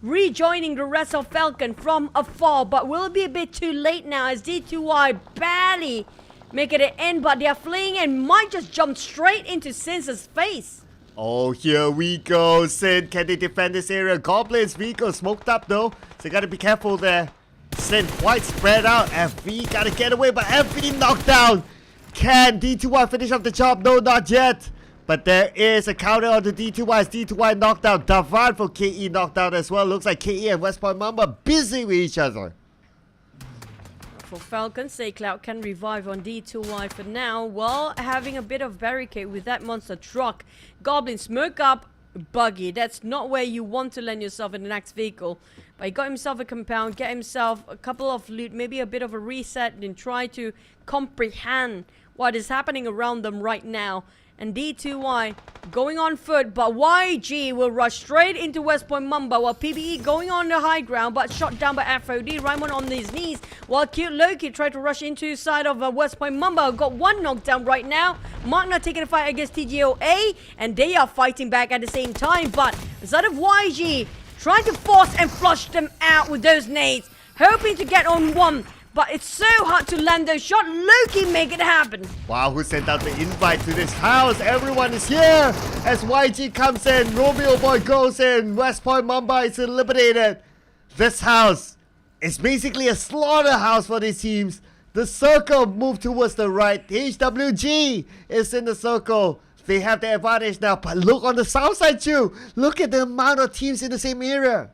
rejoining the rest of Falcon from afar. But will it be a bit too late now as D2Y barely make it an end, but they are fleeing and might just jump straight into Sin's face. Oh, here we go. Sin, can they defend this area? Goblin's vehicle smoked up though, so you gotta be careful there. Sin quite spread out. FV gotta get away, but FV knocked down. Can D2Y finish off the job? No, not yet. But there is a counter on the D2Y. D2Y knocked out. Davan for KE knocked out as well. Looks like KE and West Point Mamba busy with each other. For Falcons, say Cloud can revive on D2Y for now, while having a bit of barricade with that monster truck. Goblin smoke up, buggy. That's not where you want to land yourself in the next vehicle. But he got himself a compound, get himself a couple of loot, maybe a bit of a reset, and try to comprehend what is happening around them right now. And D2Y going on foot, but YG will rush straight into West Point Mamba, while PBE going on the high ground, but shot down by FOD. Raimon on his knees, while Cute Loki tried to rush into side of West Point Mamba. Got one knockdown right now. Magna taking a fight against TGOA, and they are fighting back at the same time. But instead of YG trying to force and flush them out with those nades, hoping to get on one. But it's so hard to land those shots. Loki make it happen. Wow, who sent out the invite to this house? Everyone is here as YG comes in. Romeo Boy goes in. West Point Mamba is eliminated. This house is basically a slaughterhouse for these teams. The circle moved towards the right. HWG is in the circle. They have the advantage now. But look on the south side too. Look at the amount of teams in the same area.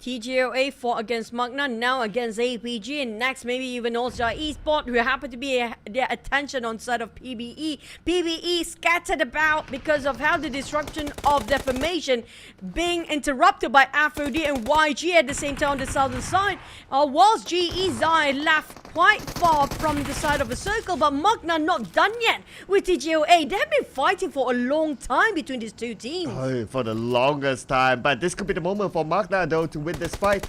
TGOA fought against Magna, now against APG, and next maybe even also Esports, who happen to be their attention on side of PBE. PBE scattered about because of how the disruption of their formation being interrupted by FOD and YG at the same time on the southern side. Whilst GE Zai left quite far from the side of the circle, but Magna not done yet with TGOA. They've been fighting for a long time between these two teams. Oh, for the longest time. But this could be the moment for Magna though to win this fight.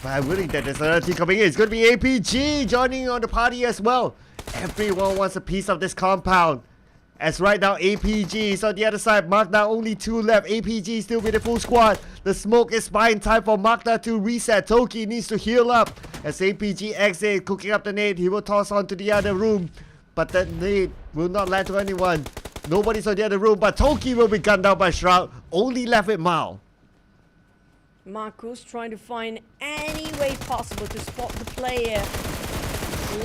But I'm willing that there's another team coming in. It's going to be APG joining on the party as well. Everyone wants a piece of this compound. As right now APG is on the other side. Magna only 2 left. APG still with the full squad. The smoke is buying time for Magna to reset. Toki needs to heal up. As APG exits, cooking up the nade. He will toss on to the other room. But that nade will not land to anyone. Nobody's on the other room. But Toki will be gunned down by Shroud. Only left with Mao. Marcus trying to find any way possible to spot the player.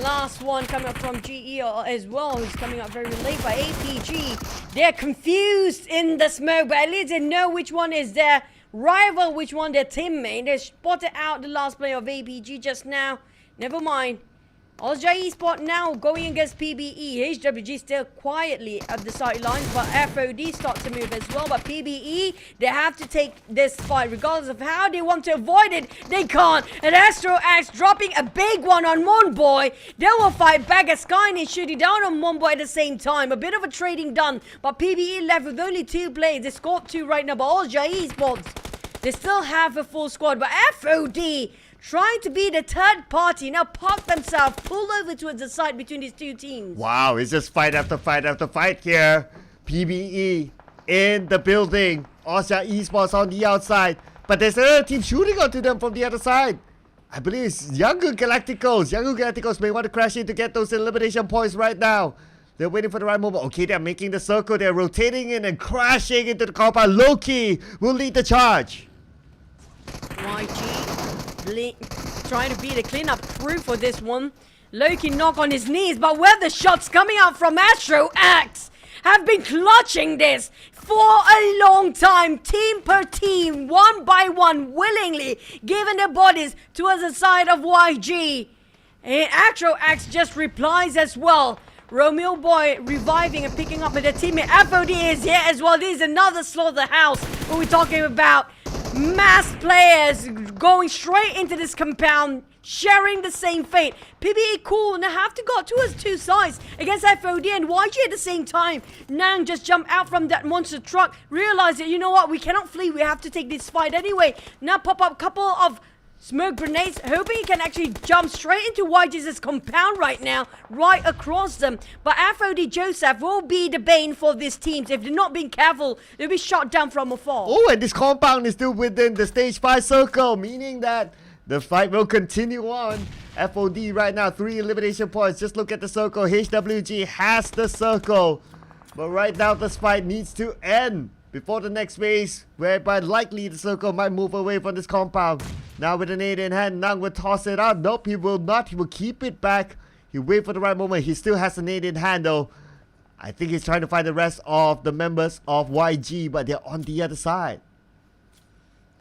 Last one coming up from GE as well, who's coming up very late by APG. They're confused in the smoke, but at least they know which one is their rival, which one their teammate. They spotted out the last player of APG just now. Never mind. Osja Esports now going against PBE. HWG still quietly at the sidelines, but FOD starts to move as well. But PBE, they have to take this fight regardless of how they want to avoid it. They can't. And Astro Axe dropping a big one on Moonboy. They will fight back as Skynet shooting down on Moonboy at the same time. A bit of a trading done, but PBE left with only 2 players. They scored 2 right now, but Osja Esports, they still have a full squad. But FOD trying to be the third party, now park themselves, pull over towards the side between these two teams. Wow, it's just fight after fight after fight here. PBE in the building. Osja Esports on the outside. But there's another team shooting onto them from the other side. I believe it's Younger Galacticos. Younger Galacticos may want to crash in to get those elimination points right now. They're waiting for the right moment. Okay, they're making the circle. They're rotating in and crashing into the compound. Loki will lead the charge. YG trying to be the cleanup crew for this one. Loki knock on his knees, but where the shots coming out from Astro Axe have been clutching this for a long time. Team per team, one by one, willingly giving their bodies towards the side of YG. And Astro Axe just replies as well. Romeo Boy reviving and picking up with their teammate. FOD is here as well. This is another slaughterhouse. What we're talking about. Mass players going straight into this compound, sharing the same fate. PBE cool and they have to go towards 2 sides against FOD and YG at the same time. Nang just jumped out from that monster truck, realized that, you know what, we cannot flee, we have to take this fight anyway. Now pop up a couple of smoke grenades, hoping he can actually jump straight into YG's compound right now, right across them. But FOD Joseph will be the bane for these teams. If they're not being careful, they'll be shot down from afar. Oh, and this compound is still within the stage 5 circle, meaning that the fight will continue on. FOD right now, 3 elimination points. Just look at the circle. HWG has the circle. But right now, this fight needs to end before the next phase, whereby likely the circle might move away from this compound. Now with an 8 in hand, Nang will toss it out. Nope, he will not. He will keep it back. He'll wait for the right moment. He still has an 8 in hand though. I think he's trying to find the rest of the members of YG, but they're on the other side.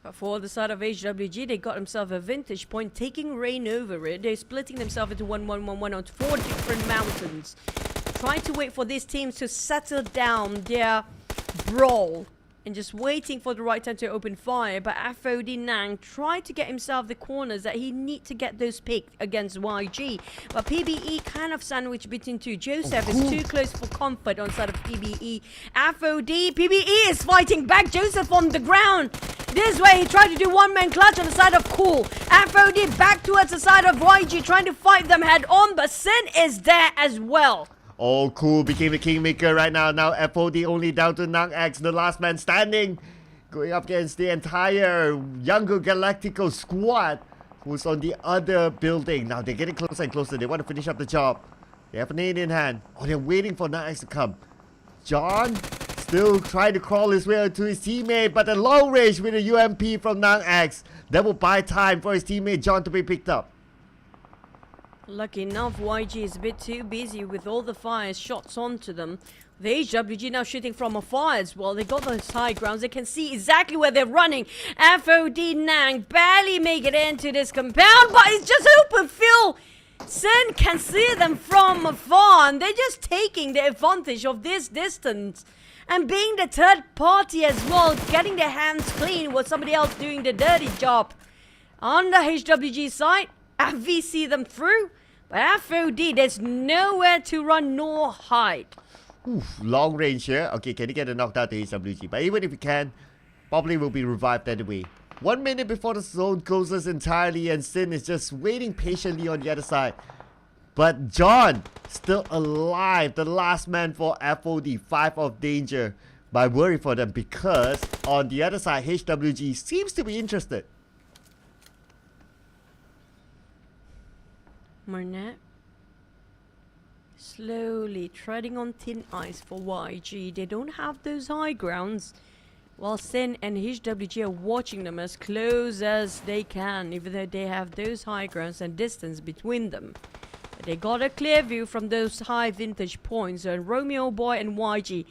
But for the side of HWG, they got themselves a vintage point, taking reign over it. They're splitting themselves into 1-1-1-1 on 4 different mountains. Trying to wait for these teams to settle down their brawl. And just waiting for the right time to open fire. But FOD Nang tried to get himself the corners that he need to get those picked against YG. But PBE kind of sandwiched between two. Joseph is too close for comfort on side of PBE. FOD, PBE is fighting back. Joseph on the ground. This way he tried to do one-man clutch on the side of Cool. FOD back towards the side of YG trying to fight them head on. But Sin is there as well. Oh, Cool became the kingmaker right now. Now FOD only down to Nang X, the last man standing. Going up against the entire Younger Galactical squad who's on the other building. Now they're getting closer and closer. They want to finish up the job. They have a nade in hand. Oh, they're waiting for Nang X to come. John still trying to crawl his way to his teammate, but a long range with a UMP from Nang X. That will buy time for his teammate John to be picked up. Lucky enough, YG is a bit too busy with all the fire shots onto them. The HWG now shooting from afar as well. They got those high grounds. They can see exactly where they're running. FOD Nang barely make it into this compound, but it's just open field. Sin can see them from afar, and they're just taking the advantage of this distance. And being the third party as well, getting their hands clean with somebody else doing the dirty job. On the HWG side, we see them through. But FOD, there's nowhere to run nor hide. Oof, long range here. Okay, can he get a knockdown to HWG? But even if he can, probably will be revived anyway. 1 minute before the zone closes entirely and Sin is just waiting patiently on the other side. But John, still alive. The last man for FOD. 5 of danger. But I worry for them because on the other side, HWG seems to be interested. Marnet slowly treading on thin ice for YG. They don't have those high grounds. While Sin and HWG are watching them as close as they can, even though they have those high grounds and distance between them. But they got a clear view from those high vintage points. And Romeo Boy and YG,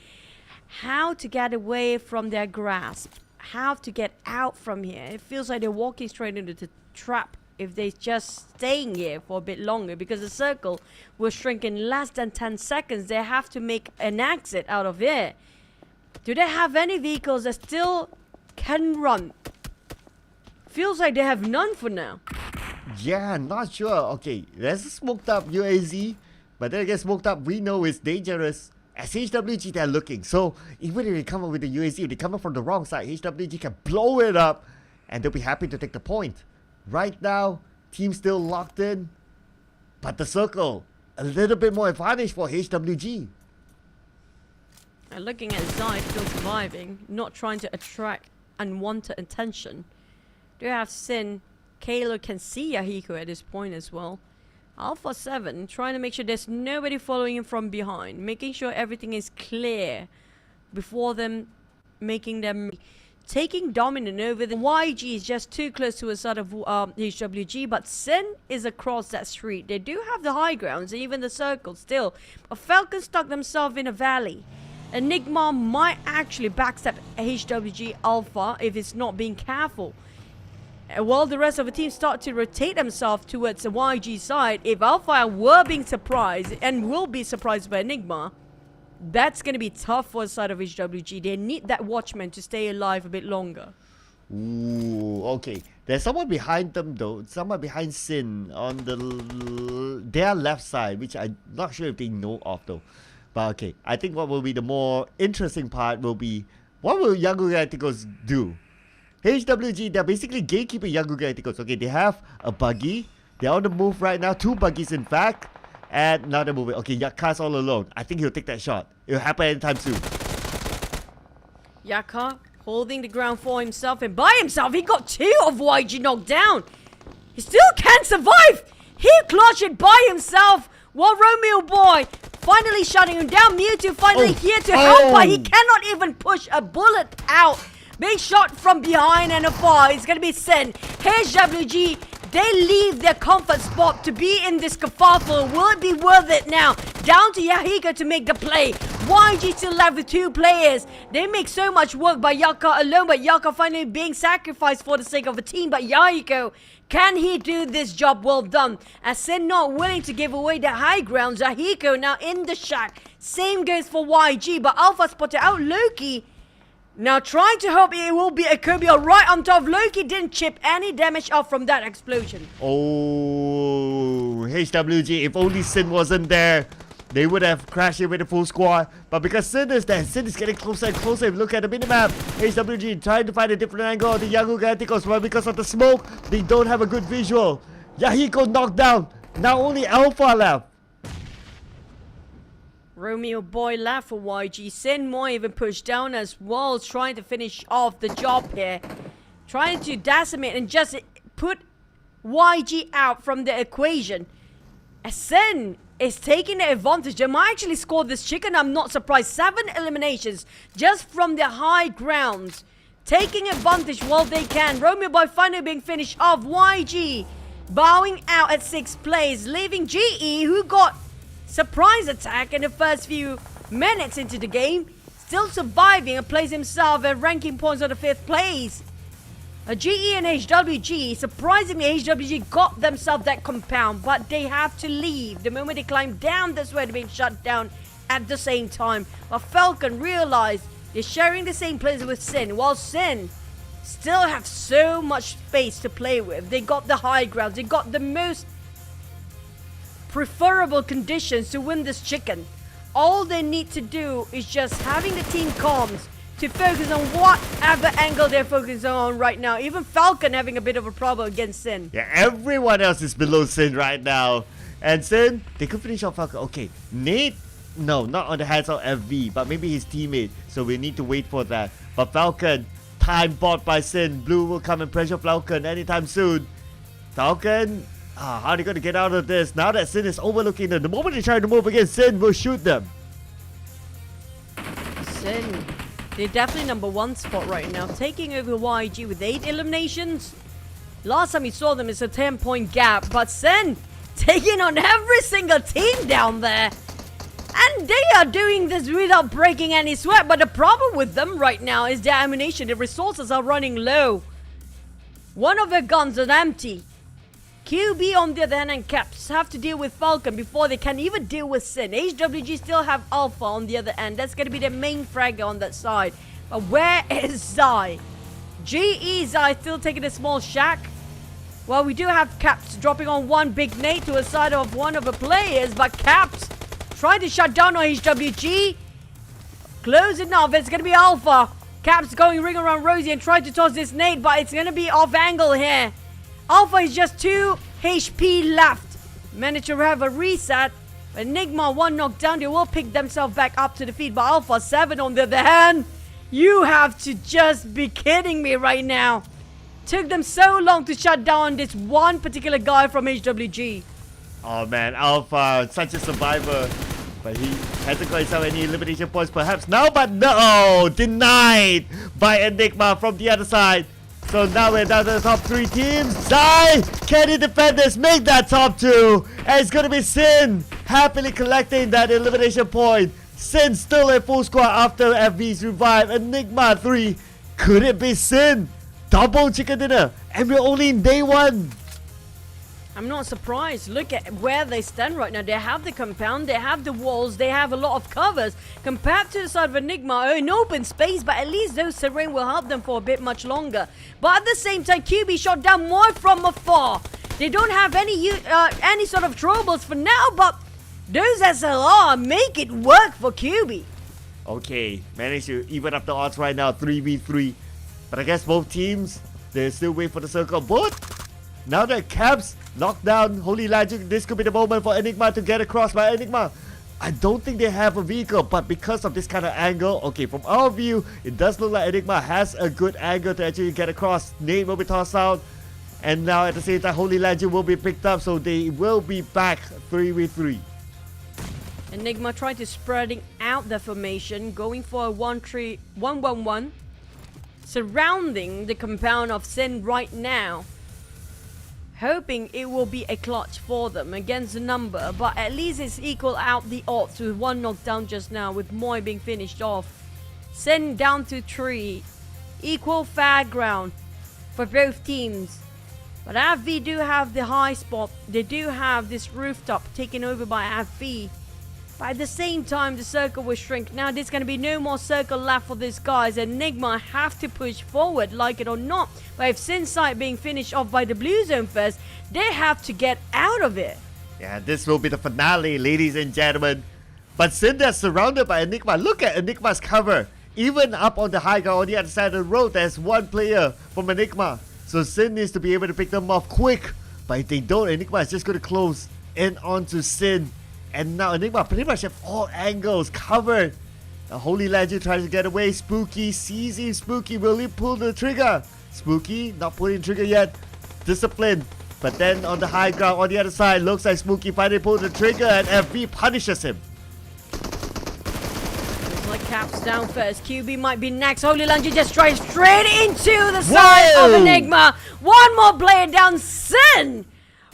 how to get away from their grasp, how to get out from here. It feels like they're walking straight into the trap if they're just staying here for a bit longer, because the circle will shrink in less than 10 seconds. They have to make an exit out of here. Do they have any vehicles that still can run? Feels like they have none for now. Yeah, not sure. Okay, there's a smoked up UAZ, but then again, smoked up we know is dangerous. As HWG, they're looking. So even if they come up with the UAZ, if they come up from the wrong side, HWG can blow it up and they'll be happy to take the point. Right now, team still locked in, but the circle, a little bit more advantage for HWG. And looking at Zai still surviving, not trying to attract unwanted attention. Do have Sin, Kalo can see Yahiko at this point as well. Alpha 7 trying to make sure there's nobody following him from behind, making sure everything is clear before them making them taking dominant over. The YG is just too close to a side of HWG, but Sin is across that street. They do have the high grounds and even the circle still. But Falcon stuck themselves in a valley. Enigma might actually backstep HWG Alpha if it's not being careful. While the rest of the team start to rotate themselves towards the YG side, if Alpha were being surprised and will be surprised by Enigma, that's going to be tough for the side of HWG. They need that watchman to stay alive a bit longer. Ooh, okay. There's someone behind them though. Someone behind Sin on their left side, which I'm not sure if they know of though. But okay, I think what will be the more interesting part will be, what will Younger Galacticos do? HWG, they're basically gatekeeping Younger Galacticos. Okay, they have a buggy. They're on the move right now. 2 buggies in fact. And now they're moving. Okay, Yaka's all alone. I think he'll take that shot. It'll happen anytime soon. Yaka holding the ground for himself, and by himself he got 2 of YG knocked down. He still can't survive. He clutched it by himself while Romeo Boy finally shutting him down. Mewtwo finally here to help, but he cannot even push a bullet out. Big shot from behind and afar. It's gonna be Sin. HWG, they leave their comfort spot to be in this kerfuffle. Will it be worth it now? Down to Yahiko to make the play. YG still left with 2 players. They make so much work by Yaka alone, but Yaka finally being sacrificed for the sake of a team. But Yahiko, can he do this job well done? As Sin not willing to give away the high ground, Yahiko now in the shack. Same goes for YG, but Alpha spotted out Loki. Now trying to hope it will be a Kirby right on top. Loki didn't chip any damage off from that explosion. Oh, HWG, if only Sin wasn't there, they would have crashed it with the full squad. But because Sin is there, Sin is getting closer and closer. If you look at the minimap, HWG trying to find a different angle of the Yahoo Galacticos, but because of the smoke, they don't have a good visual. Yahiko knocked down. Now only Alpha left. Romeo Boy left for YG. Sin Moy even pushed down as well, trying to finish off the job here. Trying to decimate and just put YG out from the equation. As Sin is taking the advantage. They might actually score this chicken. I'm not surprised. 7 eliminations just from the high ground. Taking advantage while they can. Romeo Boy finally being finished off. YG bowing out at 6th place, leaving GE, who got surprise attack in the first few minutes into the game, still surviving and plays himself at ranking points on the 5th place. GE and HWG, surprisingly HWG got themselves that compound, but they have to leave. The moment they climb down, that's where they're being shut down at the same time. But Falcon realized they're sharing the same place with Sin, while Sin still have so much space to play with. They got the high ground, they got the most preferable conditions to win this chicken. All they need to do is just having the team comms to focus on whatever angle they're focusing on right now. Even Falcon having a bit of a problem against Sin. Yeah, everyone else is below Sin right now. And Sin, they could finish off Falcon. Okay, Nate, no, not on the hands of FV, but maybe his teammate. So we need to wait for that. But Falcon, time bought by Sin. Blue will come and pressure Falcon anytime soon. Falcon, how are they going to get out of this? Now that Sin is overlooking them, the moment they try to move against Sin, will shoot them. Sin, they're definitely number 1 spot right now, taking over YG with 8 eliminations. Last time we saw them is a 10-point gap, but Sin taking on every single team down there. And they are doing this without breaking any sweat, but the problem with them right now is their ammunition. The resources are running low. One of their guns are empty. QB on the other hand and Caps have to deal with Falcon before they can even deal with Sin. HWG still have Alpha on the other end. That's going to be the main fragger on that side. But where is Zai? GE Zai still taking a small shack. Well, we do have Caps dropping on one big nade to the side of one of the players. But Caps trying to shut down on HWG. Close enough. It's going to be Alpha. Caps going ring around Rosie and trying to toss this nade. But it's going to be off angle here. Alpha is just 2 HP left. Managed to have a reset. Enigma 1 knocked down. They will pick themselves back up to the feet. But Alpha 7 on the other hand. You have to just be kidding me right now. Took them so long to shut down this one particular guy from HWG. Oh man, Alpha, such a survivor. But he hasn't got himself any elimination points perhaps now. But no, denied by Enigma from the other side. So now we're down to the top 3 teams. Zai, can he defend this? Make that top 2. And it's going to be Sin happily collecting that elimination point. Sin still a full squad after FV's revive. Enigma 3. Could it be Sin? Double chicken dinner. And we're only in day 1. I'm not surprised. Look at where they stand right now. They have the compound, they have the walls, they have a lot of covers. Compared to the side of Enigma, in open space, but at least those terrain will help them for a bit much longer. But at the same time, QB shot down more from afar. They don't have any sort of troubles for now, but those SLR make it work for QB. Okay, managed to even up the odds right now, 3v3. But I guess both teams, they still wait for the circle. But now that Caps knocked down Holy Logic, this could be the moment for Enigma to get across. By Enigma, I don't think they have a vehicle, but because of this kind of angle, okay, from our view, it does look like Enigma has a good angle to actually get across. Nate will be tossed out, and now at the same time, Holy Legend will be picked up, so they will be back 3v3. Enigma trying to spreading out the formation, going for a 1-3-1-1-1, surrounding the compound of Sin right now. hoping it will be a clutch for them against the number, but at least it's equal out the odds with one knockdown just now, with Moy being finished off. Sin down to 3. Equal fair ground for both teams. But AFV do have the high spot. They do have this rooftop taken over by AFV. But at the same time, the circle will shrink. Now there's going to be no more circle left for these guys. Enigma have to push forward, like it or not. But if Sin's side being finished off by the blue zone first, they have to get out of it. Yeah, this will be the finale, ladies and gentlemen. But Sin is surrounded by Enigma. Look at Enigma's cover. Even up on the high ground on the other side of the road, there's one player from Enigma. So Sin needs to be able to pick them off quick. But if they don't, Enigma is just going to close in onto Sin. And now Enigma pretty much have all angles covered. The Holy Legend tries to get away. Spooky sees him. Spooky, will he pull the trigger? Spooky not pulling the trigger yet. Discipline. But then on the high ground on the other side, looks like Spooky finally pulled the trigger and FV punishes him. Looks like Caps down first. QB might be next. Holy Lunge just drives straight into the side of Enigma. One more player down, Sin.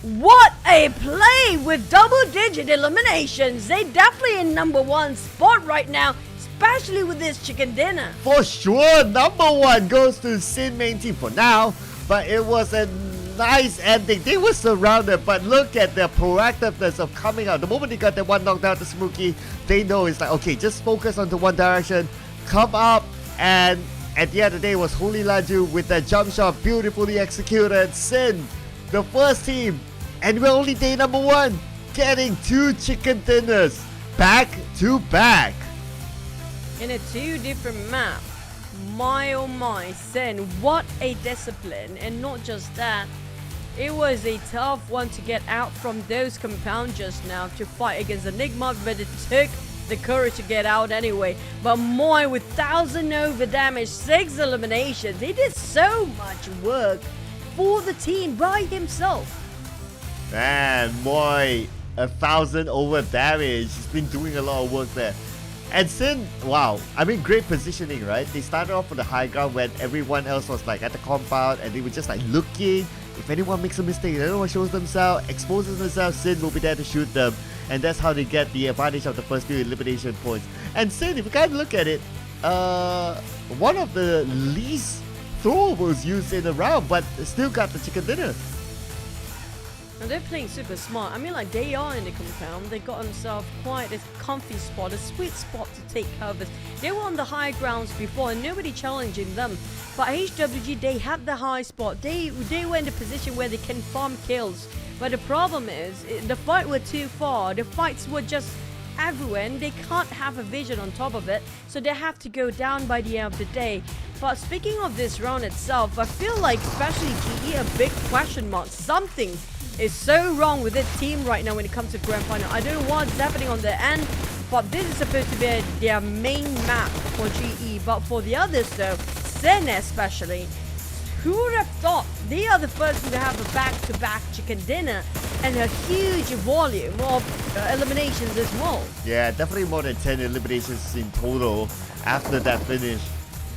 What a play with double-digit eliminations. They definitely in #1 spot right now, especially with this chicken dinner. For sure, #1 goes to Sin main team for now. But it was a nice ending. They were surrounded, but look at their proactiveness of coming out. The moment they got that one knockdown to Smokey, they know it's like, okay, just focus on the one direction, come up, and at the end of the day, it was Holy Laju with that jump shot beautifully executed. Sin, the first team, and we're only day #1, getting 2 chicken dinners back to back. In a 2 different map. My oh my, Sin, what a discipline. And not just that, it was a tough one to get out from those compounds just now to fight against Enigma, but it took the courage to get out anyway. But Moy with 1,000 over damage, 6 eliminations. He did so much work for the team by himself. Man, Moy, 1,000 over damage. He's been doing a lot of work there. And Sin, wow, I mean, great positioning, right? They started off on the high ground when everyone else was like at the compound and they were just like looking. If anyone makes a mistake, anyone shows themselves, exposes themselves, Sin will be there to shoot them. And that's how they get the advantage of the first few elimination points. And Sin, if you kind of look at it, one of the least throwables used in a round, but still got the chicken dinner. And they're playing super smart. I mean, like, they are in the compound. They got themselves quite a comfy spot, a sweet spot to take covers. They were on the high grounds before and nobody challenging them. But HWG, they had the high spot. They were in the position where they can farm kills. But the problem is, the fight were too far. The fights were just everywhere and they can't have a vision on top of it. So they have to go down by the end of the day. But speaking of this round itself, I feel like especially GE a big question mark. Something is so wrong with this team right now when it comes to grand final. I don't know what's happening on their end, but this is supposed to be their main map for GE. But for the others though, Sen especially, who would have thought they are the first to have a back-to-back chicken dinner and a huge volume of eliminations as well. Yeah, definitely more than 10 eliminations in total after that finish.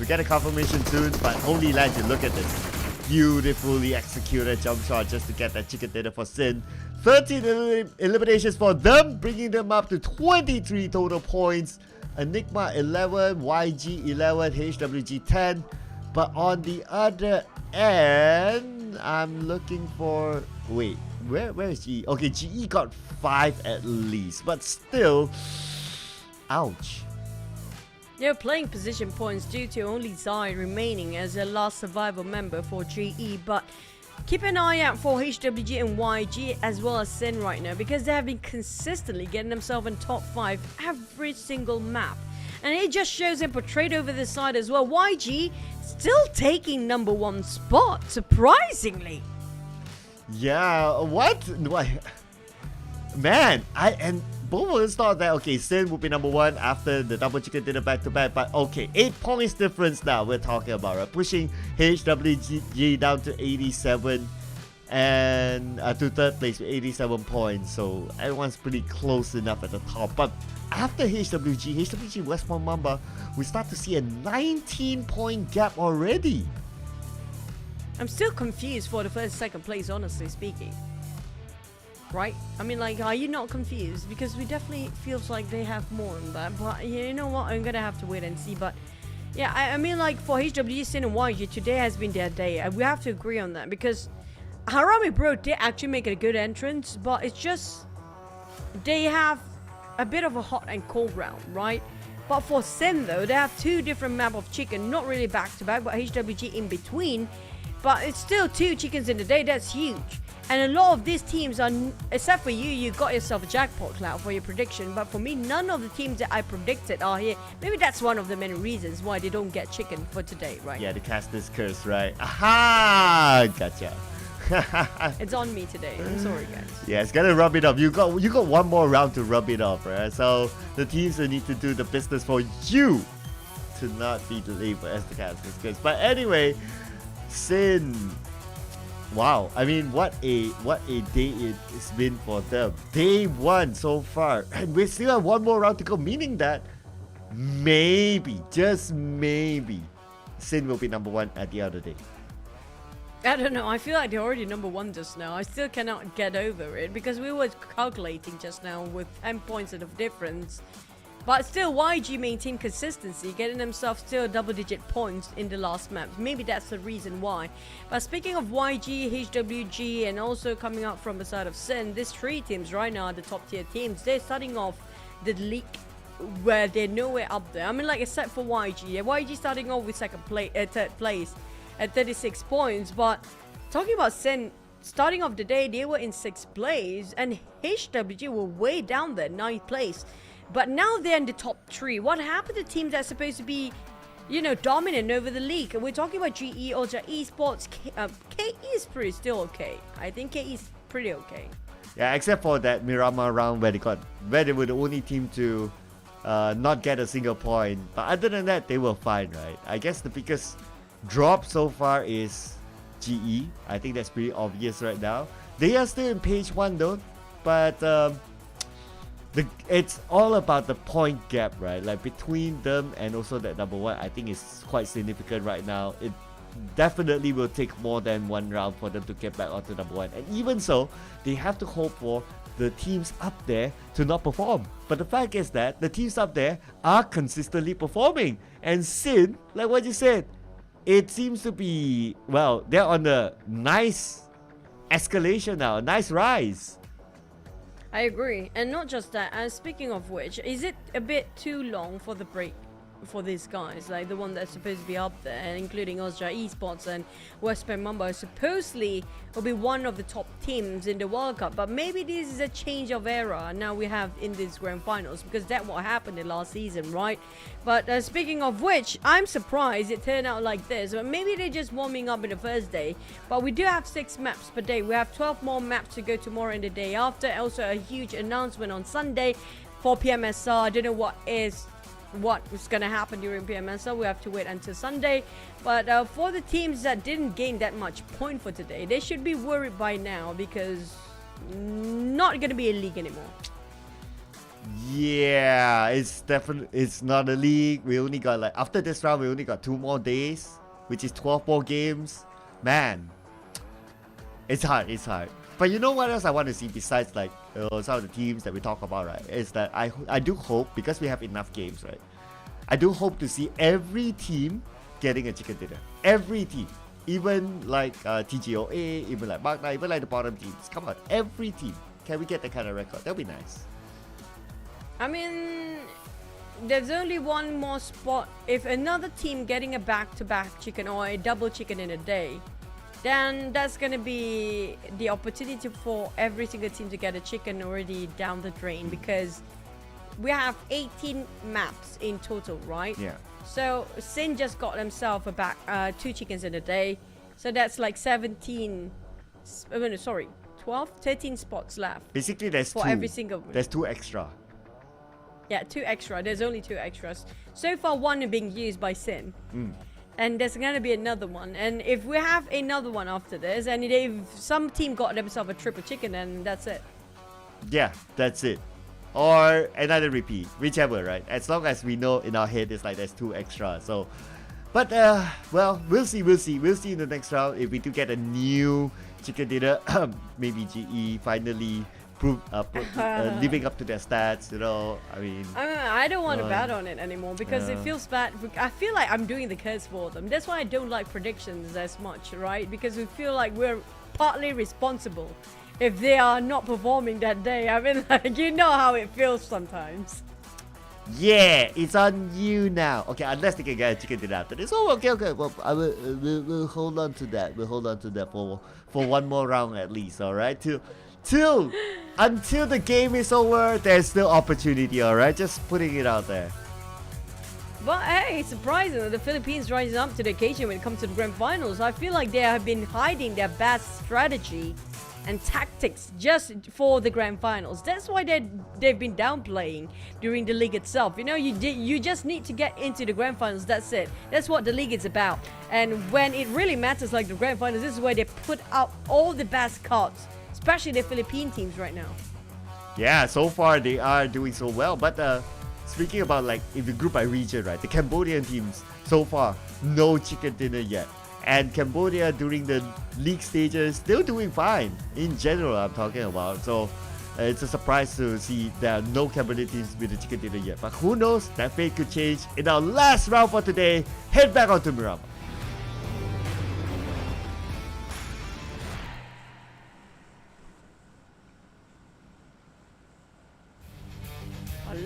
We get a confirmation soon, but Holy Legend, look at this. Beautifully executed jump shot just to get that chicken dinner for Sin. 13 eliminations for them, bringing them up to 23 total points. Enigma 11, YG 11, HWG 10. But on the other end, I'm looking for... Wait, where is GE? Okay, GE got 5 at least, but still... Ouch. They're playing position points due to only Zai remaining as a last survival member for GE, but keep an eye out for HWG and YG as well as Sin right now because they have been consistently getting themselves in top 5 every single map. And it just shows them portrayed over this side as well. YG still taking #1 spot, surprisingly. Yeah, what? Man, both of us thought that, okay, Sin would be #1 after the double chicken dinner back-to-back, but okay, 8 points difference now we're talking about, right? Pushing HWG down to 87 and to 3rd place with 87 points, so everyone's pretty close enough at the top. But after HWG West Point Mamba, we start to see a 19-point gap already. I'm still confused for the second place, honestly speaking. Right? I mean, like, are you not confused? Because we definitely feels like they have more than that. But you know what? I'm gonna have to wait and see. But yeah, I mean, like, for HWG, Sin and YG, today has been their day. We have to agree on that because Harami Bro did actually make a good entrance, but it's just they have a bit of a hot and cold round, right? But for Sin though, they have two different map of chicken, not really back to back, but HWG in between. But it's still 2 chickens in the day. That's huge. And a lot of these teams are, except for you got yourself a jackpot, Cloud, for your prediction. But for me, none of the teams that I predicted are here. Maybe that's one of the many reasons why they don't get chicken for today, right? Yeah, the caster's curse, right? Aha! Gotcha. It's on me today. I'm sorry, guys. Yeah, it's gonna rub it off. You got one more round to rub it off, right? So the teams will need to do the business for you to not be labeled as the caster's curse. But anyway, Sin. Wow, I mean, what a day it's been for them. Day 1 so far, and we still have one more round to go, meaning that maybe, just maybe, Sin will be number 1 at the other day. I don't know. I feel like they're already number 1 just now. I still cannot get over it because we were calculating just now with 10 points of difference. But still, YG maintained consistency, getting themselves still double-digit points in the last map. Maybe that's the reason why. But speaking of YG, HWG, and also coming out from the side of Sin, these 3 teams right now are the top-tier teams. They're starting off the league where they're nowhere up there. I mean, like, except for YG. Yeah, YG starting off with third place at 36 points. But talking about Sin, starting off the day, they were in 6th place, and HWG were way down there, 9th place. But now they're in the top 3. What happened to teams that's supposed to be, you know, dominant over the league? And we're talking about GE, also Esports. KE is pretty still okay. I think KE is pretty okay. Yeah, except for that Myanmar round where they were the only team to not get a single point. But other than that, they were fine, right? I guess the biggest drop so far is GE. I think that's pretty obvious right now. They are still in page 1 though, but it's all about the point gap, right? Like between them and also that number 1, I think is quite significant right now. It definitely will take more than 1 round for them to get back onto number 1. And even so, they have to hope for the teams up there to not perform. But the fact is that the teams up there are consistently performing. And Sin, like what you said, it seems to be, well, they're on a nice escalation now, a nice rise. I agree. And not just that, speaking of which, is it a bit too long for the break for these guys? Like the one that's supposed to be up there, and including Osja Esports and West Mumbai, supposedly will be one of the top teams in the World Cup. But maybe this is a change of era now we have in these grand finals, because that's what happened in last season, right? But speaking of which, I'm surprised it turned out like this. But maybe they're just warming up in the first day. But we do have 6 maps per day. We have 12 more maps to go tomorrow and the day after. Also a huge announcement on Sunday for PMSR. I don't know what is going to happen during PMSR. We have to wait until Sunday. But for the teams that didn't gain that much point for today, they should be worried by now, because not going to be a league anymore. Yeah, it's not a league. We only got, like, after this round, we only got 2 more days, which is 12 more games. Man, it's hard. But you know what else I want to see besides, like, some of the teams that we talk about, right? Is that I do hope, because we have enough games, right? I do hope to see every team getting a chicken dinner. Every team. Even like TGOA, even like Magna, even like the bottom teams. Come on, every team. Can we get that kind of record? That'll be nice. I mean, there's only one more spot. If another team getting a back-to-back chicken or a double chicken in a day, then that's going to be the opportunity for every single team to get a chicken already down the drain, because we have 18 maps in total, right? Yeah. So Sin just got himself a back 2 chickens in a day. So that's like 13 spots left. Basically, there's for 2. Every single. There's 2 extra. Yeah, 2 extra. There's only 2 extras. So far, 1 being used by Sin. And there's going to be another one. And if we have another one after this, and if some team got themselves a triple chicken, then that's it. Yeah, that's it. Or another repeat, whichever, right? As long as we know in our head, it's like there's 2 extra. So, But well, we'll see in the next round if we do get a new chicken dinner. Maybe GE finally living up to their stats. You know, I mean, I don't want to bet on it anymore because it feels bad. I feel like I'm doing the curse for them. That's why I don't like predictions as much, right? Because we feel like we're partly responsible if they are not performing that day. I mean, like, you know how it feels sometimes. Yeah, it's on you now. Okay, unless they can get a chicken dinner after this. Oh, okay. Well, we'll hold on to that. We'll hold on to that for one more round at least. All right, until the game is over, there's still opportunity. All right, just putting it out there. But hey, it's surprising that the Philippines rising up to the occasion when it comes to the grand finals. I feel like they have been hiding their best strategy and tactics just for the grand finals. That's why they've been downplaying during the league itself. You know, you just need to get into the grand finals. That's it. That's what the league is about. And when it really matters, like the grand finals, this is where they put out all the best cards, especially the Philippine teams right now. Yeah, so far they are doing so well. But speaking about, like, if you group by region, right, the Cambodian teams so far no chicken dinner yet. And Cambodia during the league stages, they're doing fine. In general, I'm talking about. So it's a surprise to see there are no Cambodian teams with the chicken dinner yet. But who knows? That fate could change. In our last round for today, head back onto Myanmar.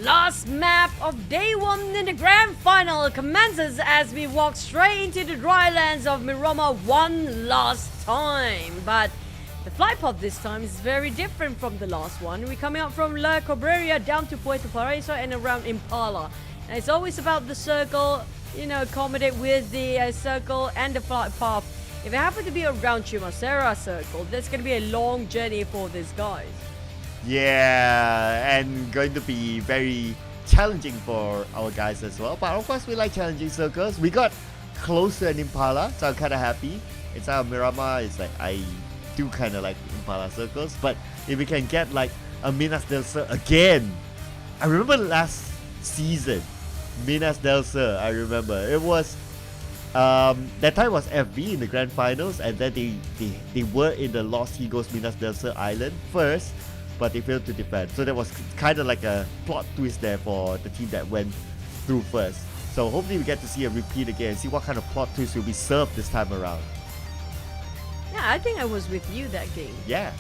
Last map of day 1 in the grand final commences as we walk straight into the dry lands of Myanmar one last time. But the flight path this time is very different from the last one. We're coming out from La Cabrera down to Puerto Paraíso and around Impala. And it's always about the circle, you know, accommodate with the circle and the flight path. If it happens to be around Chimasera circle, that's going to be a long journey for these guys. Yeah, and going to be very challenging for our guys as well. But of course, we like challenging circles. We got closer in Impala, so I'm kind of happy. Inside of Miramar, it's like I do kind of like Impala circles. But if we can get like a Minas del Sur again, I remember last season, Minas del Sur. I remember it was that time was FB in the grand finals, and then they were in the Los Higos Minas del Sur island first. But they failed to defend. So there was kind of like a plot twist there for the team that went through first. So hopefully we get to see a repeat again, see what kind of plot twist will be served this time around. Yeah, I think I was with you that game. Yeah.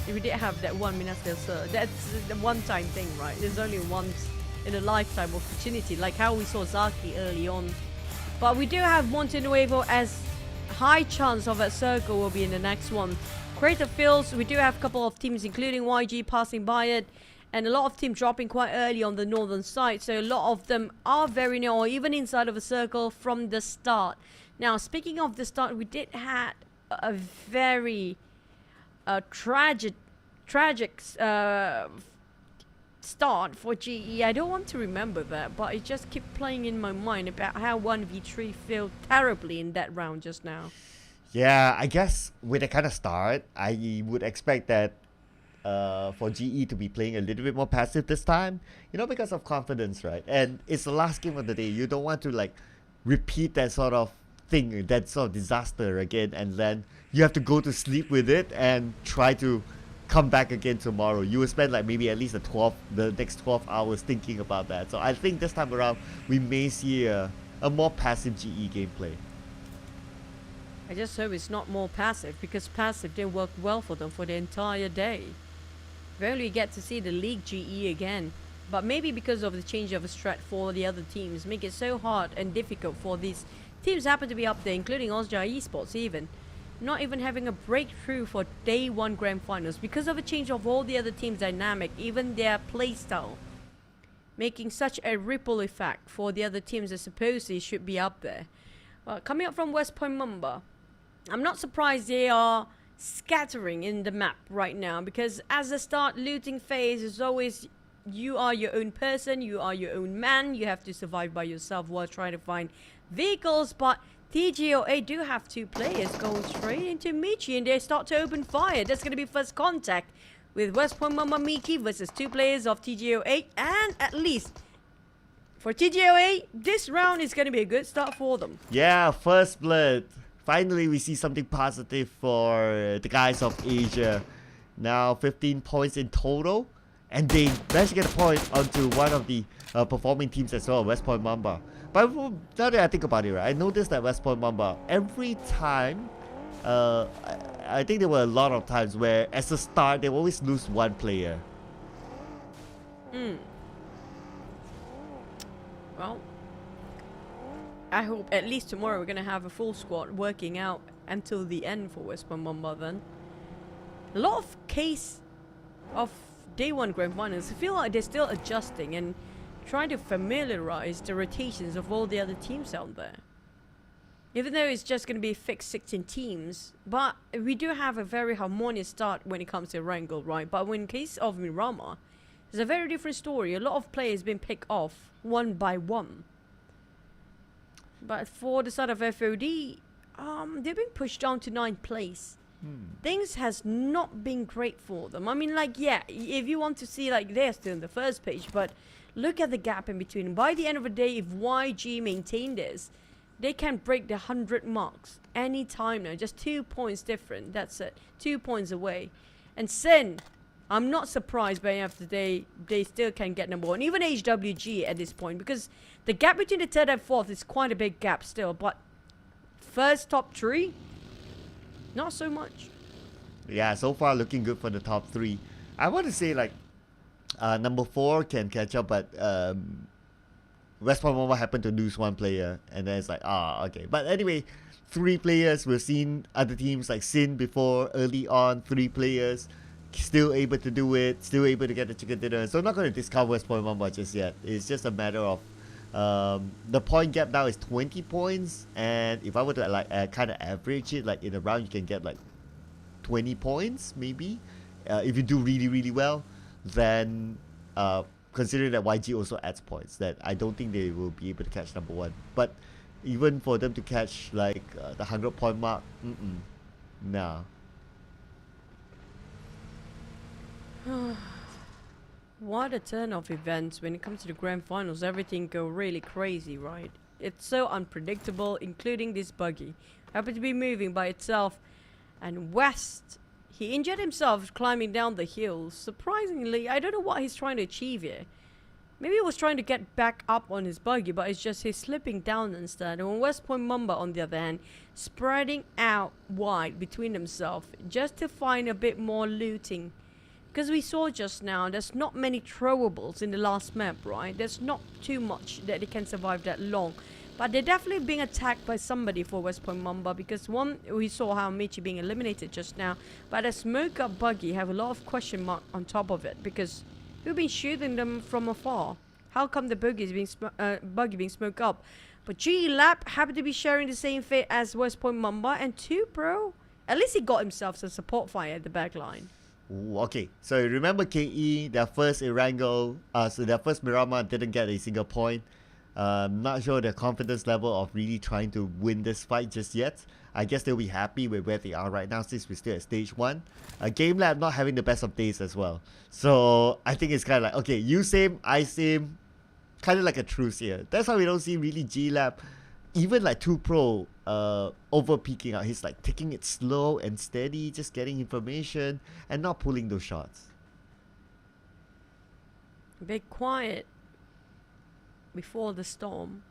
We did have that one Minas del Sur. That's the one-time thing, right? There's only once in a lifetime opportunity, like how we saw Zaki early on. But we do have Monte Nuevo as high chance of that circle will be in the next one. Crater Fields, we do have a couple of teams including YG passing by it, and a lot of teams dropping quite early on the northern side, so a lot of them are very near or even inside of a circle from the start. Now, speaking of the start, we did have a very tragic start for GE. I don't want to remember that, but it just keeps playing in my mind about how 1v3 failed terribly in that round just now. Yeah, I guess with a kind of start, I would expect that for GE to be playing a little bit more passive this time, you know, because of confidence, right? And it's the last game of the day. You don't want to like repeat that sort of thing, that sort of disaster again, and then you have to go to sleep with it and try to come back again tomorrow. You will spend like maybe at least the next 12 hours thinking about that. So I think this time around we may see a more passive GE gameplay. I just hope it's not more passive, because passive didn't work well for them for the entire day. We only get to see the League GE again, but maybe because of the change of a strat for the other teams, make it so hard and difficult for these teams happen to be up there, including Osja Esports even. Not even having a breakthrough for day 1 grand finals because of a change of all the other teams' dynamic, even their playstyle. Making such a ripple effect for the other teams that supposedly should be up there. Well, coming up from West Point Mumba, I'm not surprised they are scattering in the map right now, because as a start looting phase is always you are your own person, you are your own man, you have to survive by yourself while trying to find vehicles. But TGO8 do have 2 players going straight into Michi, and they start to open fire. That's going to be first contact with West Point Mama Michi versus 2 players of TGO8, and at least For TGOA, this round is going to be a good start for them. Yeah, first blood. Finally, we see something positive for the guys of Asia. Now 15 points in total. And they managed to get a point onto one of the performing teams as well, West Point Mamba. But now that I think about it, right, I noticed that West Point Mamba, every time, I think there were a lot of times where, as a start, they always lose one player. Well, I hope at least tomorrow we're going to have a full squad working out until the end for West Point Mamba then. A lot of case of Day 1 Grand Finals, I feel like they're still adjusting and trying to familiarize the rotations of all the other teams out there. Even though it's just going to be fixed 16 teams, but we do have a very harmonious start when it comes to Wrangle, right? But in case of Myanmar, it's a very different story. A lot of players been picked off one by one. But for the side of FOD, they've been pushed down to 9th place. Things has not been great for them. I mean, like, yeah, if you want to see, like, they're still in the first page, but look at the gap in between. By the end of the day, if YG maintain this, they can break the 100 marks anytime now. Just 2 points different. That's it. 2 points away. And Sin, I'm not surprised by the end of the day, they still can get number 1. Even HWG at this point, because the gap between the 3rd and 4th is quite a big gap still. But first top 3, not so much. Yeah, so far looking good for the top 3. I want to say, like, number 4 can catch up, but West Point Mamba happened to lose one player, and then it's like, okay. But anyway, 3 players. We've seen other teams like Sin before, early on, 3 players, still able to do it, still able to get the chicken dinner. So I'm not going to discount West Point Mamba just yet. It's just a matter of the point gap now is 20 points, and if I were to like kind of average it, like in a round you can get like 20 points maybe. If you do really, really well, then considering that YG also adds points, that I don't think they will be able to catch number 1. But even for them to catch like the 100-point mark, nah. What a turn of events when it comes to the grand finals. Everything go really crazy, right? It's so unpredictable, including this buggy. Happened to be moving by itself. And West, he injured himself climbing down the hills. Surprisingly, I don't know what he's trying to achieve here. Maybe he was trying to get back up on his buggy, but it's just he's slipping down instead. And West Point Mamba, on the other hand, spreading out wide between themselves just to find a bit more looting. Because we saw just now, there's not many throwables in the last map, right? There's not too much that they can survive that long. But they're definitely being attacked by somebody for West Point Mamba. Because one, we saw how Michi being eliminated just now. But the smoke up buggy have a lot of question mark on top of it. Because we've been shooting them from afar. How come the buggy is being smoked up? But G-Lab happened to be sharing the same fate as West Point Mamba. And 2 Pro, at least he got himself some support fire at the back line. Ooh, okay, so remember KE, their first Erangel, so their first Miramar didn't get a single point. Not sure their confidence level of really trying to win this fight just yet. I guess they'll be happy with where they are right now since we're still at stage 1. Game Lab not having the best of days as well. So I think it's kind of like, okay, you same, I same, kind of like a truce here. That's why we don't see really G-Lab, even like 2 Pro, over peaking out. He's like taking it slow and steady, just getting information and not pulling those shots. A bit quiet before the storm.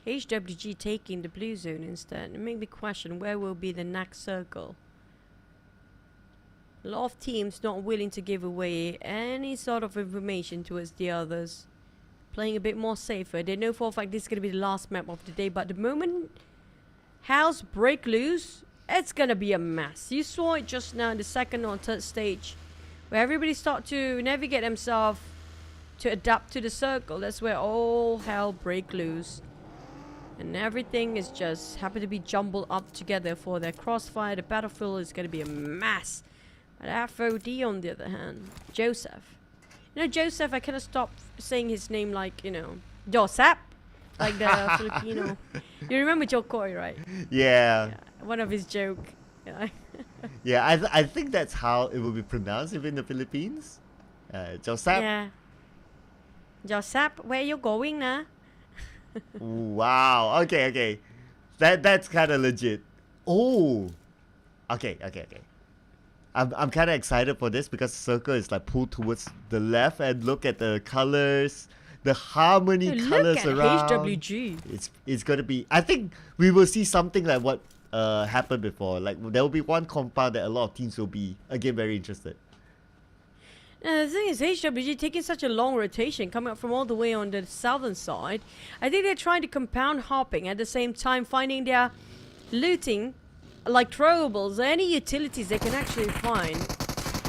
HWG taking the blue zone instead. It made me question where will be the next circle. A lot of teams not willing to give away any sort of information towards the others. Playing a bit more safer. They know for a fact this is going to be the last map of the day, but the moment House break loose, it's going to be a mess. You saw it just now in the 2nd or 3rd stage, where everybody start to navigate themselves to adapt to the circle. That's where all hell break loose. And everything is just happen to be jumbled up together for their crossfire. The battlefield is going to be a mess. But FOD on the other hand, Joseph. You know, Joseph, I cannot stop saying his name like, you know, Joseph. Like the Filipino. You remember Jokoy, right? Yeah. One of his joke. Yeah, I think that's how it will be pronounced if in the Philippines. Joseph. Yeah. Josep, where you going now? Wow. Okay. That's kind of legit. Oh. Okay. I'm kind of excited for this because the circle is like pulled towards the left, and look at the colors, the harmony colors around. HWG. It's gonna be. I think we will see something like what happened before. Like there will be one compound that a lot of teams will be again very interested. The thing is, HWG taking such a long rotation, coming up from all the way on the southern side. I think they're trying to compound hopping at the same time, finding their looting, like throwables, any utilities they can actually find.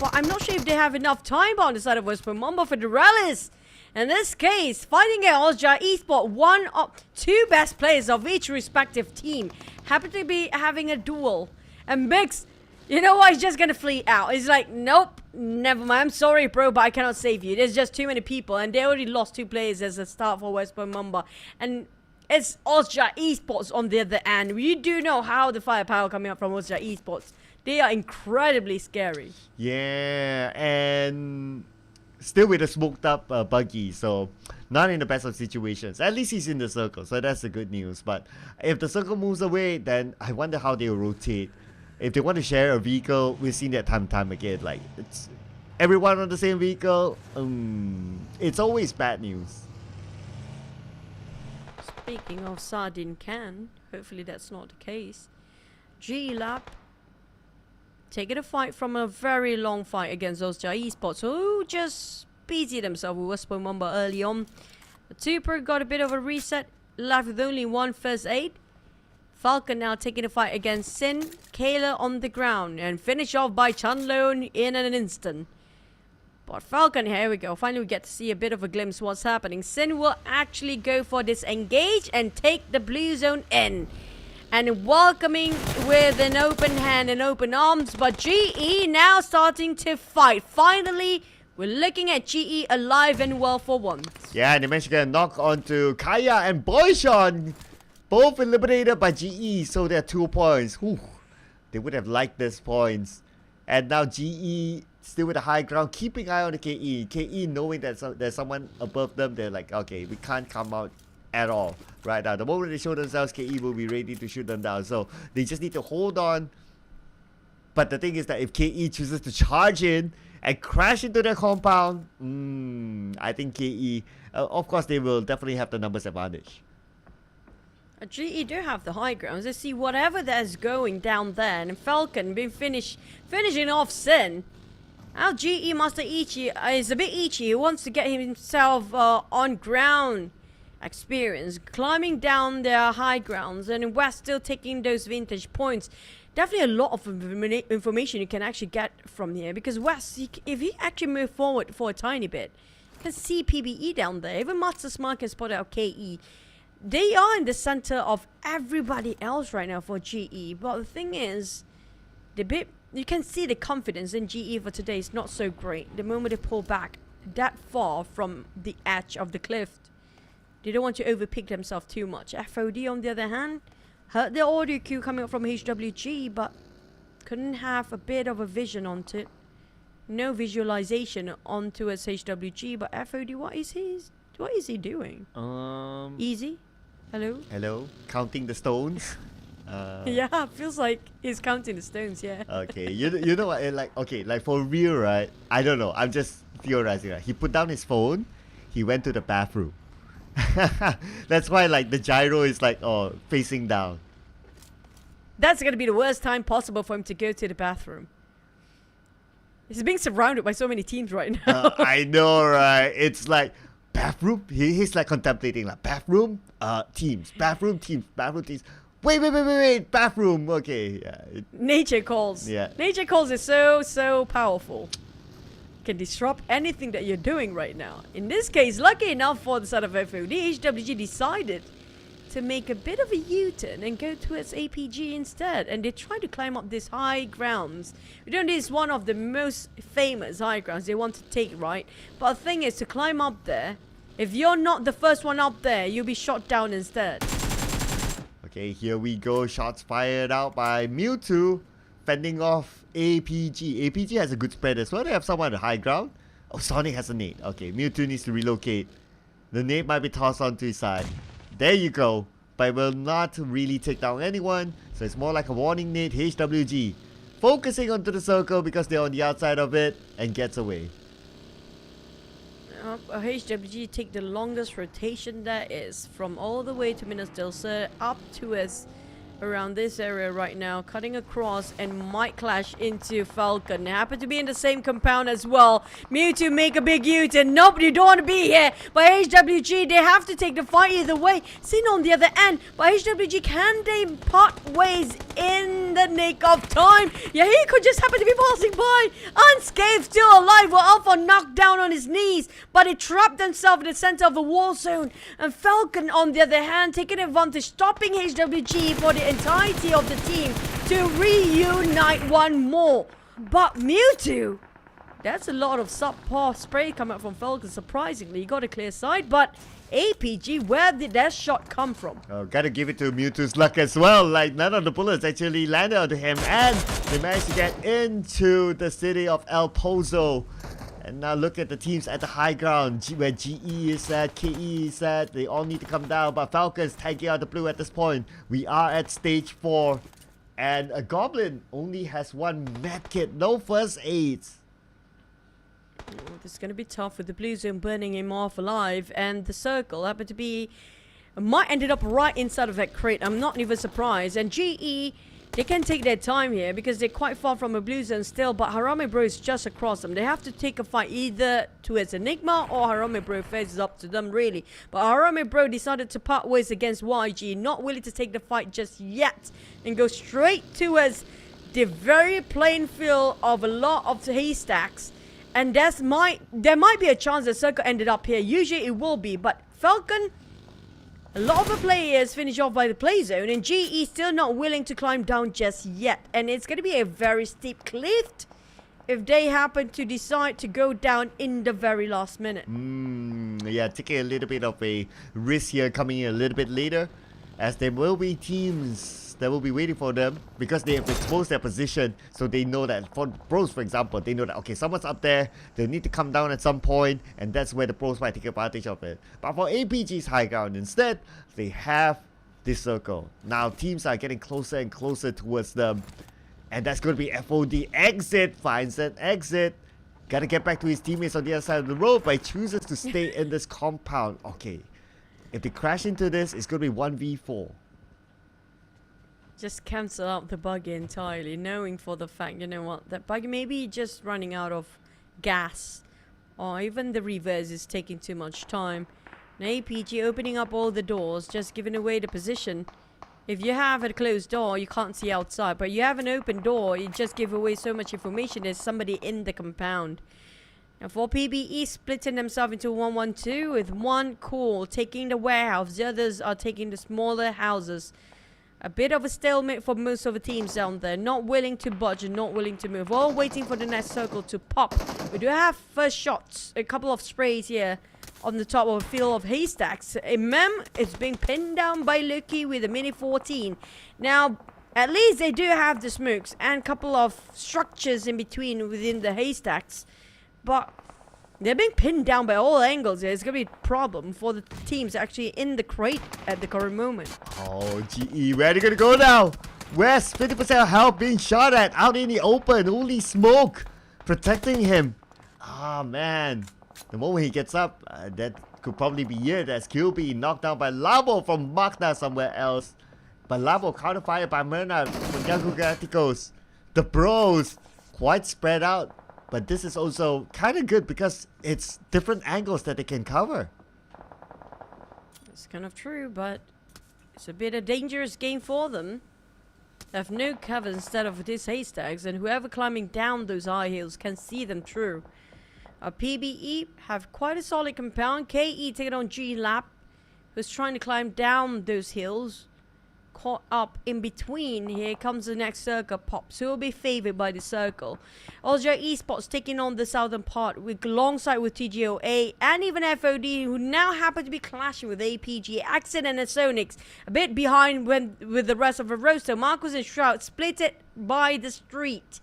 But I'm not sure if they have enough time on the side of West Mamba for the rallies. In this case, fighting at Osja Esports, one of two best players of each respective team happen to be having a duel. And Mix, you know what, he's just gonna flee out. He's like, nope, never mind. I'm sorry, bro, but I cannot save you. There's just too many people, and they already lost 2 players as a start for West Mamba. And it's Osja Esports on the other end. You do know how the firepower coming up from Osja Esports. They are incredibly scary. Yeah, and still with a smoked up buggy, so not in the best of situations. At least he's in the circle, so that's the good news. But if the circle moves away, then I wonder how they will rotate. If they want to share a vehicle, we've seen that time again. Like, it's everyone on the same vehicle. It's always bad news. Speaking of sardine can, hopefully that's not the case. G-Lab taking a fight from a very long fight against Osja Esports, who just busied themselves with West Mamba early on. The Tuper got a bit of a reset, left with only 1 first aid. Falcon now taking a fight against Sin, Kayla on the ground, and finish off by Chanlone in an instant. But Falcon, here we go. Finally, we get to see a bit of a glimpse of what's happening. Sin will actually go for this engage and take the blue zone in. And welcoming with an open hand and open arms. But GE now starting to fight. Finally, we're looking at GE alive and well for once. Yeah, and they managed to get a knock onto Kaya and Boyshon. Both eliminated by GE, so they're 2 points. Whew. They would have liked these points. And now GE still with the high ground, keeping eye on the KE. KE knowing that there's someone above them, they're like, okay, we can't come out at all right now. The moment they show themselves, KE will be ready to shoot them down. So they just need to hold on. But the thing is that if KE chooses to charge in and crash into their compound, I think KE, of course, they will definitely have the numbers advantage. GE do have the high grounds. They see whatever that's going down there. And Falcon been finishing off Sin. Now GE Master Ichi is a bit itchy. He wants to get himself on ground experience. Climbing down their high grounds. And West still taking those vintage points. Definitely a lot of information you can actually get from here. Because West, if he actually move forward for a tiny bit, you can see PBE down there. Even Master Smart can spot out KE. They are in the center of everybody else right now for GE. But the thing is, you can see the confidence in GE for today is not so great. The moment they pull back that far from the edge of the cliff, they don't want to overpick themselves too much. FOD, on the other hand, heard the audio cue coming up from HWG, but couldn't have a bit of a vision onto it. No visualization onto its HWG. But FOD, what is he doing? Easy. Hello? Counting the stones? Yeah, feels like he's counting the stones, yeah. Okay, you know what, like for real, right? I don't know, I'm just theorizing, right? He put down his phone, he went to the bathroom. That's why like the gyro is like, facing down. That's gonna be the worst time possible for him to go to the bathroom. He's being surrounded by so many teams right now. I know, right? It's like, bathroom? He's like contemplating like bathroom, teams, bathroom, teams, bathroom, teams. Wait, bathroom. Okay, yeah. Nature calls. Yeah. Nature calls is so powerful. Can disrupt anything that you're doing right now. In this case, lucky enough for the side of FOD, HWG decided to make a bit of a U-turn and go towards APG instead. And they try to climb up these high grounds. We know this is one of the most famous high grounds they want to take, right? But the thing is, to climb up there, if you're not the first one up there, you'll be shot down instead. Okay, here we go. Shots fired out by Mewtwo, fending off APG. APG has a good spread as well. They have someone at the high ground. Oh, Sonic has a nade. Okay, Mewtwo needs to relocate. The nade might be tossed onto his side. There you go. But it will not really take down anyone. So it's more like a warning nade. HWG focusing onto the circle because they're on the outside of it and gets away. HWG take the longest rotation that is from all the way to Minas del Sur up to us around this area right now, cutting across and might clash into Falcon. They happen to be in the same compound as well. Mewtwo make a big U-turn. Nope, you don't want to be here. But HWG, they have to take the fight either way. Sin on the other end. But HWG, can they part ways in the nick of time? Yeah, he could just happen to be passing by. Unscathed, still alive. Well, Alpha knocked down on his knees. But he trapped himself in the center of the war zone. And Falcon, on the other hand, taking advantage, stopping HWG for the entirety of the team to reunite one more. But Mewtwo, that's a lot of subpar spray coming up from Falcon. Surprisingly, he got a clear side, but APG, where did that shot come from? Oh, gotta give it to Mewtwo's luck as well. Like, none of the bullets actually landed onto him, and they managed to get into the city of El Pozo. And now look at the teams at the high ground, where GE is at, KE is at. They all need to come down, but Falcons tagging out the blue at this point. We are at stage 4, and a Goblin only has 1 medkit, no first aids. Oh, this is going to be tough with the blue zone burning him off alive, and the circle happened to be... might ended up right inside of that crate. I'm not even surprised. And GE... they can take their time here because they're quite far from a blue zone still, but Harame Bro is just across them. They have to take a fight either towards Enigma or Harame Bro faces up to them, really. But Harame Bro decided to part ways against YG, not willing to take the fight just yet, and go straight towards the very plain field of a lot of haystacks. And there might be a chance the circle ended up here. Usually it will be, but Falcon... a lot of the players finish off by the play zone, and GE still not willing to climb down just yet. And it's going to be a very steep cliff if they happen to decide to go down in the very last minute. Yeah, taking a little bit of a risk here, coming in a little bit later, as there will be teams that will be waiting for them because they have exposed their position, so they know that for pros, for example, they know that okay, someone's up there, they need to come down at some point, and that's where the pros might take advantage of it. But for APG's high ground, instead, they have this circle. Now teams are getting closer and closer towards them, and that's going to be FOD. Exit finds an exit. Gotta get back to his teammates on the other side of the road, but he chooses to stay in this compound. Okay, if they crash into this, it's going to be 1v4. Just cancel out the buggy entirely, knowing for the fact, you know what, that buggy may be just running out of gas, or even the reverse is taking too much time. Now APG opening up all the doors, just giving away the position. If you have a closed door, you can't see outside, but you have an open door, you just give away so much information. There's somebody in the compound. Now for PBE, splitting themselves into 1-1-2 with one core taking the warehouse, the others are taking the smaller houses. A bit of a stalemate for most of the teams down there. Not willing to budge and not willing to move. All waiting for the next circle to pop. We do have first shots. A couple of sprays here on the top of a field of haystacks. Mem is being pinned down by Lucky with a Mini 14. Now, at least they do have the smokes and a couple of structures in between within the haystacks. But... they're being pinned down by all angles here. It's going to be a problem for the teams actually in the crate at the current moment. Oh, GE, where are they going to go now? West, 50% health being shot at. Out in the open. Only smoke protecting him. Ah, man. The moment he gets up, that could probably be it. As Q being knocked down by Labo from Magna somewhere else. But Labo counterfired by Myrna from Yahoo Galacticos. The bros quite spread out. But this is also kind of good because it's different angles that they can cover. It's kind of true, but it's a bit of a dangerous game for them. They have no cover instead of these haystacks, and whoever climbing down those high hills can see them through. PBE have quite a solid compound. KE taking on G-Lab, who's trying to climb down those hills. Caught up in between. Here comes the next circle pops, who will be favored by the circle. Also Esports taking on the southern part alongside with TGOA and even FOD, who now happen to be clashing with APG, Accent and Sonics, a bit behind with the rest of the roster. Marcus and Shroud split it by the street,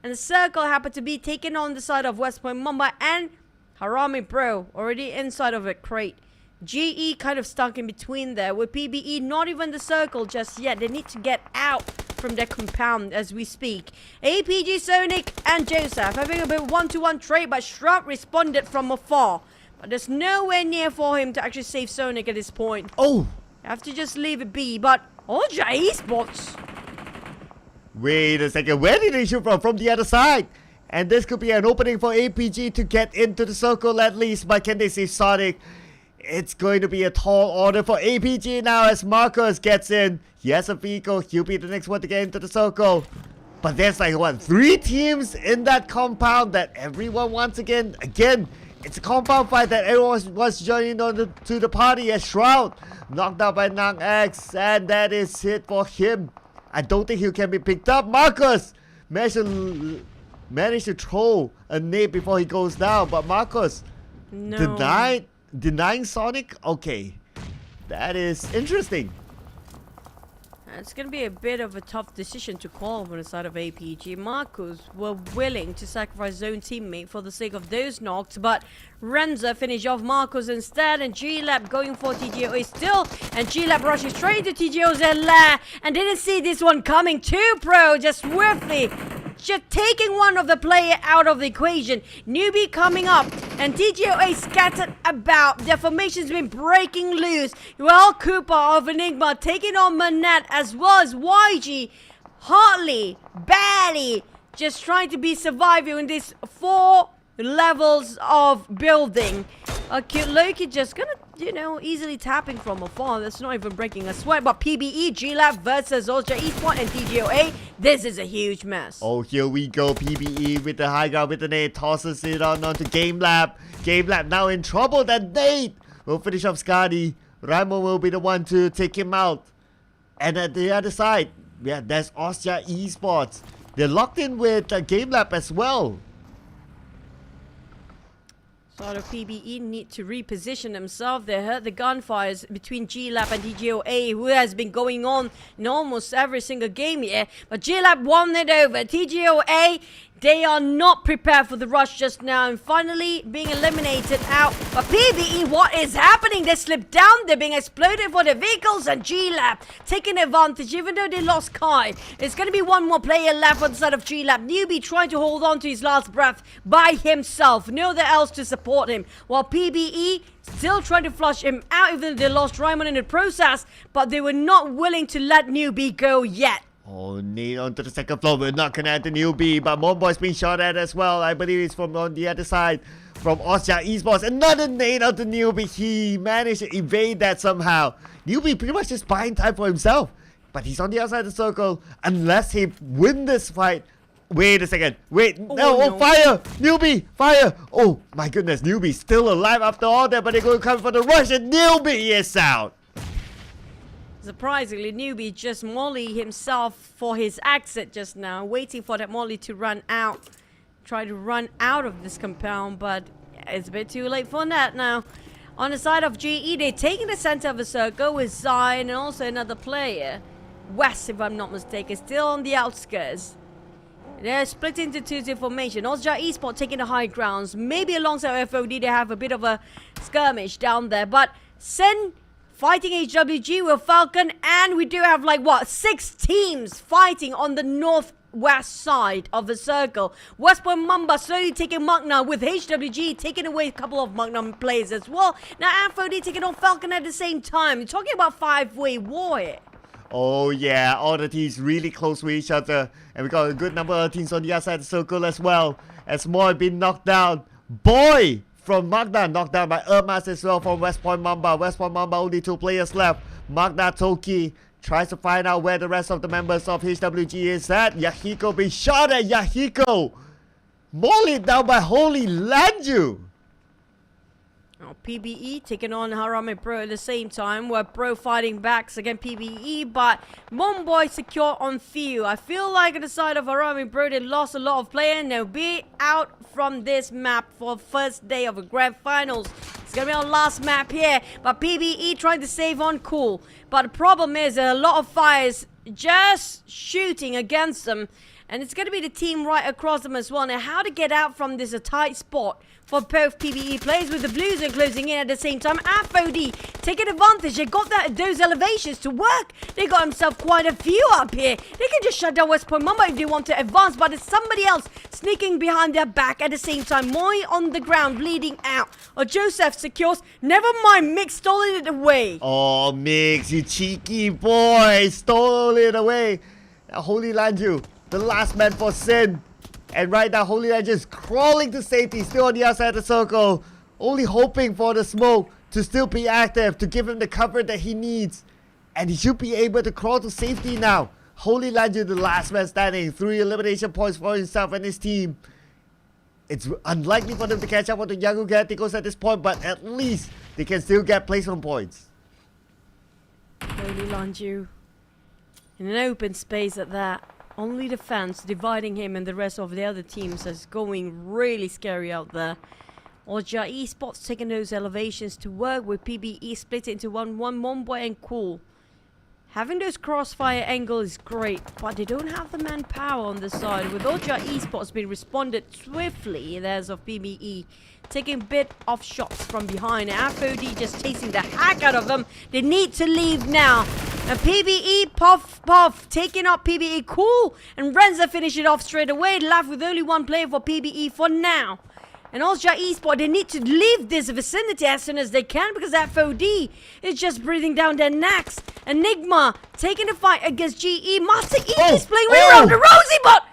and the circle happen to be taking on the side of West Point Mumbai, and Harame Bro already inside of a crate. GE kind of stuck in between there, with PBE not even the circle just yet. They need to get out from their compound as we speak. APG, Sonic, and Joseph having a bit of one-to-one trade, but Shroud responded from afar. But there's nowhere near for him to actually save Sonic at this point. Oh! Have to just leave it be, but Oja Esports. Wait a second, where did they shoot from? From the other side! And this could be an opening for APG to get into the circle at least, but can they save Sonic? It's going to be a tall order for APG now as Marcus gets in. He has a vehicle, he'll be the next one to get into the circle. But there's like, what, 3 teams in that compound that everyone wants again? Again, it's a compound fight that everyone was joining on to the party as Shroud. Knocked out by Nang X, and that is it for him. I don't think he can be picked up. Marcus managed to throw a nade before he goes down, but Marcus denying Sonic? Okay, that is interesting. It's going to be a bit of a tough decision to call on the side of APG. Marcus were willing to sacrifice his own teammate for the sake of those knocks, but Renza finished off Marcus instead, and G-Lab going for TGOA still, and G-Lab rushes straight to TGO's lair, and didn't see this one coming too, Pro, just swiftly just taking one of the player out of the equation. Newbie coming up, and TGOA scattered about. Their formation's been breaking loose. Well, Cooper of Enigma taking on Manette, as well as YG. Hardly, barely, just trying to be surviving in these 4 levels of building. Loki just gonna, easily tapping from afar. That's not even breaking a sweat. But PBE, G-Lab versus Ultra Esports and TGOA. This is a huge mess. Oh, here we go. PBE with the high ground with the nade. Tosses it onto Game Lab. Game Lab now in trouble. That nade will finish off Skadi. Raimon will be the one to take him out. And at the other side, there's Austria Esports. They're locked in with Game Lab as well. So the PBE need to reposition themselves. They heard the gunfires between G-Lab and TGOA, who has been going on in almost every single game here. But G-Lab won it over. TGOA, they are not prepared for the rush just now, and finally being eliminated out. But PBE, what is happening? They slipped down, they're being exploded for their vehicles, and G-Lab taking advantage even though they lost Kai. It's going to be one more player left on the side of G-Lab. Newbie trying to hold on to his last breath by himself. Nowhere else to support him. While PBE still trying to flush him out, even though they lost Raimon in the process, but they were not willing to let Newbie go yet. Oh, nade onto the second floor. We're not gonna at the newbie, but Momboy's being shot at as well. I believe it's from on the other side from Austria Esports. Another nade on the newbie. He managed to evade that somehow. Newbie pretty much just buying time for himself, but he's on the outside of the circle. Unless he wins this fight. Wait a second. Wait. No. Fire! Newbie! Fire! Oh my goodness. Newbie's still alive after all that, but they're going to come for the rush, and Newbie is out. Surprisingly, Newbie just molly himself for his exit just now, waiting for that molly to run out. Try to run out of this compound, but it's a bit too late for that now. On the side of GE, they're taking the center of the circle with Zion and also another player. West, if I'm not mistaken, still on the outskirts. They're split into 2-2 formation. Austria Esports taking the high grounds. Maybe alongside FOD, they have a bit of a skirmish down there, but Sen fighting HWG with Falcon, and we do have 6 teams fighting on the northwest side of the circle. West Point Mamba slowly taking Magna, with HWG taking away a couple of Magna players as well. Now FOD taking on Falcon at the same time. You're talking about 5-way war here. Oh yeah, all the teams really close with each other, and we got a good number of teams on the outside of the circle as well. As Moy been knocked down. Boy from Magna knocked down by Ermas as well from West Point Mamba. West Point Mamba only 2 players left. Magna Toki tries to find out where the rest of the members of HWG is at. Yahiko being shot at. Yahiko mollied down by Holy Lanju. PBE taking on Harame Pro at the same time, where Pro fighting backs against PBE, but Momboy secure on few. I feel like on the side of Harame Pro, they lost a lot of players, and they'll be out from this map for first day of the grand finals. It's gonna be our last map here, but PBE trying to save on cool. But the problem is a lot of fires just shooting against them, And it's going to be the team right across them as well. Now, how to get out from this tight spot for both PBE players with the Blues are closing in at the same time. FOD taking advantage. They got those elevations to work. They got themselves quite a few up here. They can just shut down West Point Mamba if they want to advance, but it's somebody else sneaking behind their back at the same time. Moy on the ground, bleeding out. Or Joseph secures. Never mind, Mick stolen it away. Oh, Mix, you cheeky boy. Stole it away. Holy Lanju, the last man for Sin. And right now, Holy Lanju is crawling to safety, still on the outside of the circle. Only hoping for the smoke to still be active, to give him the cover that he needs. And he should be able to crawl to safety now. Holy Lanju, the last man standing. 3 elimination points for himself and his team. It's unlikely for them to catch up on the Yagu Galacticos at this point, but at least they can still get placement points. Holy Lanju in an open space at that. Only the fans dividing him and the rest of the other teams is going really scary out there. Oja Esports taking those elevations to work with PBE split into 1-1, Momboy and Cool. Having those crossfire angle is great, but they don't have the manpower on the side. With Oja Esports being responded swiftly as of PBE, taking a bit of shots from behind. FOD just chasing the heck out of them. They need to leave now. And PBE, Puff, taking up PBE, Cool. And Renza finish it off straight away. Left with only one player for PBE for now. And also Esports, they need to leave this vicinity as soon as they can because FOD is just breathing down their necks. Enigma taking the fight against GE. Master E is playing way around the Rosie, but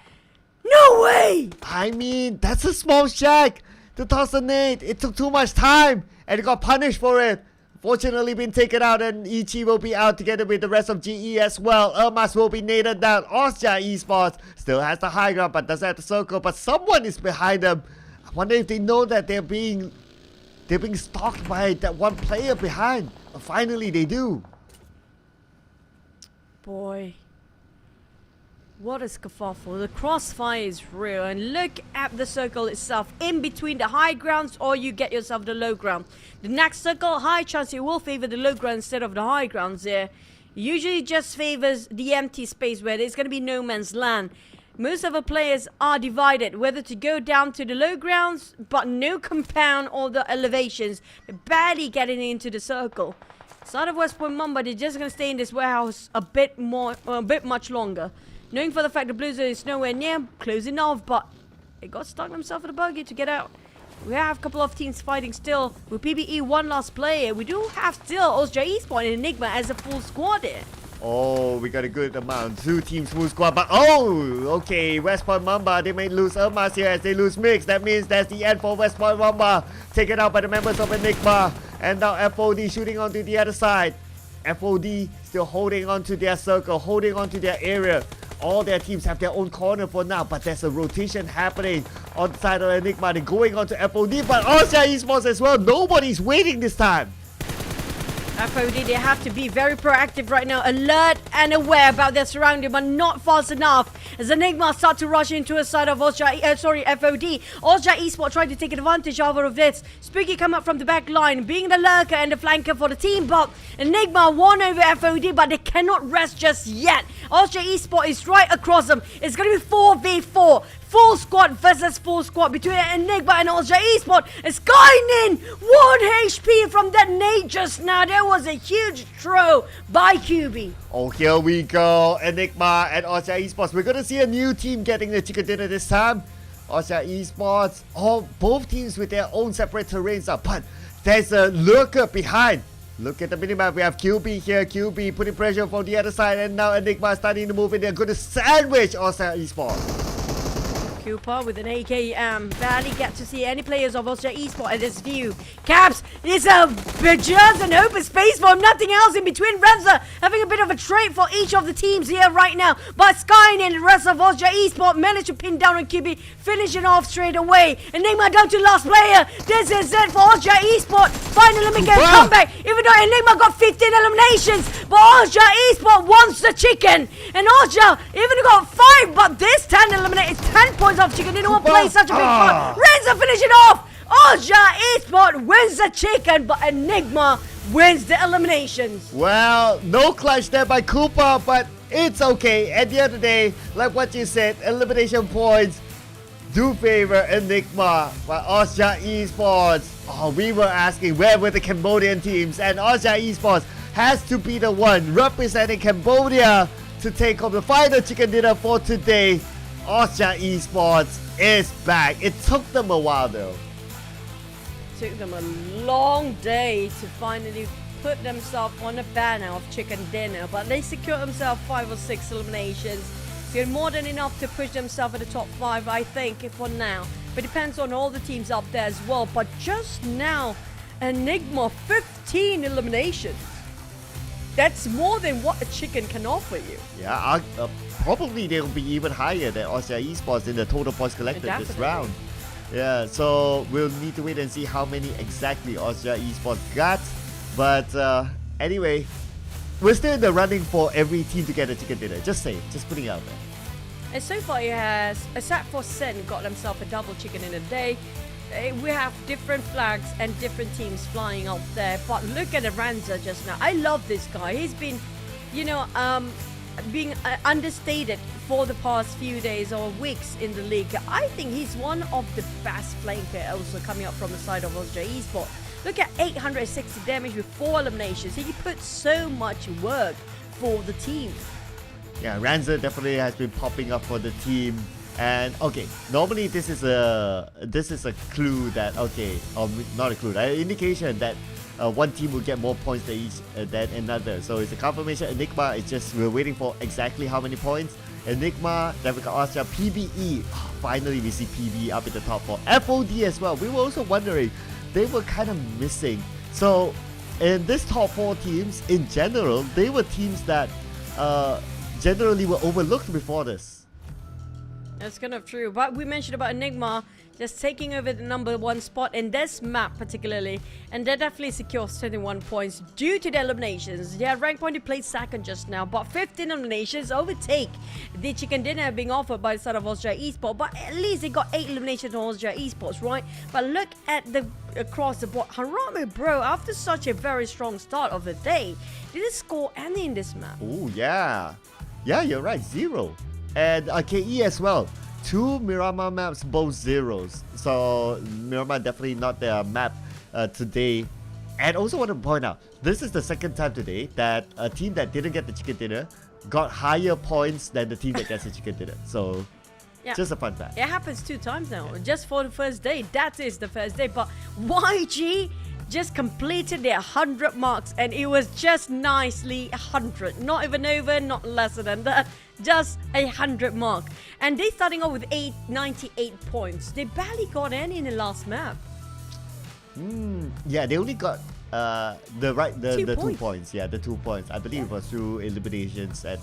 no way! I mean, that's a small shack. 2008, it took too much time and it got punished for it. Fortunately been taken out and Ichi will be out together with the rest of GE as well. Ermas will be naded down. Austria Esports still has the high ground but doesn't have the circle, but someone is behind them. I wonder if they know that they're being stalked by that one player behind. But finally they do. Boy. What a kerfuffle. The crossfire is real. And look at the circle itself. In between the high grounds or you get yourself the low ground. The next circle, high chance it will favor the low ground instead of the high grounds there. Usually just favors the empty space where there's going to be no man's land. Most of the players are divided whether to go down to the low grounds, but no compound or the elevations. They're barely getting into the circle. Side of West Point Mamba, they're just going to stay in this warehouse a bit much longer. Knowing for the fact the Blues is nowhere near, closing off, but they got stuck themselves in a buggy to get out. We have a couple of teams fighting still. With PBE, one last player. We do have still Osja Esports and Enigma as a full squad here. Oh, we got a good amount. 2 teams full squad, but oh, okay. West Point Mamba, they may lose Ermas here as they lose Mix. That means that's the end for West Point Mamba. Taken out by the members of Enigma. And now FOD shooting onto the other side. FOD still holding onto their circle, holding onto their area. All their teams have their own corner for now, but there's a rotation happening on the side of Enigma. They're going on to FOD, but also Esports as well. Nobody's waiting this time. FOD, they have to be very proactive right now, alert and aware about their surrounding, but not fast enough. As Enigma start to rush into a side of FOD. Osja Esports trying to take advantage of this. Spooky come up from the back line, being the lurker and the flanker for the team, but Enigma won over FOD, but they cannot rest just yet. Osja Esports is right across them. It's going to be 4v4. Full squad versus full squad between Enigma and Osja Esports. It's going in! 1 HP from that nade just now. There was a huge throw by QB. Oh, here we go. Enigma and Osja Esports. We're going to see a new team getting the chicken dinner this time. Osja Esports. Oh, both teams with their own separate terrains up. But there's a lurker behind. Look at the minimap. We have QB here. QB putting pressure from the other side. And now Enigma starting to move in. They're going to sandwich Osja Esports. Cooper with an AKM. Barely get to see any players of Osja Esports at this view. Caps is just an open space for him. Nothing else in between. Renza having a bit of a trade for each of the teams here right now. But Skyne and the rest of Osja Esports managed to pin down on QB, finishing off straight away. Enigma down to last player. This is it for Osja Esports. Finally making a comeback. Even though Enigma got 15 eliminations, but Osja Esports wants the chicken. And Osja even got 5, but this 10 eliminated 10 points off chicken. They don't play such a big part. Renza finishing off. Osja Esports wins the chicken, but Enigma wins the eliminations. Well, no clutch there by Cooper, but It's okay. At the end of the day, like what you said, elimination points do favor Enigma. But Austria Esports, we were asking where were the Cambodian teams, and Austria Esports has to be the one representing Cambodia to take home the final chicken dinner for today. Austria Esports is back. It took them a while though. Took them a long day to finally put themselves on a banner of chicken dinner, but they secured themselves 5 or 6 eliminations. They're more than enough to push themselves at the top 5, I think, for now. But depends on all the teams up there as well. But just now, Enigma 15 eliminations. That's more than what a chicken can offer you. Yeah, probably they'll be even higher than Austria Esports in the total points collected this round. Yeah, so we'll need to wait and see how many exactly Austria Esports got. But anyway, we're still in the running for every team to get a chicken dinner. Just say it, just putting it out there. And so far, it has, except for Sen, got himself a double chicken in a day. We have different flags and different teams flying out there. But look at Ranza just now. I love this guy. He's been, being understated for the past few days or weeks in the league. I think he's one of the best playing players also coming up from the side of Austria Esports. Look at 860 damage with 4 eliminations. He put so much work for the team. Yeah, Ranza definitely has been popping up for the team. And okay, normally this is a clue that or not a clue, an indication that one team will get more points than another. So it's a confirmation. Enigma is just, we're waiting for exactly how many points. Enigma, then we got Austria, PBE. Finally we see PBE up in the top 4. FOD as well. We were also wondering, they were kind of missing. So in this top 4 teams, in general, they were teams that generally were overlooked before this. That's kind of true. But we mentioned about Enigma just taking over the number 1 spot in this map particularly. And they definitely secure 71 points due to the eliminations. Yeah, rank point, he played second just now. But 15 eliminations overtake the chicken dinner being offered by the side of Austria Esports. But at least they got 8 eliminations on Austria Esports, right? But look at the across the board. Harame, bro, after such a very strong start of the day, didn't score any in this map. Oh, yeah. Yeah, you're right. 0. And KE as well. 2 Miramar maps, both zeros. So Miramar definitely not their map today. And also want to point out, this is the second time today that a team that didn't get the chicken dinner got higher points than the team that gets the chicken dinner. So yeah, just a fun fact. It happens 2 times now, just for the first day. That is the first day. But YG just completed their 100 marks, and it was just nicely 100. Not even over, not lesser than that. Just 100 mark. And they starting off with 98 points. They barely got any in the last map. Yeah, they only got the 2 points. Yeah, the 2 points. I believe it was through eliminations, and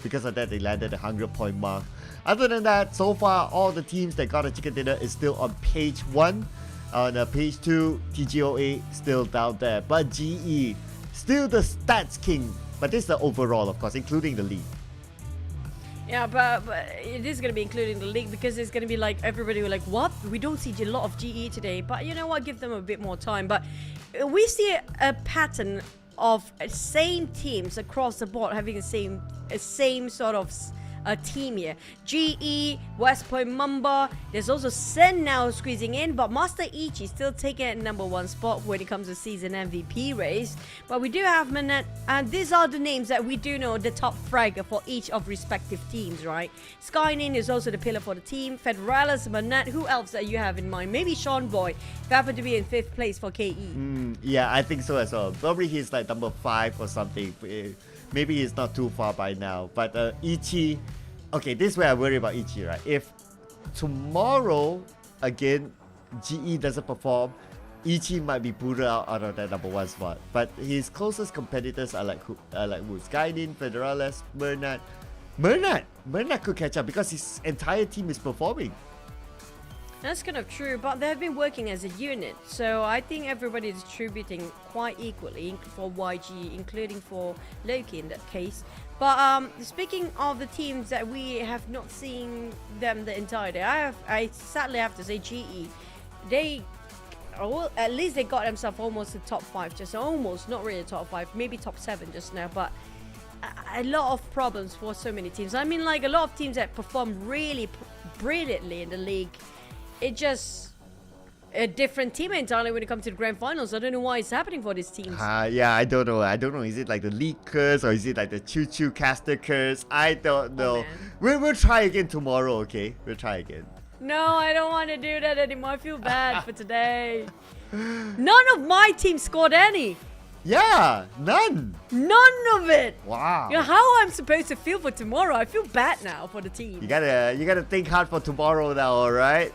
because of that they landed the 100-point mark. Other than that, so far all the teams that got a chicken dinner is still on page 1. On page 2, TGOA still down there, but GE still the stats king. But this is the overall, of course, including the league. Yeah, but it is going to be including the league, because it's going to be like everybody will like, what? We don't see a lot of GE today. But you know what? Give them a bit more time. But we see a pattern of same teams across the board having the same sort of team here. GE, West Point Mamba. There's also Sen now squeezing in, but Master Ichi still taking at number 1 spot when it comes to season MVP race. But we do have Manette, and these are the names that we do know, the top fragger for each of respective teams, right? Skynin is also the pillar for the team. Federalis, Manette. Who else that you have in mind? Maybe Sean Boy, who happened to be in 5th place for KE. Yeah, I think so as well. Probably he's like number 5 or something. Maybe he's not too far by now. But Ichi, okay, this is where I worry about Ichi, right? If tomorrow, again, GE doesn't perform, Ichi might be booted out of that number 1 spot. But his closest competitors are like who? Skynin, Federales, Mernat. Mernat could catch up because his entire team is performing. That's kind of true, but they've been working as a unit, so I think everybody is distributing quite equally for YG, including for Loki in that case. But speaking of the teams that we have not seen them the entire day, I sadly have to say GE. At least they got themselves almost the top 5, just almost, not really top 5, maybe top 7 just now. But a lot of problems for so many teams. I mean, like a lot of teams that perform really brilliantly in the league, it just a different team entirely when it comes to the grand finals. I don't know why it's happening for these teams. Yeah, I don't know. Is it like the league curse or is it like the choo-choo caster curse? I don't know. We'll try again tomorrow, okay? We'll try again. No, I don't want to do that anymore. I feel bad for today. None of my team scored any. Yeah, none. None of it. Wow. You know how I'm supposed to feel for tomorrow? I feel bad now for the team. You gotta think hard for tomorrow now, alright?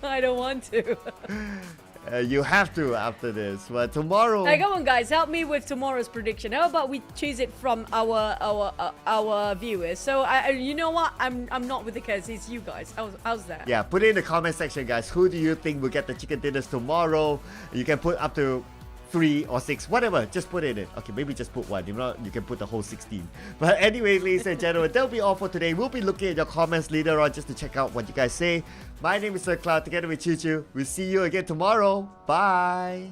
I don't want to. You have to after this, but tomorrow. Hey, come on, guys, help me with tomorrow's prediction. How about we choose it from our viewers? So, you know what? I'm not with the curse. It's you guys. How's that? Yeah, put it in the comment section, guys. Who do you think will get the chicken dinners tomorrow? You can put up to 3 or 6, whatever. Just put it in. Okay, maybe just put 1. If not, you can put the whole 16. But anyway, ladies and gentlemen, that'll be all for today. We'll be looking at your comments later on just to check out what you guys say. My name is Sir Cloud, together with Choo Choo. We'll see you again tomorrow. Bye.